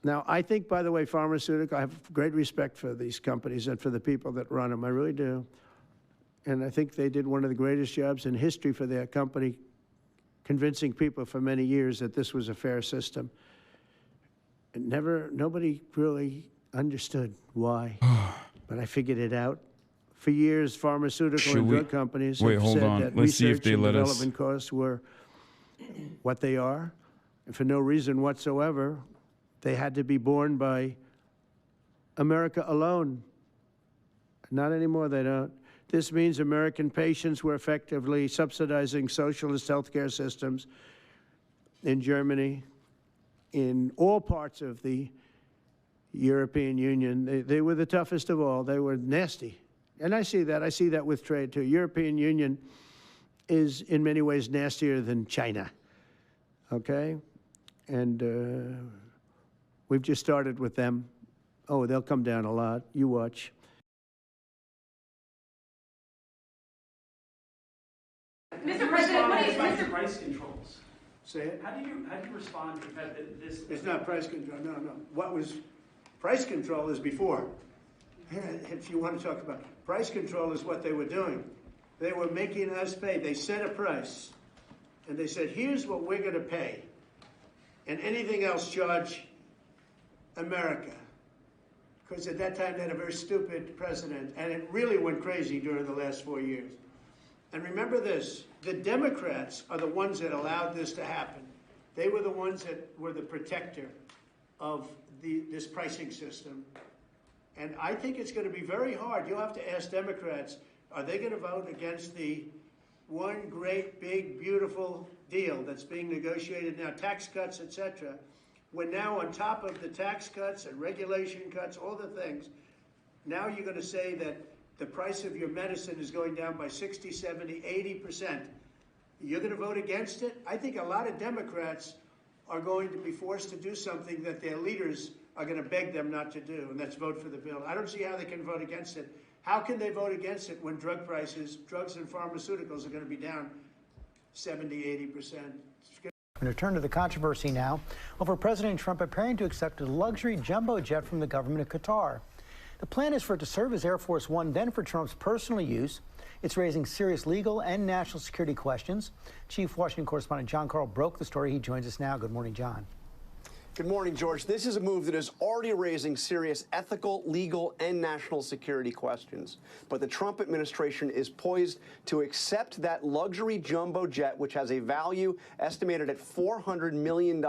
Now, I think, by the way, I have great respect for these companies and for the people that run them. I really do. And I think they did one of the greatest jobs in history for their company, convincing people for many years that this was a fair system. And nobody really understood why, but I figured it out. For years, pharmaceutical and drug companies have said that research and development costs were what they are, and for no reason whatsoever, they had to be borne by America alone. Not anymore, they don't. This means American patients were effectively subsidizing socialist healthcare systems in Germany, in all parts of the European Union. They were the toughest of all. They were nasty. And I see that. I see that with trade, too. European Union is in many ways nastier than China, okay? And we've just started with them. Oh, they'll come down a lot. You watch. Mr. President, what is price controls? Say it. How do you respond to that? It's not price control. No. What was price control is before. If you want to talk about price control, is what they were doing. They were making us pay. They set a price, and they said, "Here's what we're going to pay, and anything else charge America." Because at that time they had a very stupid president, and it really went crazy during the last 4 years. And remember this, the Democrats are the ones that allowed this to happen. They were the ones that were the protector of this pricing system. And I think it's going to be very hard. You'll have to ask Democrats, are they going to vote against the one great, big, beautiful deal that's being negotiated now, tax cuts, etc., when now on top of the tax cuts and regulation cuts, all the things, now you're going to say that the price of your medicine is going down by 60, 70, 80%. You're going to vote against it? I think a lot of Democrats are going to be forced to do something that their leaders are going to beg them not to do, and that's vote for the bill. I don't see how they can vote against it. How can they vote against it when drug prices, drugs and pharmaceuticals are going to be down 70, 80%? We return to the controversy now over President Trump preparing to accept a luxury jumbo jet from the government of Qatar. The plan is for it to serve as Air Force One, then for Trump's personal use. It's raising serious legal and national security questions. Chief Washington correspondent John Carl broke the story. He joins us now. Good morning, John. Good morning, George. This is a move that is already raising serious ethical, legal, and national security questions. But the Trump administration is poised to accept that luxury jumbo jet, which has a value estimated at $400 million,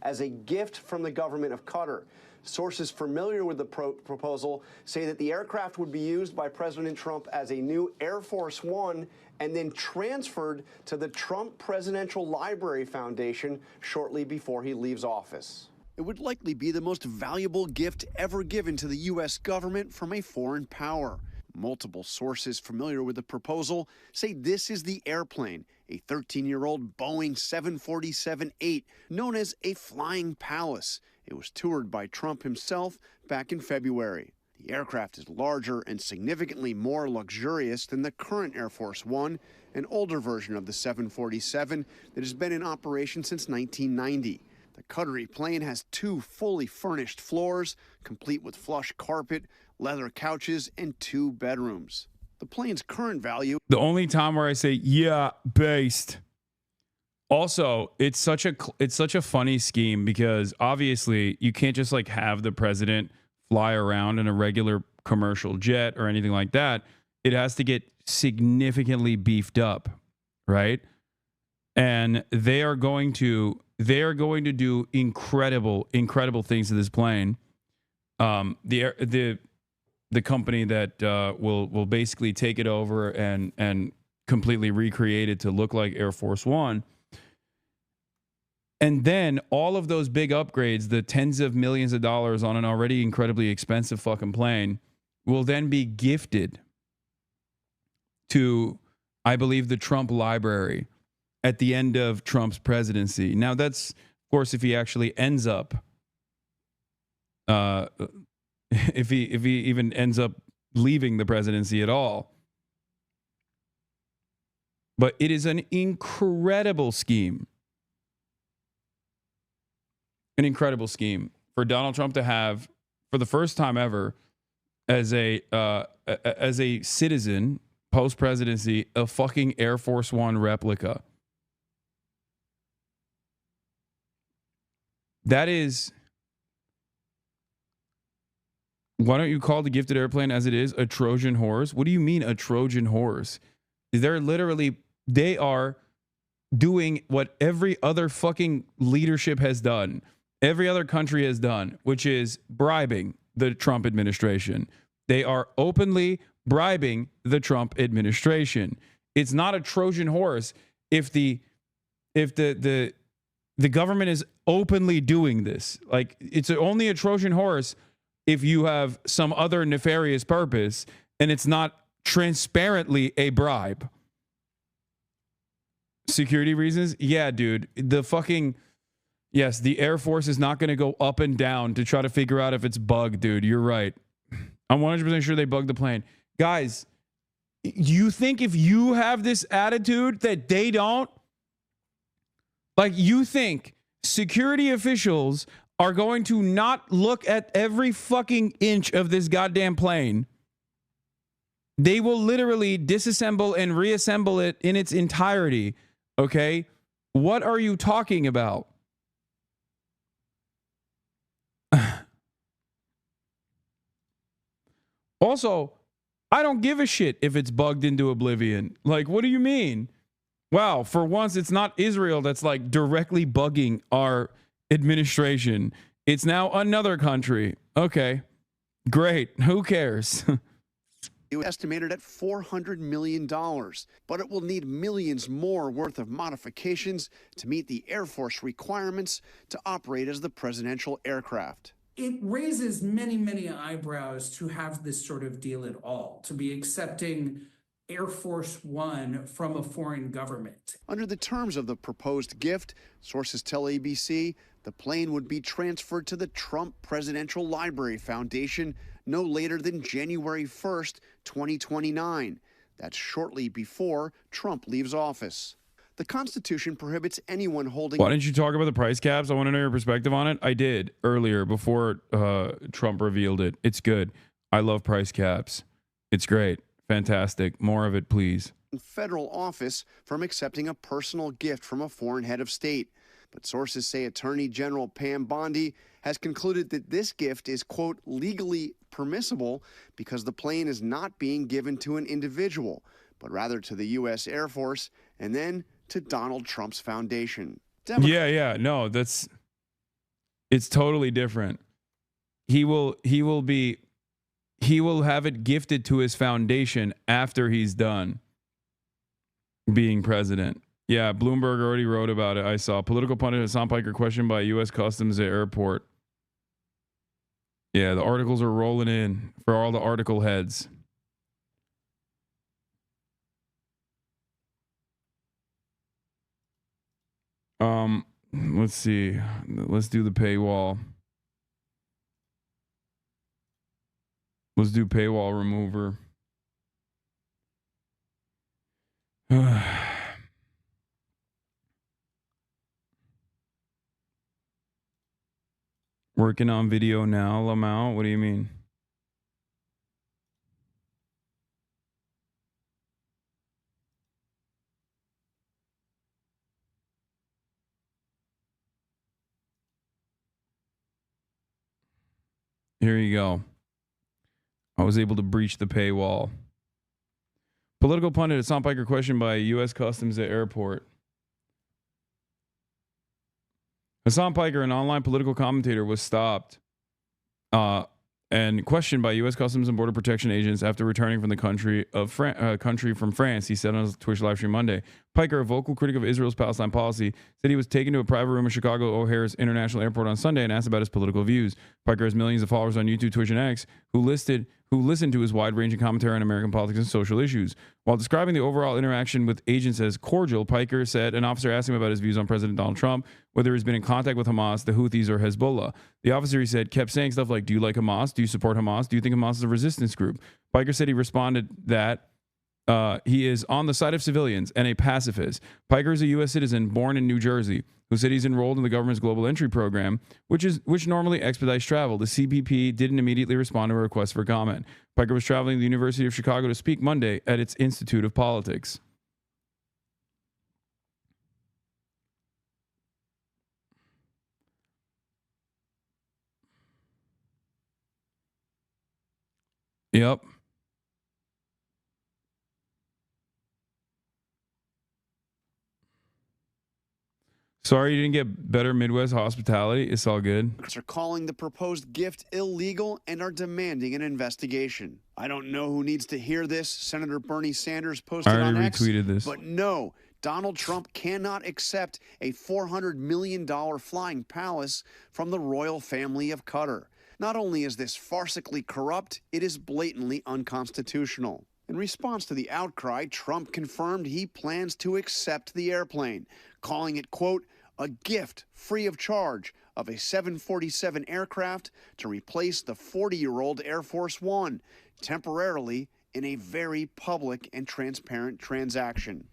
as a gift from the government of Qatar. Sources familiar with the proposal say that the aircraft would be used by President Trump as a new Air Force One and then transferred to the Trump Presidential Library Foundation shortly before he leaves office. It would likely be the most valuable gift ever given to the U.S. government from a foreign power. Multiple sources familiar with the proposal say this is the airplane, a 13-year-old Boeing 747-8, known as a Flying Palace. It was toured by Trump himself back in February. The aircraft is larger and significantly more luxurious than the current Air Force One, an older version of the 747 that has been in operation since 1990. The Qatari plane has 2 fully furnished floors, complete with plush carpet, leather couches, and 2 bedrooms. The plane's current value... The only time where I say, yeah, based. Also, it's such a funny scheme because obviously you can't just like have the president fly around in a regular commercial jet or anything like that. It has to get significantly beefed up, right? And they are going to do incredible things to this plane. The company that will basically take it over and completely recreate it to look like Air Force One. And then all of those big upgrades, the tens of millions of dollars on an already incredibly expensive fucking plane, will then be gifted to, I believe, the Trump Library at the end of Trump's presidency. Now, that's, of course, if he actually ends up, if he even ends up leaving the presidency at all. But it is an incredible scheme. An incredible scheme for Donald Trump to have, for the first time ever, as a citizen post-presidency, a fucking Air Force One replica. That is, why don't you call the gifted airplane as it is a Trojan horse? What do you mean a Trojan horse? They are doing what every other fucking leadership has done. Every other country has done, which is bribing the Trump administration. They are openly bribing the Trump administration. It's not a Trojan horse if the government is openly doing this. Like, it's only a Trojan horse if you have some other nefarious purpose and it's not transparently a bribe. Security reasons? Yeah, dude. Yes, the Air Force is not going to go up and down to try to figure out if it's bugged, dude. You're right. I'm 100% sure they bugged the plane. Guys, you think if you have this attitude that they don't? Like, you think security officials are going to not look at every fucking inch of this goddamn plane? They will literally disassemble and reassemble it in its entirety, okay? What are you talking about? Also, I don't give a shit if it's bugged into oblivion. Like, what do you mean? Wow, for once, it's not Israel that's like directly bugging our administration. It's now another country. Okay, great. Who cares? Estimated at $400 million, but it will need millions more worth of modifications to meet the Air Force requirements to operate as the presidential aircraft. It raises many, many eyebrows to have this sort of deal at all, to be accepting Air Force One from a foreign government. Under the terms of the proposed gift, sources tell ABC the plane would be transferred to the Trump Presidential Library Foundation no later than January 1st, 2029. That's shortly before Trump leaves office. The Constitution prohibits anyone holding... Why didn't you talk about the price caps? I want to know your perspective on it. I did earlier before Trump revealed it. It's good. I love price caps. It's great. Fantastic. More of it, please. ...federal office from accepting a personal gift from a foreign head of state. But sources say Attorney General Pam Bondi has concluded that this gift is, quote, legally permissible because the plane is not being given to an individual, but rather to the U.S. Air Force and then to Donald Trump's foundation. Yeah. No, it's totally different. He will have it gifted to his foundation after he's done being president. Yeah, Bloomberg already wrote about it. I saw political pundit Hasan Piker questioned by U.S. Customs at airport. Yeah, the articles are rolling in for all the article heads. Let's see. Let's do the paywall. Let's do paywall remover. Working on video now, Lamau. What do you mean? Here you go. I was able to breach the paywall. Political pundit Hasan Piker questioned by U.S. Customs at airport. Hasan Piker, an online political commentator, was stopped and questioned by U.S. Customs and Border Protection agents after returning from the country from France. He said on his Twitch live stream Monday. Piker, a vocal critic of Israel's Palestine policy, said he was taken to a private room at Chicago O'Hare's International Airport on Sunday and asked about his political views. Piker has millions of followers on YouTube, Twitch, and X who listened to his wide-ranging commentary on American politics and social issues. While describing the overall interaction with agents as cordial, Piker said an officer asked him about his views on President Donald Trump, whether he's been in contact with Hamas, the Houthis, or Hezbollah. The officer, he said, kept saying stuff like, do you like Hamas? Do you support Hamas? Do you think Hamas is a resistance group? Piker said he responded that he is on the side of civilians and a pacifist. Piker is a U.S. citizen born in New Jersey who said he's enrolled in the government's global entry program, which normally expedites travel. The CBP didn't immediately respond to a request for comment. Piker was traveling to the University of Chicago to speak Monday at its Institute of Politics. Yep. Sorry you didn't get better Midwest hospitality. It's all good. Are calling the proposed gift illegal and are demanding an investigation. I don't know who needs to hear this. Senator Bernie Sanders posted on X, retweeted this. But no, Donald Trump cannot accept a $400 million flying palace from the royal family of Qatar. Not only is this farcically corrupt, it is blatantly unconstitutional. In response to the outcry, Trump confirmed he plans to accept the airplane, calling it, quote, a gift free of charge of a 747 aircraft to replace the 40-year-old Air Force One, temporarily in a very public and transparent transaction.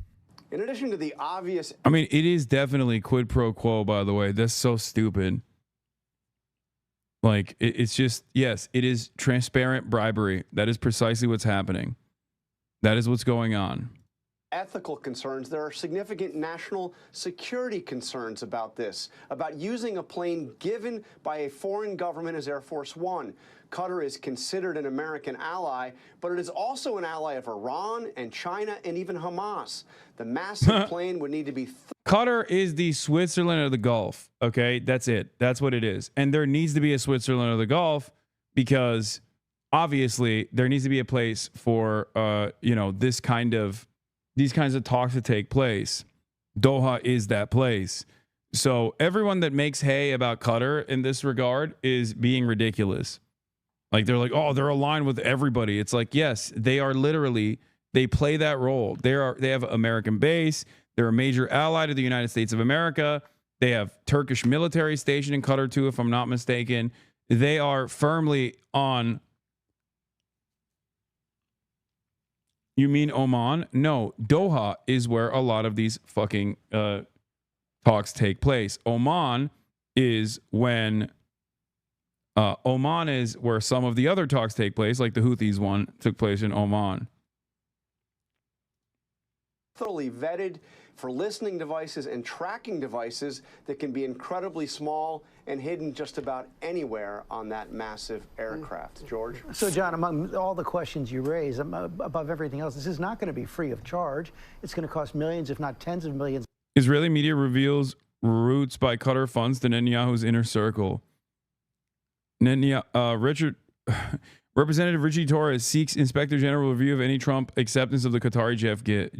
In addition to the obvious... I mean, it is definitely quid pro quo, by the way. That's so stupid. Like, it's just, yes, it is transparent bribery. That is precisely what's happening. That is what's going on. ethical concerns, there are significant national security concerns about this, about using a plane given by a foreign government as Air Force One. Qatar is considered an American ally, but it is also an ally of Iran and China and even Hamas. The massive plane would need to be... Qatar is the Switzerland of the Gulf. Okay, that's it. That's what it is. And there needs to be a Switzerland of the Gulf because obviously there needs to be a place for these kinds of talks to take place. Doha is that place. So everyone that makes hay about Qatar in this regard is being ridiculous. Like they're like, oh, they're aligned with everybody. It's like, yes, they are literally, they play that role. They have American base. They're a major ally to the United States of America. They have Turkish military station in Qatar too, if I'm not mistaken. They are firmly on. You mean Oman? No, Doha is where a lot of these fucking talks take place. Oman is when Oman is where some of the other talks take place, like the Houthis one took place in Oman. Thoroughly vetted for listening devices and tracking devices that can be incredibly small and hidden just about anywhere on that massive aircraft. George? So, John, among all the questions you raise, above everything else, this is not going to be free of charge. It's going to cost millions, if not tens of millions. Israeli media reveals roots by Qatar funds to Netanyahu's inner circle. Representative Richie Torres seeks Inspector General review of any Trump acceptance of the Qatari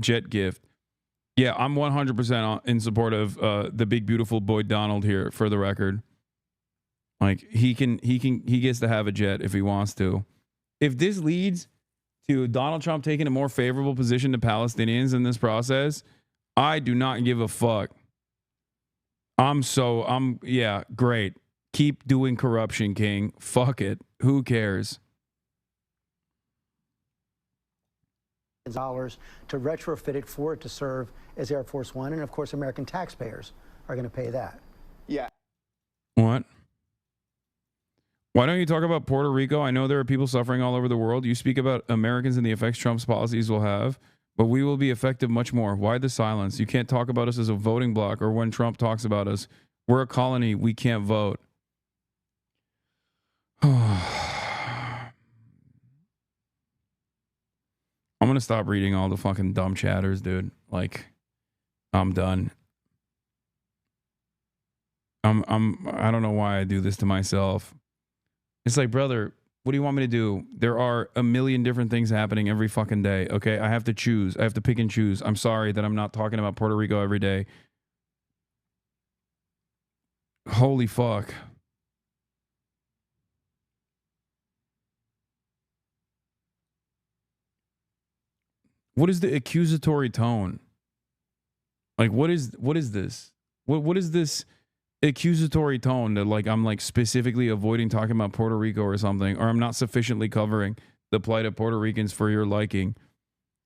jet gift. Yeah, I'm 100% in support of the big beautiful boy Donald here. For the record, like he gets to have a jet if he wants to. If this leads to Donald Trump taking a more favorable position to Palestinians in this process, I do not give a fuck. Yeah, great. Keep doing corruption, King. Fuck it. Who cares? Dollars to retrofit it for it to serve as Air Force One, and of course American taxpayers are going to pay that. Yeah. What? Why don't you talk about Puerto Rico? I know there are people suffering all over the world. You speak about Americans and the effects Trump's policies will have, but we will be affected much more. Why the silence? You can't talk about us as a voting bloc, or when Trump talks about us. We're a colony. We can't vote. I'm going to stop reading all the fucking dumb chatters, dude. Like, I'm done. I don't know why I do this to myself. It's like, brother, what do you want me to do? There are a million different things happening every fucking day. Okay. I have to choose. I have to pick and choose. I'm sorry that I'm not talking about Puerto Rico every day. Holy fuck. What is the accusatory tone? Like, what is this? What is this accusatory tone that, like, I'm like specifically avoiding talking about Puerto Rico or something, or I'm not sufficiently covering the plight of Puerto Ricans for your liking?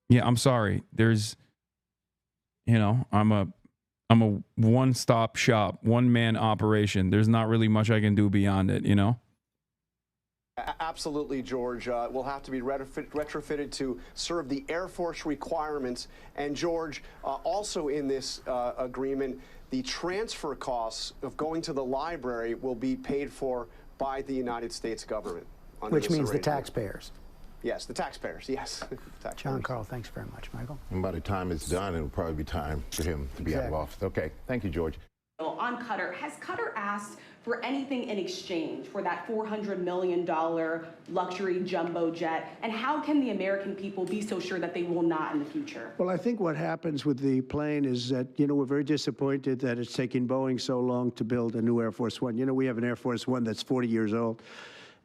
Yeah, I'm sorry. There's, I'm a one-stop shop, one-man operation. There's not really much I can do beyond it, Absolutely, George. Will have to be retrofitted to serve the Air Force requirements. And George, also in this agreement, the transfer costs of going to the library will be paid for by the United States government. Which means the taxpayers. Yes, the taxpayers, yes. John Carl, thanks very much, Michael. And by the time it's done, it'll probably be time for him to be out of office. Okay, thank you, George. On Qatar, has Qatar asked for anything in exchange for that $400 million luxury jumbo jet? And how can the American people be so sure that they will not in the future? Well, I think what happens with the plane is that, we're very disappointed that it's taking Boeing so long to build a new Air Force One. We have an Air Force One that's 40 years old.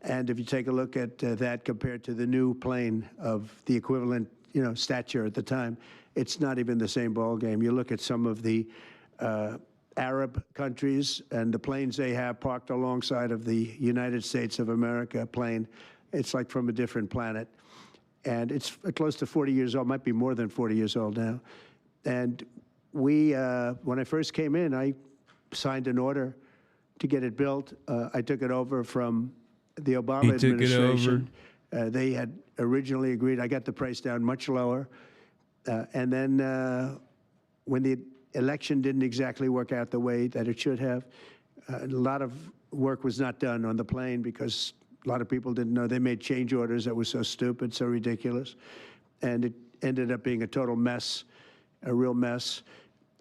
And if you take a look at that compared to the new plane of the equivalent, stature at the time, it's not even the same ballgame. You look at some of the Arab countries and the planes they have parked alongside of the United States of America plane. It's like from a different planet. And it's close to 40 years old, might be more than 40 years old now. And we, when I first came in, I signed an order to get it built. I took it over from the Obama administration. They had originally agreed. I got the price down much lower. And then when the election didn't exactly work out the way that it should have, a lot of work was not done on the plane because a lot of people didn't know. They made change orders that were so stupid, so ridiculous. And it ended up being a total mess, a real mess.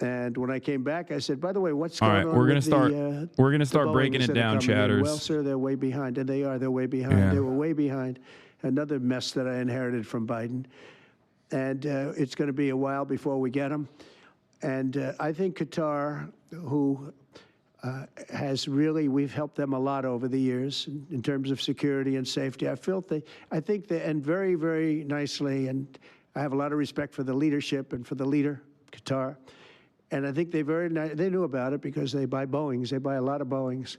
And when I came back, I said, by the way, what's All going right, on we're gonna with start. We're gonna the start Boeing breaking it instead of down, coming in? chatters. Well, sir, they're way behind, and they are. They're way behind. Yeah. They were way behind. Another mess that I inherited from Biden, and it's going to be a while before we get them. And I think Qatar, who has really, we've helped them a lot over the years in terms of security and safety. I think they, and very, very nicely, and I have a lot of respect for the leadership and for the leader, Qatar. And I think they knew about it because they buy Boeings. They buy a lot of Boeings.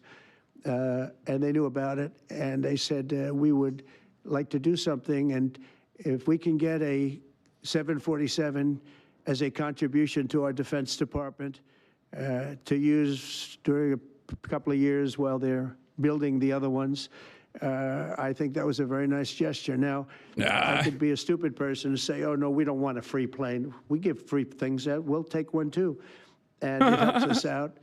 And they knew about it. And they said, we would like to do something. And if we can get a 747 as a contribution to our Defense Department to use during a couple of years while they're building the other ones, I think that was a very nice gesture. Now, I could be a stupid person and say, oh, no, we don't want a free plane. We give free things out. We'll take one, too. And it helps us out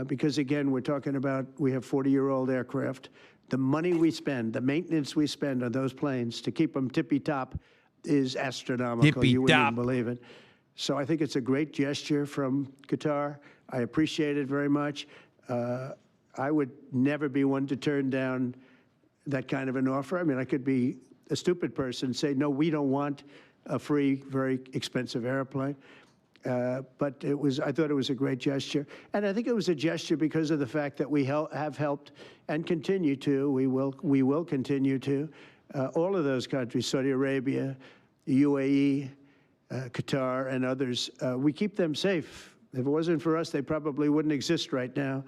because, again, we're talking about we have 40-year-old aircraft. The money we spend, the maintenance we spend on those planes to keep them tippy-top is astronomical. You wouldn't even believe it. So I think it's a great gesture from Qatar. I appreciate it very much. I would never be one to turn down that kind of an offer. I mean, I could be a stupid person and say, no, we don't want a free, very expensive airplane. But I thought it was a great gesture. And I think it was a gesture because of the fact that we have helped and continue to, we will continue to, all of those countries, Saudi Arabia, UAE, Qatar, and others. We keep them safe. If it wasn't for us, they probably wouldn't exist right now.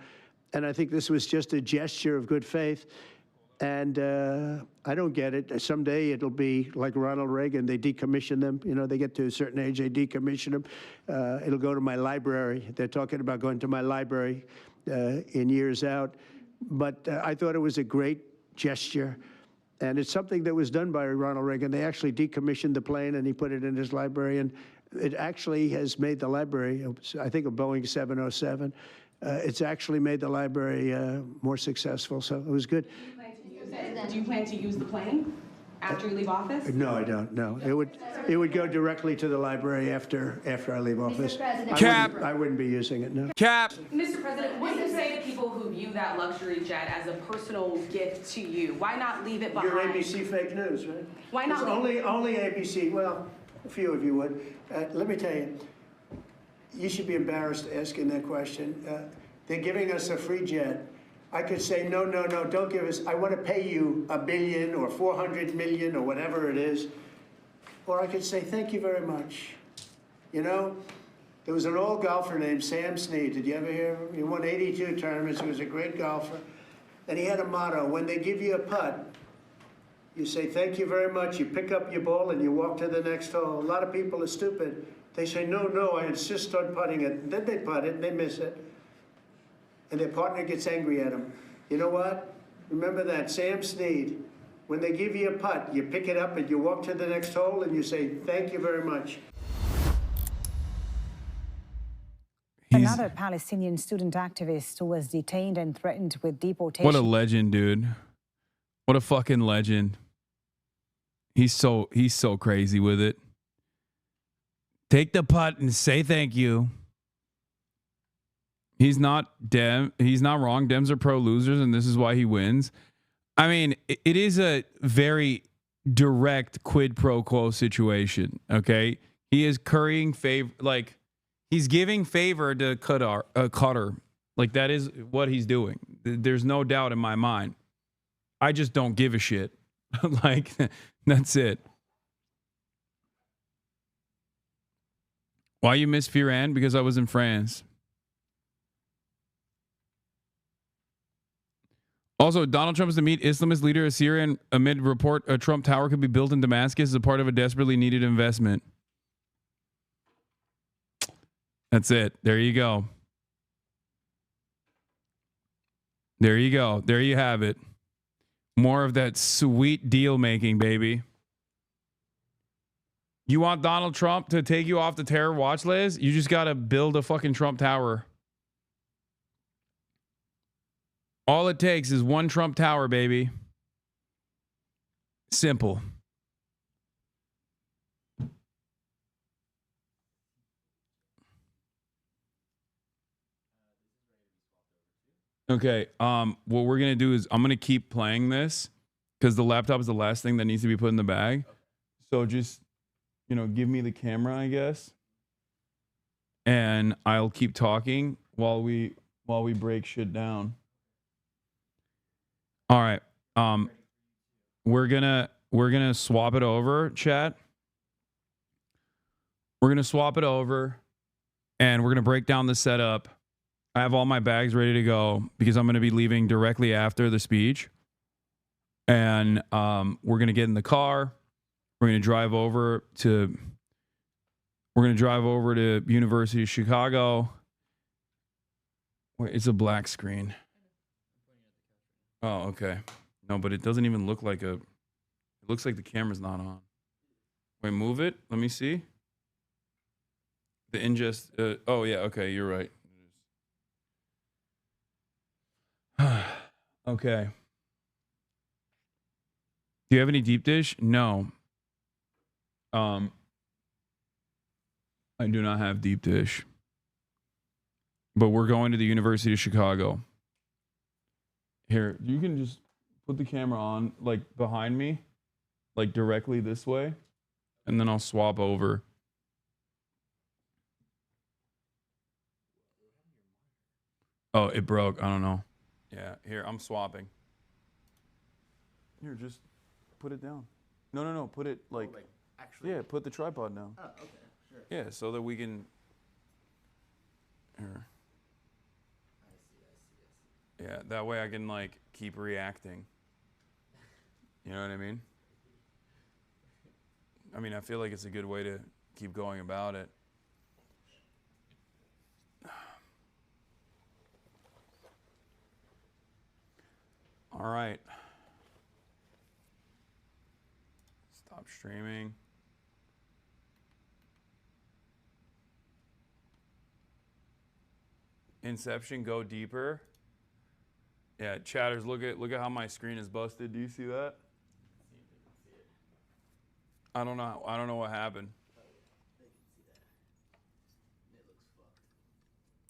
And I think this was just a gesture of good faith. And I don't get it. Someday it'll be like Ronald Reagan. They decommission them. You know, they get to a certain age, they decommission them. It'll go to my library. They're talking about going to my library in years out. But I thought it was a great gesture. And it's something that was done by Ronald Reagan. They actually decommissioned the plane, and he put it in his library. And it actually has made the library, I think, a Boeing 707. It's actually made the library more successful. So it was good. Do you plan to use the plane after you leave office? No, I don't. No, it would go directly to the library after I leave office. I wouldn't be using it. No. Cap. Mr. President, what do you say to people who view that luxury jet as a personal gift to you? Why not leave it behind? You're ABC fake news, right? Why not? It's only ABC. Well, a few of you would. Let me tell you, you should be embarrassed asking that question. They're giving us a free jet. I could say, no, no, no, don't give us, I want to pay you $1 billion or 400 million or whatever it is. Or I could say, thank you very much. You know, there was an old golfer named Sam Snead. Did you ever hear of him? He won 82 tournaments. He was a great golfer. And he had a motto: when they give you a putt, you say, thank you very much. You pick up your ball and you walk to the next hole. A lot of people are stupid. They say, no, no, I insist on putting it. And then they putt it and they miss it. And their partner gets angry at them. You know what? Remember that, Sam Snead. When they give you a putt, you pick it up and you walk to the next hole and you say, thank you very much. Another Palestinian student activist was detained and threatened with deportation. What a legend, dude. What a fucking legend. He's so crazy with it. Take the putt and say thank you. He's not wrong. Dems are pro losers, and this is why he wins. I mean, it is a very direct quid pro quo situation. Okay, he is currying favor, like he's giving favor to Qatar. Like that is what he's doing. There's no doubt in my mind. I just don't give a shit. Like that's it. Why you miss Firan? Because I was in France. Also, Donald Trump is to meet Islamist leader of Syria amid report a Trump tower could be built in Damascus as a part of a desperately needed investment. That's it. There you go. There you go. There you have it. More of that sweet deal making, baby. You want Donald Trump to take you off the terror watch list? You just got to build a fucking Trump tower. All it takes is one Trump tower, baby. Simple. Okay, what we're going to do is I'm going to keep playing this because the laptop is the last thing that needs to be put in the bag. So just, you know, give me the camera, I guess. And I'll keep talking while we break shit down. All right. We're gonna swap it over, chat. We're gonna swap it over and we're gonna break down the setup. I have all my bags ready to go because I'm gonna be leaving directly after the speech. And we're gonna get in the car. We're gonna drive over to University of Chicago. Wait, it's a black screen. Oh, okay. No, but it doesn't even look like it looks like the camera's not on. Wait, move it. Let me see. The ingest. Oh, yeah. Okay, you're right. Okay. Do you have any deep dish? No. I do not have deep dish. But we're going to the University of Chicago. Here, you can just put the camera on, like, behind me, like, directly this way, and then I'll swap over. Oh, it broke. I don't know. Yeah, here, I'm swapping. Here, just put it down. No. Put it, like, actually? Yeah, put the tripod down. Oh, okay, sure. Yeah, so that we can... Here. Yeah, that way I can, like, keep reacting. You know what I mean? I mean, I feel like it's a good way to keep going about it. All right. Stop streaming. Inception, go deeper. Yeah, chatters, look at how my screen is busted. Do you see that? I don't know what happened.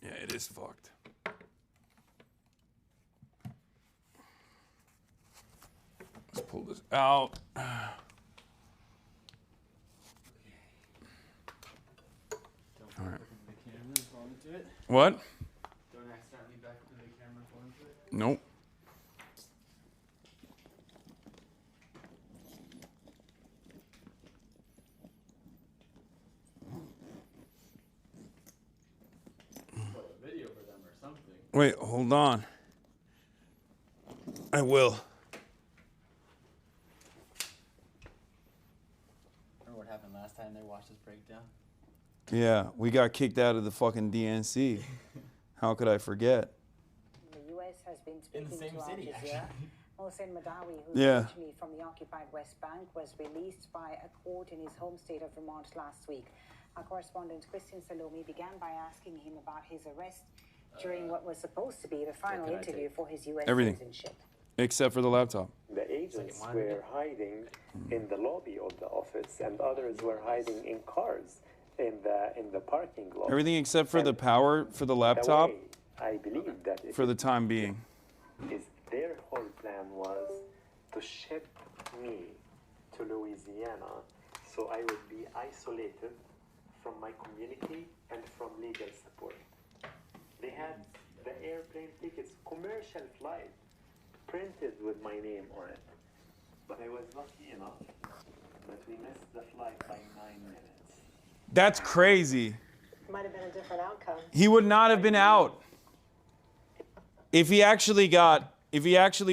Yeah, it is fucked. Let's pull this out. All right. What? Don't accidentally back to the camera phone to it? Nope. Video for them or something. Wait, hold on. I will. Remember what happened last time they watched this breakdown? Yeah, we got kicked out of the fucking DNC. How could I forget? The U.S. has been speaking In the same to city, Al Jazeera. actually. Mohsen Madawi, who's Yeah. originally from the occupied West Bank, was released by a court in his home state of Vermont last week. Our correspondent Christian Salome began by asking him about his arrest during what was supposed to be the final interview for his U.S. citizenship. Except for the laptop. The agents were hiding in the lobby of the office, and others were hiding in cars in the parking lot. Everything except for the power for the laptop. I believe that For the time being. is their whole plan was to ship me to Louisiana so I would be isolated from my community and from legal support. They had the airplane tickets, commercial flight, printed with my name on it. But I was lucky enough that we missed the flight by 9 minutes. That's crazy. Might have been a different outcome. He would not have been out. If he actually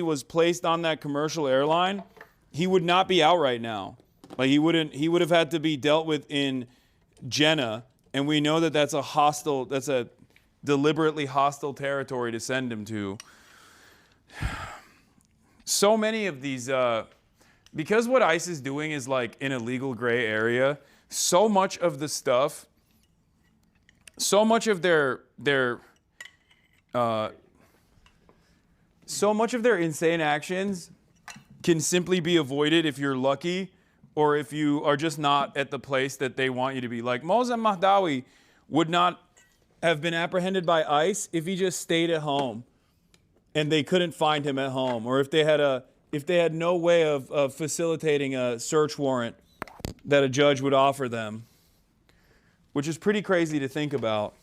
was placed on that commercial airline, he would not be out right now. Like he would have had to be dealt with in Jenna, and we know that that's a deliberately hostile territory to send him to. So many of these, because what ICE is doing is like in a legal gray area, so much of the stuff, so much of their insane actions can simply be avoided if you're lucky or if you are just not at the place that they want you to be. Like Mohsen Mahdawi would not have been apprehended by ICE if he just stayed at home and they couldn't find him at home, or if they had no way of facilitating a search warrant that a judge would offer them, which is pretty crazy to think about.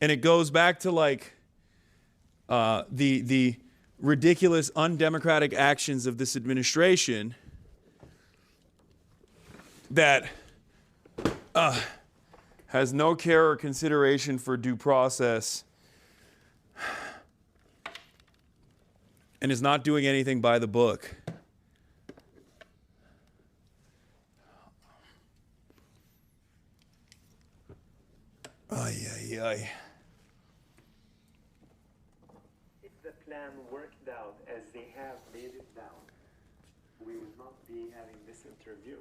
And it goes back to like the ridiculous, undemocratic actions of this administration that has no care or consideration for due process and is not doing anything by the book. Ay, ay, ay. If the plan worked out as they have made it down, we would not be having this interview.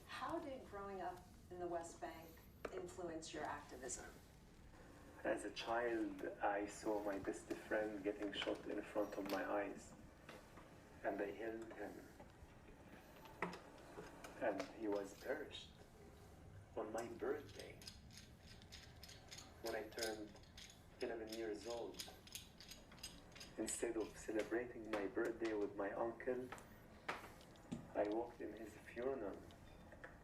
How did growing up in the West Bank influence your activism? As a child, I saw my best friend getting shot in front of my eyes, and I held him, and he was perished on my birthday. When I turned 11 years old, instead of celebrating my birthday with my uncle, I walked in his funeral.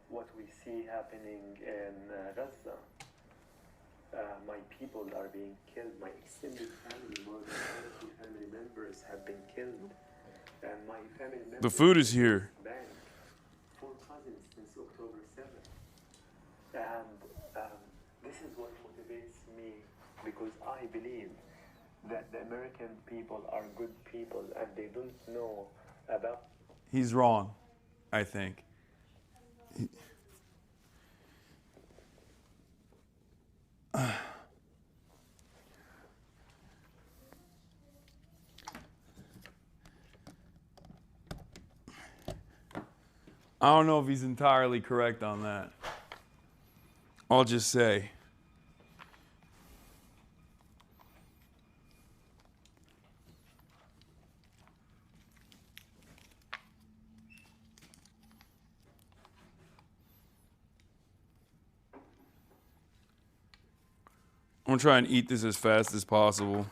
What we see happening in Gaza, my people are being killed. My extended family, more than 30 family members have been killed. And my family members... The food is here. Bank, 4 cousins since October 7th. And this is what motivates me, because I believe that the American people are good people and they don't know about... He's wrong, I think. I don't know if he's entirely correct on that. I'll just say. I'm gonna try and eat this as fast as possible.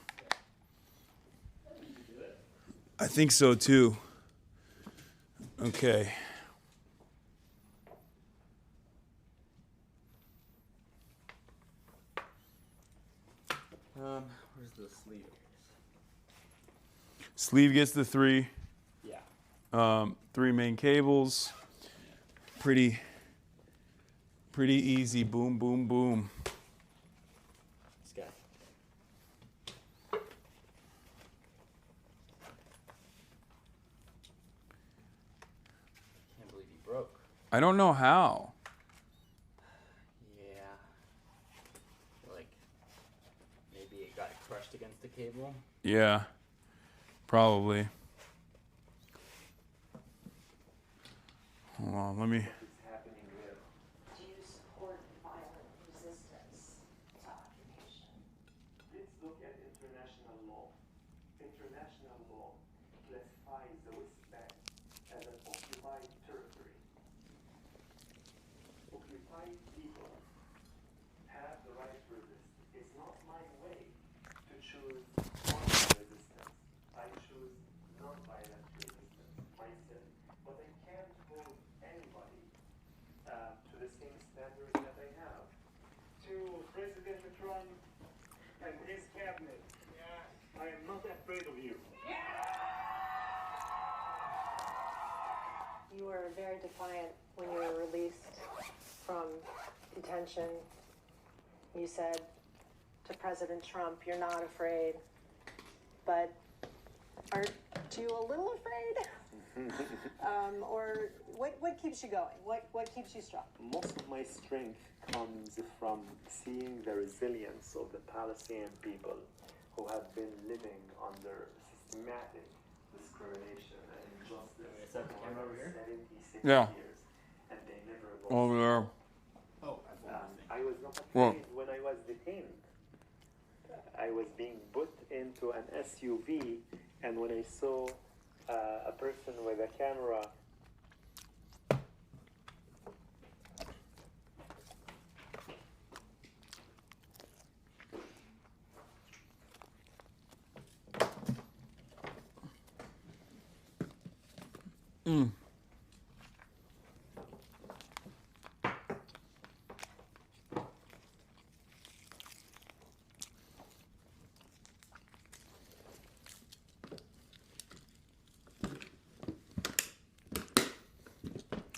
I think so too. Okay. Where's the sleeve? Sleeve gets the 3. Yeah. 3 main cables. Pretty easy. Boom, boom, boom. This guy. Can't believe he broke. I don't know how. Yeah. Like, maybe it got crushed against the cable. Yeah, probably. Hold on, let me. Do you support violent resistance to occupation? Let's look at international law. International law classifies the West Bank as an occupied territory. Occupied people have the right to resist. It's not my way to choose violent resistance. I choose non-violent resistance myself. But I can't hold anybody to the same standards that I have. To President Trump and his cabinet, I am not afraid of you. You were very defiant when you were released from detention. You said to President Trump, "You're not afraid," but aren't you a little afraid? Or what keeps you going? What keeps you strong? Most of my strength comes from seeing the resilience of the Palestinian people who have been living under systematic discrimination and injustice Set the for camera over here? 76 Yeah. years, and they never lost. Over there. Oh, I was not What? afraid when I was detained. I was being put into an SUV, and when I saw a person with a camera. Mm.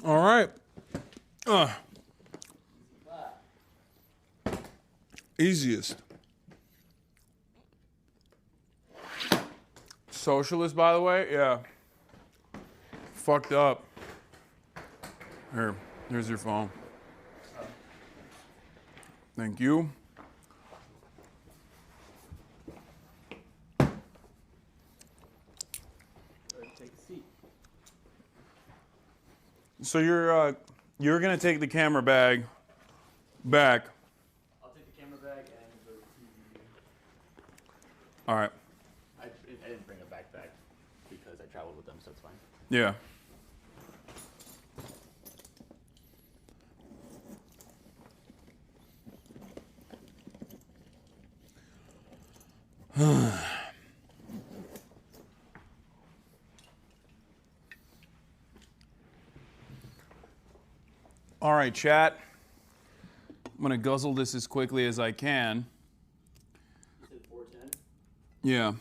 All right. Easiest. Socialist, by the way, yeah. Fucked up. Here's your phone. Thank you. Take a seat. So you're gonna take the camera bag back. I'll take the camera bag and go to. All right. I didn't bring a backpack because I traveled with them, so it's fine. Yeah. All right, chat. I'm gonna guzzle this as quickly as I can. You said 4:10? Yeah.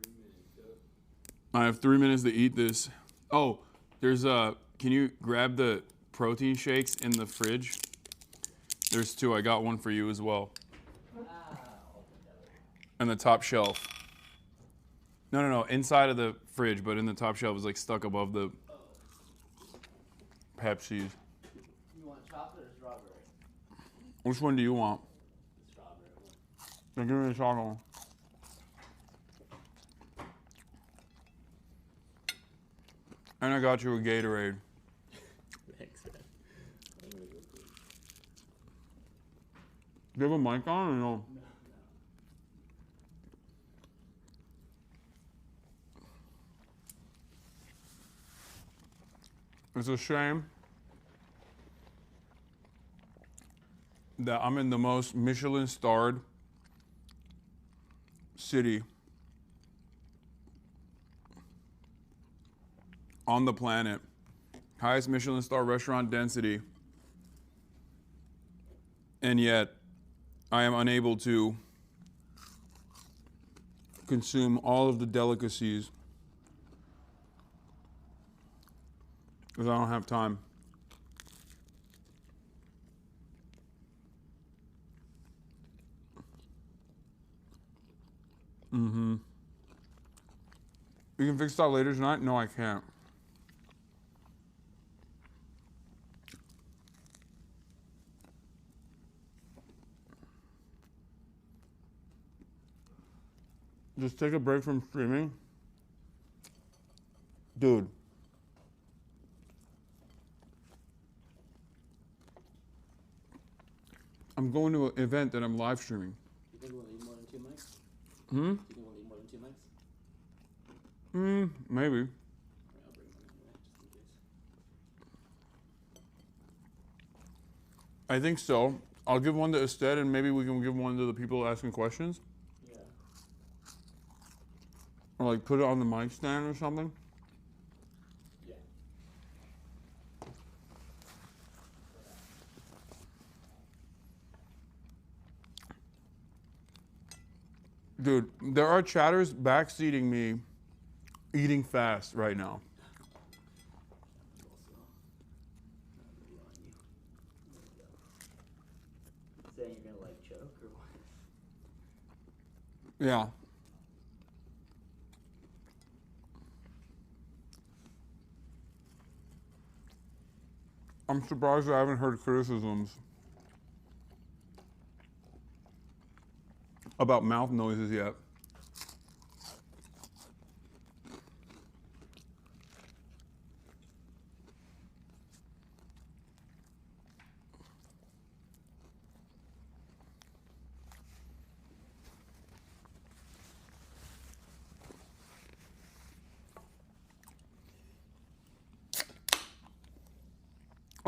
3 minutes, go. I have 3 minutes to eat this. Oh, there's can you grab the protein shakes in the fridge? There's 2. I got one for you as well. And the top shelf. No, inside of the fridge, but in the top shelf is like stuck above the Pepsis. You want chocolate or strawberry? Which one do you want? The strawberry one. Then give me the chocolate one. And I got you a Gatorade. Thanks, man. I'm gonna go quick. Do you have a mic on or no? It's a shame that I'm in the most Michelin-starred city on the planet, highest Michelin-star restaurant density, and yet I am unable to consume all of the delicacies because I don't have time. You can fix that later tonight? No, I can't. Just take a break from streaming. Dude. I'm going to an event that I'm live streaming. You think we'll need more than 2 mics? Hmm? You think we'll need more than 2 mics? Maybe. Alright, I'll bring one anyway, just in case. I think so. I'll give one to Astead and maybe we can give one to the people asking questions. Yeah. Or like put it on the mic stand or something. Yeah. Dude, there are chatters backseating me eating fast right now. Saying you're gonna like choke or what? Yeah. I'm surprised I haven't heard criticisms about mouth noises yet.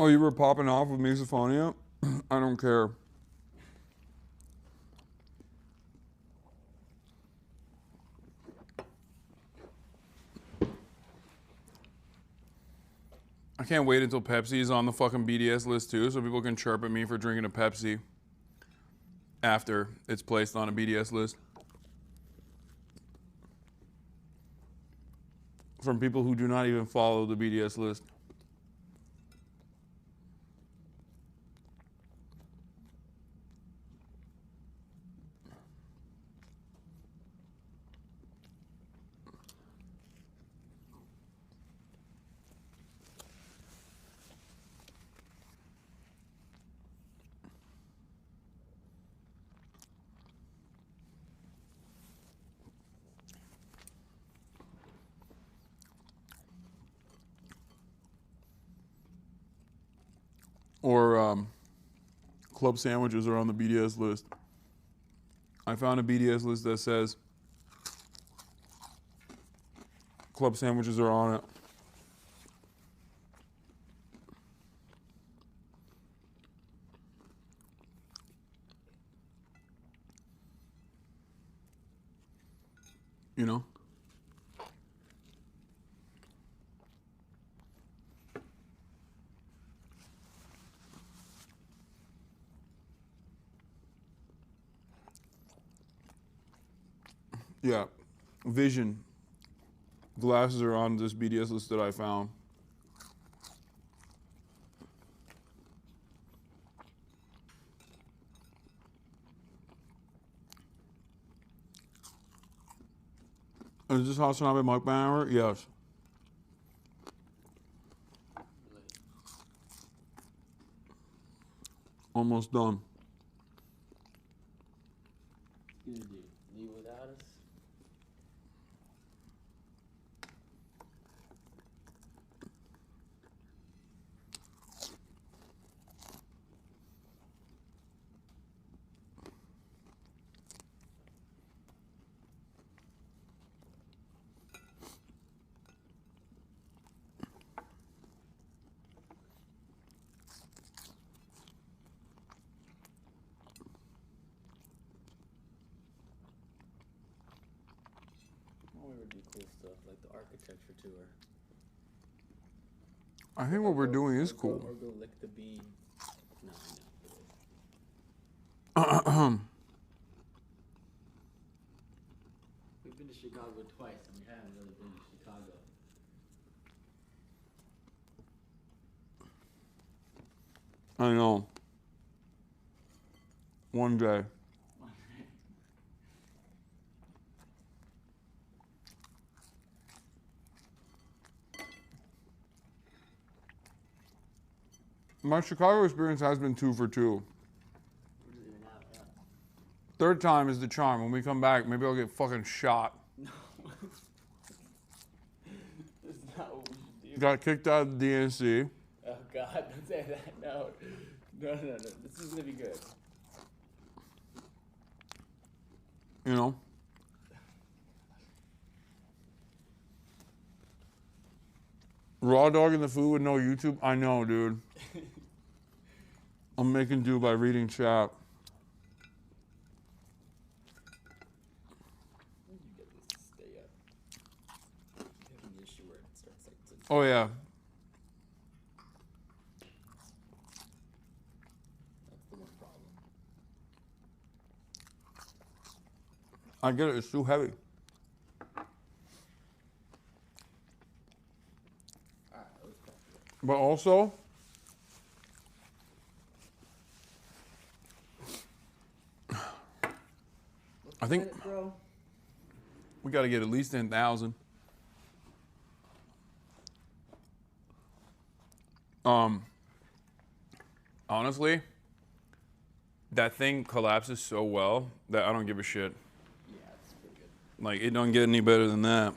Oh, you were popping off with misophonia? I don't care. I can't wait until Pepsi is on the fucking BDS list too, so people can chirp at me for drinking a Pepsi after it's placed on a BDS list. From people who do not even follow the BDS list. Or club sandwiches are on the BDS list. I found a BDS list that says club sandwiches are on it. You know? Yeah, vision. Glasses are on this BDS list that I found. Is this Hasanabi mukbang hour? Yes. Almost done. Leave without us? We would do cool stuff like the architecture tour. I think what we're doing is cool. Or go lick the bean. No, We've been to Chicago twice and we haven't really been to Chicago. I know. One day. My Chicago experience has been 2 for 2. Third time is the charm. When we come back, maybe I'll get fucking shot. No. That's not what we should do. Got kicked out of the DNC. Oh God, don't say that. No. No. This is gonna be good. You know? Raw dogging the food with no YouTube? I know, dude. I'm making do by reading chat. Oh, yeah. That's the one problem. I get it. It's too heavy. But also, I think we got to get at least 10,000. Honestly, that thing collapses so well that I don't give a shit. Yeah, it's pretty good. Like, it don't get any better than that.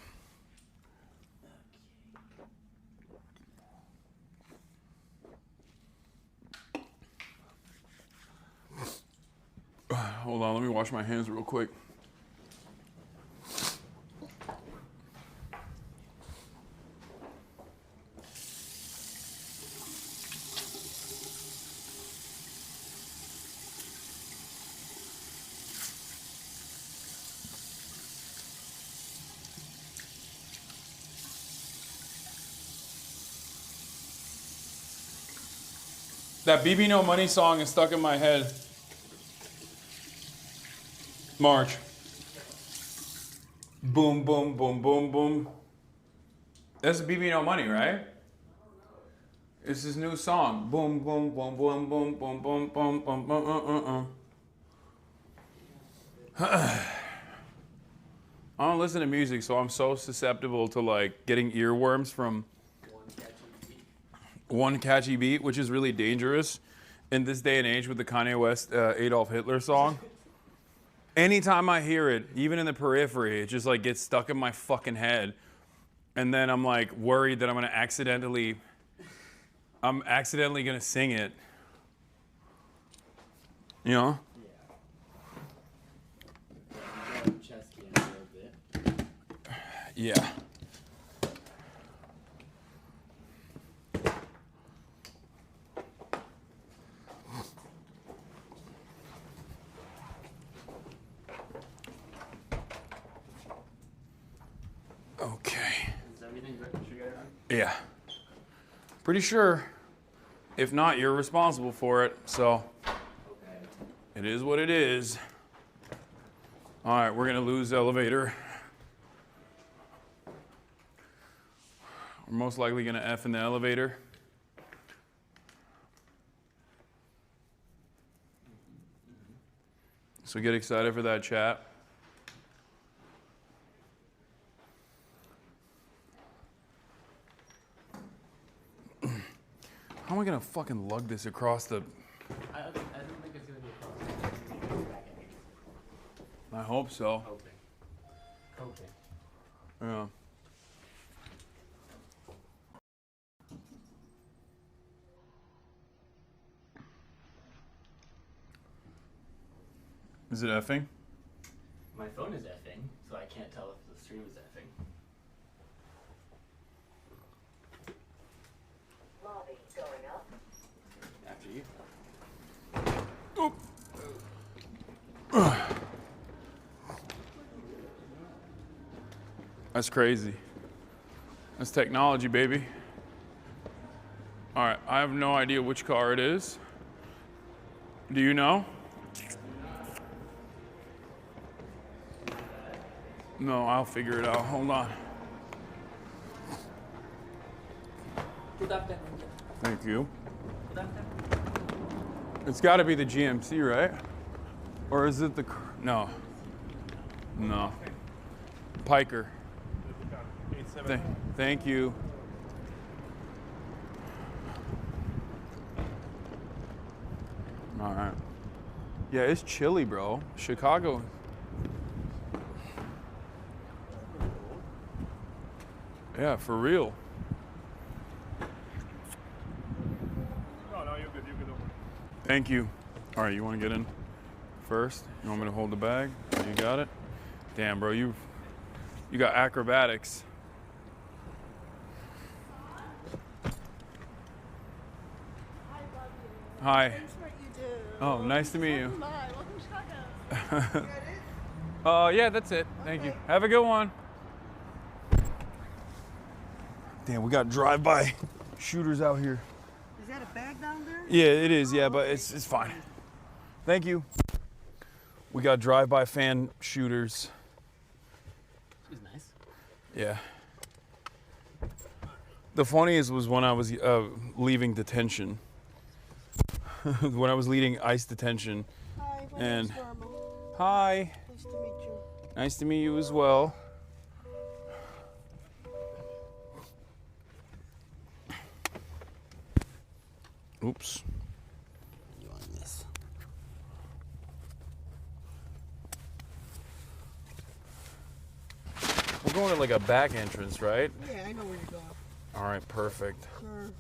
Hold on, let me wash my hands real quick. That BB No Money song is stuck in my head. March. Boom, boom, boom, boom, boom. That's BB No Money, right? It's his new song. Boom, boom, boom, boom, boom, boom, boom, boom, boom, boom, I don't listen to music, so I'm so susceptible to like getting earworms from one catchy beat, which is really dangerous in this day and age with the Kanye West Adolf Hitler song. Anytime I hear it, even in the periphery, it just like gets stuck in my fucking head. And then I'm like worried that I'm accidentally gonna sing it. You know? Yeah. Okay. Is everything good? Yeah. Pretty sure. If not, you're responsible for it. So it is what it is. All right, we're gonna lose elevator. We're most likely gonna F in the elevator. So get excited for that chat. How am I gonna fucking lug this across the... I don't think it's gonna be across. I hope so. Hoping. Yeah. Is it effing? My phone is effing, so I can't tell if the stream is effing. Lobby going up. After you. That's crazy. That's technology, baby. All right, I have no idea which car it is. Do you know? No, I'll figure it out. Hold on. Good afternoon. Thank you. Good afternoon. It's got to be the GMC, right? Or is it the... No. No. Piker. Thank you. All right. Yeah, it's chilly, bro. Chicago. Yeah, for real. No, you're good. You're good. Thank you. All right, you want to get in first? You want me to hold the bag? You got it? Damn, bro, you got acrobatics. Hi. Oh, nice to meet you. Yeah, that's it. Thank you. Have a good one. Damn, we got drive-by shooters out here. Is that a bag down there? Yeah, it is. Yeah, but it's fine. Thank you. We got drive-by fan shooters. She's nice. Yeah. The funniest was when I was leaving detention. When I was leading ICE detention. Hi, my and name's Norma. hi. Nice to meet you. Nice to meet you as well. Oops. You on this? We're going to like a back entrance, right? Yeah, I know where you're going. All right, perfect. Sure.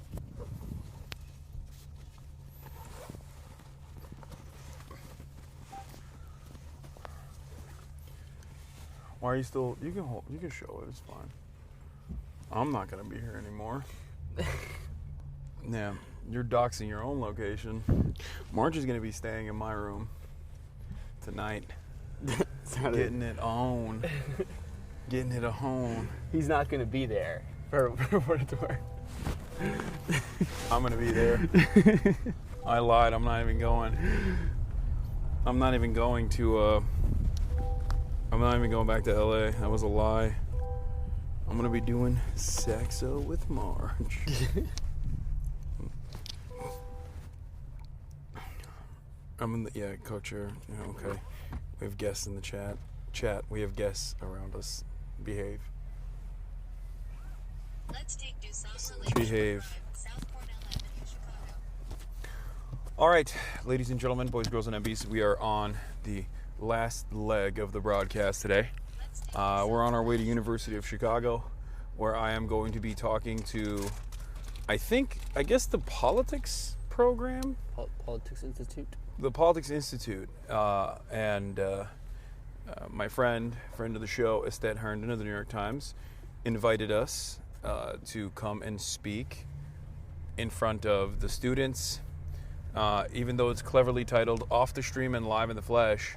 Why are you still? You can hold. You can show it. It's fine. I'm not gonna be here anymore. Yeah, you're doxing your own location. March is gonna be staying in my room tonight. Getting it on. Getting it on. He's not gonna be there for what it's worth. I'm gonna be there. I lied. I'm not even going. I'm not even going to. I'm not even going back to LA. That was a lie. I'm gonna be doing Saxo with Marge. I'm in the co-chair. Yeah, okay. We have guests in the chat. We have guests around us. Behave. Let's take Behave. All right, ladies and gentlemen, boys, girls, and MBs, we are on the last leg of the broadcast today. We're on our way to University of Chicago, where I am going to be talking to, I guess the politics program? Politics Institute? The Politics Institute. And my friend of the show, Astead Herndon of the New York Times, invited us to come and speak in front of the students. Even though it's cleverly titled Off the Stream and Live in the Flesh,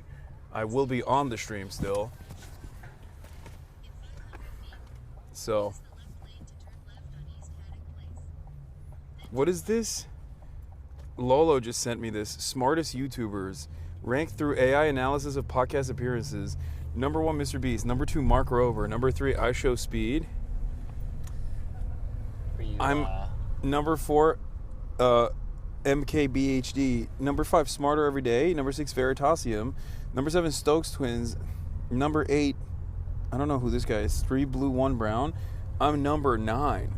I will be on the stream still. So, what is this? Lolo just sent me this. Smartest YouTubers ranked through AI analysis of podcast appearances. Number 1, Mr. Beast. Number 2, Mark Rover. Number 3, I Show Speed. I'm number 4, MKBHD. Number 5, Smarter Every Day. Number 6, Veritasium. Number 7, Stokes Twins. Number 8, I don't know who this guy is. 3 Blue, 1 Brown. I'm number 9.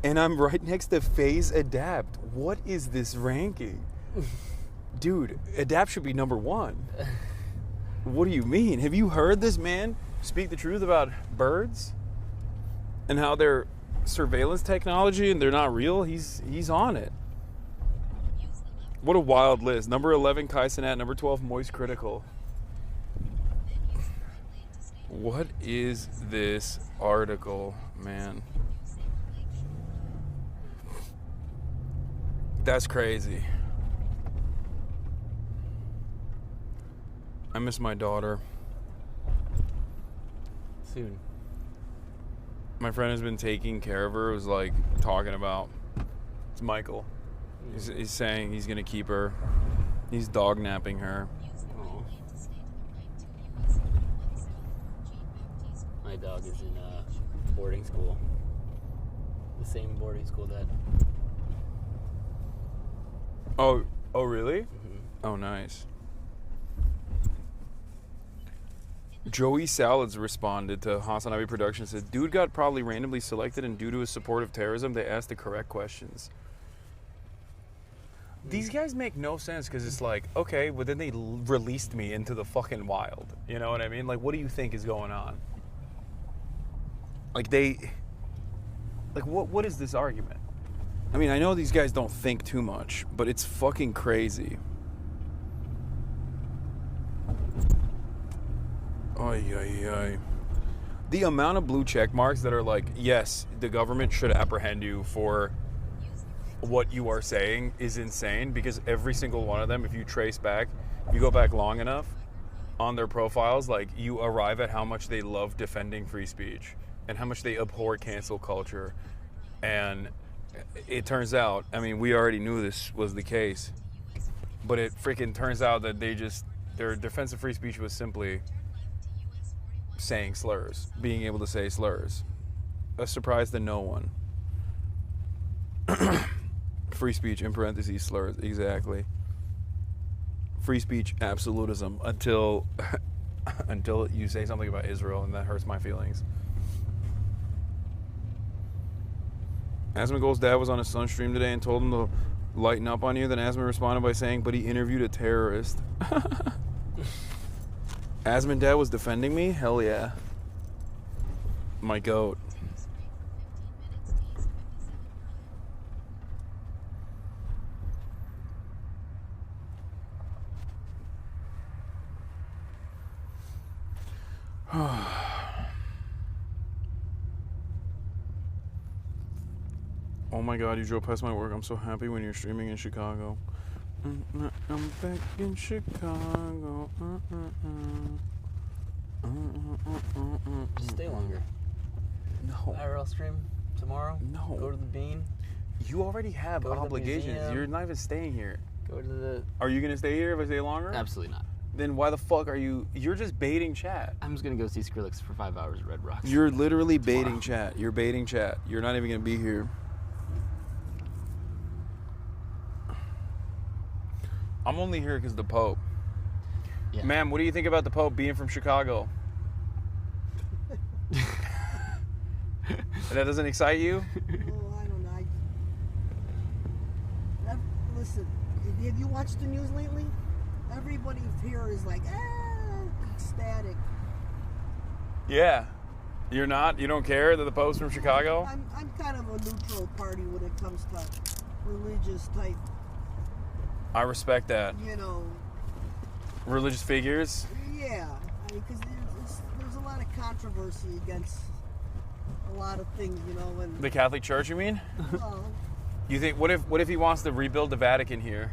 And I'm right next to Phase Adapt. What is this ranking? Dude, Adapt should be number 1. What do you mean? Have you heard this man speak the truth about birds? And how they're surveillance technology and they're not real? He's on it. What a wild list. Number 11, Kai Cenat. Number 12, Moist Critical. What is this article, man? That's crazy. I miss my daughter. Soon. My friend has been taking care of her. It was like talking about, it's Michael. He's saying he's gonna keep her. He's dog napping her. Oh. My dog is in boarding school. The same boarding school that. Oh, really? Mm-hmm. Oh, nice. Joey Salads responded to Hasanabi Productions, said, dude got probably randomly selected, and due to his support of terrorism, they asked the correct questions. These guys make no sense, because it's like, okay, well then they released me into the fucking wild. You know what I mean? Like, what do you think is going on? Like what is this argument? I mean, I know these guys don't think too much, but it's fucking crazy. Ay, ay, ay. The amount of blue check marks that are like, yes, the government should apprehend you for what you are saying is insane, because every single one of them, if you trace back, if you go back long enough on their profiles, like, you arrive at how much they love defending free speech and how much they abhor cancel culture. And it turns out, I mean, we already knew this was the case, but it freaking turns out that their defense of free speech was simply saying slurs, being able to say slurs. A surprise to no one. Free speech, in parentheses, slurs, exactly. Free speech, absolutism, until you say something about Israel, and that hurts my feelings. Asmongold's dad was on his son's stream today and told him to lighten up on you. Then Asmon responded by saying, but he interviewed a terrorist. Asmon dad was defending me? Hell yeah. My goat. Oh my god, you drove past my work. I'm so happy when you're streaming in Chicago. I'm back in Chicago. Stay longer. No. IRL stream tomorrow? No. Go to the Bean? You already have Go to the obligations. museum. You're not even staying here. Go to the. Are you gonna stay here if I stay longer? Absolutely not. Then why the fuck are you? You're just baiting chat. I'm just gonna go see Skrillex for 5 hours at Red Rocks. You're literally baiting chat. You're baiting chat. You're not even gonna be here. I'm only here because the Pope. Yeah. Ma'am, what do you think about the Pope being from Chicago? That doesn't excite you? Oh, I don't know. Listen, have you watched the news lately? Everybody here is like, ecstatic. Yeah. You're not? You don't care that the Pope's from Chicago? I'm kind of a neutral party when it comes to religious type, I respect that. you know. Religious figures? Yeah, I mean, because there's a lot of controversy against a lot of things, you know. And The Catholic Church, you mean? well, You think, what if he wants to rebuild the Vatican here?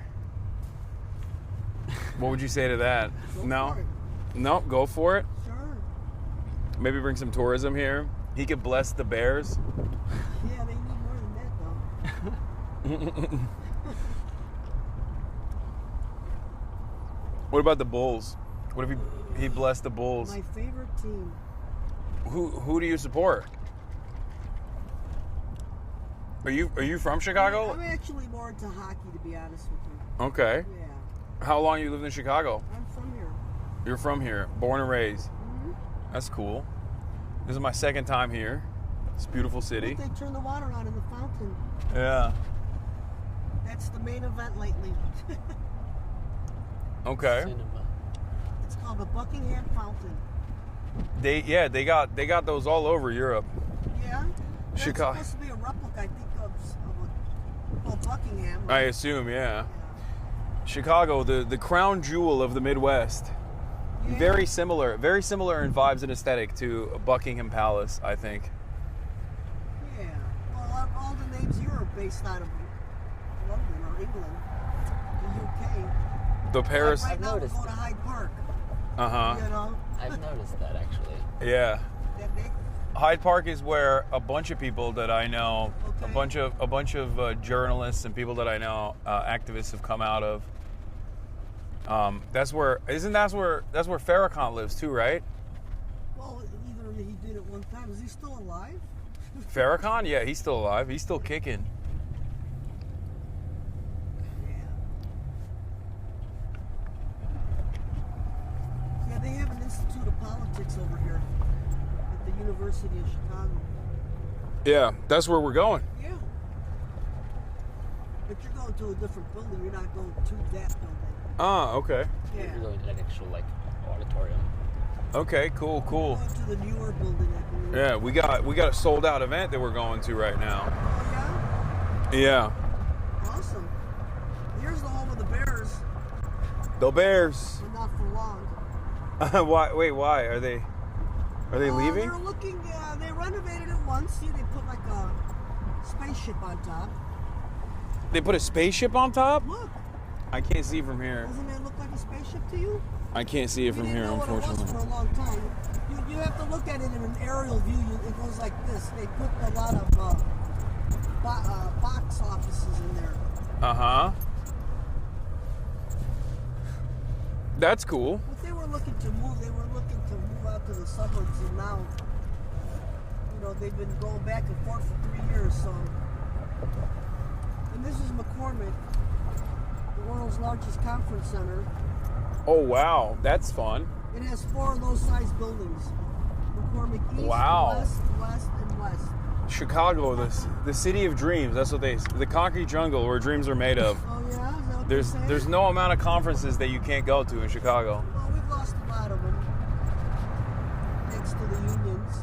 What would you say to that? No? No, go for it? sure. Maybe bring some tourism here. He could bless the bears. Yeah, they need more than that, though. What about the Bulls? What if he blessed the Bulls? My favorite team. Who do you support? Are you from Chicago? I'm actually more into hockey, to be honest with you. Okay. Yeah, How long you lived in Chicago? I'm from here. You're from here, born and raised. Mm-hmm. That's cool. This is my second time here. It's a beautiful city. They turn the water on in the fountain. Yeah. That's the main event lately. Okay. It's called the Buckingham Fountain. They got those all over Europe. Yeah? That's Chicago. supposed to be a replica, I think, of Buckingham. I assume, yeah. Chicago, the crown jewel of the Midwest. Yeah. Very similar in vibes and aesthetic to Buckingham Palace, I think. Yeah. Well, all the names here are based out of London or England, the UK. The Paris. Like right now, we're going to Hyde Park. Uh-huh. You know? I've noticed that actually. Yeah. That big? Hyde Park is where a bunch of people that I know, a bunch of journalists and people that I know, activists have come out of. That's where Farrakhan lives too, right? Well, either he did it one time. Is he still alive? Farrakhan? Yeah, he's still alive. He's still kicking. Yeah, they have an Institute of Politics over here at the University of Chicago. Yeah, that's where we're going. Yeah. But you're going to a different building. You're not going to that building. Ah, okay. Yeah. You're going to an actual auditorium. Okay, cool. Going to the newer building. I believe. Yeah, we got a sold out event that we're going to right now. Oh, Yeah. yeah? Awesome. Here's the home of the Bears. The Bears. But not for long. Why? Wait, why are they leaving? They're looking. They renovated it once. See, they put like a spaceship on top. They put a spaceship on top? Look. I can't see from here. Doesn't it look like a spaceship to you? I can't see it from here, Know what it was unfortunately. for a long time. You have to look at it in an aerial view. It goes like this. They put a lot of box offices in there. Uh-huh. That's cool. But they were looking to move. They were looking to move out to the suburbs, and now, they've been going back and forth for 3 years. So, and this is McCormick, the world's largest conference center. Oh wow, that's fun. It has 4 of those size buildings. McCormick East, Wow. West, and West. Chicago, the city of dreams. That's what the concrete jungle where dreams are made of. Oh yeah, is that what There's no amount of conferences that you can't go to in Chicago. Well, we've lost a lot of them. Thanks to the unions.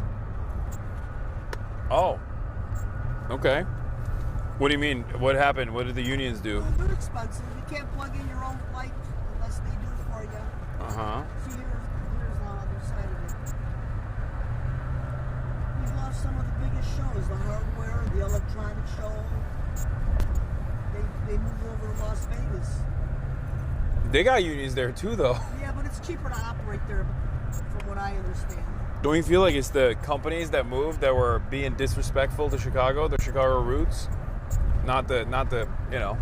Oh. Okay. What do you mean? What happened? What did the unions do? Well, they're expensive. You can't plug in your own light unless they do it for you. Uh-huh. See, here's the other side of it. We've lost some of the biggest shows, the hardware, the electronic show. They moved over to Las Vegas. They got unions there too, though. Yeah, but it's cheaper to operate there, from what I understand. Don't you feel like it's the companies that moved that were being disrespectful to Chicago, the Chicago roots? Not the you know,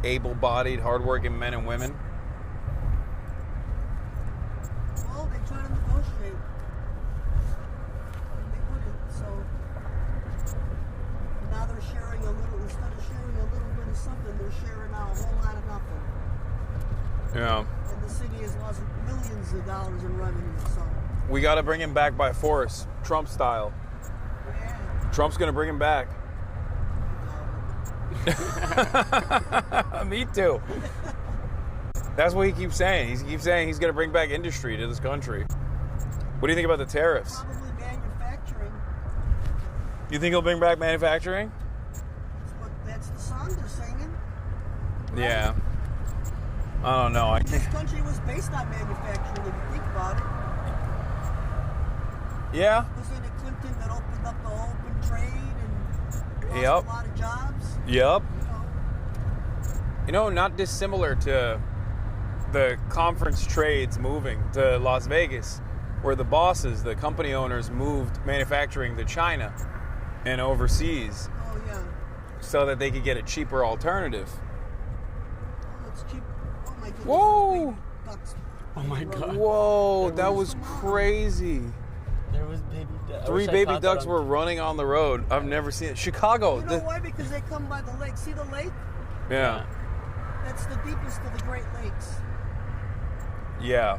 able-bodied, hardworking men and women. Well, they try to negotiate. And they wouldn't, so now they're sharing a little, instead of sharing a little bit of something, they're sharing out a whole lot of nothing. Yeah. And the city has lost millions of dollars in revenue, so. We got to bring him back by force, Trump style. Yeah. Trump's going to bring him back. Me too. That's what he keeps saying. He keeps saying he's going to bring back industry to this country. What do you think about the tariffs? Probably manufacturing. You think he'll bring back manufacturing? That's the song they're singing. Yeah. I don't know. This country was based on manufacturing, if you think about it. Yeah. Wasn't it Clinton that opened up the open trade and lost Yep. a lot of jobs? Yep. You know, not dissimilar to the conference trades moving to Las Vegas, where the bosses, the company owners, moved manufacturing to China and overseas. Oh, yeah. So that they could get a cheaper alternative. Oh, it's cheap. Oh, my goodness. Whoa! Baby ducks. Oh my God. Whoa, that was crazy. There was baby ducks. 3 baby ducks were running on the road. I've never seen it. Chicago. You know why? Because they come by the lake. See the lake? Yeah. That's the deepest of the Great Lakes. Yeah.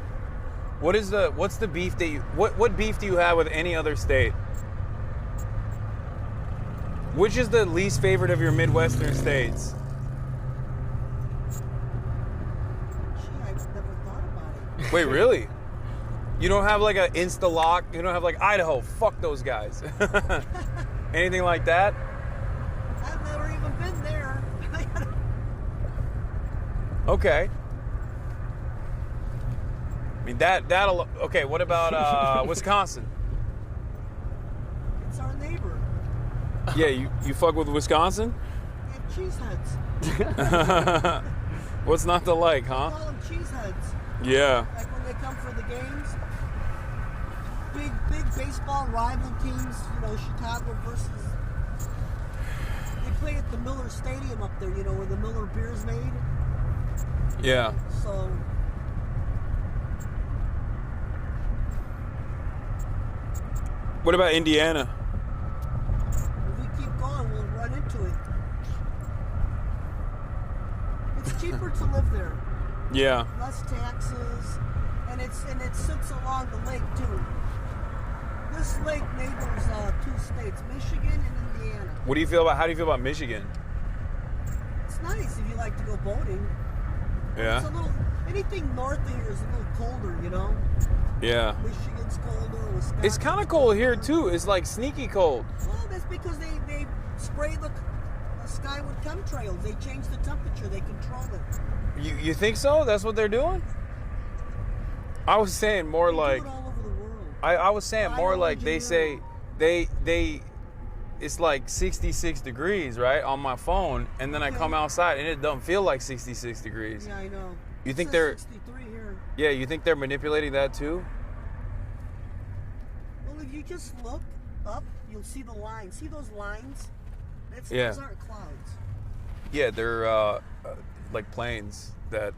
What's the beef that you what beef do you have with any other state? Which is the least favorite of your Midwestern states? Gee, I never thought about it. Wait, really? You don't have like an insta-lock? You don't have like Idaho, fuck those guys. Anything like that? I've never even been there. Okay. I mean that'll okay, what about Wisconsin? It's our neighbor. Yeah, you fuck with Wisconsin? They have cheeseheads. What's not to like, huh? We call them cheeseheads. Yeah. Like when they come for the games. Big baseball rival teams, you know, Chicago versus. They play at the Miller Stadium up there, you know, where the Miller beer's made. Yeah. So. What about Indiana? If we keep going, we'll run into it. It's cheaper to live there. Yeah. Less taxes, and it sits along the lake too. This lake neighbors 2 states, Michigan and Indiana. How do you feel about Michigan? It's nice if you like to go boating. Yeah. It's a little, anything north of here is a little colder, you know? Yeah. Michigan's colder, Wisconsin. It's kind of cold here too. It's like sneaky cold. Well, that's because they spray the sky with chemtrails. They change the temperature. They control it. You think so? That's what they're doing? I was saying more like. Do it all over the world. I was saying more like they say they it's like 66 degrees, right, on my phone, and then I come outside and it doesn't feel like 66 degrees. Yeah, I know. You think It they're says 63 here. Yeah, you think they're manipulating that too? Well, if you just look up, you'll see the lines. See those lines? Yeah. Those aren't clouds. Yeah, they're like planes that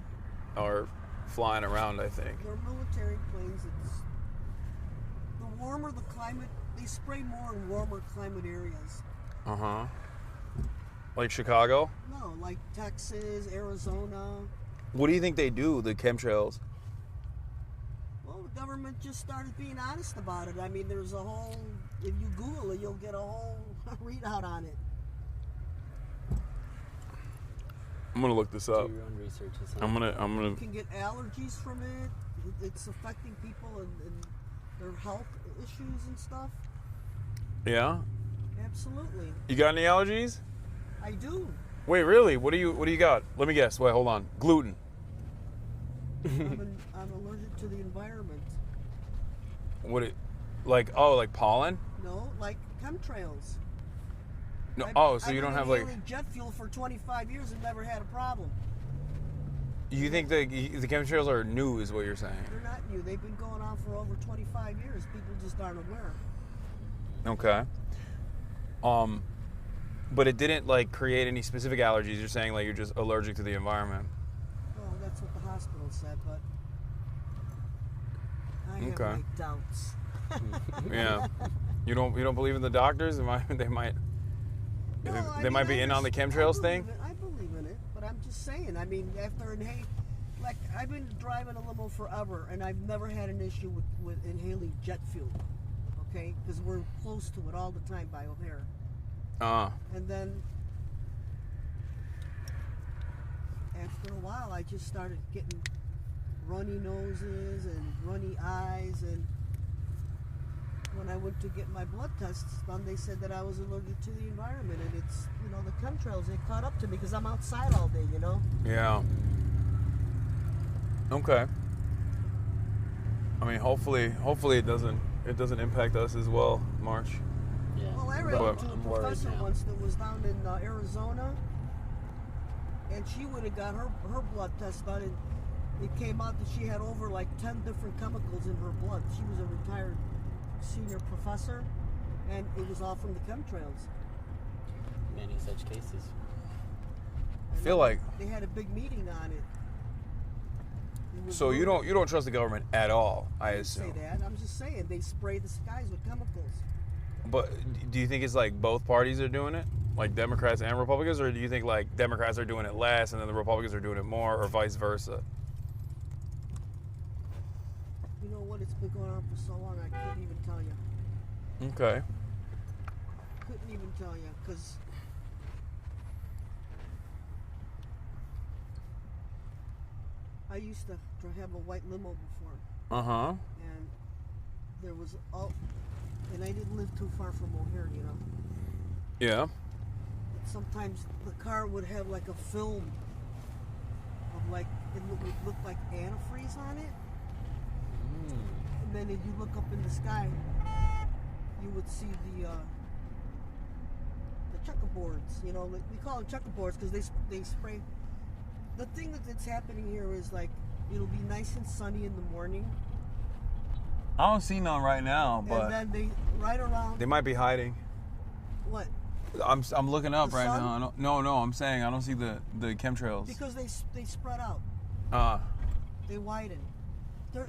are flying around, I think. They're military planes. The warmer the climate, they spray more in warmer climate areas. Uh-huh. Like Chicago? No, like Texas, Arizona. What do you think they do, the chemtrails? Well, the government just started being honest about it. I mean, there's a whole, if you Google it, you'll get a whole readout on it. I'm gonna look this up. Do your own research. I'm gonna. You can get allergies from it. It's affecting people and their health issues and stuff. Yeah. Absolutely. You got any allergies? I do. Wait, really? What do you got? Let me guess. Wait, hold on. Gluten. I'm allergic to the environment. Like pollen? No, like chemtrails. No. So you don't have like. I've been inhaling jet fuel for 25 years and never had a problem. You think the chemtrails are new, is what you're saying? They're not new. They've been going on for over 25 years. People just aren't aware. Okay. But it didn't like create any specific allergies. You're saying like you're just allergic to the environment. Well, that's what the hospital said, but I have Okay. my doubts. Yeah. You don't believe in the doctors? They might be in on the chemtrails thing. I believe in it, but I'm just saying. I mean, after like I've been driving a limo forever, and I've never had an issue with inhaling jet fuel. Okay, because we're close to it all the time by O'Hare. And then after a while, I just started getting runny noses and runny eyes, and when I went to get my blood tests done, they said that I was allergic to the environment, and it's, you know, the chemtrails, they caught up to me because I'm outside all day, you know? Yeah. Okay. I mean, hopefully it doesn't impact us as well, March. Well, I ran into a professor once that was down in Arizona, and she would have got her blood test done, and it came out that she had over like 10 different chemicals in her blood. She was a retired senior professor, and it was all from the chemtrails. Many such cases. I feel like they had a big meeting on it. so you don't trust the government at all, I assume. Say that. I'm just saying they spray the skies with chemicals. But do you think it's like both parties are doing it, like Democrats and Republicans, or do you think like Democrats are doing it less and then the Republicans are doing it more, or vice versa? You know what? It's been going on for so long, I couldn't even tell you. Okay. Couldn't even tell you, because I used to have a white limo before. Uh-huh. And there was and I didn't live too far from O'Hare, you know. Yeah. But sometimes the car would have like a film of like, it would look like antifreeze on it. And then if you look up in the sky, you would see the checkerboards, you know, we call them checkerboards because they spray. The thing that's happening here is like, it'll be nice and sunny in the morning. I don't see none right now, but and then right around. they might be hiding. What? I'm looking up The right sun? now. No, I'm saying I don't see the chemtrails. Because they spread out. They widen.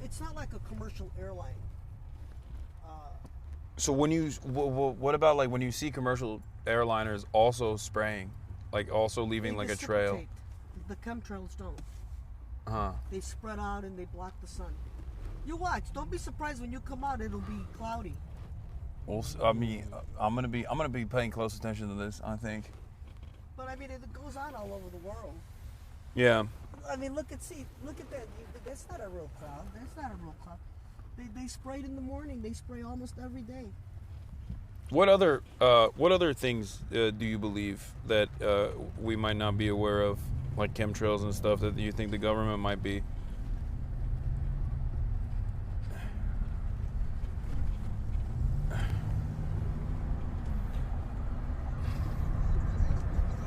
It's not like a commercial airline. So when you, what about like when you see commercial airliners also spraying, like also leaving like a trail? Precipitate. The chemtrails don't. Uh-huh. They spread out and they block the sun. You watch. Don't be surprised when you come out. It'll be cloudy. Well, I mean, I'm gonna be paying close attention to this, I think. But I mean, it goes on all over the world. Yeah. I mean, look at that. That's not a real cloud. That's not a real cloud. They sprayed in the morning. They spray almost every day. What other things do you believe that we might not be aware of, like chemtrails and stuff, that you think the government might be?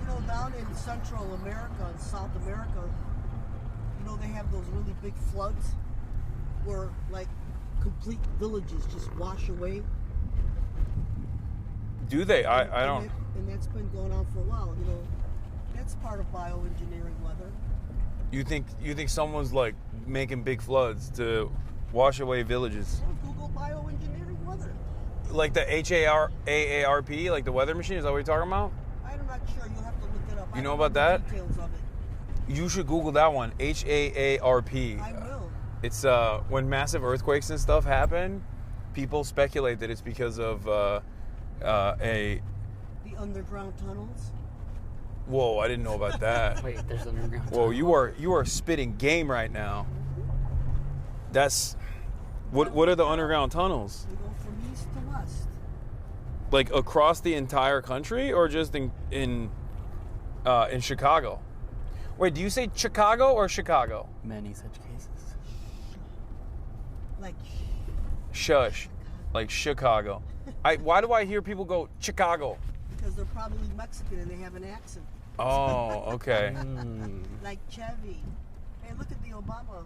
You know, down in Central America and South America, you know, they have those really big floods where like complete villages just wash away. Do they? I don't. And that's been going on for a while. You know, that's part of bioengineering weather. You think someone's like making big floods to wash away villages? Google bioengineering weather. Like the HAARP, like the weather machine? Is that what you're talking about? I'm not sure. You'll have to look it up. You know about that? Details of it. You should Google that one. HAARP. I will. It's when massive earthquakes and stuff happen, people speculate that it's because of the underground tunnels. Whoa, I didn't know about that. Wait, there's underground Whoa, tunnels. you are spitting game right now. That's what are the underground tunnels? They go from east to west. Like across the entire country, or just in Chicago? Wait, do you say Chicago or Chicago? Many such cases. Like Shush. Like Chicago. Why do I hear people go Chicago? because they're probably Mexican and they have an accent. Oh, okay. Like Chevy. Hey, look at the Obama.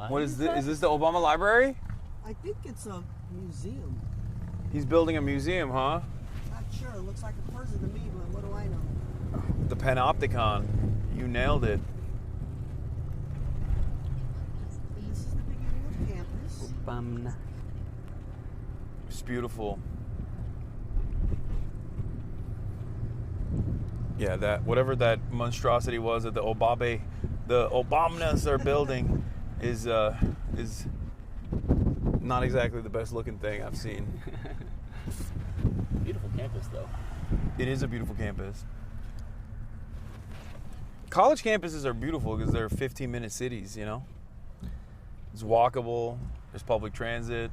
What is this? Is this the Obama Library? I think it's a museum. He's building a museum, huh? Not sure. It looks like a person to me, but what do I know? The Panopticon. You nailed it. This is the beginning of campus. It's beautiful. Yeah, that whatever that monstrosity was that the Obamanas are building is not exactly the best looking thing I've seen. Beautiful campus, though. It is a beautiful campus. College campuses are beautiful because they're 15-minute cities, you know? It's walkable, there's public transit.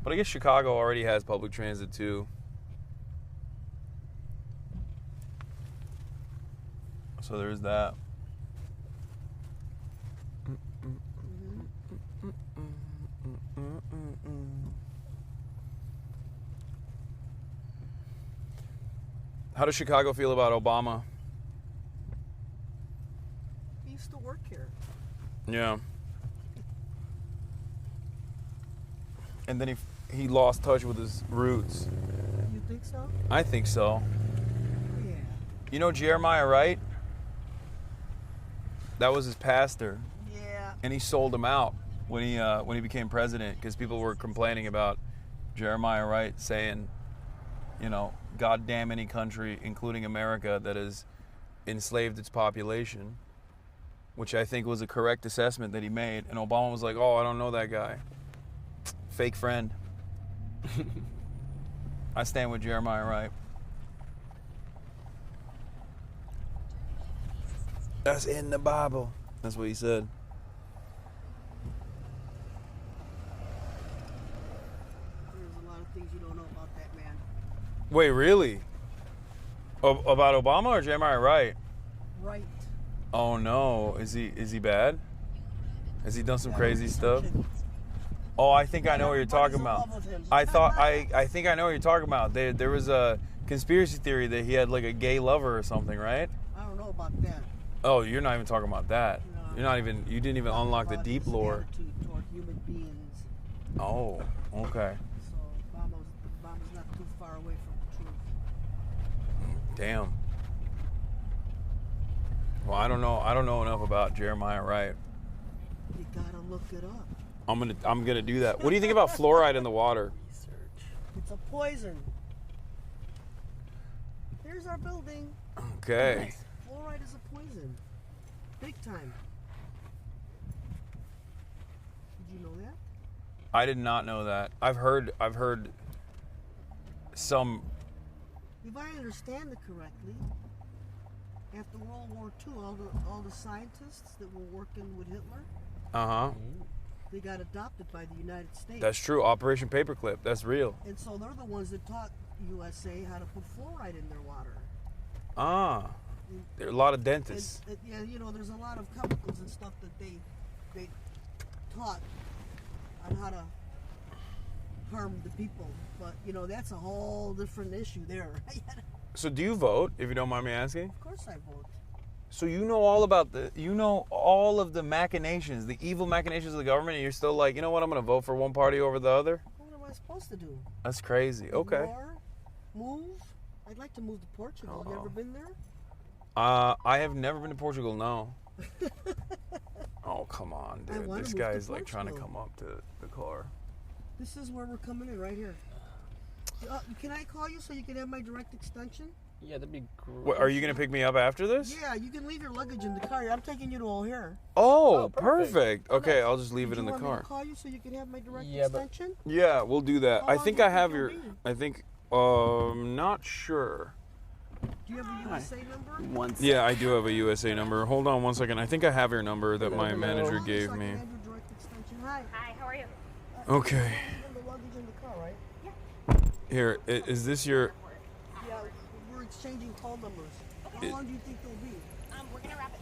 But I guess Chicago already has public transit too. So there's that. How does Chicago feel about Obama? He used to work here. Yeah. And then he lost touch with his roots. You think so? I think so. Yeah. You know Jeremiah Wright? That was his pastor. Yeah. And he sold him out when he became president because people were complaining about Jeremiah Wright saying, you know, God damn any country, including America, that has enslaved its population, which I think was a correct assessment that he made. And Obama was like, oh, I don't know that guy. Fake friend. I stand with Jeremiah Wright. That's in the Bible. That's what he said. There's a lot of things you don't know about that man. Wait, really? About Obama or Jeremiah Wright? Right. Oh no, is he bad? Has he done some crazy stuff? Oh, I think I know what you're talking about. I think I know what you're talking about. There was a conspiracy theory that he had like a gay lover or something, right? I don't know about that. Oh, you're not even talking about that. You didn't even unlock the deep lore. Toward human beings. Oh, okay. So Obama's not too far away from the truth. Damn. Well, I don't know enough about Jeremiah Wright. You gotta look it up. I'm gonna do that. What do you think about fluoride in the water? It's a poison. Here's our building. Okay. Fluoride is a poison. Big time. Did you know that? I did not know that. I've heard some. If I understand it correctly, after World War II, all the scientists that were working with Hitler, they got adopted by the United States. That's true. Operation Paperclip. That's real. And so they're the ones that taught USA how to put fluoride in their water. There are a lot of dentists. Yeah, you know, there's a lot of chemicals and stuff that they taught on how to harm the people. But, you know, that's a whole different issue there. So do you vote, if you don't mind me asking? Of course I vote. So you know all of the machinations, the evil machinations of the government, and you're still like, you know what, I'm going to vote for one party over the other? What am I supposed to do? That's crazy. Okay. Ignore? Move? I'd like to move to Portugal. You ever been there? I have never been to Portugal, no. Oh, come on, dude. This guy's like trying to come up to the car. This is where we're coming in, right here. Can I call you so you can have my direct extension? Yeah, that'd be great. What, are you going to pick me up after this? Yeah, you can leave your luggage in the car. I'm taking you to O'Hare. Oh, perfect. Okay, I'll just leave it in the Do you car. want me to call you so you can have my direct extension? Yeah, we'll do that. How I long think do you I have think your. you'll be? I think. Not sure. Do you have a USA number? Yeah, I do have a USA number. Hold on one second. I think I have your number that my manager gave me. Hi. Hi, how are you? Okay. The luggage in the car, right? Here, is this your? Yeah, we're exchanging call numbers. How long do you think they'll be? We're gonna wrap at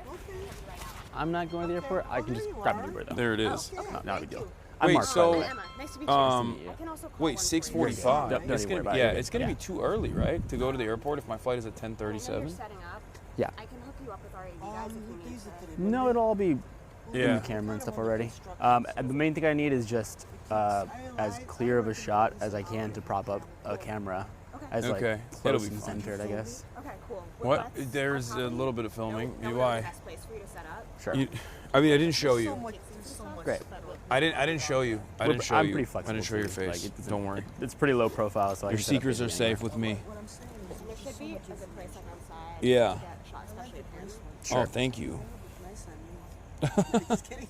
6:45. Okay. I'm not going to the airport. I can just grab an Uber though. There it is. Not a big deal. Wait, Mark, so, by the way. Nice to meet you. Nice to meet you. I can also call wait, 6:45. Don't It's even worry gonna, about yeah, it. it's gonna be too early, right, to go to the airport if my flight is at 10:37. Setting up. Yeah. I can hook you up with our AV guys if you need to. No, it'll all be in Yeah. the camera and stuff already. And the main thing I need is just as clear of a shot as I can to prop up a camera as like Okay, close it'll be and fun. centered, I guess. Okay, cool. What? There's a little bit of filming. Why? Best place for you to set up. Sure. I mean, I didn't show There's you. so much Great. I didn't show you. I We're- didn't show I'm you. pretty flexible. I didn't show your too. face. Like, Don't worry. It's pretty low profile, so I Your can set up secrets are basically safe with me. There should be a good place like on side. Yeah. To get shot, especially if there's Oh, thank you. Just kidding.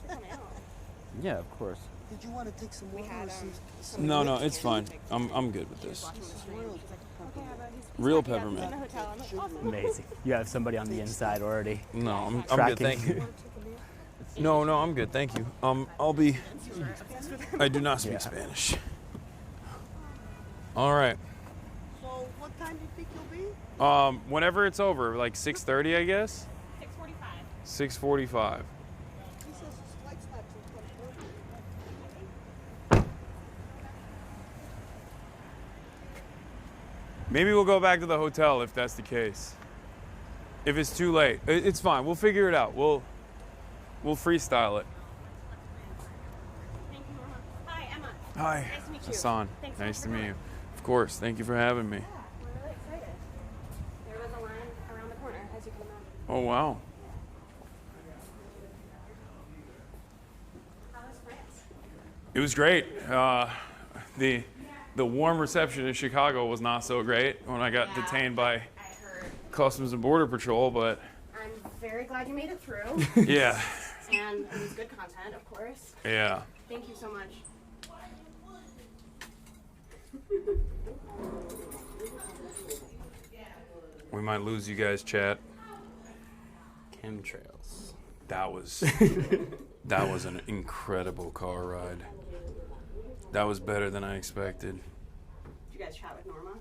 Yeah, of course. Did you want to take some water? No, it's fine. I'm good with this. Real peppermint. Amazing. You have somebody on the inside already. No, I'm good. tracking Thank you. No, I'm good. Thank you. I'll be. I do not speak Spanish. All right. So what time do you think you'll be? Whenever it's over, like 6:30, I guess. 6:45. 6:45. He says his flight's not till 12:30. Maybe we'll go back to the hotel if that's the case. If it's too late, it's fine. We'll figure it out. We'll freestyle it. Hi, Emma. Hi, Nice to meet you. Hasan. Thanks so Nice much to for meet coming. you. Of course. Thank you for having me. We're really excited. There was a line around the corner, as you can imagine. Oh wow. How was France? It was great. The warm reception in Chicago was not so great when I got detained by Customs and Border Patrol, but I'm very glad you made it through. yeah, And it was good content, of course. yeah. Thank you so much. We might lose you guys, chat. Chemtrails. That was an incredible car ride. That was better than I expected. Did you guys chat with Norma?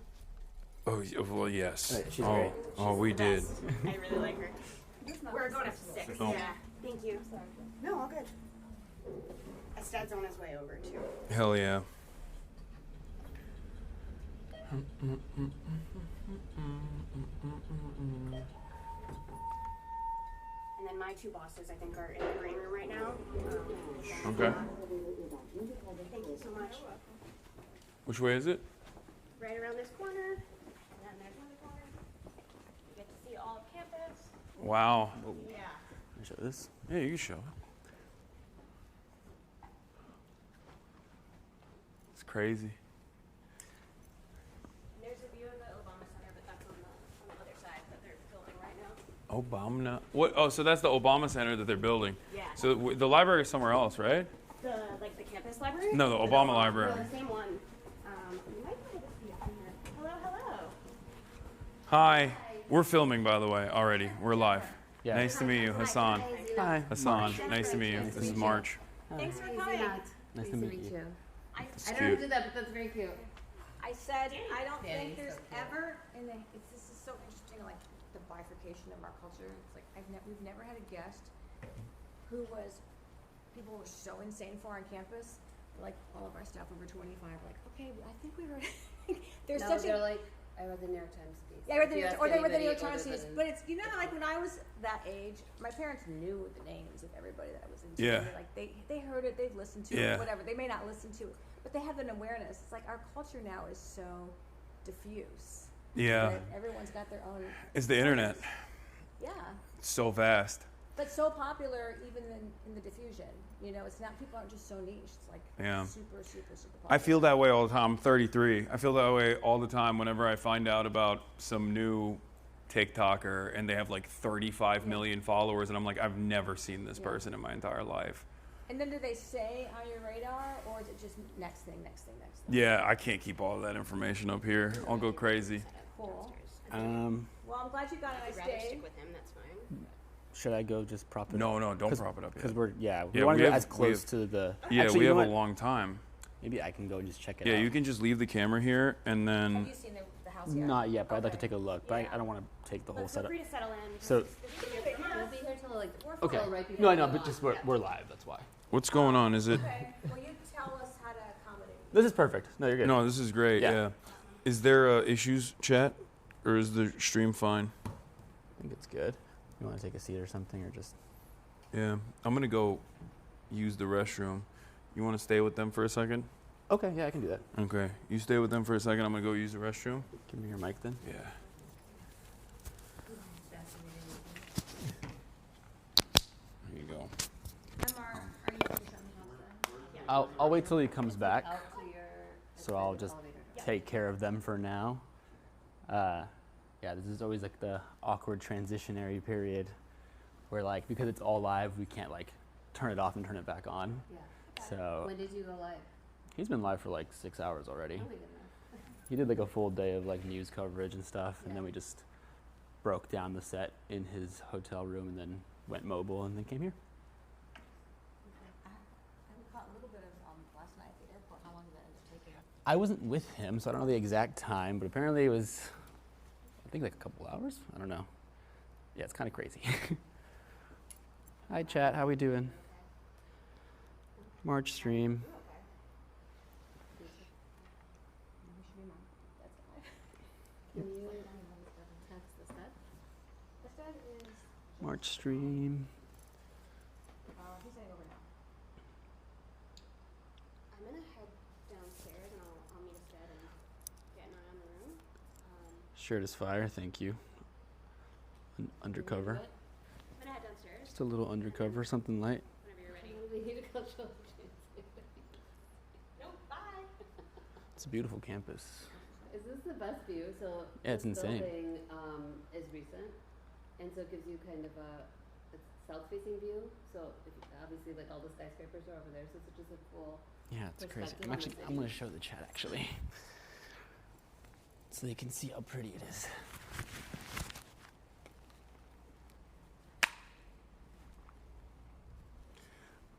Oh, well, yes. She's oh, great. oh, we did. I really like her. We're going up to 6. Oh. Yeah. Thank you. No, all good. Astead's on his way over, too. Hell yeah. And then my two bosses, I think, are in the green room right now. Okay. Thank you so much. Which way is it? Right around this corner, and then there's another corner. You get to see all of campus. Wow. Yeah. Can I show this? Yeah, you can show it. It's crazy. There's a view of the Obama Center, but that's on the other side that they're building right now. Obama. What? Oh, so that's the Obama Center that they're building. Yeah. So the library is somewhere else, right? The campus library? No, the Obama library. No, the same one. You might be able to see it from here. Hello, hello. Hi. We're filming, by the way, already. We're live. Yeah. Nice to meet you, Hasan. Hi. Hasan, March. nice to meet you. This is March. Thanks for coming. Nice to meet you. I It's don't know who cute. did that, but that's very cute. I said, I don't Danny's think there's so cute. ever This is so interesting, like the bifurcation of our culture. It's like we've never had a guest who was people were so insane for on campus. Like all of our staff over 25, like okay, I think we were. There's No, such they're a like, I read the New York Times piece. yeah, I read If you the, ask or they read the New anybody York Times older piece, than- but it's like when I was that age, my parents knew the names of everybody that I was into. Yeah. Like they heard it, they've listened to Yeah. it, whatever. They may not listen to it, but they have an awareness. It's like our culture now is so diffuse. Yeah. that everyone's got their own. It's the internet. Yeah. It's so fast. But so popular even in the diffusion. You know, it's not, people aren't just so niche. It's like Yeah. super popular. I feel that way all the time. I'm 33. I feel that way all the time whenever I find out about some new TikToker and they have like 35 million followers, and I'm like, I've never seen this person in my entire life. And then do they stay on your radar, or is it just next thing? Yeah, I can't keep all of that information up here. I'll go crazy. Cool. Um, Well, I'm glad you got a nice rather day. stick with him, that's fine. should I go just prop it No, up? no, don't prop it up Because yet. we Yeah, want we to go have- as close we to the. Yeah, Actually, we you know have a what? long time. Maybe I can go and just check it Yeah, out. you can just leave the camera here and then. Have you seen the house yet? Not yet, but I'd like to take a look. But I don't want to take the whole But feel setup. free to settle in. So, We'll be here till like okay. right before No, I know, we but go just on. we're live. That's why. What's going on? Is it? Okay. Well, you tell us how to accommodate. This is perfect. No, you're good. No, this is great. Yeah. Is there issues, chat, or is the stream fine? I think it's good. You want to take a seat or something, or just? Yeah, I'm gonna go use the restroom. You want to stay with them for a second? Okay, yeah, I can do that. Okay. You stay with them for a second. I'm going to go use the restroom. Give me your mic then. Yeah. There you go. I'll wait till he comes back. So I'll just take care of them for now. Yeah, this is always like the awkward transitionary period where like, because it's all live, we can't like turn it off and turn it back on. Yeah. So When did you go live? he's been live for like 6 hours already. Oh my goodness. He did like a full day of like news coverage and stuff, and then we just broke down the set in his hotel room and then went mobile and then came here. I caught a little bit of last night at the airport. How long did that end up taking? I wasn't with him, so I don't know the exact time, but apparently it was, I think like a couple hours. I don't know. Yeah, it's kind of crazy. Hi, chat. How we doing? March stream. Can you text Astead? Astead is. March stream. He's heading over now. I'm gonna head downstairs and I'll meet Astead and get an eye on the room. Shirt is fire. Thank you. Undercover. I'm gonna head downstairs. Just a little undercover, something light. Whenever you're ready. We need to go show the Nope, bye. It's a beautiful campus. Is this the best view? So Yeah, it's this insane. building is recent, and so it gives you kind of a south-facing view. So if, obviously, like all the skyscrapers are over there, so it's just a cool. Yeah, it's crazy. perspective on the I'm city. gonna show the chat actually, so they can see how pretty it is.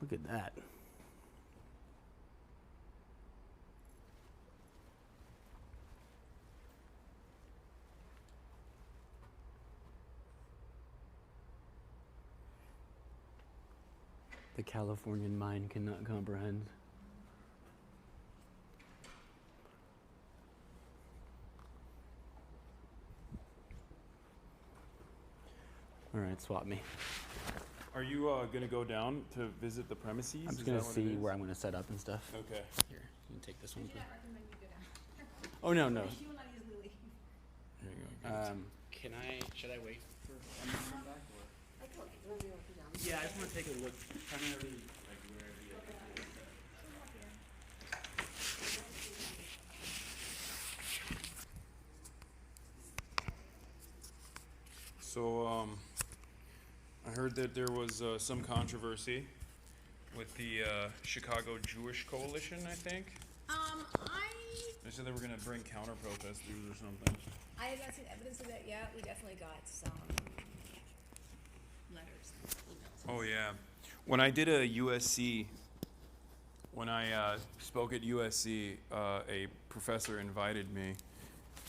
Look at that. The Californian mind cannot comprehend. All right, swap me. Are you going to go down to visit the premises? I'm just gonna see where I'm gonna set up and stuff. Okay. Here, you can take this one. please. recommend you go down. Oh no, no. She will not easily leave. There you go. Can I? Should I wait for him to come back? Or? I can look. You want me to look down? Yeah, I just want to take a look. Primarily, like where the. So, I heard that there was some controversy with the Chicago Jewish Coalition, I think. They said they were going to bring counter-protesters or something. I have not seen evidence of that yet. We definitely got some letters, emails. Oh, yeah. When I did a USC, when I spoke at USC, a professor invited me,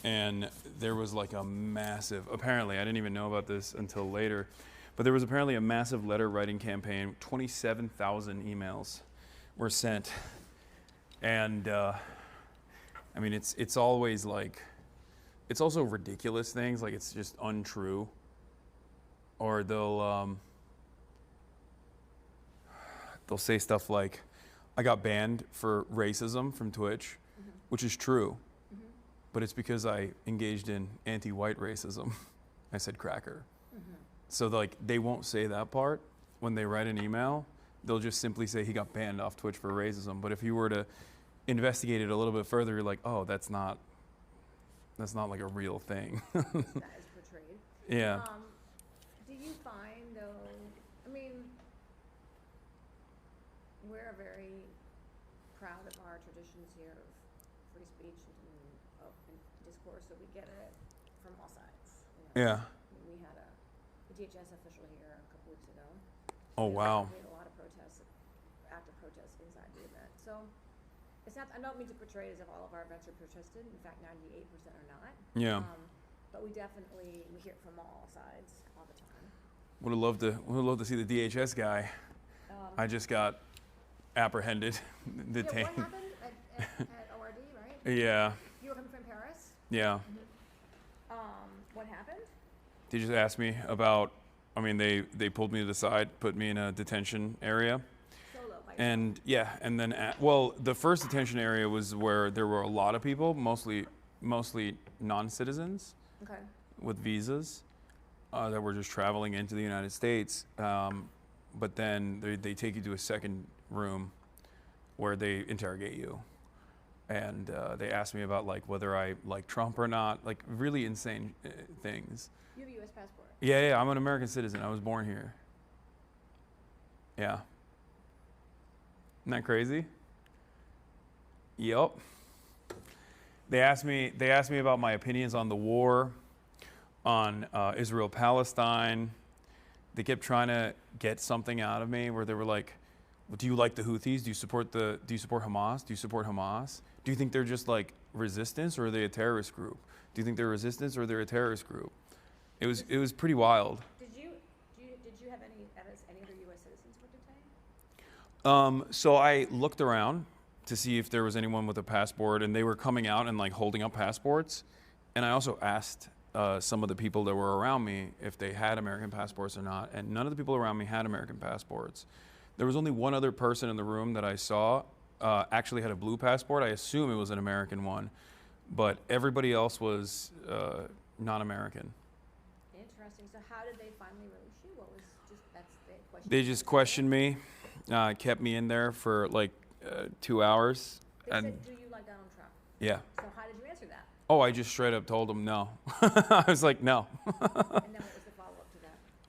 and there was like a massive, apparently, I didn't even know about this until later, but there was apparently a massive letter writing campaign. 27,000 emails were sent. And I mean, it's always like, it's also ridiculous things, like it's just untrue. Or they'll say stuff like, I got banned for racism from Twitch, which is true. But it's because I engaged in anti-white racism. I said cracker. So like they won't say that part when they write an email. They'll just simply say he got banned off Twitch for racism. But if you were to investigate it a little bit further, you're like, oh, that's not like a real thing. That is portrayed. Yeah. Do you find though, I mean, we're very proud of our traditions here of free speech and discourse, so we get it from all sides. You know? Yeah. We had a DHS official here a couple weeks ago. Oh, wow. We had a lot of protests, active protests inside the event. So it's not, I don't mean to portray it as if all of our events are protested. In fact, 98% are not. Yeah. But we definitely, we hear it from all sides all the time. Would have loved to see the DHS guy. I just got apprehended, detained. Yeah, what happened at ORD, right? Yeah. You were coming from Paris? Yeah. What happened? They just asked me about, I mean, they pulled me to the side, put me in a detention area. Solo, by And yeah, and then well, the first detention area was where there were a lot of people, mostly non-citizens Okay. with visas that were just traveling into the United States. But then they take you to a second room where they interrogate you, and they ask me about like whether I like Trump or not, like really insane things. You have a U.S. passport. Yeah, I'm an American citizen. I was born here. Yeah. Isn't that crazy? Yep. They asked me about my opinions on the war, on Israel-Palestine. They kept trying to get something out of me where they were like, well, do you like the Houthis? Do you support Hamas? Do you support Hamas? Do you think they're just like resistance, or are they a terrorist group? Do you think they're resistance, or they're a terrorist group? It was pretty wild. Did you have any other U.S. citizens were detained? So I looked around to see if there was anyone with a passport, and they were coming out and like holding up passports. And I also asked some of the people that were around me if they had American passports or not, and none of the people around me had American passports. There was only one other person in the room that I saw actually had a blue passport. I assume it was an American one, but everybody else was not American. Interesting. So how did they finally release you? What was that's the question? They just questioned me, kept me in there for like 2 hours. They said, do you like Donald Trump? Yeah. So how did you answer that? Oh, I just straight up told them no. I was like, no. And then what was the follow-up to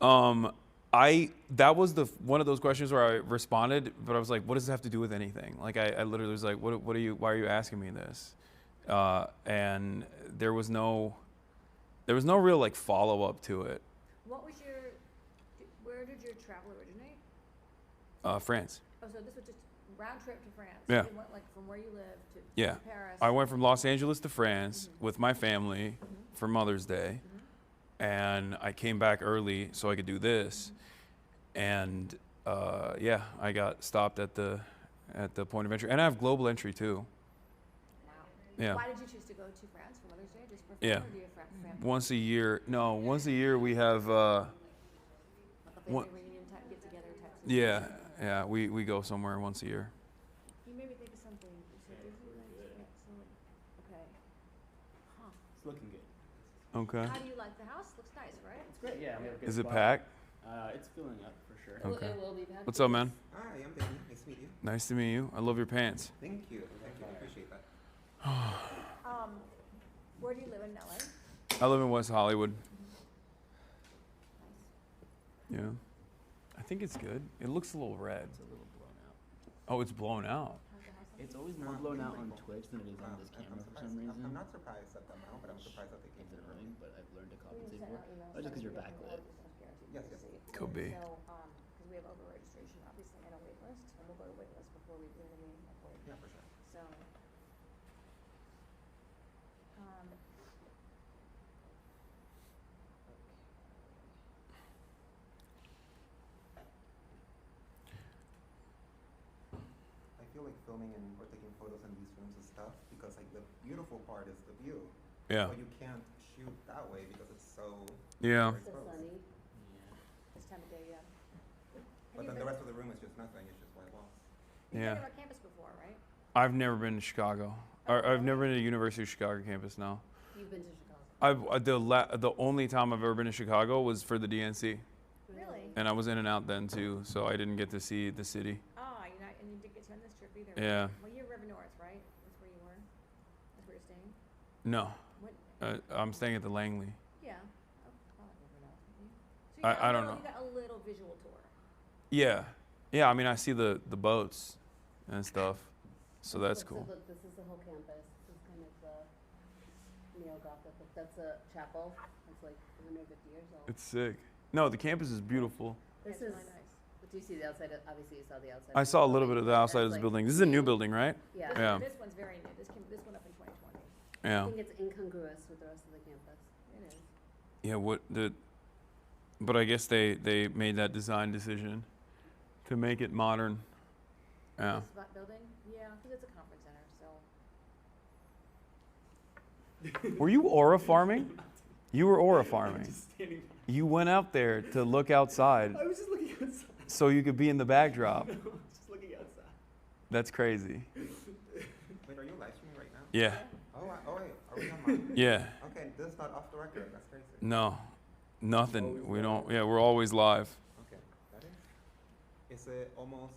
that? That was one of those questions where I responded, but I was like, what does this have to do with anything? Like I literally was like, why are you asking me this? And there was no real like follow-up to it. Where did your travel originate? France. Oh, so this was just round trip to France. Yeah. You went like from where you live to Paris. I went from Los Angeles to France with my family for Mother's Day, and I came back early so I could do this. And I got stopped at the point of entry, and I have global entry too. Wow. Yeah. Why did you choose to go to France for Mother's Day? Just for fun, or do you have family? Once a year. No, once a year we have. Like a family reunion type get together type. Yeah, we go somewhere once a year. You made me think of something. You said excellent. Okay. Huh. It's looking good. Okay. How do you like the house? Looks nice, right? It's great. Yeah. We have a good Is it spot. packed? It's filling up for sure. Okay. It will be packed. What's up, man? Hi, I'm Danny. Nice to meet you. Nice to meet you. I love your pants. Thank you. I appreciate that. Where do you live in LA? I live in West Hollywood. Yeah. I think it's good. It looks a little red. It's a little blown out. Oh, it's blown out. It's always more blown out on Twitch than it is on this camera for some reason. I'm not surprised at the amount, but I'm surprised that they came to the room. But I've learned to compensate for it. Oh, just because you're backlit. Yes. Could be. So, because we have over registration, obviously, and a wait list, and we'll go to wait list before we do anything. Yeah, for sure. So, I feel like filming and or taking photos in these rooms is tough because like the beautiful part is the view. Yeah. But you can't shoot that way because it's so Yeah. So sunny. this time of day, yeah. But then the rest of the room is just nothing. It's just white walls. You've Yeah. been to our campus before, right? I've never been to Chicago. I've never been to the University of Chicago campus. No. You've been to Chicago. The only time I've ever been to Chicago was for the DNC, Really? and I was in and out then too, so I didn't get to see the city. And you didn't get to end this trip either. Yeah. Well, you're River North, right? That's where you were? That's where you're staying? No, What? I'm staying at the Langley. Yeah. Oh, River North. So you got I don't know. You got a little visual tour. Yeah. I mean, I see the boats and stuff, so that's cool. So this is the whole campus. This is kind of the neo-Gothic. That's a chapel. It's like 150 years old. It's sick. No, the campus is beautiful. This is. Really nice. But do you see the outside? Obviously, you saw the outside. I saw a little bit of the outside of this building. This is a new building, right? Yeah. Yeah. This one's very new. This went up in 2020. Yeah. I think it's incongruous with the rest of the campus. It is. Yeah. But I guess they made that design decision to make it modern. Yeah. This building? Yeah, because it's a conference center, so. Were you aura farming? You were aura farming. Just standing. You went out there to look outside I was just looking outside. so you could be in the backdrop. No, I was just looking outside. That's crazy. Wait, are you live streaming right now? Yeah. Oh, wait, are we on mine? Yeah. Okay, this is not off the record. That's crazy. No, nothing. We don't. Yeah, we're always live. Okay, that is it almost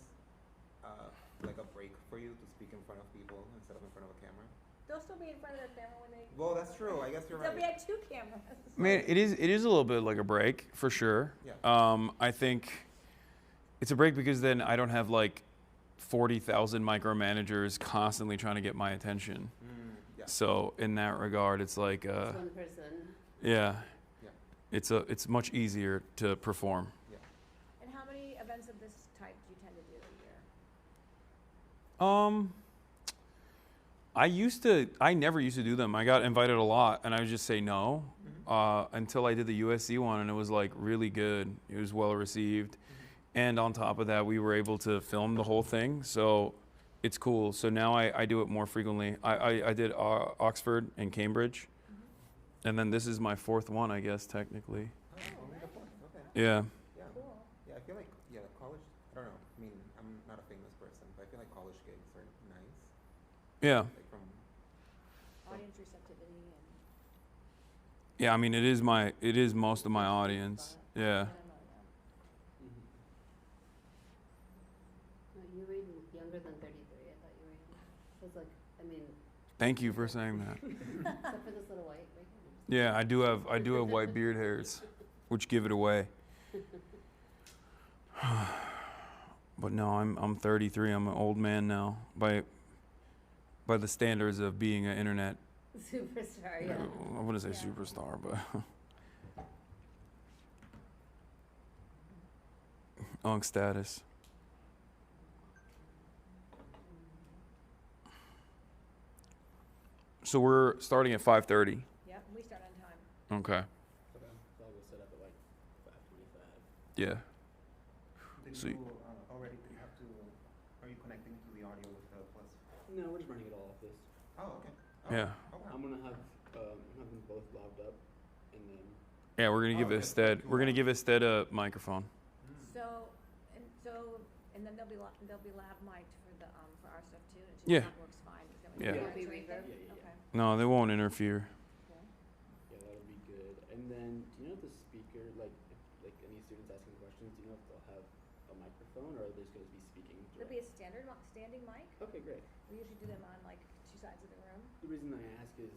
like a break for you to speak in front of people instead of in front of a camera? They'll still be in front of their camera when they. Well, that's true. I guess you're right. They'll be at 2 cameras. I mean, it is a little bit like a break for sure. Yeah. I think it's a break because then I don't have like 40,000 micromanagers constantly trying to get my attention. Yeah. So in that regard, it's like It's one person. yeah, Yeah. it's much easier to perform. Yeah. And how many events of this type do you tend to do a year? I never used to do them. I got invited a lot, and I would just say no until I did the USC one, and it was like really good. It was well received, and on top of that, we were able to film the whole thing, so it's cool. So now I do it more frequently. I did Oxford and Cambridge, and then this is my 4th one, I guess technically. Oh, only the 4th. Okay. Yeah. Yeah. Cool. Yeah, I feel like college. I don't know. I mean, I'm not a famous person, but I feel like college gigs are nice. Yeah. Like from Audience receptivity and. Yeah, I mean, it is most of my audience. Yeah. No, you were even younger than 33. I thought you were younger. I was like, I mean. Thank you for saying that. Except for this little white right Yeah, I do have white beard hairs, which give it away. But no, I'm 33. I'm an old man now by the standards of being an internet superstar. Yeah. I wouldn't say superstar, but on status. So we're starting at 5:30. Yep, we start on time. Okay. So I'll go set up at like 5:25. Yeah. Did So you already have to? Are you connecting to the audio with the plus? No, we're just running it all off this. Oh, okay. Yeah. Oh, wow. I'm gonna have them both logged up, and then. Yeah, we're gonna give Astead. We're gonna give Astead a microphone. So and then they'll be lav mic'd for our stuff too. It Yeah. That works fine. Is that what Yeah. you Won't be want? reverb? Okay. No, they won't interfere. Yeah, that'll be good. And then, do you know if the speaker, like any students asking questions, do you know if they'll have a microphone, or are they just going to be speaking? There'll be a standing mic. Okay, great. We usually do them on like 2 sides of the room. The reason I ask is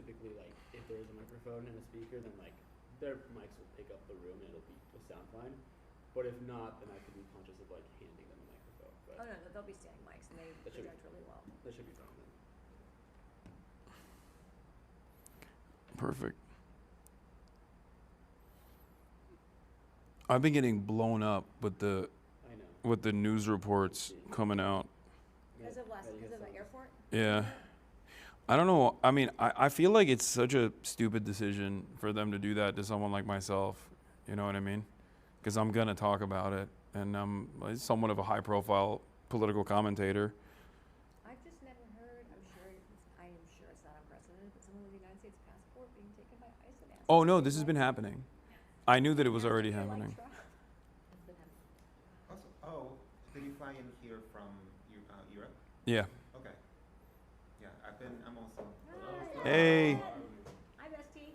typically like if there's a microphone and a speaker, then like their mics will pick up the room and it'll be the sound fine. But if not, then I could be conscious of like handing them a microphone. But Oh no, they'll be standing mics and they That should project really well. that should be fine then. Perfect. I've been getting blown up with the news reports coming out. Because of the airport? Yeah. I don't know. I mean, I feel like it's such a stupid decision for them to do that to someone like myself. You know what I mean? Because I'm going to talk about it, and I'm somewhat of a high-profile political commentator. I've just never heard, I am sure it's not unprecedented, but someone with a United States passport being taken by ICE and asked. Oh, no, this has been happening. I knew that it was already happening. Also, did you fly in here from Europe? Yeah. Okay. Yeah, I'm also. Hey. Hi, Bestie.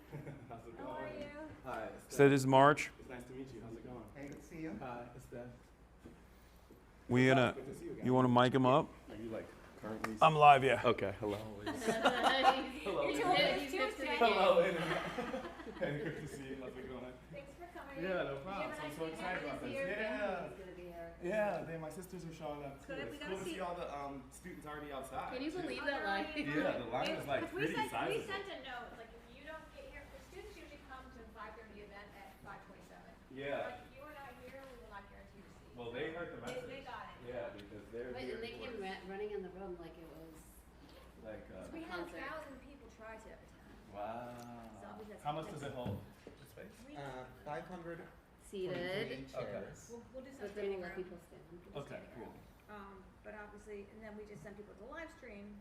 How's it How are you? Hi. So this is March. It's nice to meet you. How's it going? Hey, good to see you. Hi, Astead. Good to see you again. You want to mic him up? Are you like currently? I'm live, yeah. Okay. Hello. Hello. Hello. Hey, good to see you. How's it going? Thanks for coming. Yeah, no problem. I'm so excited about this. Yeah, my sisters are showing up too. It's cool to see all the students already outside. Can you too. believe that line? Yeah, the line is like pretty sizable. We sent a note, like if you don't get here, the students usually come to the 5:30 event at 5:27. Yeah. But if you are not here, we will not guarantee your seat. Well, they heard the message. They got it. Yeah, because they're Wait, here and they for came running in the room like it was. like We had concert. 1,000 people try to attend. wow. So obviously that's How much does it hold? The space? 500 Seated. chairs. We'll do some But then standing we'll let room. people stand. Okay, cool. But obviously, and then we just send people to the live stream,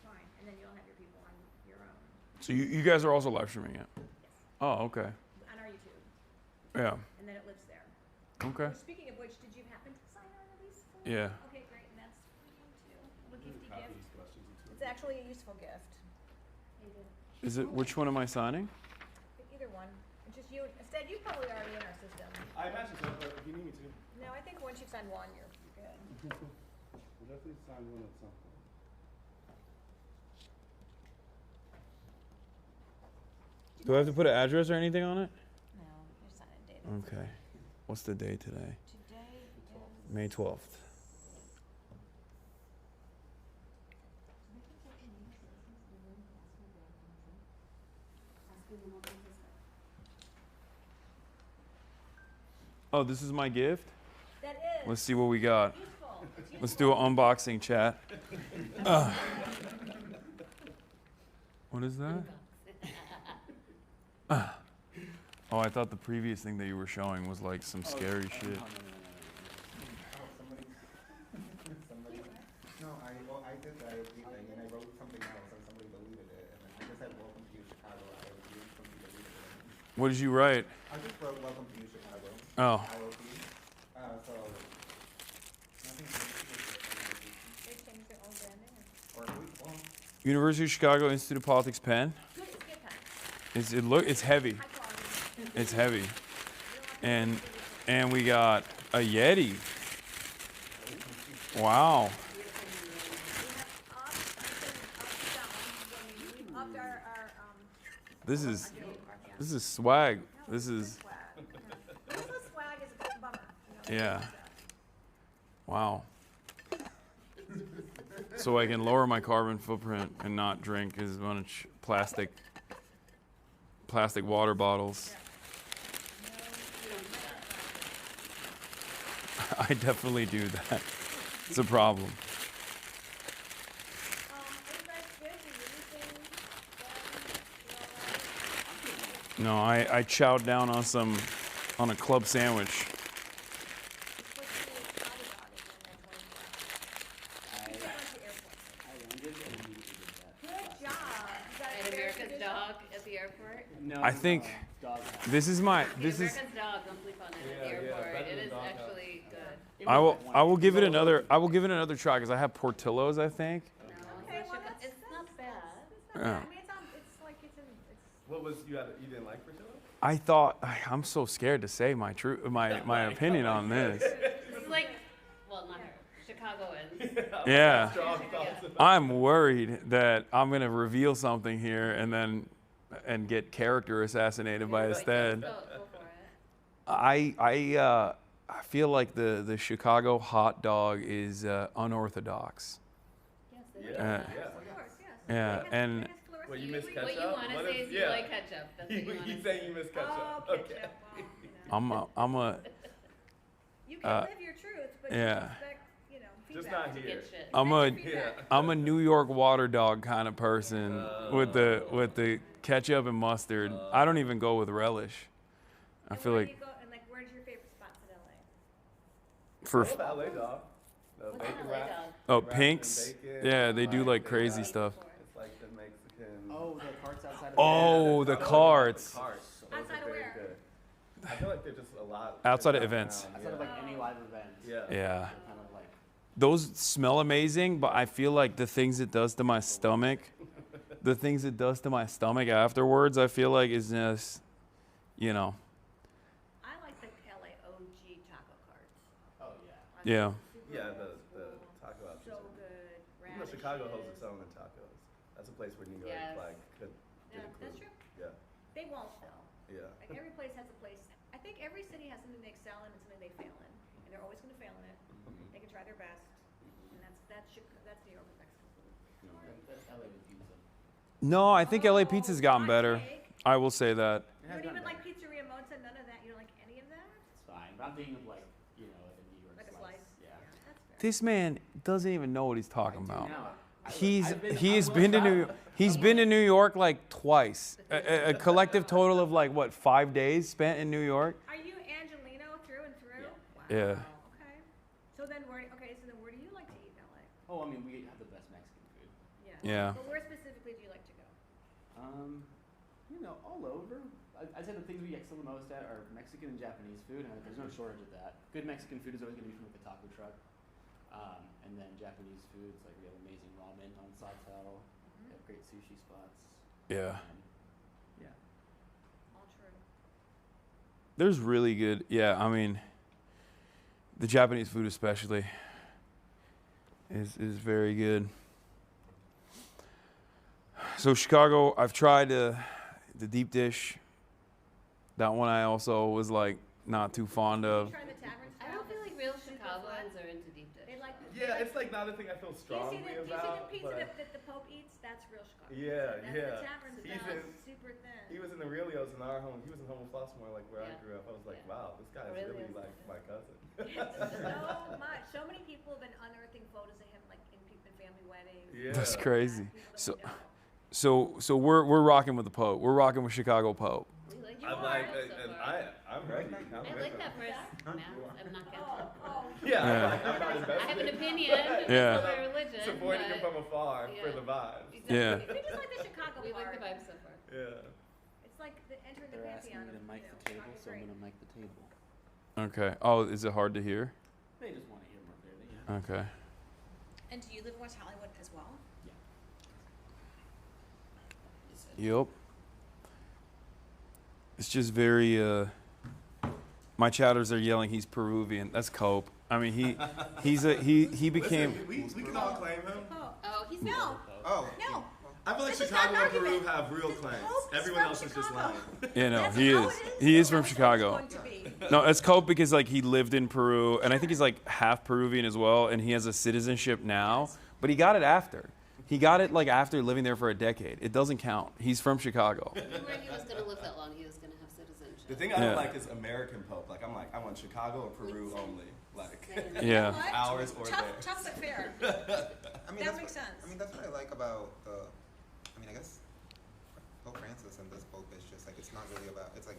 fine. And then you'll have your people on your own. So you guys are also live streaming it? Oh, okay. On our YouTube. Yeah. And then it lives there. Okay. Speaking of which, did you happen to sign our release form? Yeah. Okay, great. actually a useful gift. Is it, which one am I signing? Either one. It's just you. Instead, you probably already in our system. I imagine so, but if you need me to. No, I think once you've signed one, you're good. We'll definitely sign one at some point. Do I have to put an address or anything on it? No, you're signing date. Okay. What's the day today? Today is May 12th. Oh, this is my gift? That is. Let's see what we got. Useful. It's Let's do an unboxing chat. What is that? Oh, I thought the previous thing that you were showing was like some scary shit. No, I did the IoT thing and I wrote something else and somebody deleted it and I just said welcome to UChicago IoT, somebody deleted it. What did you write? I just wrote welcome to UChicago. Oh. IoT. So nothing. They changed their own branding. Or well, University of Chicago Institute of Politics pen. Good, it's good pen. It's heavy. It's heavy. And we got a Yeti. Wow. This is swag. This is Swag is a bummer. yeah. Wow. So I can lower my carbon footprint and not drink as much plastic water bottles. I definitely do that. It's a problem. No, I chowed down on a club sandwich. I think this is American's dog, don't sleep on it at the airport. It is actually good. I will give it another try because I have Portillo's, I think. No, it's not bad. Yeah. What was you didn't like Portillo? I thought I'm so scared to say my opinion on this. This is like, well, not Chicagoans. Yeah. I'm worried that I'm gonna reveal something here and get character assassinated by Astead. Go for it. I feel like the Chicago hot dog is unorthodox. Yes, it is. Of course, yes. Yeah, and What, you miss ketchup? What you want to say is you like ketchup. That's what you want to He's saying you miss ketchup. Okay. I'm a You can live your truth, but you yeah. expect, feedback. Just not here. I'm a New York water dog kind of person with the ketchup and mustard. I don't even go with relish. I feel like Where's your favorite spots in LA? for LA dog. The bacon wrap. oh Wraps and Pinks, bacon, yeah, they do like the crazy wrap. stuff. It's like the Mexican. Oh, the carts outside of Oh, the carts. The carts. Those Outside are of very where? good. I feel like they're just a lot. Outside of downtown, events. Outside of like any live event. Yeah. Yeah. Kind of like Those smell amazing, but I feel like the things it does to my stomach, afterwards, I feel like is just, I like the LA OG taco carts. oh yeah. yeah. Yeah, the taco options. So good. Even though Chicago holds its own in tacos. That's a place where New York Yes. could Yeah, include. that's true. Yeah. They won't though. Yeah. Like every place has a place. I think every city has something they excel in and something they fail in, and they're always going to fail in it. They can try their best, and that's New York with Mexican food. That's LA with pizza. No, I think LA pizza's gotten better. I will say that. You don't even like Pizzeria Mozza, none of that. You don't like any of that? It's fine. But I'm thinking of like a New York Like a slice? Yeah. That's fair. This man doesn't even know what he's talking about. Now, He's been to New York. He's been to New York like twice. A collective total of like what 5 days spent in New York. Are you Angelino through and through? Yeah. Okay. So then where do you like to eat in LA? Oh, I mean, we have the best Mexican food. Yeah. But where specifically do you like to go? All over. I'd say the things we excel the most at are Mexican and Japanese food, and there's no shortage of that. Good Mexican food is always going to be from like a taco truck. And then Japanese foods, like we have amazing ramen on Sato. We have great sushi spots. Yeah. Yeah. All true. There's really good. Yeah, I mean, the Japanese food especially is very good. So Chicago, I've tried the deep dish. That one I also was like not too fond of. I don't feel like real Chicagoans are into deep dish. They like. Yeah, it's like not a thing I feel strongly Do you see about. the pizza but that the Pope eats? That's real Chicago. yeah, That's yeah. The tavern style, super thin. He was in the Aurelios in our home. He was in Homo Flossmore, like where I grew up. I was like, wow, this guy is really Aurelios. like my cousin. So much. So many people have been unearthing photos of him, like in family weddings. Yeah. That's crazy. So we're rocking with the Pope. We're rocking with Chicago Pope. I'm like, and I'm ready. I like that first math. I'm not Catholic. Yeah, Yeah. I'm not invested. I have an opinion. Yeah. It's my religion. Supporting him but- from afar for yeah. the vibes. Yeah. We just like the Chicago We part. like the vibes so far. Yeah. It's like entering the They're asking pantheon. me to mic the table, so I'm gonna mic the table. Okay. Oh, is it hard to hear? They just want to hear more clearly. Yeah. Okay. And do you live in West Hollywood as well? Yep. It's just very my chatters are yelling he's Peruvian. That's Cope. I mean he became Listen, we can all claim him. Oh, he's no. Oh. No. I feel like This is Chicago not and an Peru argument. have real claims. Pope is Everyone from else is just Chicago. lying. you know, That's he how is. it is. He is from That's how it's Chicago. going to be. No, it's Cope because like he lived in Peru and I think he's like half Peruvian as well and he has a citizenship now, but he got it after. He got it like after living there for a decade. It doesn't count. He's from Chicago. He was going to live that long. He was going to have citizenship. The thing I Yeah. don't like is American Pope. Like I'm like, I want Chicago or Peru only. Like Yeah. What? ours or tough, theirs. Tough but fair. I mean, That that's makes what, sense. I mean, that's what I like about the. I mean, I guess Pope Francis and this Pope is just like it's not really about. It's like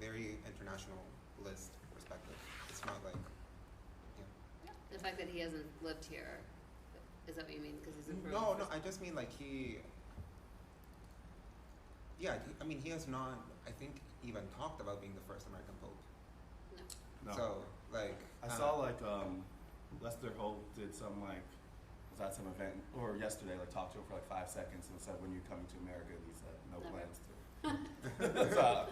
very internationalist perspective. It's not like. The fact that he hasn't lived here, is that what you mean? Because he's in Peru? No, I just mean like he. Yeah, I mean, he has not. I think even talked about being the first American Pope. No. So like. I saw like Lester Holt did some like was at some event or yesterday like talked to him for like 5 seconds and said when you coming to America and he said no plans to. So,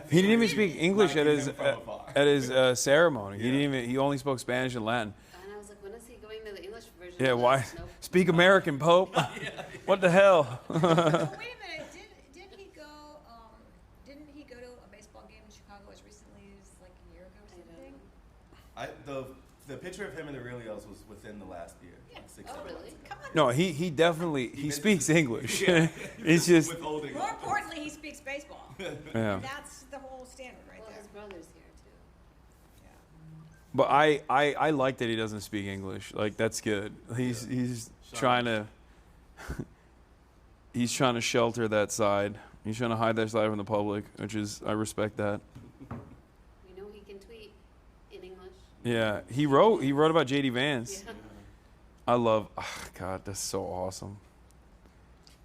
He didn't even speak English at liking his him from afar. ceremony. He didn't even. He only spoke Spanish and Latin. And I was like, when is he going to the English version? Yeah, of why this? Nope. speak American, Pope? What the hell? Well, wait a minute. Didn't he go? Didn't he go to a baseball game in Chicago as recently as like a year ago or something? The picture of him in the Aurelios was within the last year, like 6, 7 months ago. Come on. No, he definitely he speaks English. Yeah. It's just Withholding. More importantly, he speaks baseball. Yeah. And that's the whole standard right Well, there. his brother's here too. But I like that he doesn't speak English. Like that's good. He's trying to he's trying to shelter that side. He's trying to hide that side from the public, which is I respect that. We know he can tweet in English. Yeah, he wrote about JD Vance. Yeah. I love. God, that's so awesome.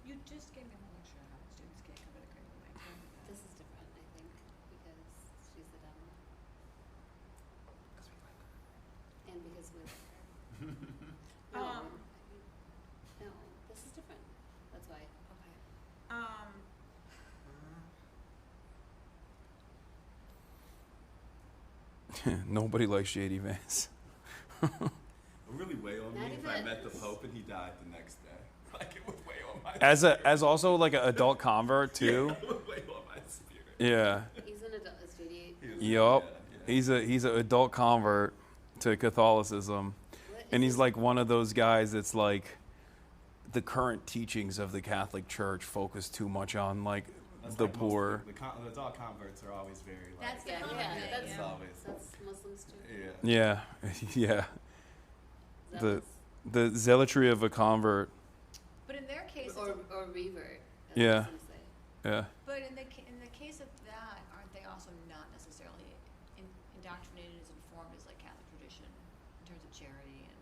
You just gave me a lecture on how students can't come to grade with my camera. This is different, I think, because she's the dumb. And because we like her. No, this is different. That's why. Okay. Nobody likes JD Vance. It really weigh on me Not if I even- met the Pope and he died the next day. Like it would weigh on my As also like an adult convert too. Yeah, it would weigh on my spirit. Yeah. He's an adult. Is JD? Yup. He's an adult convert to Catholicism, and he's like one of those guys that's like the current teachings of the Catholic Church focus too much on like That's the like most poor. people. The adult converts are always very like. That's that's It's always. that's Muslims too. Yeah. Yeah, yeah. The zealotry of a convert. But in their case, or revert. as Yeah. Muslims say. Yeah. But in the case of that, aren't they also not necessarily indoctrinated as informed as like Catholic tradition in terms of charity and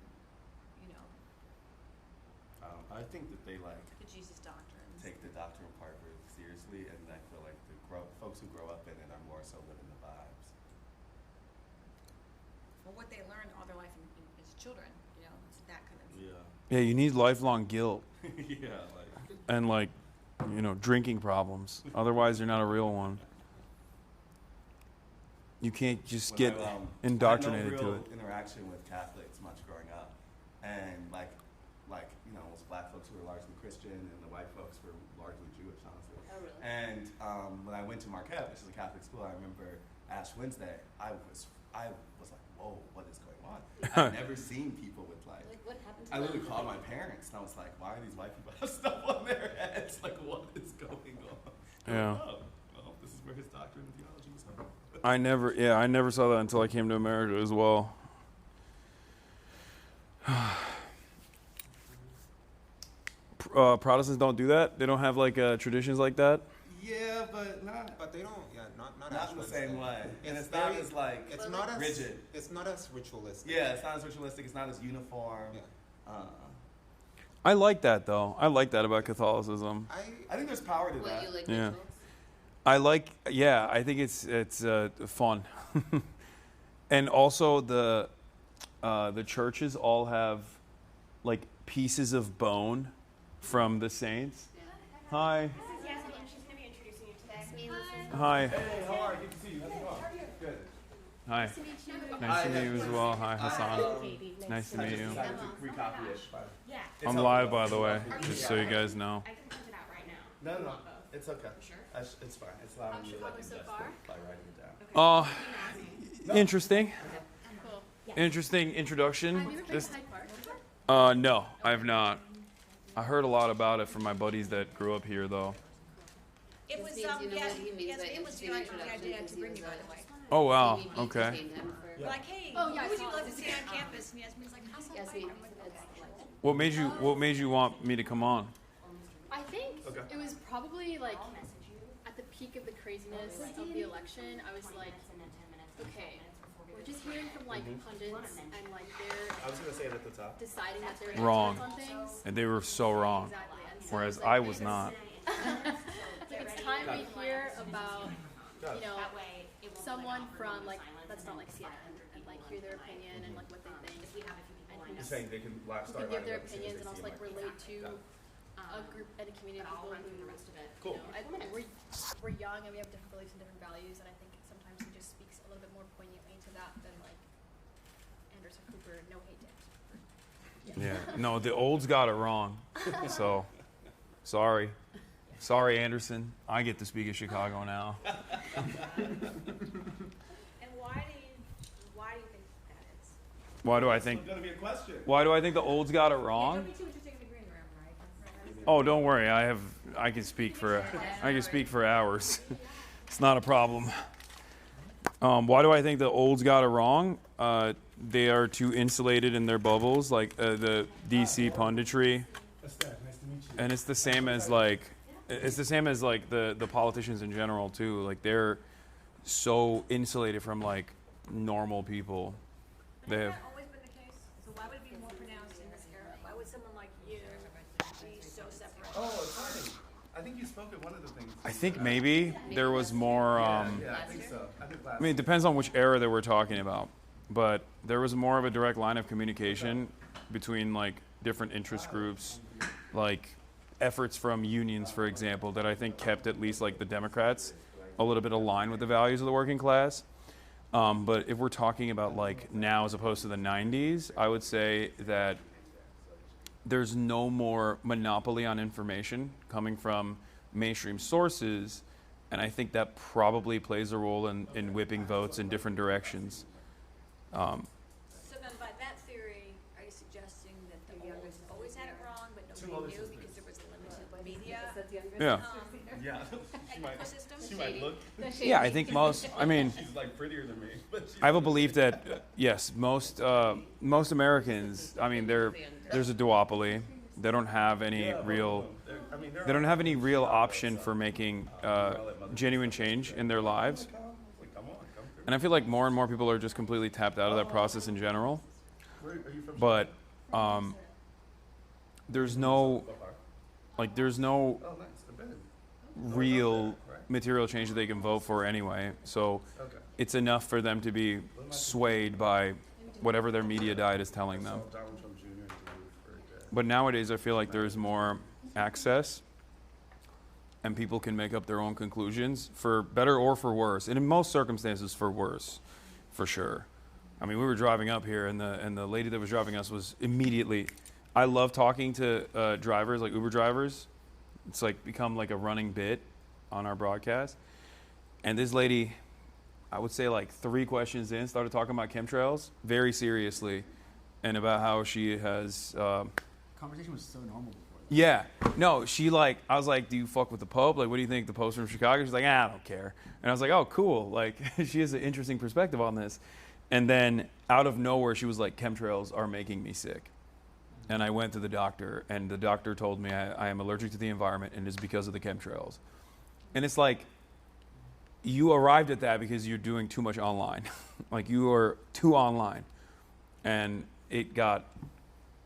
I think that they like the Jesus doctrines? take the doctrine part really seriously, and I feel like the folks who grow up in it are more so living the vibes. Well, what they learn all their life as children, Yeah, you need lifelong guilt Yeah, and drinking problems. Otherwise, you're not a real one. You can't just get indoctrinated I had to no it. real interaction with Catholics much growing up, and it was black folks who were largely Christian, and the white folks were largely Jewish, honestly. Oh, really? And when I went to Marquette, which is a Catholic school, I remember Ash Wednesday. I was like, whoa, what is going on? I've never seen people with Like, what happened to I literally them? called my parents, and I was like, why are these white people have stuff on their heads? Like, what is going on? Yeah. Oh, well, this is where his doctrine and theology was coming from. I never saw that until I came to America as well. Protestants don't do that. They don't have traditions like that. Yeah, but not. But they don't. Yeah, not Not as in the same way. And it's very, not as It's not as rigid. It's not as ritualistic. Yeah, it's not as ritualistic. It's not as uniform. Yeah. I like that though. I like that about Catholicism. I think there's power to that. You like Yeah. rituals? I think it's fun, and also the churches all have pieces of bone from the saints. Hi. This is Yasmin. She's going to be introducing you today. Hi. Hey, how are you? Good to see you. How's it going? Good. Hi. Nice to meet you. Nice to meet you as well. Hi, Hassan. Katie. Nice to meet you. I decided to recopy it. Yeah. I'm live, by the way, just so you guys know. I can print it out right now. No. It's okay. Sure? It's fine. It's allowing you to Chicago so far? by writing it down. Interesting. Cool. Interesting introduction. Have you ever been to Hyde Park? No, I have not. I heard a lot about it from my buddies that grew up here, though. It was, This means you know what he means yes, by it was interesting you. I took the introduction idea because to he bring was you, by the way. Oh wow. CBP Okay. detained him for- Like, hey, Oh, yeah, who would I you saw like it. to see on campus? And Yasmin's like, Hasan. Yasmin, I'm like, okay. What made you want me to come on? I think Okay. it was probably at the peak of the craziness of the election. I was like, okay, we're just hearing from pundits and I was gonna say it at the top. deciding that they're Wrong. experts on things. And they were so wrong. Exactly. And so Whereas it's I was not. it's time we hear about someone from that's not CNN and hear their opinion and what they think. And You're saying they can who start can give writing their up as soon as opinions they and also see them. relate to Got it. a group and a community of people who Cool. we're young and we have different beliefs and different values, and I think sometimes he just speaks a little bit more poignantly to that than Anderson Cooper, no hate to Anderson Cooper. Yeah. No, the olds got it wrong. So, sorry. Sorry, Anderson. I get to speak at Chicago now. And why do you think that is? Why do I think? It's gonna be a question. Why do I think the olds got it wrong? Don't be too interested in the green room, right? Oh, don't worry. I can speak for hours. It's not a problem. Why do I think the olds got it wrong? They are too insulated in their bubbles, the DC punditry, Astead, nice to meet you. and it's the same as the politicians in general too. They're so insulated from normal people. They have. Has that always been the case? So why would it be more pronounced in this era? Why would someone like you be so separate? Oh, it's funny. I think you spoke at one of the things. I think maybe there was more. Yeah, I think so. I think last. I mean, it depends on which era that we're talking about, but there was more of a direct line of communication between different interest groups, efforts from unions, for example, that I think kept at least the Democrats a little bit aligned with the values of the working class. But if we're talking about now as opposed to the 90s, I would say that there's no more monopoly on information coming from mainstream sources, and I think that probably plays a role in whipping votes in different directions. So then by that theory, are you suggesting that the youngest always had it wrong, but nobody knew because there was a limited media? Yeah. Yeah. Ecosystem? She might look. Yeah, I think most. I mean, she's prettier than me. But I have a belief that yes, most Americans. I mean, there's a duopoly. They don't have any real. They don't have any real option for making genuine change in their lives. And I feel like more and more people are just completely tapped out of that process in general. But there's no real material change that they can vote for anyway. So it's enough for them to be swayed by whatever their media diet is telling them. But nowadays, I feel like there's more access, and people can make up their own conclusions for better or for worse. And in most circumstances, for worse, for sure. I mean, we were driving up here, and the lady that was driving us was immediately. I love talking to drivers, like Uber drivers. It's like become like a running bit on our broadcast. And this lady, I would say like 3 questions in, started talking about chemtrails very seriously, and about how she has. Conversation was so normal before that. Yeah, no, she like, I was like, do you fuck with the Pope? Like, what do you think, the Pope's from Chicago? She's like, I don't care. And I was like, oh, cool. Like, she has an interesting perspective on this. And then out of nowhere, she was like, chemtrails are making me sick. And I went to the doctor, and the doctor told me I am allergic to the environment, and it's because of the chemtrails. And it's like, you arrived at that because you're doing too much online. Like, you are too online. And it got,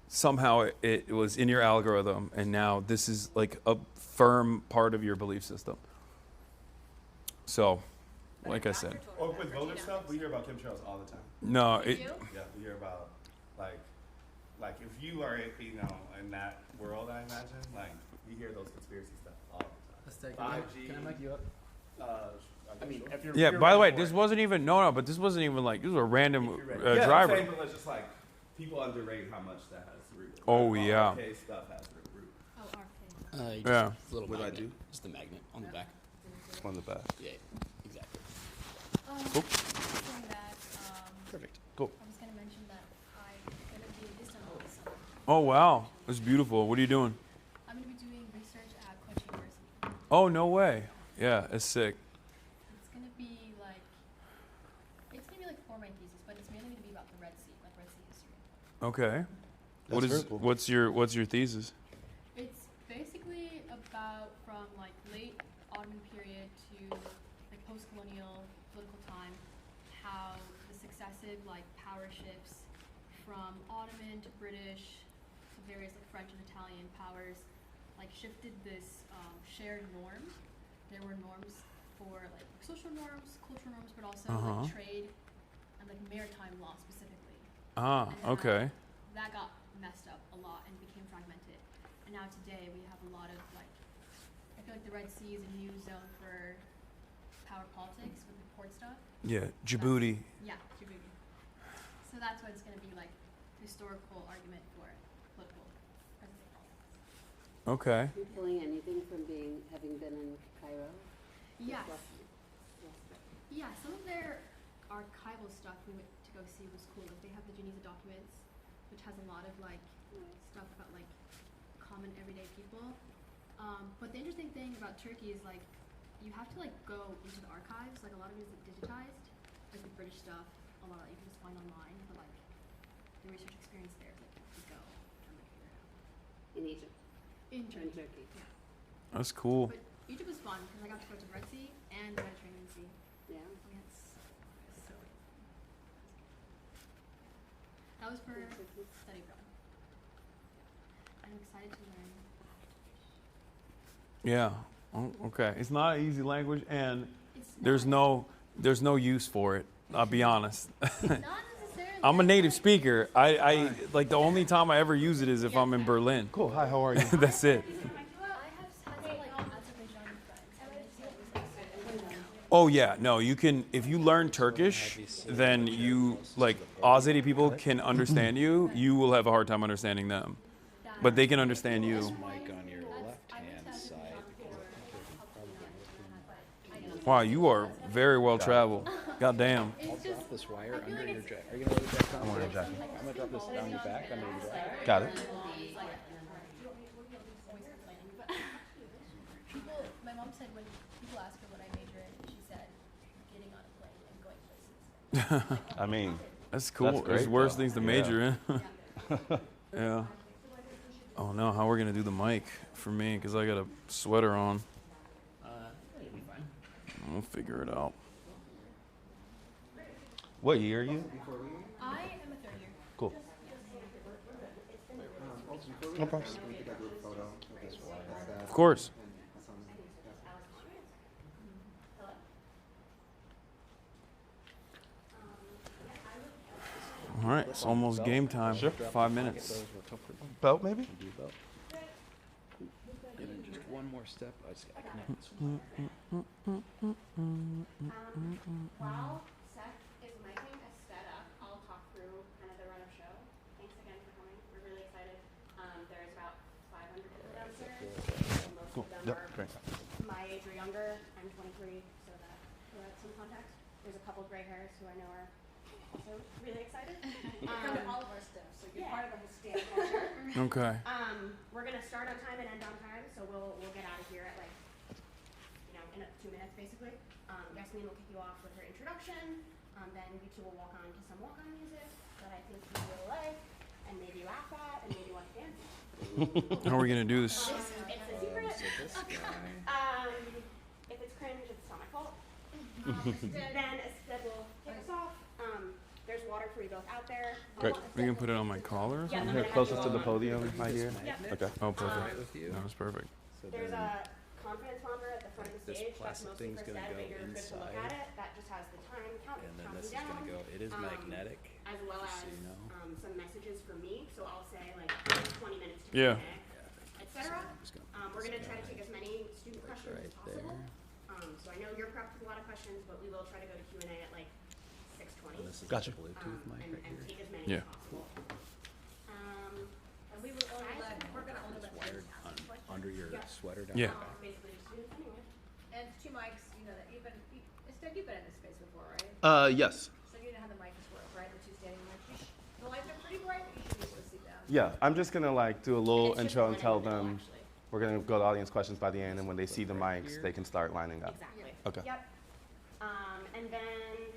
somehow it was in your algorithm, and now this is like a firm part of your belief system. So, like I said. Or with voter stuff, we hear about chemtrails all the time. No, Yeah, we hear about, like if you are, in that world, I imagine, like, we hear those conspiracy stuff all the time. 5G. Can I mic you up? I mean, if you're. Yeah, by the way, this wasn't even, but this wasn't even like, this was a random Yeah, driver. I'm saying, but it's just like, people underrate how much that has root. Oh, Like, yeah. RK stuff has root. Yeah. Just a little What did I magnet. do? Just the magnet on the back. On the back. Yeah, exactly. Cool. Perfect. Cool. I was going to mention that I'm going to be in Istanbul this summer. Oh, wow. That's beautiful. What are you doing? I'm going to be doing research at Koç University. Oh, no way. Yeah, it's sick. It's going to be like 4 main thesis, but it's mainly going to be about the Red Sea, like Red Sea history. Okay. That's very cool. What's your thesis? It's basically about from like late Ottoman period to like post-colonial political time, how the successive like power shifts from Ottoman to British to various like French and Italian powers like shifted this shared norm. There were norms for like social norms, cultural norms, but also like trade and like maritime law specifically. Ah, And how okay. That got messed up a lot and became fragmented. And now today we have a lot of like, I feel like the Red Sea is a new zone for power politics with the port stuff. Yeah, Djibouti. Yeah, Djibouti. So that's why it's going to be like historical argument for political present day politics. Okay. Are you pulling anything from having been in Cairo? Yes. Yeah, some of their archival stuff we went to go see was cool. Like they have the Geneva documents, which has a lot of like stuff about like common everyday people. But the interesting thing about Turkey is like you have to like go into the archives. Like a lot of it is digitized. Like the British stuff, a lot of that you can just find online. But like the research experience there is like you have to go and like figure it out. In Egypt? In Turkey. Yeah. That's cool. But Egypt was fun because I got to go to the Red Sea and the Mediterranean Sea. Yeah. I mean, it's so. That was for study abroad. I'm excited to learn. Yeah. Oh, okay. It's not an easy language, and It's there's no use for it. I'll be honest. Not necessarily. I'm a native speaker. I like the only time I ever use it is if I'm in Berlin. Cool. Hi, how are you? That's it. Oh yeah, no, you can, if you learn Turkish, then you, like, Azeri people can understand you. You will have a hard time understanding them. But they can understand you. Mic on your left-hand side. Wow, you are very well traveled. God damn. I'll drop this wire under your jacket. Are you gonna let it jack down? I'm wearing a jacket. I'm gonna drop this down your back under your jacket. Got it. My mom said when people ask her what I major in, she said getting on a plane and going places. I mean, that's cool. that's There's great, worse though. things to Yeah. major in. Yeah. Oh no, how we're gonna do the mic for me? Because I got a sweater on. You'll be fine. We'll figure it out. What year are you? I am a third year. Cool. No problem. Of course. All right, it's almost game time. Sure. 5 minutes. Belt maybe? And then just one more step. I connect this While Seth is miking Astead up, I'll talk through kind of the run of show. Thanks again for coming. We're really excited. There's about 500 people downstairs. So most of them are my age or younger. I'm 23, so that provides some context. There's a couple gray hairs who I know are also really excited. You come to all of our stuff, so you're part of the whole stand culture. Okay. We're gonna start on time and end on time, so we'll get out of here at like, in 2 minutes basically. Yasmin will kick you off with her introduction. Then you two will walk on to some walk-on music that I think you will like, and maybe laugh at, and maybe want to dance. How are we gonna do this? It's a secret. If it's cringe, it's not my fault. Then Astead will kick us off. There's water for you both out there. Great. We can put it on my collar. Or Yeah, something? Here, closest to the podium, right here. Yeah. Okay. Oh, perfect. Right with you. That was perfect. So There's then a confidence monitor at the front of the this stage. That's plastic mostly thing's for gonna Astead, go but you're good to look at inside. it. That just has the time count, and then counting this is down. gonna go. It is magnetic. As well just as so you know. some messages for me. So I'll say like 20 minutes to Yeah. etc. We're gonna try to take as many student questions as possible. So I know you're prepped with a lot of questions, but we will try to go to Q&A at like 6:20. And this is Gotcha. the Bluetooth mic right and here. take as many Yeah. as possible. And we will only let, we're gonna only let Wired under your sweater down Yeah. the back. Basically just students anyway. And 2 mics, you know that Astead, you've been in this space before, right? Yes. So you know how the mics work, right? The 2 standing mics. The lights are pretty bright, but you should be able to see them. Yeah, I'm just gonna like do a little It's just intro one and in tell the middle, them actually. we're gonna go to audience questions by the end, and when they see the mics, they can start lining up. Exactly. Okay. Yep. And then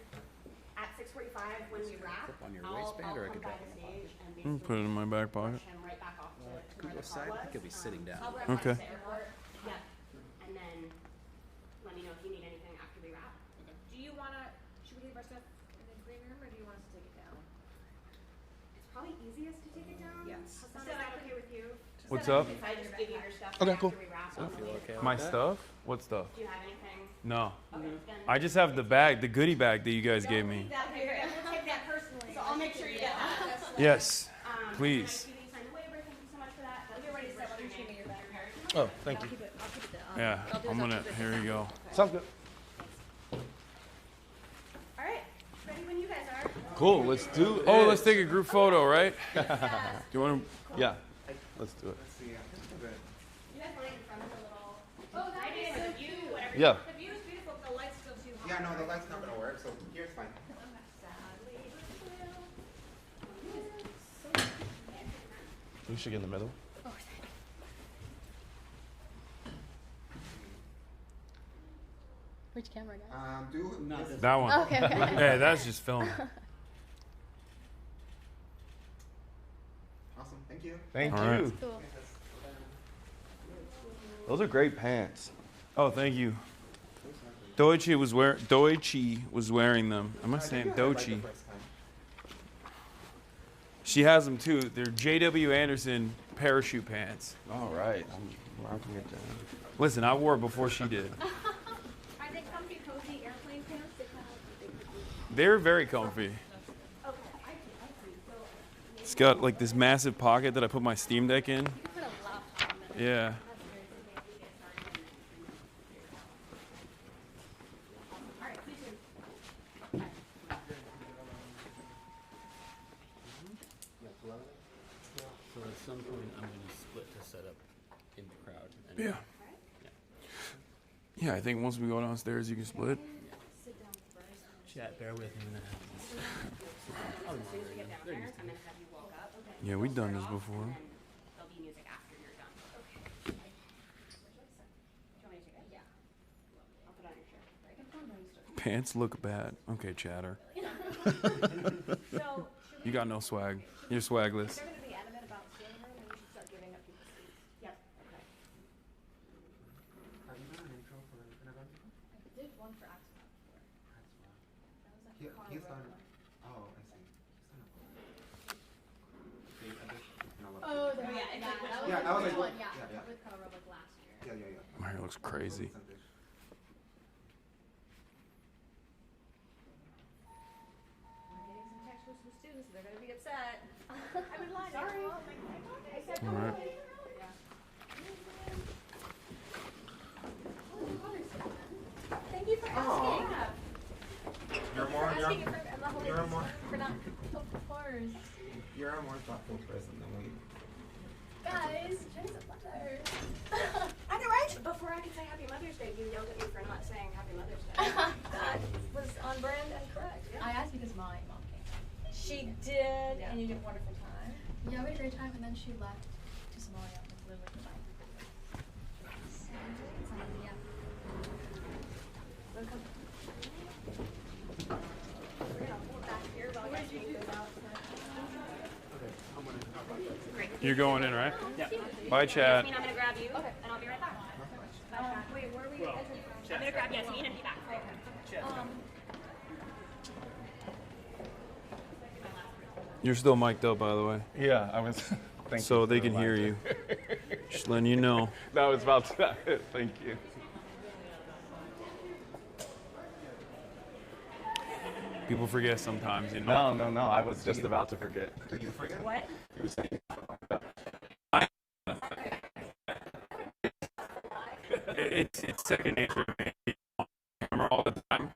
at 6:45 when we wrap, Clip on your I'll waistband, or I come could by drop the it in my stage and Mm, put it in my back pocket. push him right back off to where Could the go car side. I was. think he'll be sitting down. I'll wrap Okay. up the airport. Yep. And then let me know if you need anything after we wrap. Do you wanna, should we leave our stuff in the green room, or do you want us to take it down? It's probably easiest to take it down. Yes. Hassan, is that okay with you? What's up? If I just give you your stuff Okay, after cool. we wrap So on the feel way. okay with My that? stuff? What stuff? Do you have anything? No. Okay, then. I just have the bag, the goodie bag that you guys gave me. That here, we'll take that personally. So I'll make sure you get that. Yes. And Please. then I see that you signed the waiver. Thank you so much for that. I'll get ready to start with your name. Oh, thank I'll you. keep it down. Yeah. I'm gonna. Here you go. Sounds good. All right. Ready when you guys are. Cool. Let's do it. Oh, let's take a group photo, right? Do you want to? Yeah. Let's do it. You guys mind in front of the little. Oh, that is so cute. Whatever. Yeah. The view is beautiful, but the light's still too hot. Yeah, no, the light's not gonna work, so here's fine. We should get in the middle. Which camera, guys? Do this. That one. Okay, okay. Yeah, that's just film. Awesome, thank you. Thank All you. right. Cool. Those are great pants. Oh, thank you. Doichi was wearing them. Am I saying Doichi? She has them too. They're J.W. Anderson parachute pants. All right. I'm rocking it down. Listen, I wore it before she did. Are they comfy, cozy airplane pants? They kind of They're very comfy. It's got like this massive pocket that I put my Steam Deck in. Yeah. So at some point, I'm going to split to set up in the crowd. And Yeah. Yeah, I think once we go downstairs, you can split. Chat, bear with me when that happens. I'll be right now. They're used to it. Yeah, we've done this before. There'll be music after you're done. Okay. Do you want me to take it? Yeah. I'll put on your shirt. Pants look bad. Okay, chatter. So, You got no swag. You're swagless. They're going to be adamant about standing room, and we should start giving up people's seats. Yep. Okay. Have you done an intro for an event? I did one for Astead before. That was like He's Connor done. wrote one. Oh, I see. He's done a Oh, yeah, that was that was the like, one, yeah. yeah. With Color like last year. Yeah. My hair looks crazy. We're getting some textures from students. so they're gonna be upset. I would lie. Sorry. I said All right. Thank you for asking. You're more. You're more. For not. Of course. You're a more thoughtful person than we. Guys, Jenny's a mother. I know, right? Before I could say Happy Mother's Day, you yelled at me for not saying Happy Mother's Day. That was on brand and correct. Yeah. I asked because my mom came. She did, and you did a wonderful time. Yeah, we had a great time, and then she left to Somalia to live with the bike. Yeah. Welcome. We're gonna hold back here while you take this out. Great. You're going in, right? Yeah. Bye, Chad. Yasmin, I'm gonna grab you, and I'll be right back. Wait, where are we? I'm gonna grab Yasmin and be back. You're still mic'd up, by the way. Yeah, I was. Thank so you they for can hear you. reminding. Just letting you know. No, I was about to. Thank you. People forget sometimes, you know. No. I was just about to forget. Did you forget? What? You were saying. It's second nature to me. I remember all the time.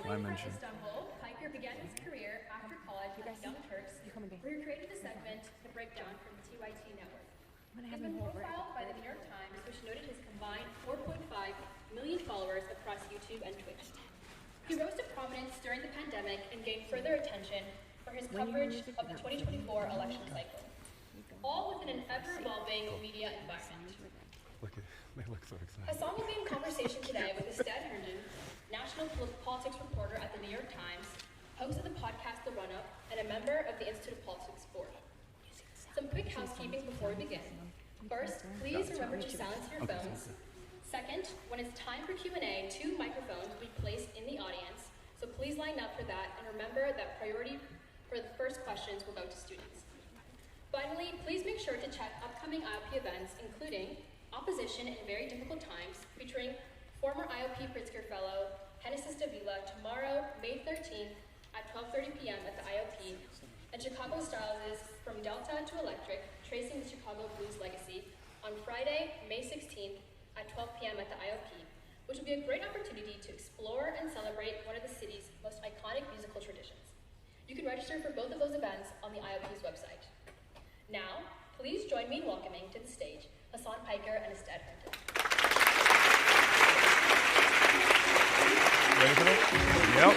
I mentioned. Istanbul, Piker began his career after college at the Young Turks, where he created the segment The Breakdown from the TYT network. He's been profiled by the New York Times, which noted his combined 4.5 million followers across YouTube and Twitch. He rose to prominence during the pandemic and gained further attention for his coverage of the 2024 election cycle, all within an ever-evolving media environment. They look so excited. Hasan will be in conversation today with Astead, national politics reporter at the New York Times, host of the podcast The Run-Up, and a member of the Institute of Politics Board. Some quick housekeeping before we begin. First, please remember to silence your phones. Second, when it's time for Q&A, 2 microphones will be placed in the audience, so please line up for that, and remember that priority for the first questions will go to students. Finally, please make sure to check upcoming IOP events, including Opposition in Very Difficult Times, featuring former IOP Pritzker Fellow, Genesis Davila, tomorrow, May 13th at 12:30 p.m. at the IOP, and Chicago Styles From Delta to Electric, Tracing the Chicago Blues Legacy, on Friday, May 16th at 12 p.m. at the IOP, which will be a great opportunity to explore and celebrate one of the city's most iconic musical traditions. You can register for both of those events on the IOP's website. Now, please join me in welcoming to the stage Hasan, Piker, and Astead. Ready for this? Yep.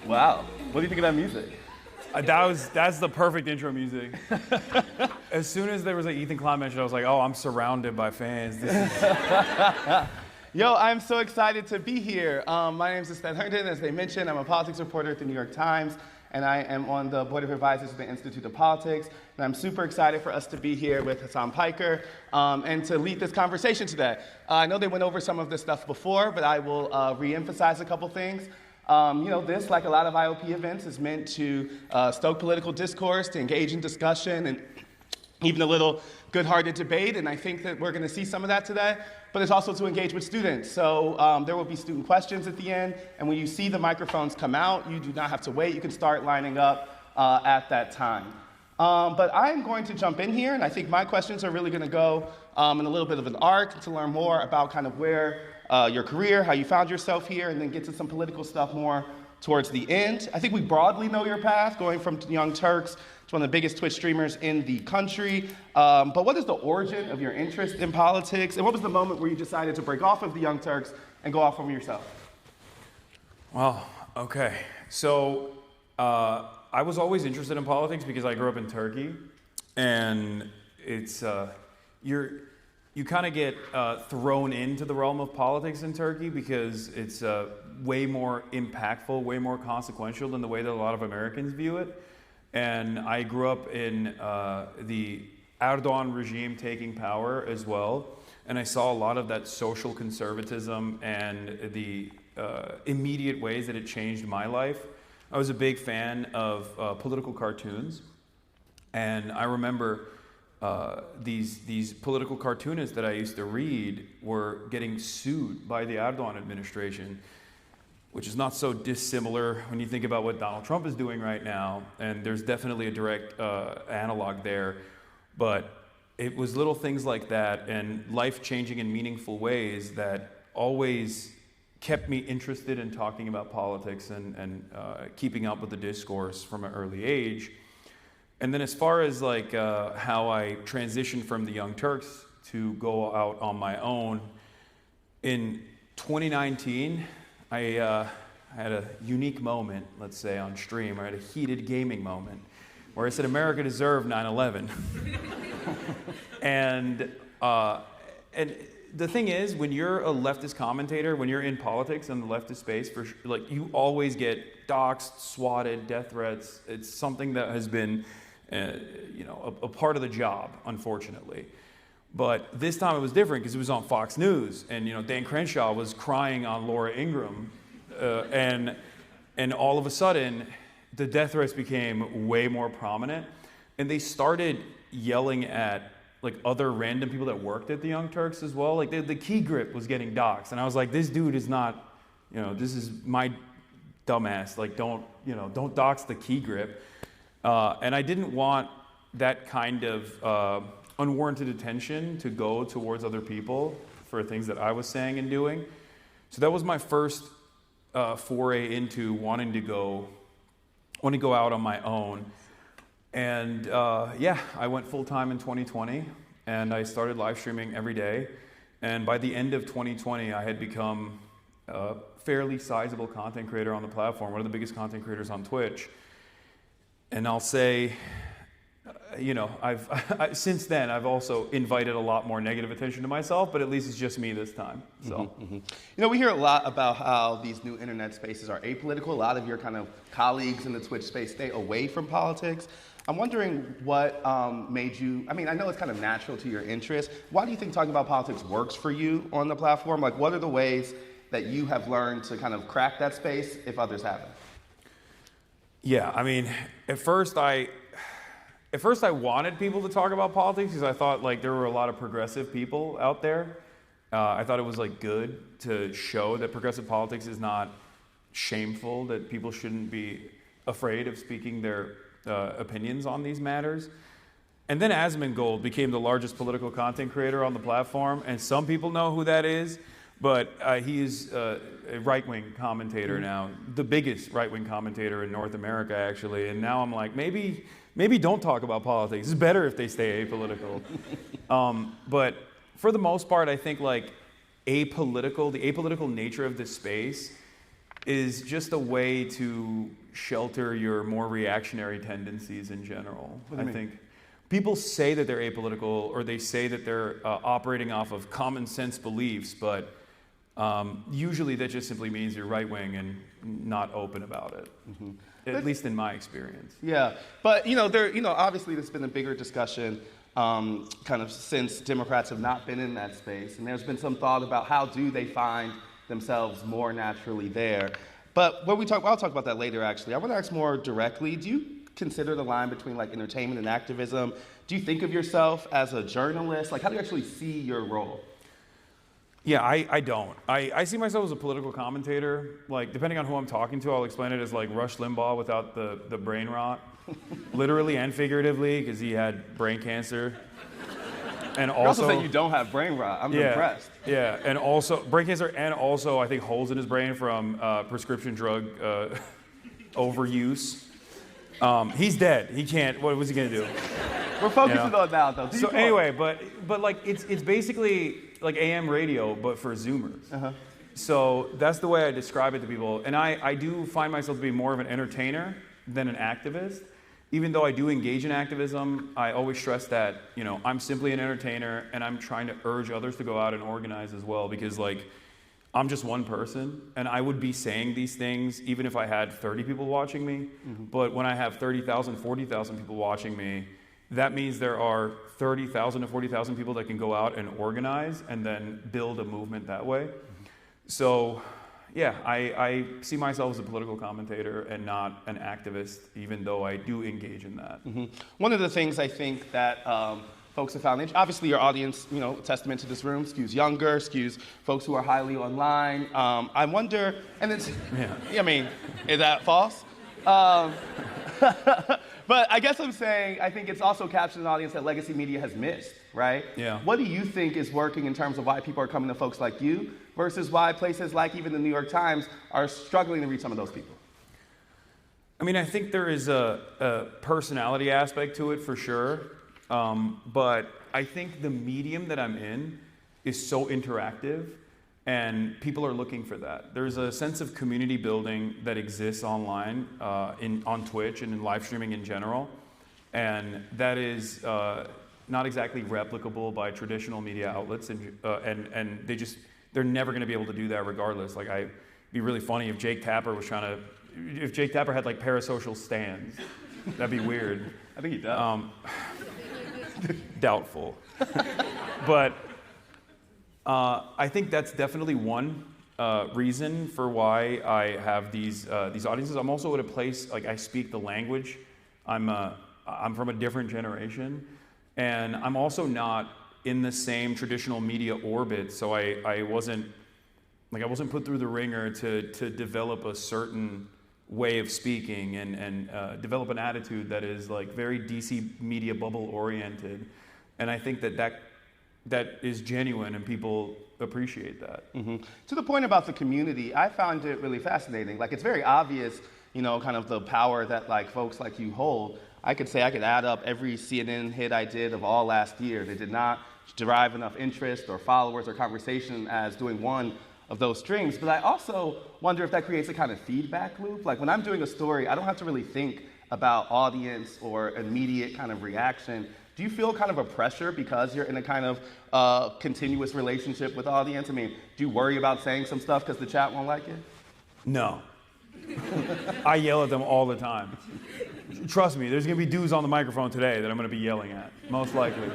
Wow. What do you think of that music? That's the perfect intro music. As soon as there was an Ethan Klein mention, I was like, oh, I'm surrounded by fans. This is... Yo, I'm so excited to be here. My name is Astead. As they mentioned, I'm a politics reporter at the New York Times, and I am on the board of advisors of the Institute of Politics. And I'm super excited for us to be here with Hasan Piker and to lead this conversation today. I know they went over some of this stuff before, but I will re-emphasize a couple things. This, like a lot of IOP events, is meant to stoke political discourse, to engage in discussion, and even a little good-hearted debate, and I think that we're going to see some of that today. But it's also to engage with students. So there will be student questions at the end, and when you see the microphones come out, you do not have to wait. You can start lining up at that time. But I'm going to jump in here, and I think my questions are really going to go in a little bit of an arc to learn more about kind of where your career, how you found yourself here, and then get to some political stuff more towards the end. I think we broadly know your path, going from Young Turks to one of the biggest Twitch streamers in the country. But what is the origin of your interest in politics? And what was the moment where you decided to break off of the Young Turks and go off from yourself? Well, okay. So I was always interested in politics because I grew up in Turkey. And it's, you kind of get thrown into the realm of politics in Turkey because it's way more impactful, way more consequential than the way that a lot of Americans view it. And I grew up in the Erdogan regime taking power as well. And I saw a lot of that social conservatism and the immediate ways that it changed my life. I was a big fan of political cartoons. And I remember these political cartoonists that I used to read were getting sued by the Erdogan administration, which is not so dissimilar when you think about what Donald Trump is doing right now. And there's definitely a direct analog there. But it was little things like that and life-changing and meaningful ways that always kept me interested in talking about politics and keeping up with the discourse from an early age. And then as far as like how I transitioned from the Young Turks to go out on my own, in 2019, I had a unique moment, let's say, on stream. I had a heated gaming moment where I said, America deserved 9/11. And the thing is, when you're a leftist commentator, when you're in politics and the leftist space, like you always get doxxed, swatted, death threats. It's something that has been, a part of the job, unfortunately. But this time it was different because it was on Fox News, and Dan Crenshaw was crying on Laura Ingraham, and all of a sudden, the death threats became way more prominent, and they started yelling at like other random people that worked at the Young Turks as well. Like the key grip was getting doxxed, and I was like, this dude is not, this is my dumbass. Like don't dox the key grip, and I didn't want that kind of unwarranted attention to go towards other people for things that I was saying and doing. So that was my first foray into wanting to go out on my own. And I went full-time in 2020, and I started live streaming every day. And by the end of 2020, I had become a fairly sizable content creator on the platform, one of the biggest content creators on Twitch. And I'll say, since then, I've also invited a lot more negative attention to myself, but at least it's just me this time. So, we hear a lot about how these new internet spaces are apolitical. A lot of your kind of colleagues in the Twitch space stay away from politics. I'm wondering what made you, I know it's kind of natural to your interest. Why do you think talking about politics works for you on the platform? Like, what are the ways that you have learned to kind of crack that space if others haven't? Yeah, at first I wanted people to talk about politics because I thought like there were a lot of progressive people out there. I thought it was like good to show that progressive politics is not shameful, that people shouldn't be afraid of speaking their opinions on these matters. And then Asmongold became the largest political content creator on the platform, and some people know who that is, but he's a right-wing commentator now, the biggest right-wing commentator in North America, actually. And now I'm like, maybe don't talk about politics. It's better if they stay apolitical. But for the most part, I think like the apolitical nature of this space is just a way to shelter your more reactionary tendencies in general. What do you mean? think people say that they're apolitical, or they say that they're operating off of common sense beliefs, but usually that just simply means you're right wing and not open about it. At least in my experience. Yeah, but obviously there's been a bigger discussion kind of since Democrats have not been in that space, and there's been some thought about how do they find themselves more naturally there. But I'll talk about that later. Actually, I want to ask more directly. Do you consider the line between like entertainment and activism? Do you think of yourself as a journalist? Like, how do you actually see your role? Yeah, I don't. I see myself as a political commentator. Like, depending on who I'm talking to, I'll explain it as like Rush Limbaugh without the brain rot. Literally and figuratively, because he had brain cancer. And You're also saying you don't have brain rot. I'm impressed. Yeah, and also brain cancer, and also I think holes in his brain from prescription drug overuse. He's dead. He can't. What was he gonna do? We're focusing on that though. So anyway, but like it's basically like AM radio, but for Zoomers. So that's the way I describe it to people. And I do find myself to be more of an entertainer than an activist. Even though I do engage in activism, I always stress that, I'm simply an entertainer, and I'm trying to urge others to go out and organize as well, because like, I'm just one person, and I would be saying these things even if I had 30 people watching me. But when I have 30,000, 40,000 people watching me, that means there are 30,000 to 40,000 people that can go out and organize and then build a movement that way. So yeah, I see myself as a political commentator and not an activist, even though I do engage in that. One of the things I think that folks have found, obviously your audience, testament to this room, skews younger, skews folks who are highly online. I wonder, and it's, I mean, is that false? But I guess I'm saying, I think it's also captured an audience that legacy media has missed, right? Yeah. What do you think is working in terms of why people are coming to folks like you versus why places like even the New York Times are struggling to reach some of those people? I mean, I think there is a personality aspect to it for sure. But I think the medium that I'm in is so interactive, and people are looking for that. There's a sense of community building that exists online, on Twitch and in live streaming in general, and that is not exactly replicable by traditional media outlets, and they're never going to be able to do that regardless. Like, it'd be really funny if Jake Tapper had like parasocial stands. That'd be weird. I think he does. Doubtful. But I think that's definitely one reason for why I have these audiences. I'm also at a place, like, I speak the language. I'm from a different generation, and I'm also not in the same traditional media orbit, so I wasn't put through the ringer to develop a certain way of speaking and develop an attitude that is like very DC media bubble oriented, and I think that is genuine and people appreciate that. To the point about the community, I found it really fascinating. Like, it's very obvious, kind of the power that like folks like you hold. I could add up every CNN hit I did of all last year. They did not derive enough interest or followers or conversation as doing one of those streams. But I also wonder if that creates a kind of feedback loop. Like, when I'm doing a story, I don't have to really think about audience or immediate kind of reaction. Do you feel kind of a pressure because you're in a kind of continuous relationship with audience? I mean, do you worry about saying some stuff because the chat won't like it? No. I yell at them all the time. Trust me, there's going to be dudes on the microphone today that I'm going to be yelling at, most likely.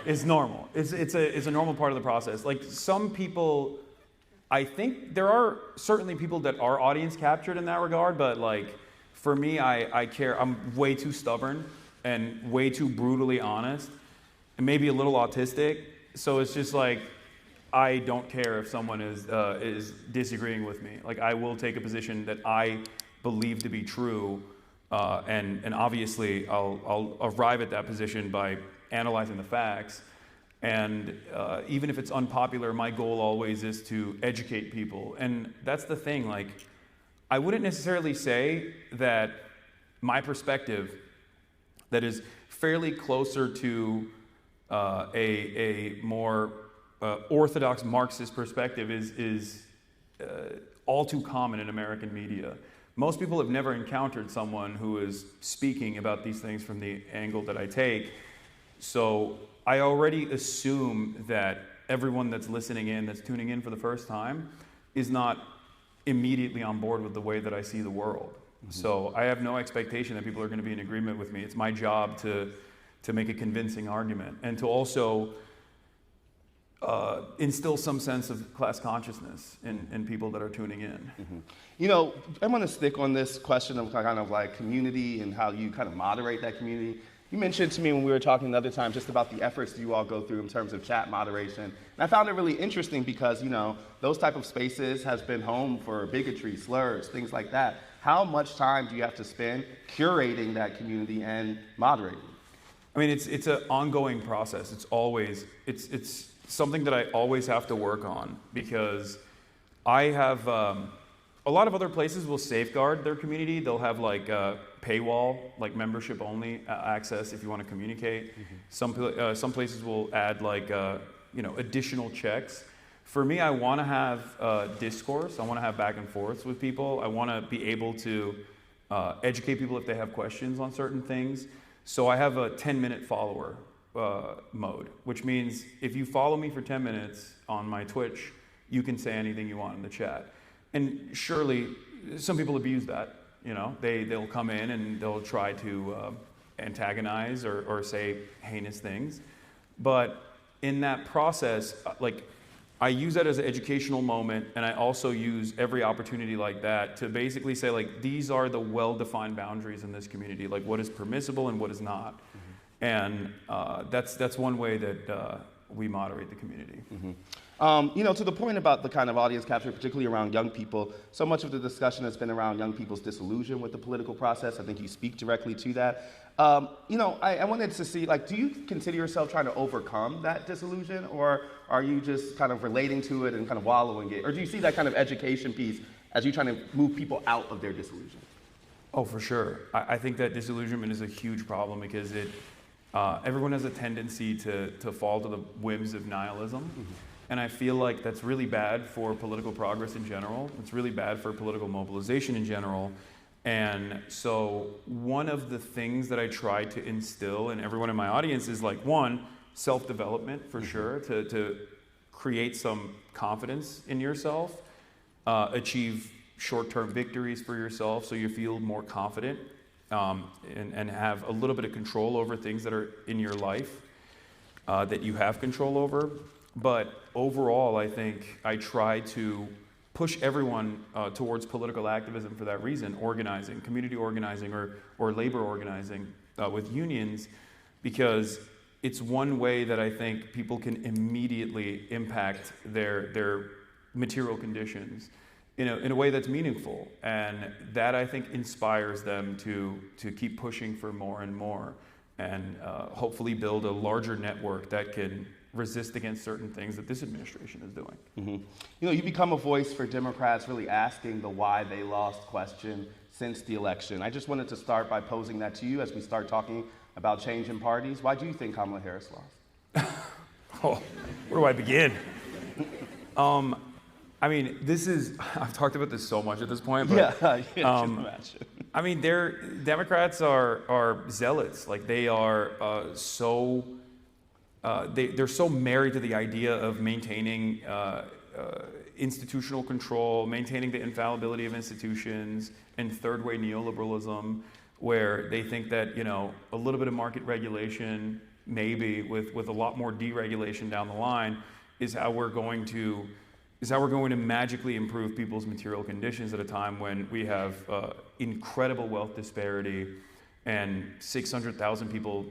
It's normal. It's a normal part of the process. Like, some people, I think there are certainly people that are audience captured in that regard, but like, for me, I care. I'm way too stubborn and way too brutally honest, and maybe a little autistic. So it's just like, I don't care if someone is disagreeing with me. Like, I will take a position that I believe to be true, and obviously I'll arrive at that position by analyzing the facts. And even if it's unpopular, my goal always is to educate people. And that's the thing. Like, I wouldn't necessarily say that my perspective, that is fairly closer to a more orthodox Marxist perspective, is all too common in American media. Most people have never encountered someone who is speaking about these things from the angle that I take. So I already assume that everyone that's listening in, that's tuning in for the first time, is not immediately on board with the way that I see the world. So I have no expectation that people are going to be in agreement with me. It's my job to make a convincing argument and to also instill some sense of class consciousness in people that are tuning in. You know, I want to stick on this question of kind of like community and how you kind of moderate that community. You mentioned to me when we were talking the other time just about the efforts you all go through in terms of chat moderation. And I found it really interesting because, you know, those type of spaces has been home for bigotry, slurs, things like that. How much time do you have to spend curating that community and moderating? I mean, it's an ongoing process. It's always, it's something that I always have to work on because I have, a lot of other places will safeguard their community. They'll have like a paywall, like membership only access if you want to communicate. Some places will add like, additional checks. For me, I want to have discourse. I want to have back and forths with people. I want to be able to educate people if they have questions on certain things. So I have a 10-minute follower mode, which means if you follow me for 10 minutes on my Twitch, you can say anything you want in the chat. And surely, some people abuse that. You know, they'll come in and they'll try to antagonize or say heinous things. But in that process, like, I use that as an educational moment, and I also use every opportunity like that to basically say, like, these are the well-defined boundaries in this community, like what is permissible and what is not. And that's one way that we moderate the community. To the point about the kind of audience capture, particularly around young people, so much of the discussion has been around young people's disillusion with the political process. I think you speak directly to that. I wanted to see, like, do you consider yourself trying to overcome that disillusion, or are you just kind of relating to it and kind of wallowing it? Or do you see that kind of education piece as you trying to move people out of their disillusion? Oh, for sure. I think that disillusionment is a huge problem because everyone has a tendency to fall to the whims of nihilism. And I feel like that's really bad for political progress in general. It's really bad for political mobilization in general. And so one of the things that I try to instill in everyone in my audience is, like, one, self-development for sure, to create some confidence in yourself, achieve short-term victories for yourself so you feel more confident and have a little bit of control over things that are in your life that you have control over. But overall, I think I try to push everyone towards political activism for that reason, organizing, community organizing or labor organizing with unions, because it's one way that I think people can immediately impact their material conditions in a way that's meaningful. And that, I think, inspires them to keep pushing for more and more and hopefully build a larger network that can resist against certain things that this administration is doing. You become a voice for Democrats really asking the why they lost question since the election. I just wanted to start by posing that to you as we start talking about change in parties. Why do you think Kamala Harris lost? Where do I begin? I mean, I've talked about this so much at this point, but I can imagine. I mean, Democrats are zealots. Like, they are they're so married to the idea of maintaining institutional control, maintaining the infallibility of institutions, and third-way neoliberalism, where they think that, a little bit of market regulation, maybe with a lot more deregulation down the line, is how we're going to magically improve people's material conditions at a time when we have incredible wealth disparity and 600,000 people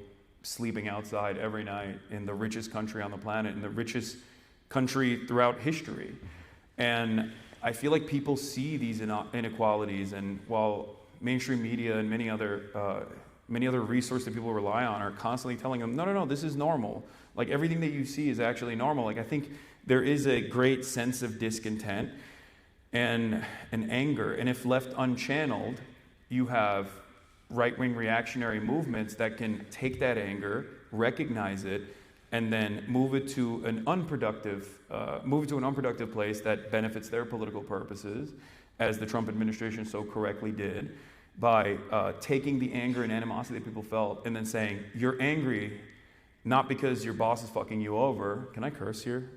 sleeping outside every night in the richest country on the planet, in the richest country throughout history. And I feel like people see these inequalities, and while mainstream media and many other resources that people rely on are constantly telling them, no, this is normal. Like, everything that you see is actually normal. Like, I think there is a great sense of discontent and anger. And if left unchanneled, you have right-wing reactionary movements that can take that anger, recognize it, and then move it to an unproductive place that benefits their political purposes, as the Trump administration so correctly did, by taking the anger and animosity that people felt and then saying, you're angry not because your boss is fucking you over. Can I curse here?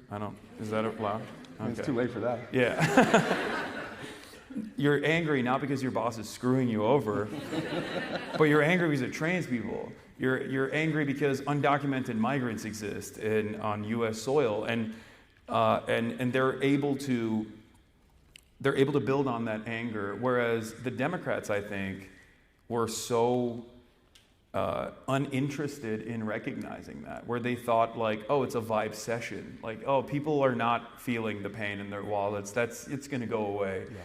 Is that allowed? Okay. It's too late for that. Yeah. You're angry not because your boss is screwing you over, but you're angry because it trains people. You're angry because undocumented migrants exist on U.S. soil, and they're able to build on that anger. Whereas the Democrats, I think, were so uninterested in recognizing that, where they thought like, oh, it's a vibe session, like, oh, people are not feeling the pain in their wallets. It's going to go away. Yeah.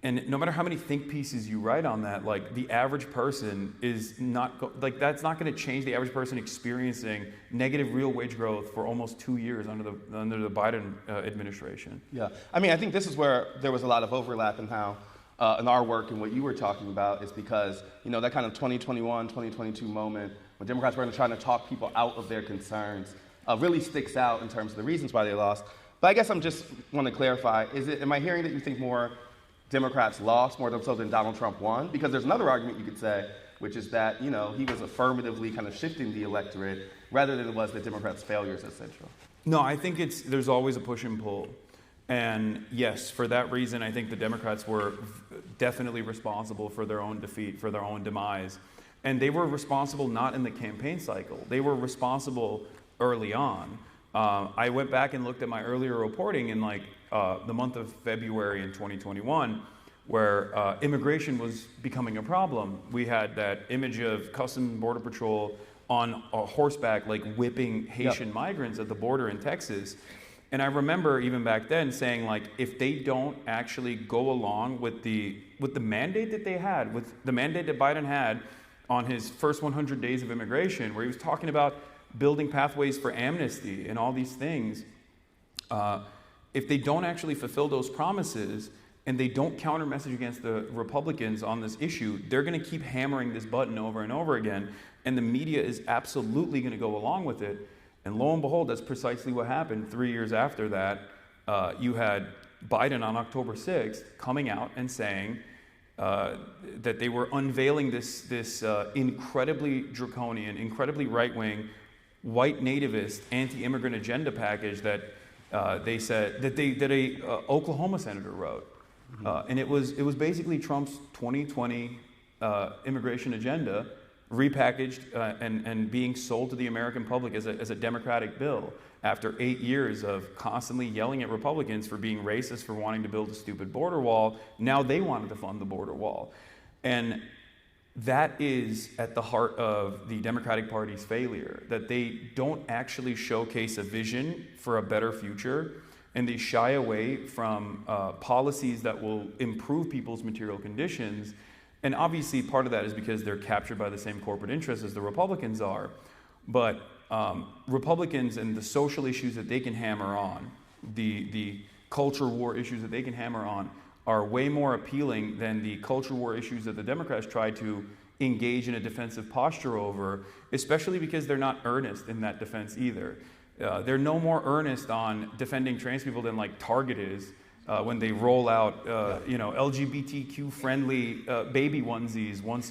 And no matter how many think pieces you write on that, like the average person is not that's not going to change the average person experiencing negative real wage growth for almost 2 years under the Biden administration. Yeah, I mean, I think this is where there was a lot of overlap in how in our work and what you were talking about is because that kind of 2021, 2022 moment when Democrats were trying to talk people out of their concerns really sticks out in terms of the reasons why they lost. But I guess I'm just want to clarify, am I hearing that you think more Democrats lost more so than Donald Trump won? Because there's another argument you could say, which is that, he was affirmatively kind of shifting the electorate rather than it was the Democrats' failures at Central. No, I think there's always a push and pull. And yes, for that reason, I think the Democrats were definitely responsible for their own defeat, for their own demise. And they were responsible not in the campaign cycle. They were responsible early on. I went back and looked at my earlier reporting in the month of February in 2021, where immigration was becoming a problem. We had that image of Customs and Border Patrol on a horseback, whipping Haitian migrants at the border in Texas. And I remember even back then saying, if they don't actually go along with the mandate that they had, with the mandate that Biden had on his first 100 days of immigration, where he was talking about building pathways for amnesty and all these things, if they don't actually fulfill those promises and they don't counter message against the Republicans on this issue, they're going to keep hammering this button over and over again, and the media is absolutely going to go along with it. And lo and behold, that's precisely what happened. 3 years after that, you had Biden on October 6th coming out and saying that they were unveiling this incredibly draconian, incredibly right-wing, white nativist, anti-immigrant agenda package that they said that a Oklahoma senator wrote, and it was basically Trump's 2020 immigration agenda repackaged and being sold to the American public as a Democratic bill after 8 years of constantly yelling at Republicans for being racist, for wanting to build a stupid border wall. Now they wanted to fund the border wall, and that is at the heart of the Democratic Party's failure, that they don't actually showcase a vision for a better future, and they shy away from policies that will improve people's material conditions. And obviously part of that is because they're captured by the same corporate interests as the Republicans are. But Republicans and the social issues that they can hammer on, the culture war issues that they can hammer on, are way more appealing than the culture war issues that the Democrats try to engage in a defensive posture over, especially because they're not earnest in that defense either. They're no more earnest on defending trans people than Target is when they roll out LGBTQ-friendly baby onesies once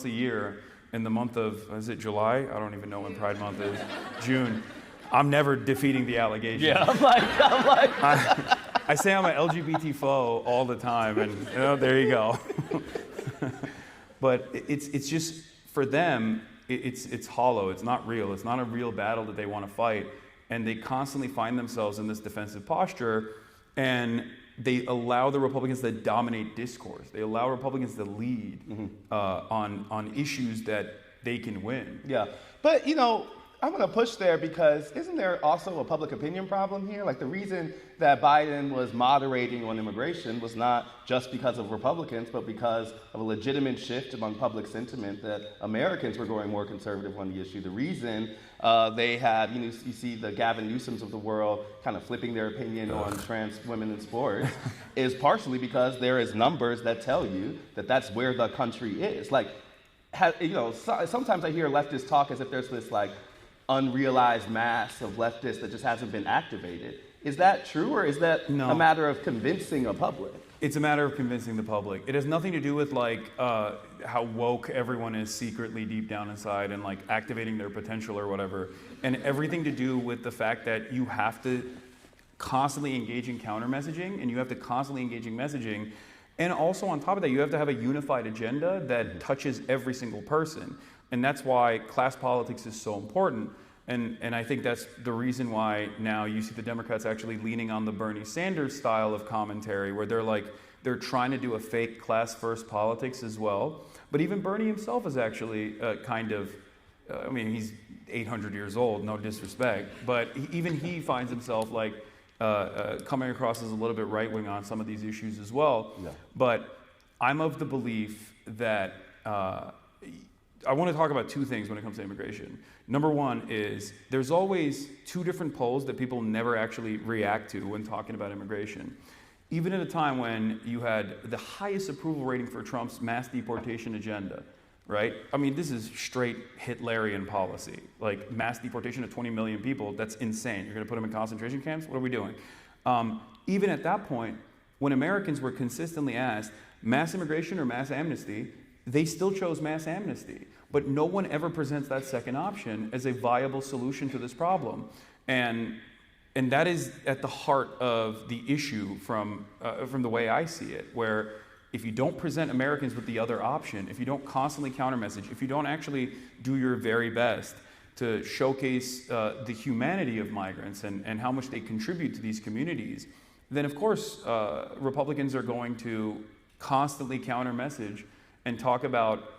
a year in the month of, is it July? I don't even know when Pride Month is. June. I'm never defeating the allegation. Yeah, I'm like. I say I'm an LGBT foe all the time, and there you go. But it's just, for them, it's hollow. It's not real. It's not a real battle that they want to fight. And they constantly find themselves in this defensive posture, and they allow the Republicans to dominate discourse. They allow Republicans to lead on issues that they can win. Yeah, but I'm going to push there because isn't there also a public opinion problem here? The reason that Biden was moderating on immigration was not just because of Republicans, but because of a legitimate shift among public sentiment that Americans were going more conservative on the issue. The reason they had, you see the Gavin Newsoms of the world kind of flipping their opinion on trans women in sports is partially because there is numbers that tell you that that's where the country is. Sometimes I hear leftists talk as if there's this unrealized mass of leftists that just hasn't been activated. Is that true, or is that No. a matter of convincing the public? It's a matter of convincing the public. It has nothing to do with like how woke everyone is secretly deep down inside and like activating their potential or whatever, and everything to do with the fact that you have to constantly engage in counter messaging, and you have to constantly engage in messaging, and also on top of that, you have to have a unified agenda that touches every single person, and that's why class politics is so important. And I think that's the reason why now you see the Democrats actually leaning on the Bernie Sanders style of commentary, where they're trying to do a fake class first politics as well. But even Bernie himself is actually I mean, he's 800 years old, no disrespect, but even he finds himself like coming across as a little bit right wing on some of these issues as well. Yeah. But I'm of the belief that I want to talk about two things when it comes to immigration. Number one is there's always two different polls that people never actually react to when talking about immigration. Even at a time when you had the highest approval rating for Trump's mass deportation agenda, right? I mean, this is straight Hitlerian policy. Like mass deportation of 20 million people, that's insane. You're going to put them in concentration camps? What are we doing? Even at that point, when Americans were consistently asked mass immigration or mass amnesty, they still chose mass amnesty. But no one ever presents that second option as a viable solution to this problem. And that is at the heart of the issue from the way I see it, where if you don't present Americans with the other option, if you don't constantly counter message, if you don't actually do your very best to showcase the humanity of migrants and how much they contribute to these communities, then of course Republicans are going to constantly counter message and talk about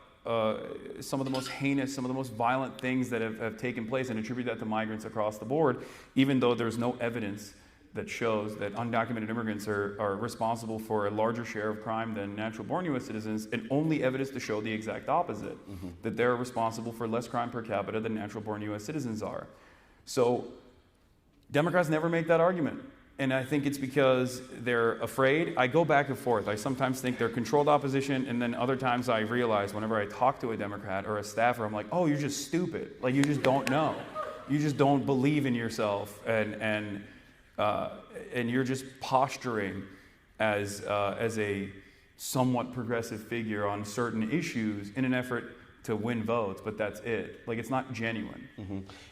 some of the most heinous, some of the most violent things that have taken place and attribute that to migrants across the board, even though there's no evidence that shows that undocumented immigrants are responsible for a larger share of crime than natural-born U.S. citizens, and only evidence to show the exact opposite, that they're responsible for less crime per capita than natural-born U.S. citizens are. So Democrats never make that argument. And I think it's because they're afraid. I go back and forth. I sometimes think they're controlled opposition, and then other times I realize whenever I talk to a Democrat or a staffer, I'm like, oh, you're just stupid. Like, you just don't know. You just don't believe in yourself, and you're just posturing as a somewhat progressive figure on certain issues in an effort to win votes, but that's it. Like, it's not genuine.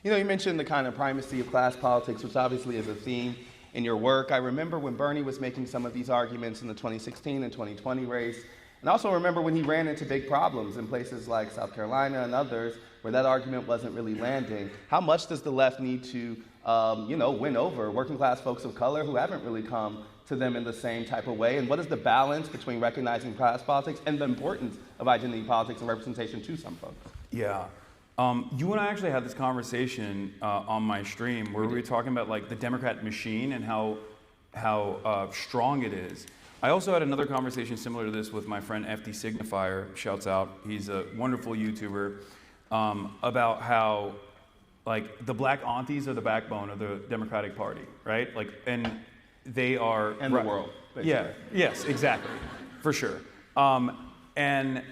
You know, you mentioned the kind of primacy of class politics, which obviously is a theme in your work. I remember when Bernie was making some of these arguments in the 2016 and 2020 race, and also remember when he ran into big problems in places like South Carolina and others where that argument wasn't really landing. How much does the left need to, win over working class folks of color who haven't really come to them in the same type of way? And what is the balance between recognizing class politics and the importance of identity politics and representation to some folks? Yeah. You and I actually had this conversation on my stream where we were talking about like the Democrat machine and how strong it is. I also had another conversation similar to this with my friend FD Signifier, shouts out, he's a wonderful YouTuber, about how like the black aunties are the backbone of the Democratic Party, right? Like, and they are— And the world, basically. Yeah, yes, exactly, for sure. And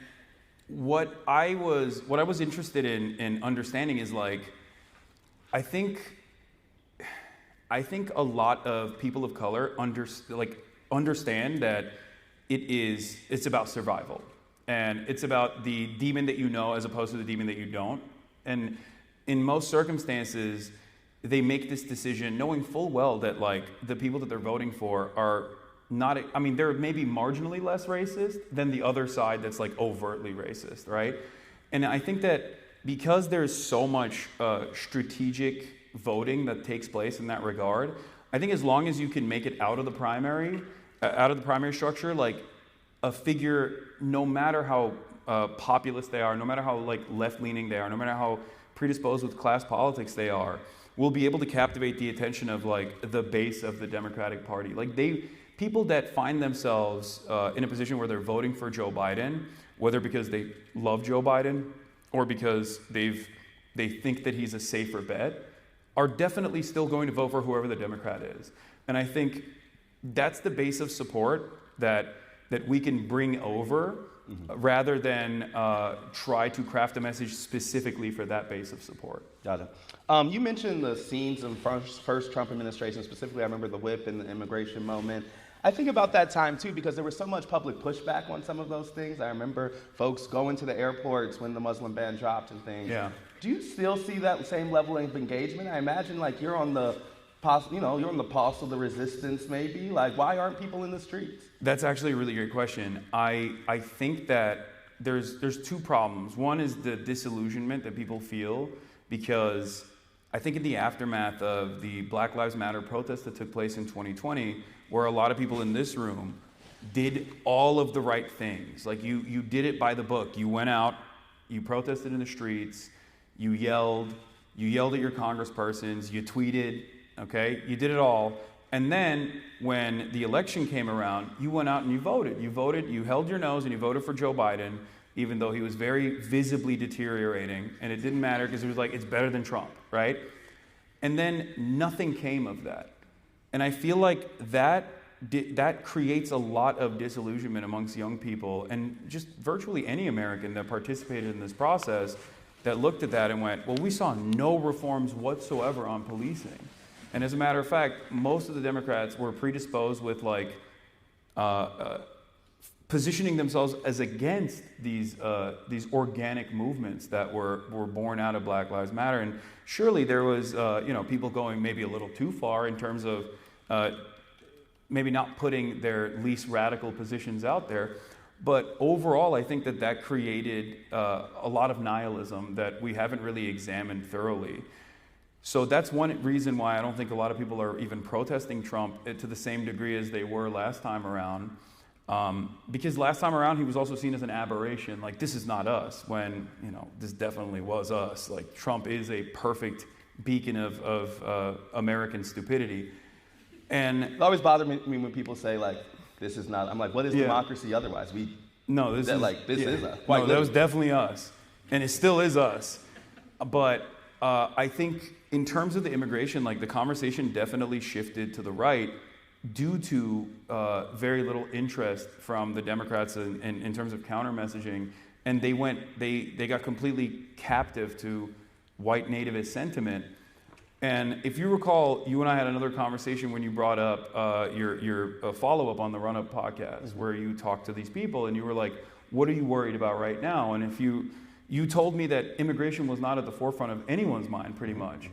what I was interested in understanding is like, I think a lot of people of color understand that it's about survival, and it's about the demon that you know as opposed to the demon that you don't. And in most circumstances, they make this decision knowing full well that like the people that they're voting for are not, I mean, they're maybe marginally less racist than the other side that's like overtly racist, right? And I think that because there's so much strategic voting that takes place in that regard, I think as long as you can make it out of the primary structure, like a figure, no matter how populist they are, no matter how like left-leaning they are, no matter how predisposed with class politics they are, will be able to captivate the attention of like the base of the Democratic Party. Like people that find themselves in a position where they're voting for Joe Biden, whether because they love Joe Biden or because they think that he's a safer bet, are definitely still going to vote for whoever the Democrat is. And I think that's the base of support that we can bring over rather than try to craft a message specifically for that base of support. Got it. You mentioned the scenes in first Trump administration, specifically I remember the whip and the immigration moment. I think about that time too because there was so much public pushback on some of those things. I remember folks going to the airports when the Muslim ban dropped and things. Yeah. Do you still see that same level of engagement? I imagine like you're on the you're on the pulse of the resistance maybe. Like why aren't people in the streets? That's actually a really great question. I think that there's two problems. One is the disillusionment that people feel because I think in the aftermath of the Black Lives Matter protest that took place in 2020, where a lot of people in this room did all of the right things. Like you did it by the book. You went out, you protested in the streets, you yelled at your congresspersons, you tweeted, okay? You did it all. And then when the election came around, you went out and you voted. You held your nose and you voted for Joe Biden, even though he was very visibly deteriorating. And it didn't matter because it was like, it's better than Trump, right? And then nothing came of that. And I feel like that creates a lot of disillusionment amongst young people and just virtually any American that participated in this process that looked at that and went, well, we saw no reforms whatsoever on policing. And as a matter of fact, most of the Democrats were predisposed with like positioning themselves as against these organic movements that were born out of Black Lives Matter. And surely there was people going maybe a little too far in terms of maybe not putting their least radical positions out there. But overall, I think that created a lot of nihilism that we haven't really examined thoroughly. So that's one reason why I don't think a lot of people are even protesting Trump to the same degree as they were last time around. Because last time around, he was also seen as an aberration. Like, this is not us, when, this definitely was us. Like, Trump is a perfect beacon of American stupidity. And it always bothered me when people say, like, this is not, I'm like, what is democracy otherwise? This is us. No, that was definitely us. And it still is us. But I think in terms of the immigration, like, the conversation definitely shifted to the right due to very little interest from the Democrats in terms of counter messaging. And they got completely captive to white nativist sentiment. And if you recall, you and I had another conversation when you brought up your follow-up on the Run-Up podcast, where you talked to these people and you were like, what are you worried about right now? And if you told me that immigration was not at the forefront of anyone's mind, pretty much.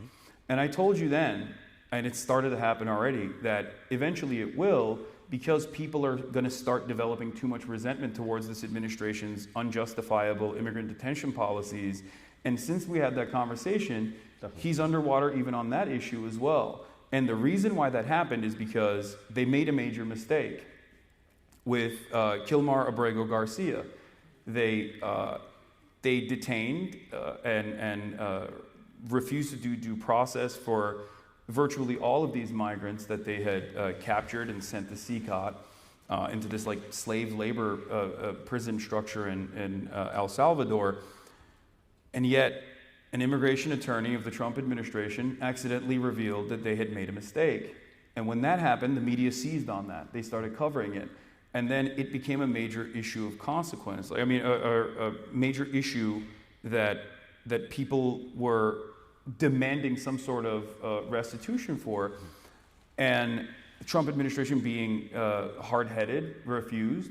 And I told you then, and it started to happen already, that eventually it will, because people are going to start developing too much resentment towards this administration's unjustifiable immigrant detention policies. And since we had that conversation, he's underwater even on that issue as well. And the reason why that happened is because they made a major mistake with Kilmar Abrego Garcia. They detained and refused to do due process for virtually all of these migrants that they had captured and sent to CICOT into this like slave labor prison structure in El Salvador. And yet, an immigration attorney of the Trump administration accidentally revealed that they had made a mistake. And when that happened, the media seized on that. They started covering it. And then it became a major issue of consequence. I mean, a major issue that people were demanding some sort of restitution for. And the Trump administration, being hard-headed, refused.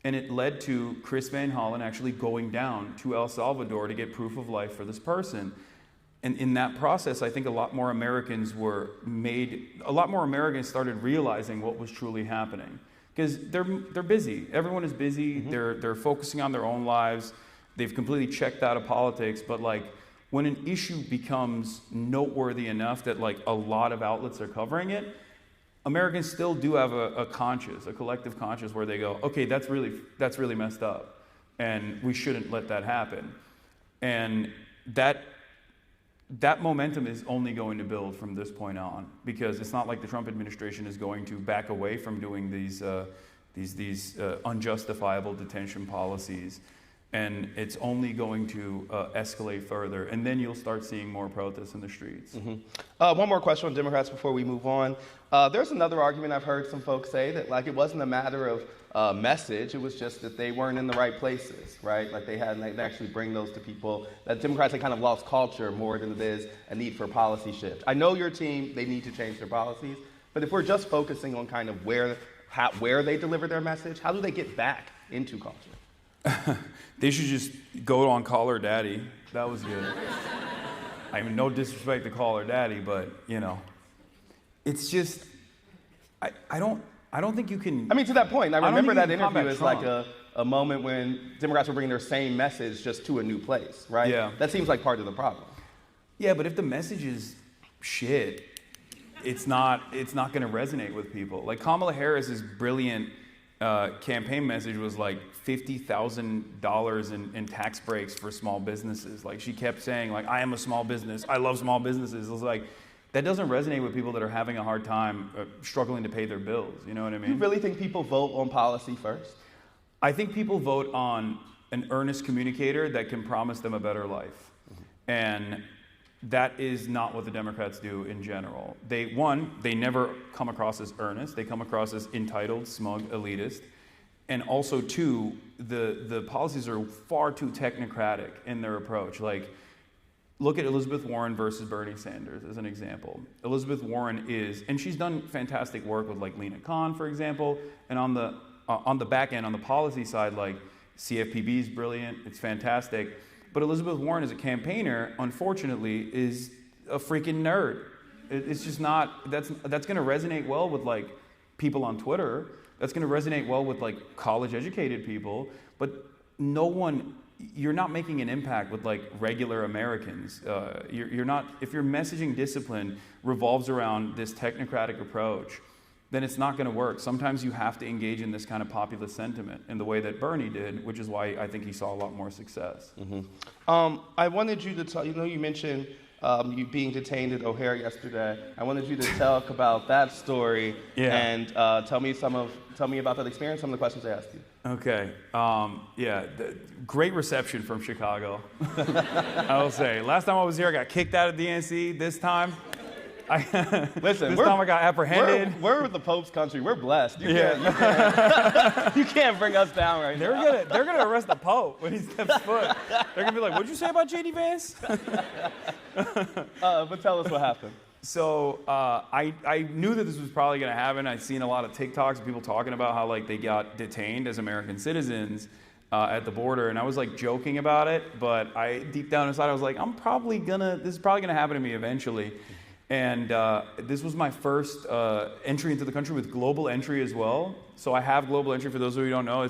And it led to Chris Van Hollen actually going down to El Salvador to get proof of life for this person. And in that process, I think a lot more Americans started realizing what was truly happening. Because they're busy. Everyone is busy. Mm-hmm. They're focusing on their own lives. They've completely checked out of politics. But like, when an issue becomes noteworthy enough that like a lot of outlets are covering it, Americans still do have a collective conscience where they go, okay, that's really messed up, and we shouldn't let that happen. And that momentum is only going to build from this point on, because it's not like the Trump administration is going to back away from doing these unjustifiable detention policies. And it's only going to escalate further. And then you'll start seeing more protests in the streets. Mm-hmm. One more question on Democrats before we move on. There's another argument I've heard some folks say that like it wasn't a matter of message. It was just that they weren't in the right places, right? Like they actually bring those to people. That Democrats had kind of lost culture more than it is a need for policy shift. I know your team, they need to change their policies, but if we're just focusing on kind of where they deliver their message, how do they get back into culture? They should just go on Call Her Daddy. That was good. I mean, no disrespect to Call Her Daddy, but, you know, it's just, I don't think you can. I mean, to that point, I remember that interview as Trump. like a moment when Democrats were bringing their same message just to a new place, right? Yeah. That seems like part of the problem. Yeah, but if the message is shit, it's not going to resonate with people. Like Kamala Harris's brilliant campaign message was like $50,000 in tax breaks for small businesses. Like she kept saying, like, I am a small business. I love small businesses. It was like, that doesn't resonate with people that are having a hard time struggling to pay their bills. You know what I mean? You really think people vote on policy first? I think people vote on an earnest communicator that can promise them a better life. And that is not what the Democrats do in general. They never come across as earnest. They come across as entitled, smug, elitist. And also, two, the policies are far too technocratic in their approach. Like, look at Elizabeth Warren versus Bernie Sanders as an example. Elizabeth Warren is, and she's done fantastic work with like Lena Khan, for example, and on the back end, on the policy side, like CFPB is brilliant, it's fantastic. But Elizabeth Warren as a campaigner, unfortunately, is a freaking nerd. It's just not, that's gonna resonate well with like people on Twitter. That's gonna resonate well with like college educated people, but you're not making an impact with like regular Americans. You're not, if your messaging discipline revolves around this technocratic approach, then it's not going to work. Sometimes you have to engage in this kind of populist sentiment in the way that Bernie did, which is why I think he saw a lot more success. Mm-hmm. I wanted you to tell, you mentioned you being detained at O'Hare yesterday. I wanted you to talk about that story and tell me about that experience, some of the questions I asked you. Okay. Great reception from Chicago. I will say. Last time I was here, I got kicked out of DNC. This time, I got apprehended. We're the Pope's country. We're blessed. You can't bring us down right now. They're gonna arrest the Pope when he steps foot. They're gonna be like, "What'd you say about JD Vance?" But tell us what happened. So I knew that this was probably going to happen. I'd seen a lot of TikToks of people talking about how like they got detained as American citizens at the border, and I was like joking about it, but deep down inside I was like, this is probably gonna happen to me eventually. And this was my first entry into the country with global entry as well. So I have global entry. For those of you who don't know,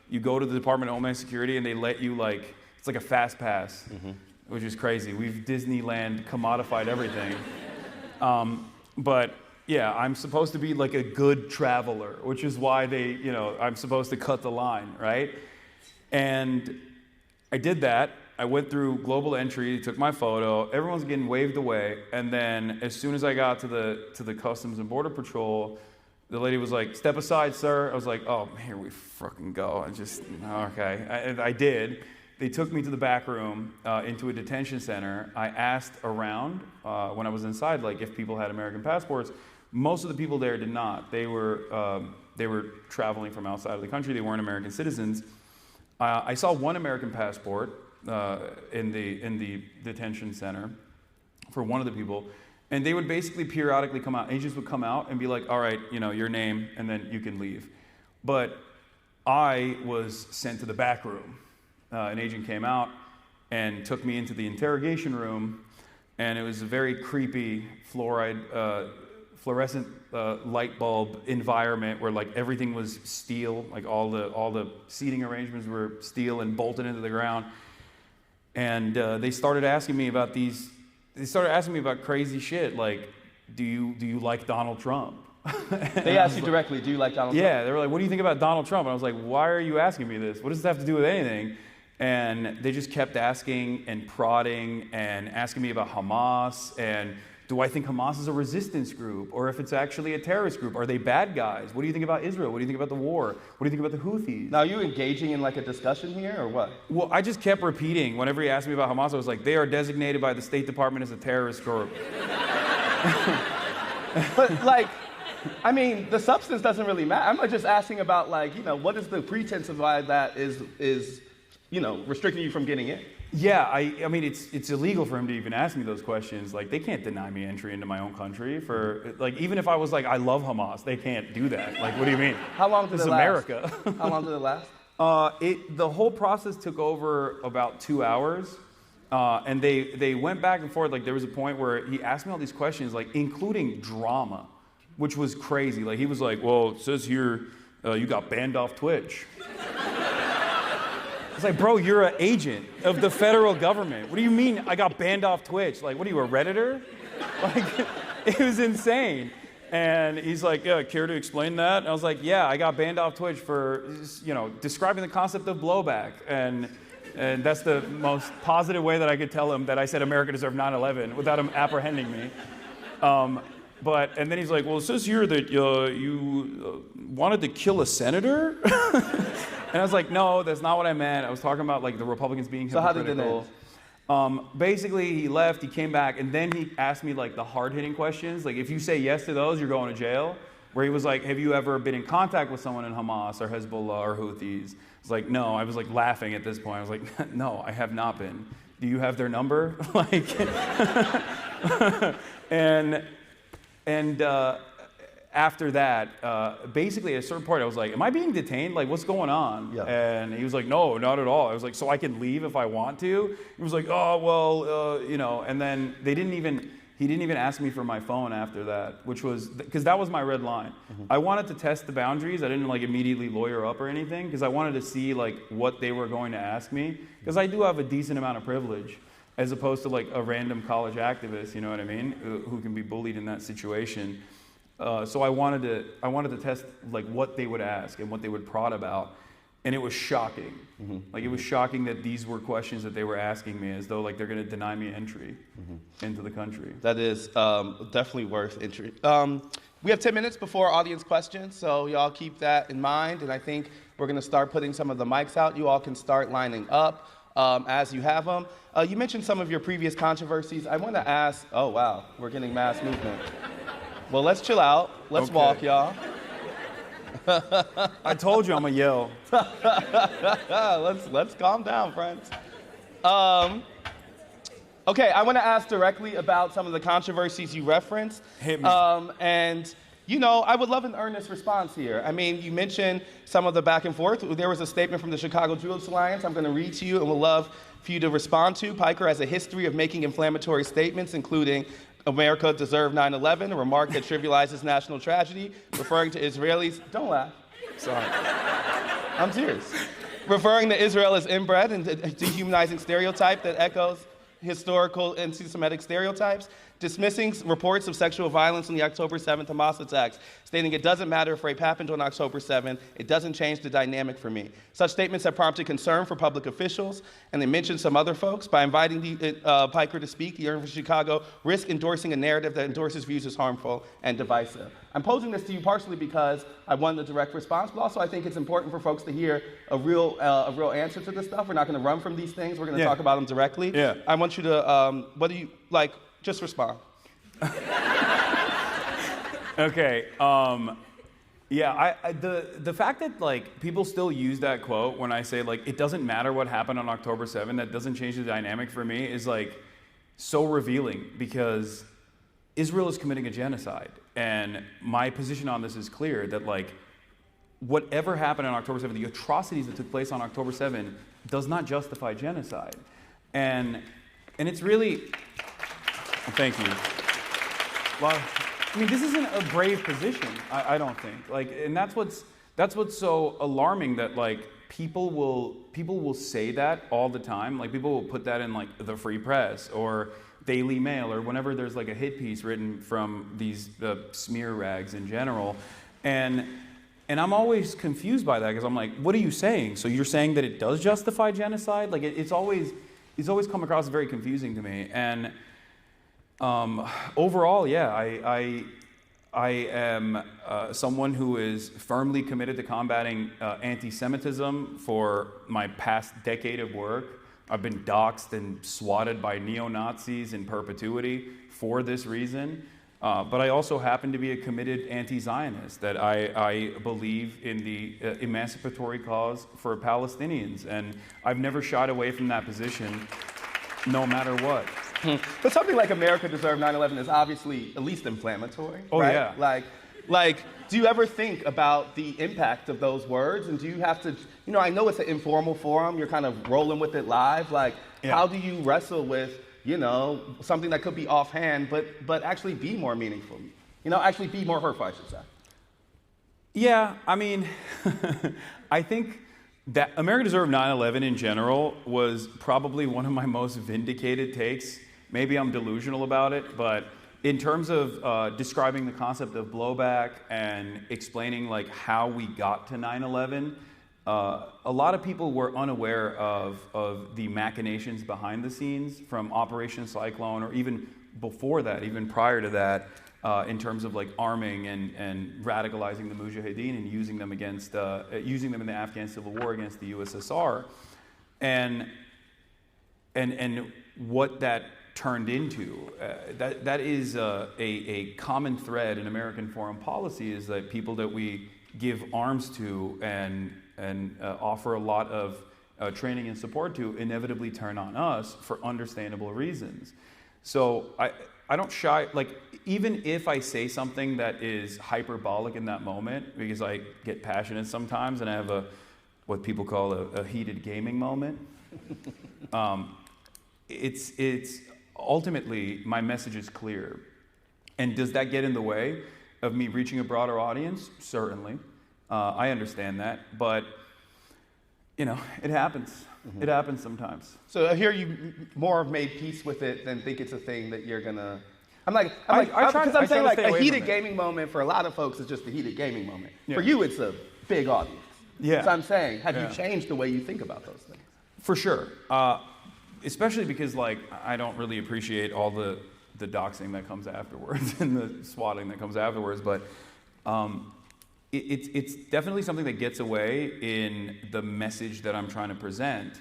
you go to the Department of Homeland Security and they let you it's like a fast pass, which is crazy. We've Disneyland commodified everything. But yeah, I'm supposed to be like a good traveler, which is why I'm supposed to cut the line, right? And I did that. I went through global entry, took my photo, everyone's getting waved away, and then as soon as I got to the Customs and Border Patrol, the lady was like, "Step aside, sir." I was like, "Oh, here we fucking go." I did. They took me to the back room into a detention center. I asked around when I was inside, like if people had American passports. Most of the people there did not. They were traveling from outside of the country. They weren't American citizens. I saw one American passport in the detention center for one of the people, and they would basically periodically come out. Agents would come out and be like, "All right, your name, and then you can leave." But I was sent to the back room. An agent came out and took me into the interrogation room, and it was a very creepy fluorescent light bulb environment where like everything was steel, like all the seating arrangements were steel and bolted into the ground. And they started asking me about crazy shit, like, do you like Donald Trump? They asked you directly, do you like Donald Trump? Yeah, they were like, "What do you think about Donald Trump?" And I was like, "Why are you asking me this? What does this have to do with anything?" And they just kept asking and prodding and asking me about Hamas and do I think Hamas is a resistance group or if it's actually a terrorist group? Are they bad guys? What do you think about Israel? What do you think about the war? What do you think about the Houthis? Now, are you engaging in like a discussion here or what? Well, I just kept repeating. Whenever he asked me about Hamas, I was like, they are designated by the State Department as a terrorist group. But like, I mean, the substance doesn't really matter. I'm just asking about, like, you know, what is the pretense of why that is, you know, restricting you from getting in? Yeah, I mean, it's illegal for him to even ask me those questions. Like, they can't deny me entry into my own country for, like, even if I was like, I love Hamas, they can't do that. Like, what do you mean? How long did this it is last? America. How long did it last? The whole process took over about 2 hours. And they went back and forth. Like, there was a point where he asked me all these questions, like, including drama, which was crazy. Like, he was like, well, it says here you got banned off Twitch. It's like, bro, you're an agent of the federal government. What do you mean I got banned off Twitch? Like, what are you, a Redditor? Like, it was insane. And he's like, yeah, care to explain that? And I was like, yeah, I got banned off Twitch for, you know, describing the concept of blowback. And that's the most positive way that I could tell him that I said America deserved 9/11 without him apprehending me. And then he's like, well, it says here that you wanted to kill a senator? And I was like, no, that's not what I meant. I was talking about, like, the Republicans being hypocritical. So how did it end? Basically, he left, he came back, and then he asked me, like, the hard-hitting questions. Like, if you say yes to those, you're going to jail. Where he was like, have you ever been in contact with someone in Hamas or Hezbollah or Houthis? I was like, no. I was, like, laughing at this point. I was like, no, I have not been. Do you have their number? Like, and after that, basically at a certain point, I was like, am I being detained? Like, what's going on? Yeah. And he was like, no, not at all. I was like, so I can leave if I want to? He was like, oh, well, you know, and then he didn't even ask me for my phone after that, which was, because that was my red line. Mm-hmm. I wanted to test the boundaries. I didn't, like, immediately lawyer up or anything, because I wanted to see, like, what they were going to ask me, because I do have a decent amount of privilege, as opposed to, like, a random college activist, you know what I mean, who can be bullied in that situation. So I wanted to test, like, what they would ask and what they would prod about, and it was shocking. Mm-hmm. Like, it was shocking that these were questions that they were asking me, as though, like, they're going to deny me entry into the country. That is definitely worth entry. We have 10 minutes before audience questions, so y'all keep that in mind, and I think we're going to start putting some of the mics out. You all can start lining up as you have them. You mentioned some of your previous controversies. I want to ask, oh, wow, we're getting mass movement. Well, let's chill out. Let's walk, y'all. I told you I'm a yell. Let's calm down, friends. Okay, I want to ask directly about some of the controversies you referenced. Hit me. And, you know, I would love an earnest response here. I mean, you mentioned some of the back and forth. There was a statement from the Chicago Jewish Alliance I'm going to read to you and would love for you to respond to. Piker has a history of making inflammatory statements, including America deserved 9/11, a remark that trivializes national tragedy, referring to Israelis. Don't laugh. Sorry. I'm serious. Referring to Israel as inbred and a dehumanizing stereotype that echoes historical anti-Semitic stereotypes, dismissing reports of sexual violence on the October 7th Hamas attacks, stating it doesn't matter if rape happened on October 7th, it doesn't change the dynamic for me. Such statements have prompted concern for public officials, and they mentioned some other folks. By inviting Piker to speak, the University of Chicago risk endorsing a narrative that endorses views as harmful and divisive. I'm posing this to you partially because I wanted a direct response, but also I think it's important for folks to hear a real answer to this stuff. We're not going to run from these things. We're going to talk about them directly. Yeah. I want you to, what do you, like, just respond. Okay. Yeah, the fact that, like, people still use that quote when I say, like, it doesn't matter what happened on October 7th, that doesn't change the dynamic for me, is, like, so revealing, because Israel is committing a genocide. And my position on this is clear, that, like, whatever happened on October 7th, the atrocities that took place on October 7th does not justify genocide. And it's really, thank you. Well, I mean, this isn't a brave position, I don't think. Like, and that's what's so alarming, that, like, people will say that all the time. Like, people will put that in, like, the Free Press or Daily Mail, or whenever there's, like, a hit piece written from these smear rags in general. And I'm always confused by that, because I'm like, what are you saying? So you're saying that it does justify genocide? Like, it's always come across as very confusing to me. And overall, yeah, I am someone who is firmly committed to combating anti-Semitism for my past decade of work. I've been doxxed and swatted by neo-Nazis in perpetuity for this reason. But I also happen to be a committed anti-Zionist, that I believe in the emancipatory cause for Palestinians. And I've never shied away from that position, no matter what. But something like America Deserved 9/11 is obviously at least inflammatory. Oh, right? yeah. Like, do you ever think about the impact of those words? And do you have to, I know it's an informal forum, you're kind of rolling with it live. Like, how do you wrestle with, something that could be offhand, but actually be more meaningful? Actually be more hurtful, I should say. Yeah, I mean, I think that America Deserved 9/11 in general was probably one of my most vindicated takes. Maybe I'm delusional about it, but in terms of describing the concept of blowback and explaining like how we got to 9/11, a lot of people were unaware of the machinations behind the scenes from Operation Cyclone, or even before that, even prior to that, in terms of like arming and radicalizing the Mujahideen and using them in the Afghan Civil War against the USSR, and what that turned into. That is a common thread in American foreign policy, is that people that we give arms to and offer a lot of training and support to inevitably turn on us for understandable reasons. So I don't shy, like, even if I say something that is hyperbolic in that moment, because I get passionate sometimes and I have what people call a heated gaming moment, it's ultimately, my message is clear. And does that get in the way of me reaching a broader audience? Certainly. I understand that, but it happens. Mm-hmm. It happens sometimes. So I hear you more have made peace with it than think it's a thing that you're gonna. Because I'm saying like a heated gaming moment for a lot of folks is just a heated gaming moment. Yeah. For you, it's a big audience. Yeah. So I'm saying, have you changed the way you think about those things? For sure. Especially because like I don't really appreciate all the doxing that comes afterwards and the swatting that comes afterwards, but it's definitely something that gets away in the message that I'm trying to present.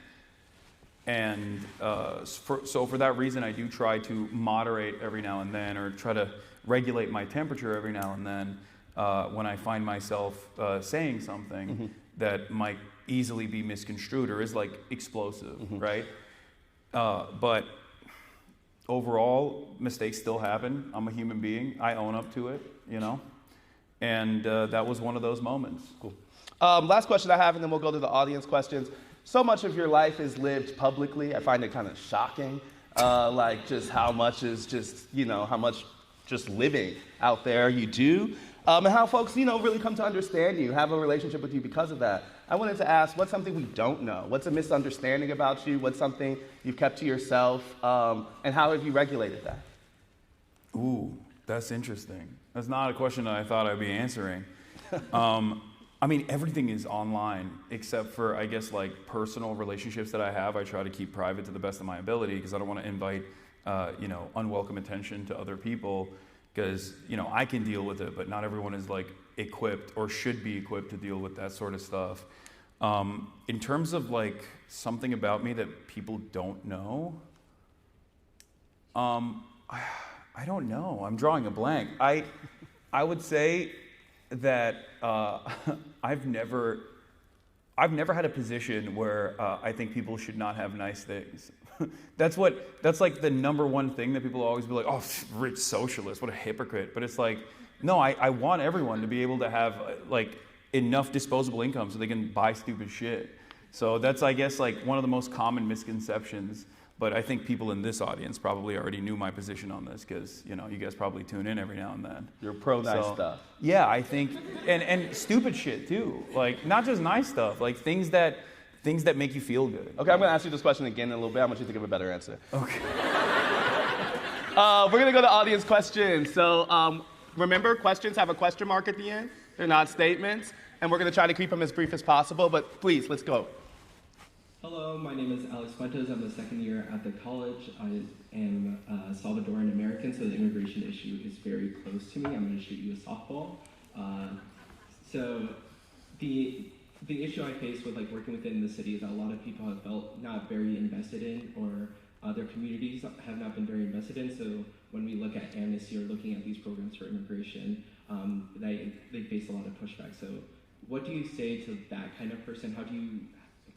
And so for that reason, I do try to moderate every now and then, or try to regulate my temperature every now and then when I find myself saying something that might easily be misconstrued or is like explosive, right? But overall, mistakes still happen. I'm a human being. I own up to it, And that was one of those moments. Cool. Last question I have, and then we'll go to the audience questions. So much of your life is lived publicly. I find it kind of shocking, like just how much is just, how much just living out there you do, and how folks, really come to understand you, have a relationship with you because of that. I wanted to ask, what's something we don't know? What's a misunderstanding about you? What's something you've kept to yourself? And how have you regulated that? Ooh, that's interesting. That's not a question that I thought I'd be answering. Everything is online except for, I guess, like personal relationships that I have. I try to keep private to the best of my ability because I don't want to invite, unwelcome attention to other people, because, I can deal with it, but not everyone is like equipped or should be equipped to deal with that sort of stuff. In terms of like something about me that people don't know, I don't know. I'm drawing a blank. I would say that I've never had a position where I think people should not have nice things. That's like the number one thing that people always be like, oh, rich socialist, what a hypocrite. But it's like, no, I want everyone to be able to have like enough disposable income so they can buy stupid shit. So that's, I guess, like one of the most common misconceptions. But I think people in this audience probably already knew my position on this because, you guys probably tune in every now and then. You're pro nice stuff. Yeah, I think, and stupid shit too. Like, not just nice stuff, like things that make you feel good. Okay, I'm going to ask you this question again in a little bit. I want you to give a better answer. Okay. We're going to go to audience questions. So remember, questions have a question mark at the end. They're not statements. And we're going to try to keep them as brief as possible. But please, let's go. Hello, my name is Alex Fuentes. I'm the second year at the college. I am Salvadoran American, so the immigration issue is very close to me. I'm going to shoot you a softball. So the issue I face with like working within the city is that a lot of people have felt not very invested in or their communities have not been very invested in. So when we look at amnesty or looking at these programs for immigration, they face a lot of pushback. So what do you say to that kind of person? How do you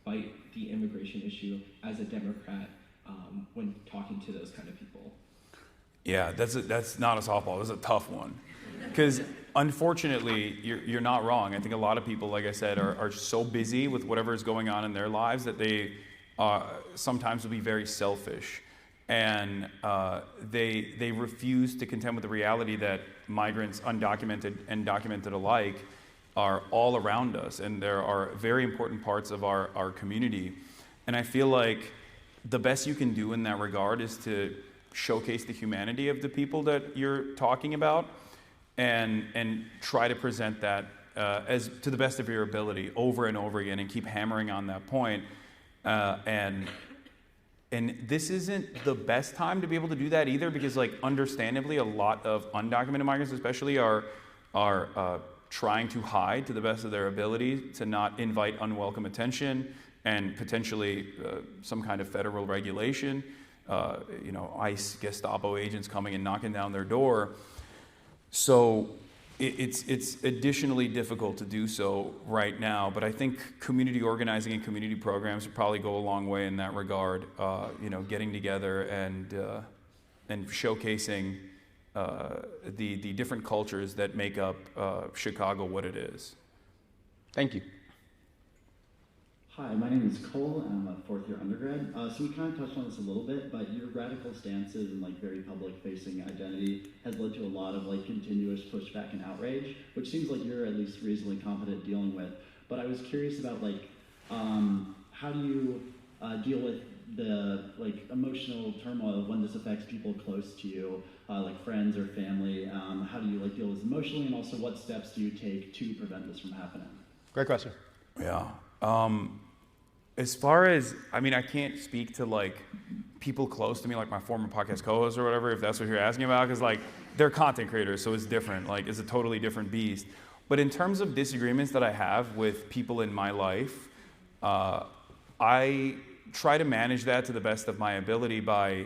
fight the immigration issue as a Democrat when talking to those kind of people? Yeah, that's not a softball. That's a tough one. Because unfortunately, you're not wrong. I think a lot of people, like I said, are so busy with whatever is going on in their lives that they sometimes will be very selfish. And they refuse to contend with the reality that migrants, undocumented and documented alike, are all around us. And there are very important parts of our community. And I feel like the best you can do in that regard is to showcase the humanity of the people that you're talking about and try to present that as to the best of your ability over and over again and keep hammering on that point. And this isn't the best time to be able to do that either, because like understandably a lot of undocumented migrants especially are trying to hide to the best of their ability to not invite unwelcome attention and potentially some kind of federal regulation, ICE, Gestapo agents coming and knocking down their door. So it's additionally difficult to do so right now, but I think community organizing and community programs would probably go a long way in that regard. Getting together and showcasing the different cultures that make up Chicago what it is. Thank you. Hi, my name is Cole, and I'm a fourth-year undergrad. So we kind of touched on this a little bit, but your radical stances and very public-facing identity has led to a lot of continuous pushback and outrage, which seems like you're at least reasonably competent dealing with. But I was curious about how do you deal with the emotional turmoil when this affects people close to you, like friends or family? How do you deal with this emotionally, and also what steps do you take to prevent this from happening? Great question. Yeah. As far as, I can't speak to people close to me, like my former podcast co-host or whatever, if that's what you're asking about, because they're content creators, so it's different. It's a totally different beast. But in terms of disagreements that I have with people in my life, I try to manage that to the best of my ability by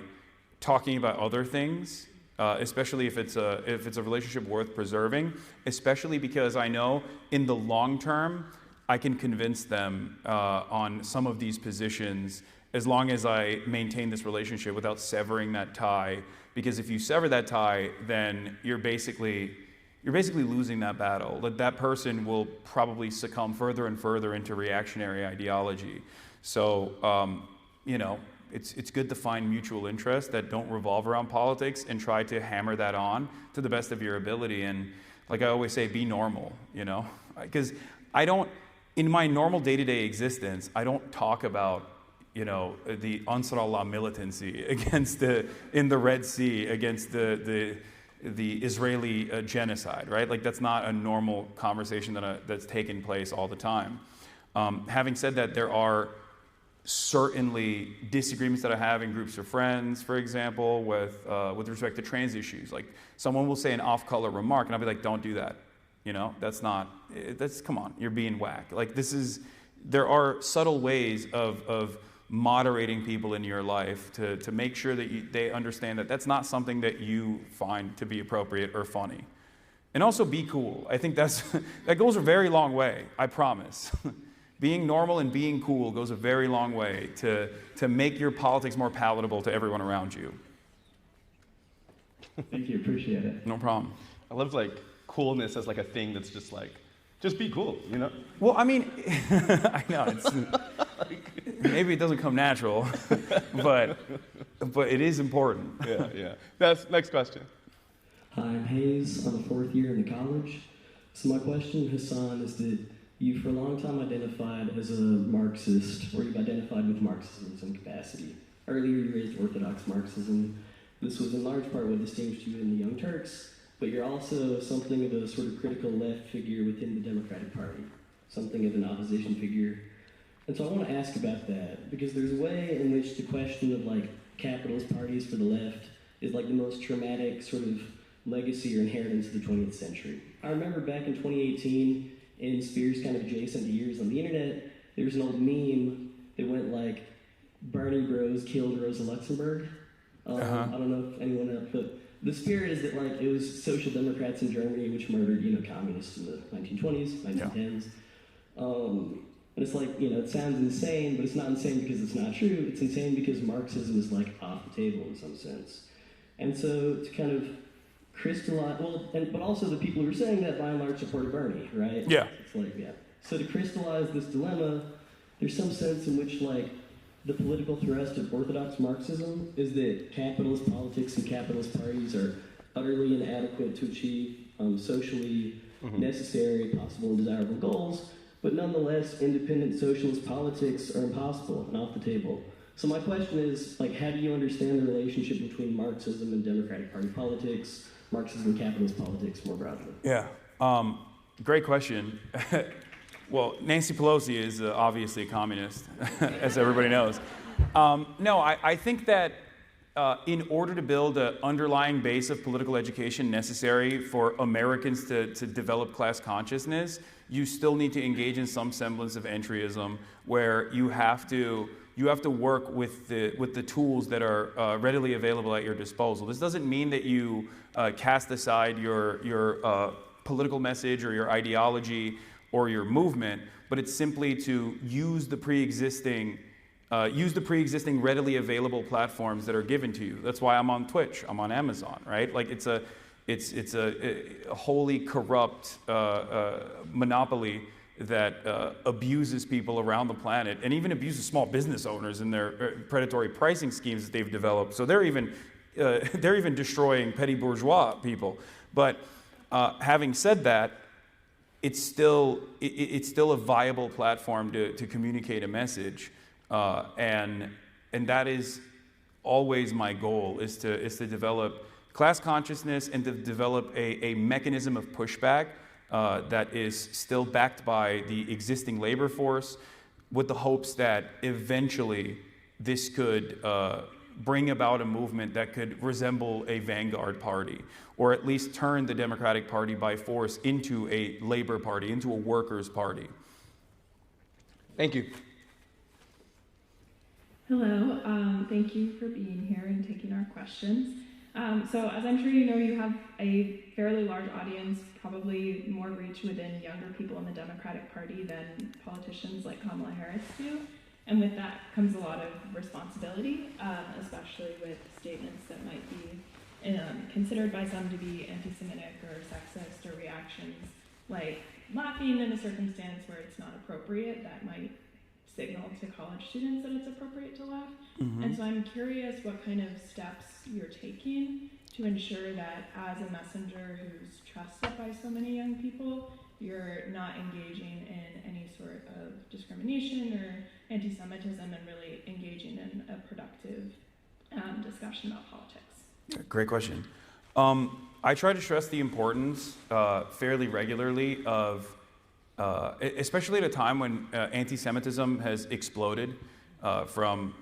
talking about other things, especially if it's a relationship worth preserving, especially because I know in the long term, I can convince them on some of these positions as long as I maintain this relationship without severing that tie. Because if you sever that tie, then you're basically losing that battle. That person will probably succumb further and further into reactionary ideology. So, it's good to find mutual interests that don't revolve around politics and try to hammer that on to the best of your ability. And like I always say, be normal, because in my normal day-to-day existence, I don't talk about, the Ansar Allah militancy in the Red Sea against the Israeli genocide, right? That's not a normal conversation that's taking place all the time. Having said that, there are certainly disagreements that I have in groups of friends, for example, with respect to trans issues. Someone will say an off-color remark, and I'll be like, don't do that. Come on, you're being whack. There are subtle ways of moderating people in your life to make sure that they understand that that's not something that you find to be appropriate or funny. And also be cool. I think that goes a very long way, I promise. Being normal and being cool goes a very long way to make your politics more palatable to everyone around you. Thank you, appreciate it. No problem. I love coolness as a thing that's just be cool, Well, I know it's maybe it doesn't come natural, but it is important. Yeah. That's next question. Hi, I'm Hayes. I'm a fourth year in the college. So my question, Hasan, is that you for a long time identified as a Marxist, or you've identified with Marxism in some capacity. Earlier you raised Orthodox Marxism. This was in large part what distinguished you in the Young Turks. But you're also something of a sort of critical left figure within the Democratic Party, something of an opposition figure. And so I want to ask about that, because there's a way in which the question of capitalist parties for the left is the most traumatic sort of legacy or inheritance of the 20th century. I remember back in 2018, in Spears' kind of adjacent years on the internet, there was an old meme that went Barney Bros killed Rosa Luxemburg. I don't know if anyone else, but the spirit is that like it was social democrats in Germany which murdered, communists in the 1920s, 1910s. And it's like, it sounds insane, but it's not insane because it's not true. It's insane because Marxism is like off the table in some sense. And so to kind of crystallize, but also the people who are saying that by and large supported Bernie, right? Yeah. It's like, yeah. So to crystallize this dilemma, there's some sense in which like the political thrust of orthodox Marxism is that capitalist politics and capitalist parties are utterly inadequate to achieve socially necessary, possible, and desirable goals, but nonetheless, independent socialist politics are impossible and off the table. So my question is, like, how do you understand the relationship between Marxism and Democratic Party politics, Marxism and capitalist politics more broadly? Yeah, great question. Well, Nancy Pelosi is obviously a communist, as everybody knows. No, I think that in order to build an underlying base of political education necessary for Americans to develop class consciousness, you still need to engage in some semblance of entryism, where you have to work with the tools that are readily available at your disposal. This doesn't mean that you cast aside your political message or your ideology or your movement, but it's simply to use the pre-existing readily available platforms that are given to you. That's why I'm on Twitch, I'm on Amazon, right? Like it's a wholly corrupt monopoly that abuses people around the planet and even abuses small business owners in their predatory pricing schemes that they've developed. So they're even destroying petty bourgeois people. But having said that, it's still a viable platform to communicate a message, and that is always my goal, is to develop class consciousness and to develop a mechanism of pushback that is still backed by the existing labor force, with the hopes that eventually this could bring about a movement that could resemble a vanguard party, or at least turn the Democratic Party by force into a labor party, into a workers' party. Thank you. Hello, thank you for being here and taking our questions. So as I'm sure you know, you have a fairly large audience, probably more reach within younger people in the Democratic Party than politicians like Kamala Harris do. And with that comes a lot of responsibility, especially with statements that might be considered by some to be anti-Semitic or sexist, or reactions like laughing in a circumstance where it's not appropriate that might signal to college students that it's appropriate to laugh. And so I'm curious what kind of steps you're taking to ensure that as a messenger who's trusted by so many young people, you're not engaging in any sort of discrimination or anti-Semitism, and really engaging in a productive discussion about politics. Great question. I try to stress the importance fairly regularly of, especially at a time when anti-Semitism has exploded, from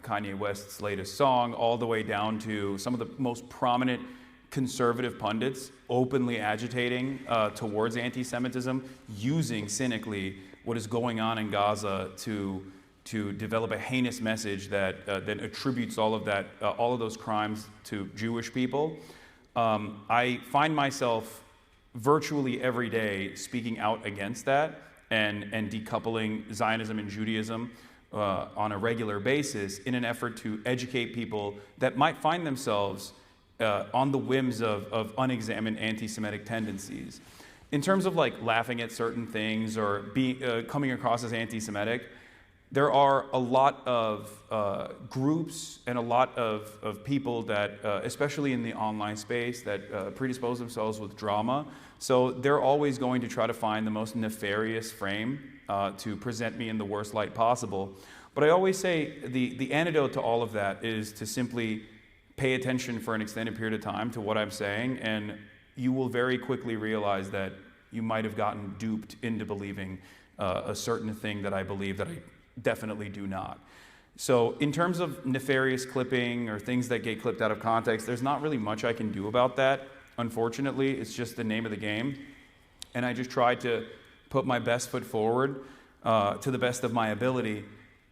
Kanye West's latest song all the way down to some of the most prominent conservative pundits openly agitating towards anti-Semitism, using cynically what is going on in Gaza to develop a heinous message that then attributes all of those crimes to Jewish people. I find myself virtually every day speaking out against that and decoupling Zionism and Judaism on a regular basis in an effort to educate people that might find themselves on the whims of unexamined anti-Semitic tendencies. In terms of like laughing at certain things or coming across as anti-Semitic, there are a lot of groups and a lot of people that, especially in the online space, that predispose themselves with drama. So they're always going to try to find the most nefarious frame to present me in the worst light possible. But I always say the antidote to all of that is to simply pay attention for an extended period of time to what I'm saying, and you will very quickly realize that you might have gotten duped into believing a certain thing that I believe that I definitely do not. So in terms of nefarious clipping or things that get clipped out of context, there's not really much I can do about that. Unfortunately, it's just the name of the game. And I just try to put my best foot forward to the best of my ability.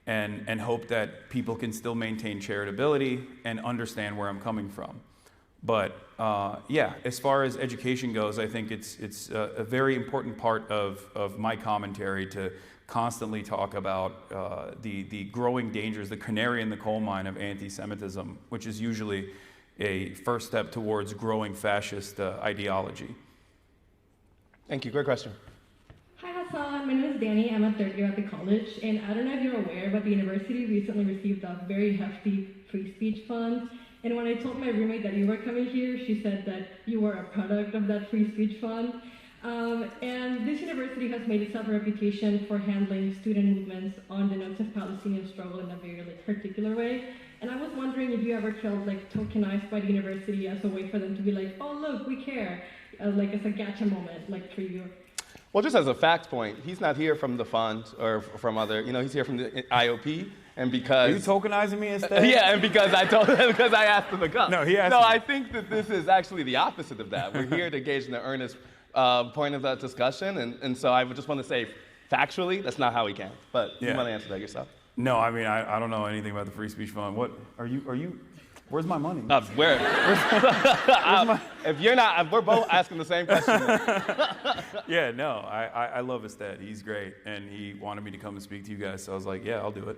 and hope that people can still maintain charitability and understand where I'm coming from. But yeah, as far as education goes, I think it's a very important part of my commentary to constantly talk about the growing dangers, the canary in the coal mine of anti-Semitism, which is usually a first step towards growing fascist ideology. Thank you. Great question. Hi Hasan, my name is Danny. I'm a third year at the college, and I don't know if you're aware, but the university recently received a very hefty free speech fund. And when I told my roommate that you were coming here, she said that you were a product of that free speech fund. And this university has made itself a reputation for handling student movements on the notes of Palestinian struggle in a very particular way. And I was wondering if you ever felt tokenized by the university as a way for them to be like, oh look, we care, as a gotcha moment, for you. Well, just as a fact point, he's not here from the fund or from other, he's here from the IOP. And because are you tokenizing me instead? Yeah, and because I told him, because I asked him to come. No, he asked No, me. I think that this is actually the opposite of that. We're here to engage in the earnest point of that discussion, and so I would just want to say, factually, that's not how we can. But you want to answer that yourself? No, I mean I don't know anything about the free speech fund. What are you? Where's my money? If you're not, we're both asking the same question. Yeah, no, I love Astead. He's great, and he wanted me to come and speak to you guys, so I was like, yeah, I'll do it.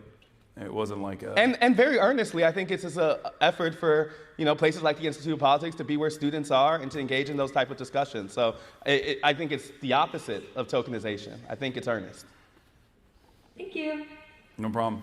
It wasn't like a... And very earnestly, I think it's just an effort for places like the Institute of Politics to be where students are and to engage in those type of discussions. So I think it's the opposite of tokenization. I think it's earnest. Thank you. No problem.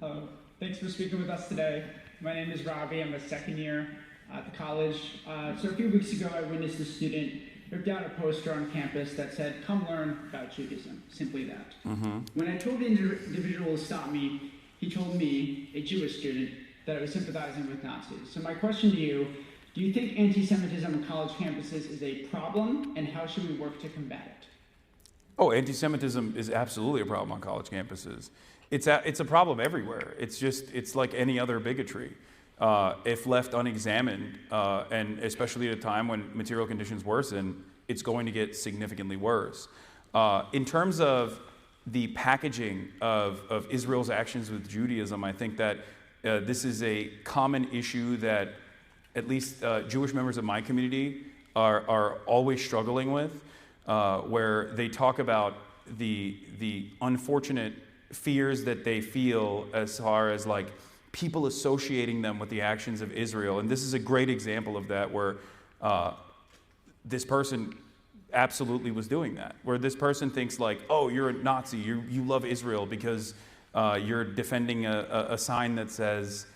Hello. Thanks for speaking with us today. My name is Robbie. I'm a second year at the college. So a few weeks ago, I witnessed a student rip down a poster on campus that said, "Come learn about Judaism," simply that. Mm-hmm. When I told the individual to stop me, he told me, a Jewish student, that I was sympathizing with Nazis. So my question to you, do you think anti-Semitism on college campuses is a problem, and how should we work to combat it? Oh, anti-Semitism is absolutely a problem on college campuses. It's a problem everywhere. It's like any other bigotry. If left unexamined, and especially at a time when material conditions worsen, it's going to get significantly worse. In terms of the packaging of Israel's actions with Judaism, I think that this is a common issue that at least Jewish members of my community are always struggling with, where they talk about the unfortunate fears that they feel as far as people associating them with the actions of Israel. And this is a great example of that, where this person absolutely was doing that, where this person thinks oh, you're a Nazi, you love Israel because you're defending a sign that says,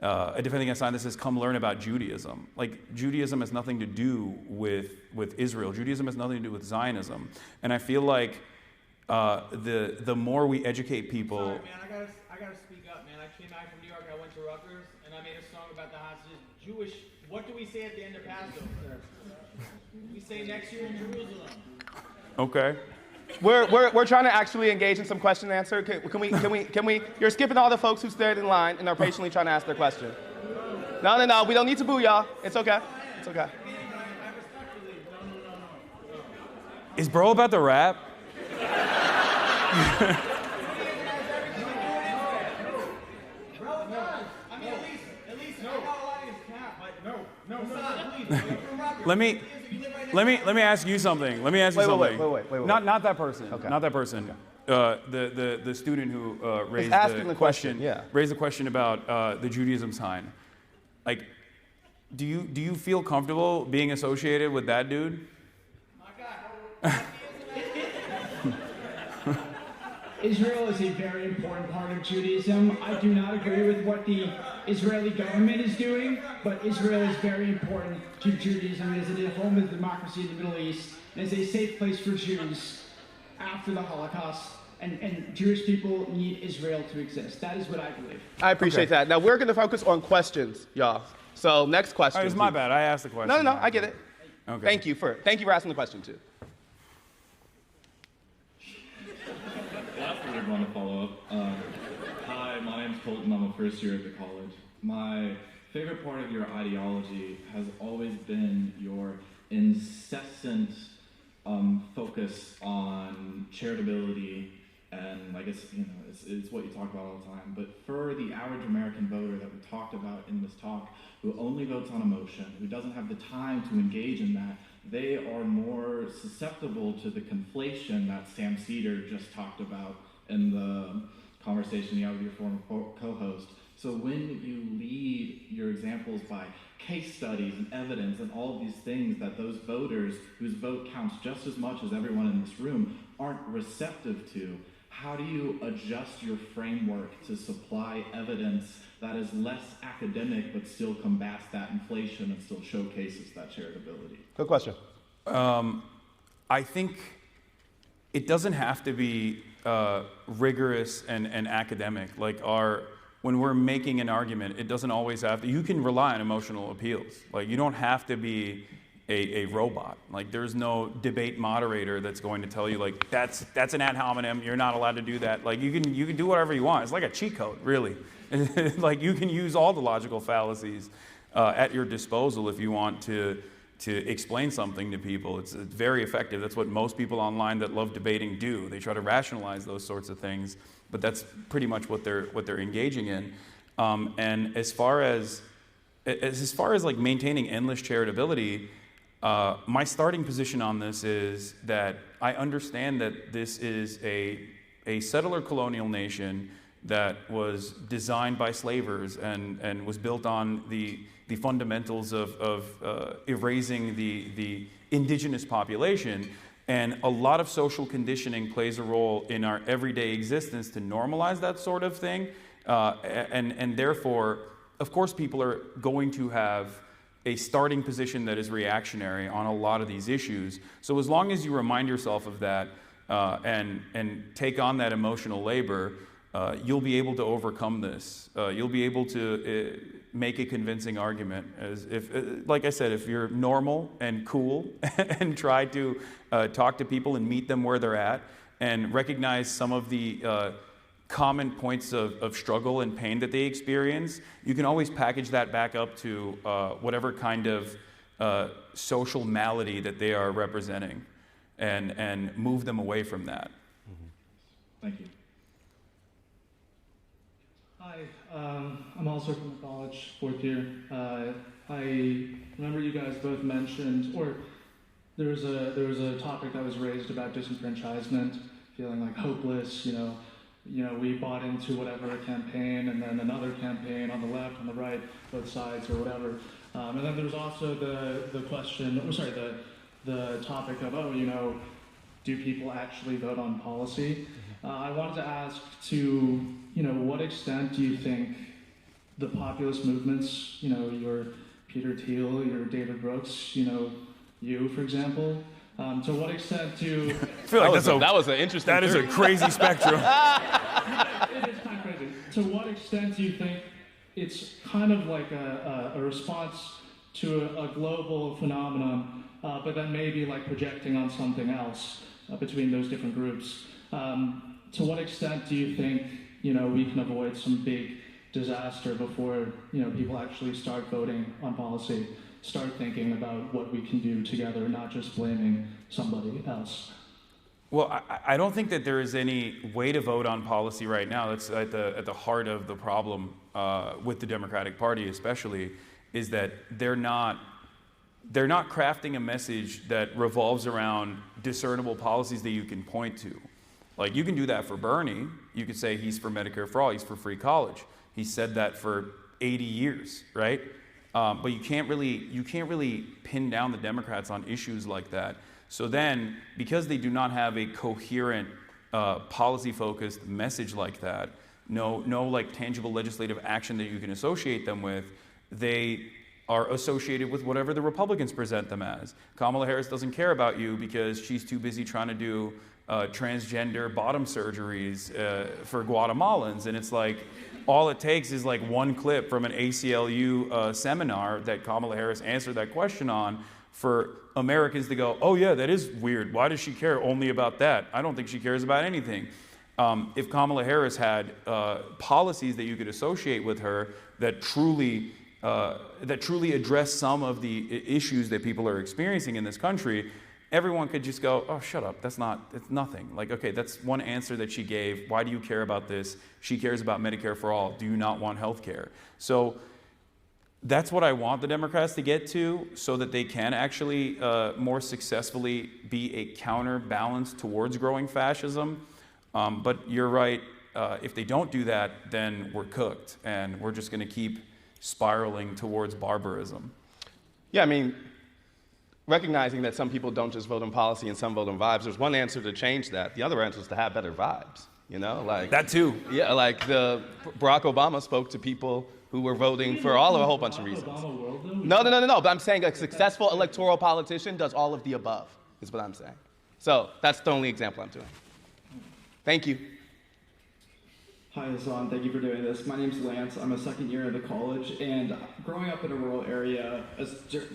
"Come learn about Judaism." Judaism has nothing to do with Israel. Judaism has nothing to do with Zionism. And I feel like the more we educate people. Sorry, man, I gotta speak up, man. I came back from New York, I went to Rutgers, and I made a song about the hostages. Jewish, what do we say at the end of Passover? We say next year in Jerusalem. Okay. We're trying to actually engage in some question and answer. Can we? You're skipping all the folks who stayed in line and are patiently trying to ask their question. No. We don't need to boo y'all. It's okay. It's okay. Is bro about to rap? Let me ask you something. Let me ask you something. Wait. Not that person. Okay. Not that person. Okay. The student who raised the question. Yeah. Raised the question about the Judaism sign. Do you feel comfortable being associated with that dude? Israel is a very important part of Judaism. I do not agree with what the Israeli government is doing, but Israel is very important to Judaism. It is a home of democracy in the Middle East, and is a safe place for Jews after the Holocaust. And Jewish people need Israel to exist. That is what I believe. I appreciate that. Now we're going to focus on questions, y'all. So next question. All right, it's my bad. I asked the question. No, I get it. Okay. Thank you for asking the question too. I want to follow up. Hi, my name's Colton. I'm a first year at the college. My favorite part of your ideology has always been your incessant focus on charitability And I guess, it's what you talk about all the time. But for the average American voter that we talked about in this talk, who only votes on emotion, who doesn't have the time to engage in that, they are more susceptible to the conflation that Sam Cedar just talked about in the conversation you had with your former co-host. So when you lead your examples by case studies and evidence and all of these things that those voters whose vote counts just as much as everyone in this room aren't receptive to, how do you adjust your framework to supply evidence that is less academic but still combats that inflation and still showcases that shareability? Good question. I think it doesn't have to be rigorous and academic. Like when we're making an argument, it doesn't always have to. You can rely on emotional appeals. Like you don't have to be a robot. Like there's no debate moderator that's going to tell you like that's an ad hominem. You're not allowed to do that. Like you can do whatever you want. It's like a cheat code, really. Like you can use all the logical fallacies at your disposal if you want to explain something to people. It's very effective. That's what most people online that love debating do. They try to rationalize those sorts of things, but that's pretty much what they're engaging in. And as far as like maintaining endless charitability, my starting position on this is that I understand that this is a settler colonial nation that was designed by slavers and was built on the fundamentals of erasing the indigenous population. And a lot of social conditioning plays a role in our everyday existence to normalize that sort of thing. And therefore, of course, people are going to have a starting position that is reactionary on a lot of these issues. So as long as you remind yourself of that and take on that emotional labor, you'll be able to overcome this. You'll be able to make a convincing argument. As if, like I said, if you're normal and cool and try to talk to people and meet them where they're at and recognize some of the common points of struggle and pain that they experience, you can always package that back up to whatever kind of social malady that they are representing and move them away from that. Thank you. Hi, I'm also from the college, fourth year. I remember you guys both mentioned, or there was a topic that was raised about disenfranchisement, feeling like hopeless. We bought into whatever campaign, and then another campaign on the left, on the right, both sides, or whatever. And then there was also the question, the topic of, do people actually vote on policy? I wanted to ask to, what extent do you think the populist movements, your Peter Thiel, your David Brooks, you, for example, to what extent do... I feel like that was an interesting That is a crazy spectrum. It is kind of crazy. To what extent do you think it's kind of like a response to a global phenomenon, but then maybe like projecting on something else between those different groups? To what extent do you think, we can avoid some big disaster before, people actually start voting on policy, start thinking about what we can do together, not just blaming somebody else? Well, I don't think that there is any way to vote on policy right now. That's at the heart of the problem with the Democratic Party, especially, is that they're not crafting a message that revolves around discernible policies that you can point to. Like, you can do that for Bernie. You could say he's for Medicare for all, he's for free college. He said that for 80 years, right? But you can't really pin down the Democrats on issues like that. So then, because they do not have a coherent policy-focused message like that, no like tangible legislative action that you can associate them with, they are associated with whatever the Republicans present them as. Kamala Harris doesn't care about you because she's too busy trying to do transgender bottom surgeries for Guatemalans. And it's like, all it takes is like one clip from an ACLU seminar that Kamala Harris answered that question on for Americans to go, oh yeah, that is weird. Why does she care only about that? I don't think she cares about anything. If Kamala Harris had policies that you could associate with her that truly address some of the issues that people are experiencing in this country, everyone could just go, oh, shut up, it's nothing. Like, okay, that's one answer that she gave. Why do you care about this? She cares about Medicare for all. Do you not want health care? So that's what I want the Democrats to get to, so that they can actually more successfully be a counterbalance towards growing fascism. But you're right, if they don't do that, then we're cooked, and we're just gonna keep spiraling towards barbarism. Yeah, I mean, recognizing that some people don't just vote on policy and some vote on vibes, there's one answer to change that. The other answer is to have better vibes, you know? Like that too. Yeah, like Barack Obama spoke to people who were voting for a whole bunch of reasons. No, but I'm saying a successful electoral politician does all of the above, is what I'm saying. So that's the only example I'm doing. Thank you. Hi, Hasan. Thank you for doing this. My name's Lance. I'm a second year at the college, and growing up in a rural area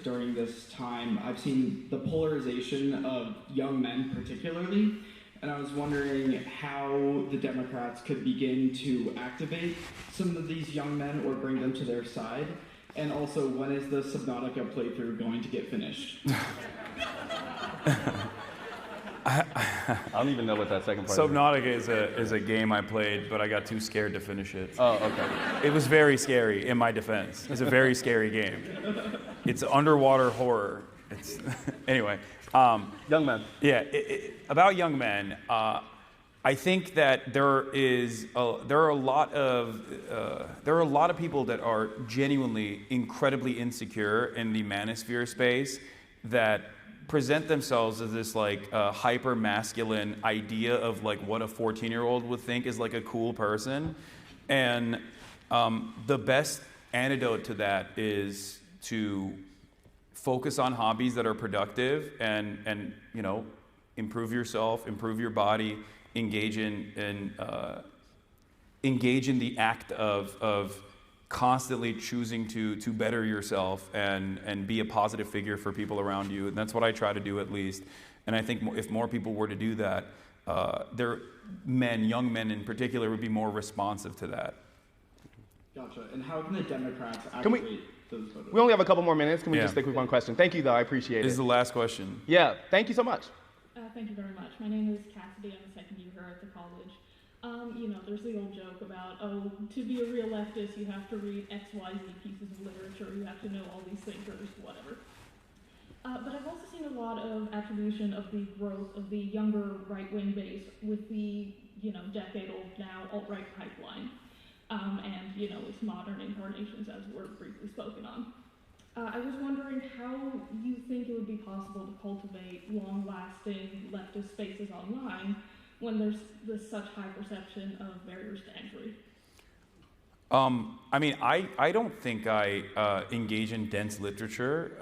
during this time, I've seen the polarization of young men particularly, and I was wondering how the Democrats could begin to activate some of these young men or bring them to their side, and also when is the Subnautica playthrough going to get finished? I don't even know what that second part Subnautica is a game I played, but I got too scared to finish it. Oh, okay. It was very scary, in my defense. It's a very scary game. It's underwater horror. Anyway. Young men. Yeah, about young men, I think that there are a lot of people that are genuinely incredibly insecure in the manosphere space that present themselves as this like hyper masculine idea of like what a 14-year-old would think is like a cool person, and the best antidote to that is to focus on hobbies that are productive and you know, improve yourself, improve your body, engage in the act of constantly choosing to better yourself and be a positive figure for people around you. And that's what I try to do, at least. And I think if more people were to do that, young men in particular, would be more responsive to that. Gotcha. And how can the Democrats activate those voters? We only have a couple more minutes. Can we just stick with one question? Thank you, though. I appreciate it. This is the last question. Yeah. Thank you so much. Thank you very much. My name is Cassidy. I'm a second year here at the college. You know, there's the old joke about, oh, to be a real leftist, you have to read XYZ pieces of literature, you have to know all these thinkers, whatever. But I've also seen a lot of attribution of the growth of the younger right-wing base with the, you know, decade-old now alt-right pipeline, and, you know, its modern incarnations as were briefly spoken on. I was wondering how you think it would be possible to cultivate long-lasting leftist spaces online when there's such high perception of barriers to entry? I mean, I don't think I engage in dense literature,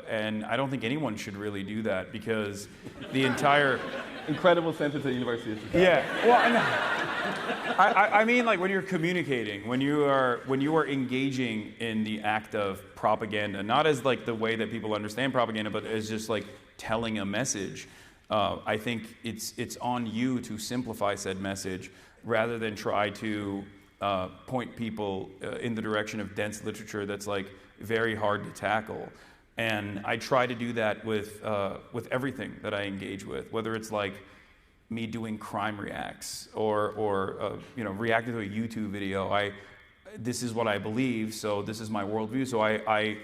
and I don't think anyone should really do that, because the entire... Incredible sentence at the University of Chicago. Yeah, well, I mean, like when you're communicating, when you are engaging in the act of propaganda, not as like the way that people understand propaganda, but as just like telling a message. I think it's on you to simplify said message rather than try to point people in the direction of dense literature that's like very hard to tackle. And I try to do that with everything that I engage with, whether it's like me doing crime reacts or you know, reacting to a YouTube video. This is what I believe, so this is my worldview. So I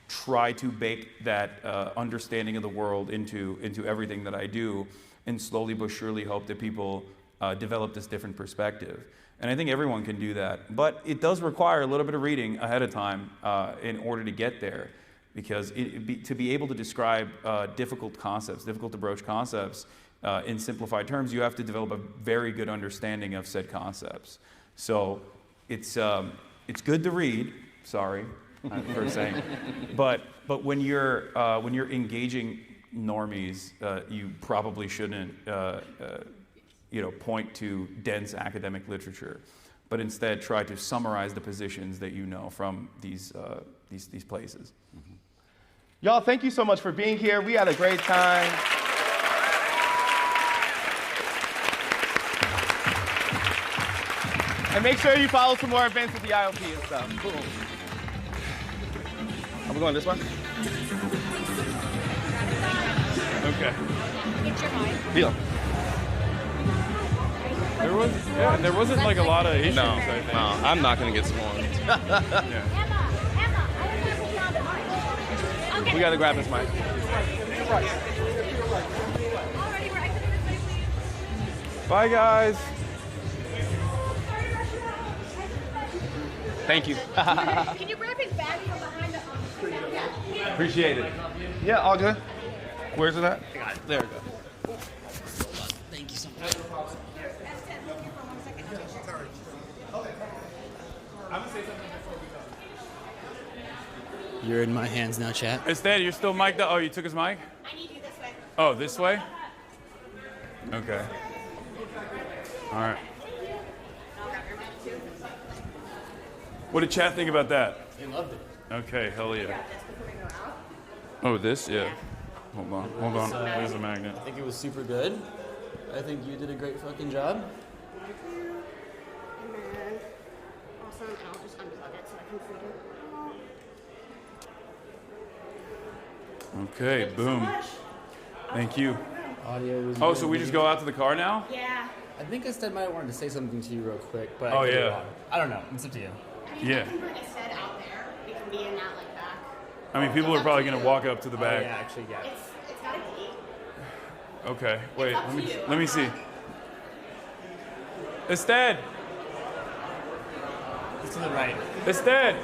try to bake that understanding of the world into everything that I do, and slowly but surely hope that people develop this different perspective. And I think everyone can do that, but it does require a little bit of reading ahead of time in order to get there, because to be able to describe difficult to broach concepts in simplified terms, you have to develop a very good understanding of said concepts. So it's good to read. Sorry. For saying, but when you're engaging normies, you probably shouldn't you know, point to dense academic literature, but instead try to summarize the positions that you know from these places. Mm-hmm. Y'all, thank you so much for being here. We had a great time. And make sure you follow some more events at the IOP and stuff. Cool. Are we going this way? Okay. It's your mic. Deal. There wasn't like a lot of issues. I think. No, I'm not gonna get sworn. We gotta grab this mic. Bye, guys. Thank you. Can you grab his bag from behind the Appreciate it. Yeah, all good. Where's it at? There we go. Thank you so much. You're in my hands now, chat. Astead, you're still mic'd up. Oh, you took his mic? I need you this way. Oh, this way? Okay. All right. What did chat think about that? They loved it. Okay, hell yeah. Oh, this? Yeah. Hold on. There's a magnet. I think it was super good. I think you did a great fucking job. And then, awesome, and I'll just unplug it so I can feed it. Okay, boom. Thank you. Audio was Oh, good. so we just go out to the car now? Yeah. I think Astead might have wanted to say something to you real quick, but Oh, I could be yeah. wrong. I don't know. It's up to you. Yeah. We can put Astead out there. We can be in that, like, back. I mean, people are probably going to walk up to the Oh, back. yeah, actually, yeah. It's got a key. Okay, wait, up to you. let me see. Astead! It's to the right. Astead!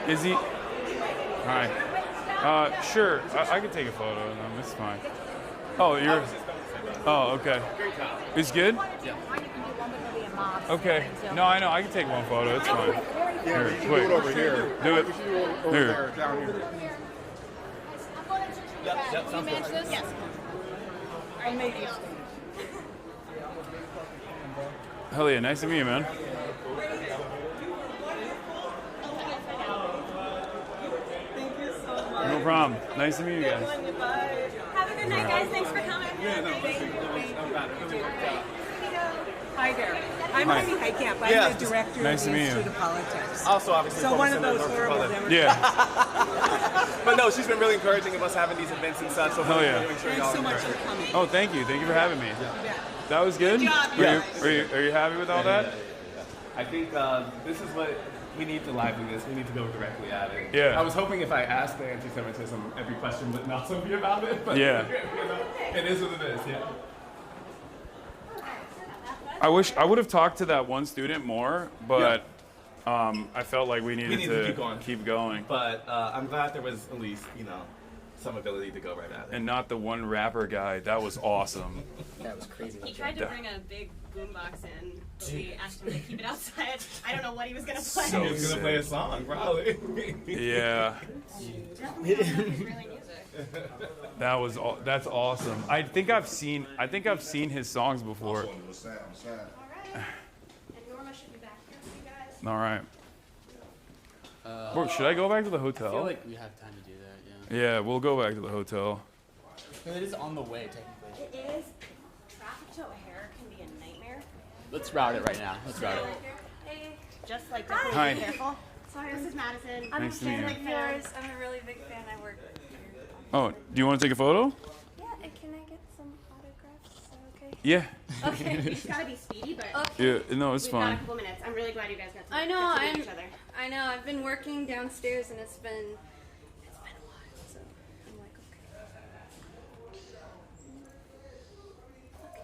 Is he? Hi. Sure, I can take a photo of them, it's fine. Oh, you're... Oh, okay. It's good? Yeah. Okay. No, I know, I can take one photo, it's fine. Here, wait. Do it over here. Do it. We should do it over Here. there, down here. Yep, sounds good. Yes. I made you. Hell yeah, nice to meet you, man. Thank you so much. No problem. Nice to meet you guys. Have a good night, guys. Thanks for coming. Hi there. I'm Hi. Amy Heitkamp. I'm Yeah. the director Nice of to the meet you. Institute of Politics. Also, obviously, So one of Republican those North horrible Dakota. Democrats. Yeah. But no, she's been really encouraging of us having these events and such. So Hell yeah. Make sure Thanks y'all so much enjoy for it. coming. Oh, thank you. Thank you for having me. Yeah. That was good? Good job. Yeah. Are you happy with all that? I think this is what we need to lively this. We need to go directly at it. Yeah. I was hoping if I asked the anti-Semitism every question would not so be about it. But Yeah. you know, it is what it is. Yeah. I wish I would have talked to that one student more, but I felt like we needed to keep going. But I'm glad there was at least, some ability to go right at it. And not the one rapper guy. That was awesome. That was crazy. He tried to bring a big boombox in, but we asked him to keep it outside. I don't know what he was gonna play. So He was gonna play a song, probably. Yeah. Definitely not Israeli music. That's awesome. I think I've seen his songs before. And Norma should be back here for you guys. All right. Bro, should I go back to the hotel? I feel like we have time to do that, Yeah, we'll go back to the hotel. yeah. It is on the way, technically. It is. Traffic to O'Hare can be a nightmare. Let's route it right now. Let's route it. Hey. Just like definitely Hi. be careful. Sorry, this is Madison. I'm Nice to meet you. Big yours. I'm a really big fan. I work here. Oh, do you want to take a photo? Yeah, and can I get some autographs? Is that okay? Yeah. Okay, you just gotta be speedy, but Yeah, no, it's we've fine. got a couple minutes. I'm really glad you guys got to, I know, got to meet I'm- each other. I know. I've been working downstairs and it's been a while, so I'm like, okay.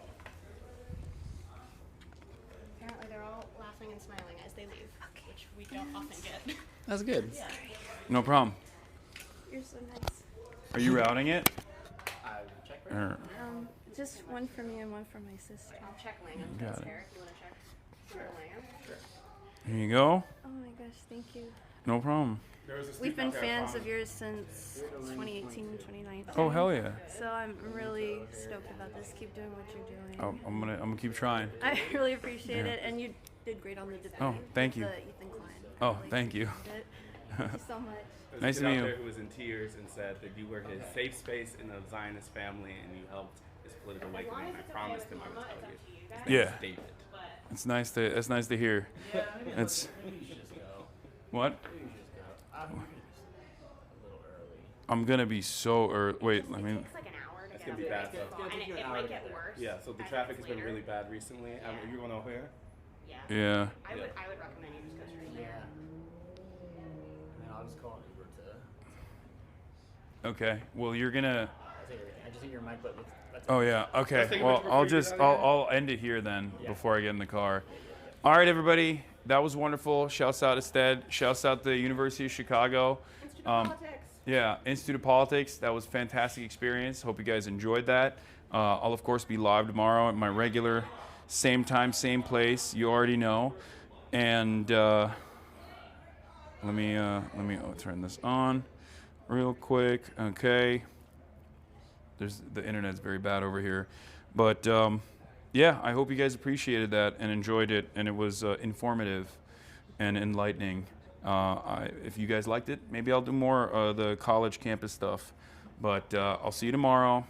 Apparently, they're all laughing and smiling as they leave, which we don't often get. That's good. Yeah. No problem. You're so nice. Are you routing it? Or- Just one for me and one for my sister. I'll check Langham. Got it. Eric, you want to check Langham? Sure. Here you go. Oh my gosh, thank you. No problem. We've been fans of yours since 2018, 2019. Oh, hell yeah. So I'm really stoked about this. Keep doing what you're doing. Oh, I'm gonna keep trying. I really appreciate Yeah. it, and you did great on the debate. Oh, thank with you. the Ethan Klein. Oh, Really thank you. appreciate it. Thank you so much. There's Nice a to kid meet out you. there who was in tears and said that you were his safe space in the Zionist family and you helped his political awakening. And I promised him I would tell you. His name Yeah. is David. It's nice to hear. It's what? I'm gonna be so. Or wait, let me. It's like an hour to It's get gonna be up bad there. stuff. And it might get worse. Yeah, so the traffic has been really bad recently. You're going over here? Yeah. Yeah. I would recommend you just go straight there. And then I'll just call an Uber to. Okay. Well, you're gonna. I just think your mic, but Oh yeah. Okay. Well, I'll end it here then before I get in the car. All right, everybody. That was wonderful. Shouts out Astead. Shouts out the University of Chicago. Institute of Politics. Yeah, Institute of Politics. That was a fantastic experience. Hope you guys enjoyed that. I'll of course be live tomorrow at my regular same time, same place. You already know. And let me turn this on real quick. Okay. The internet's very bad over here, but yeah, I hope you guys appreciated that and enjoyed it, and it was informative and enlightening. If you guys liked it, maybe I'll do more the college campus stuff. But I'll see you tomorrow.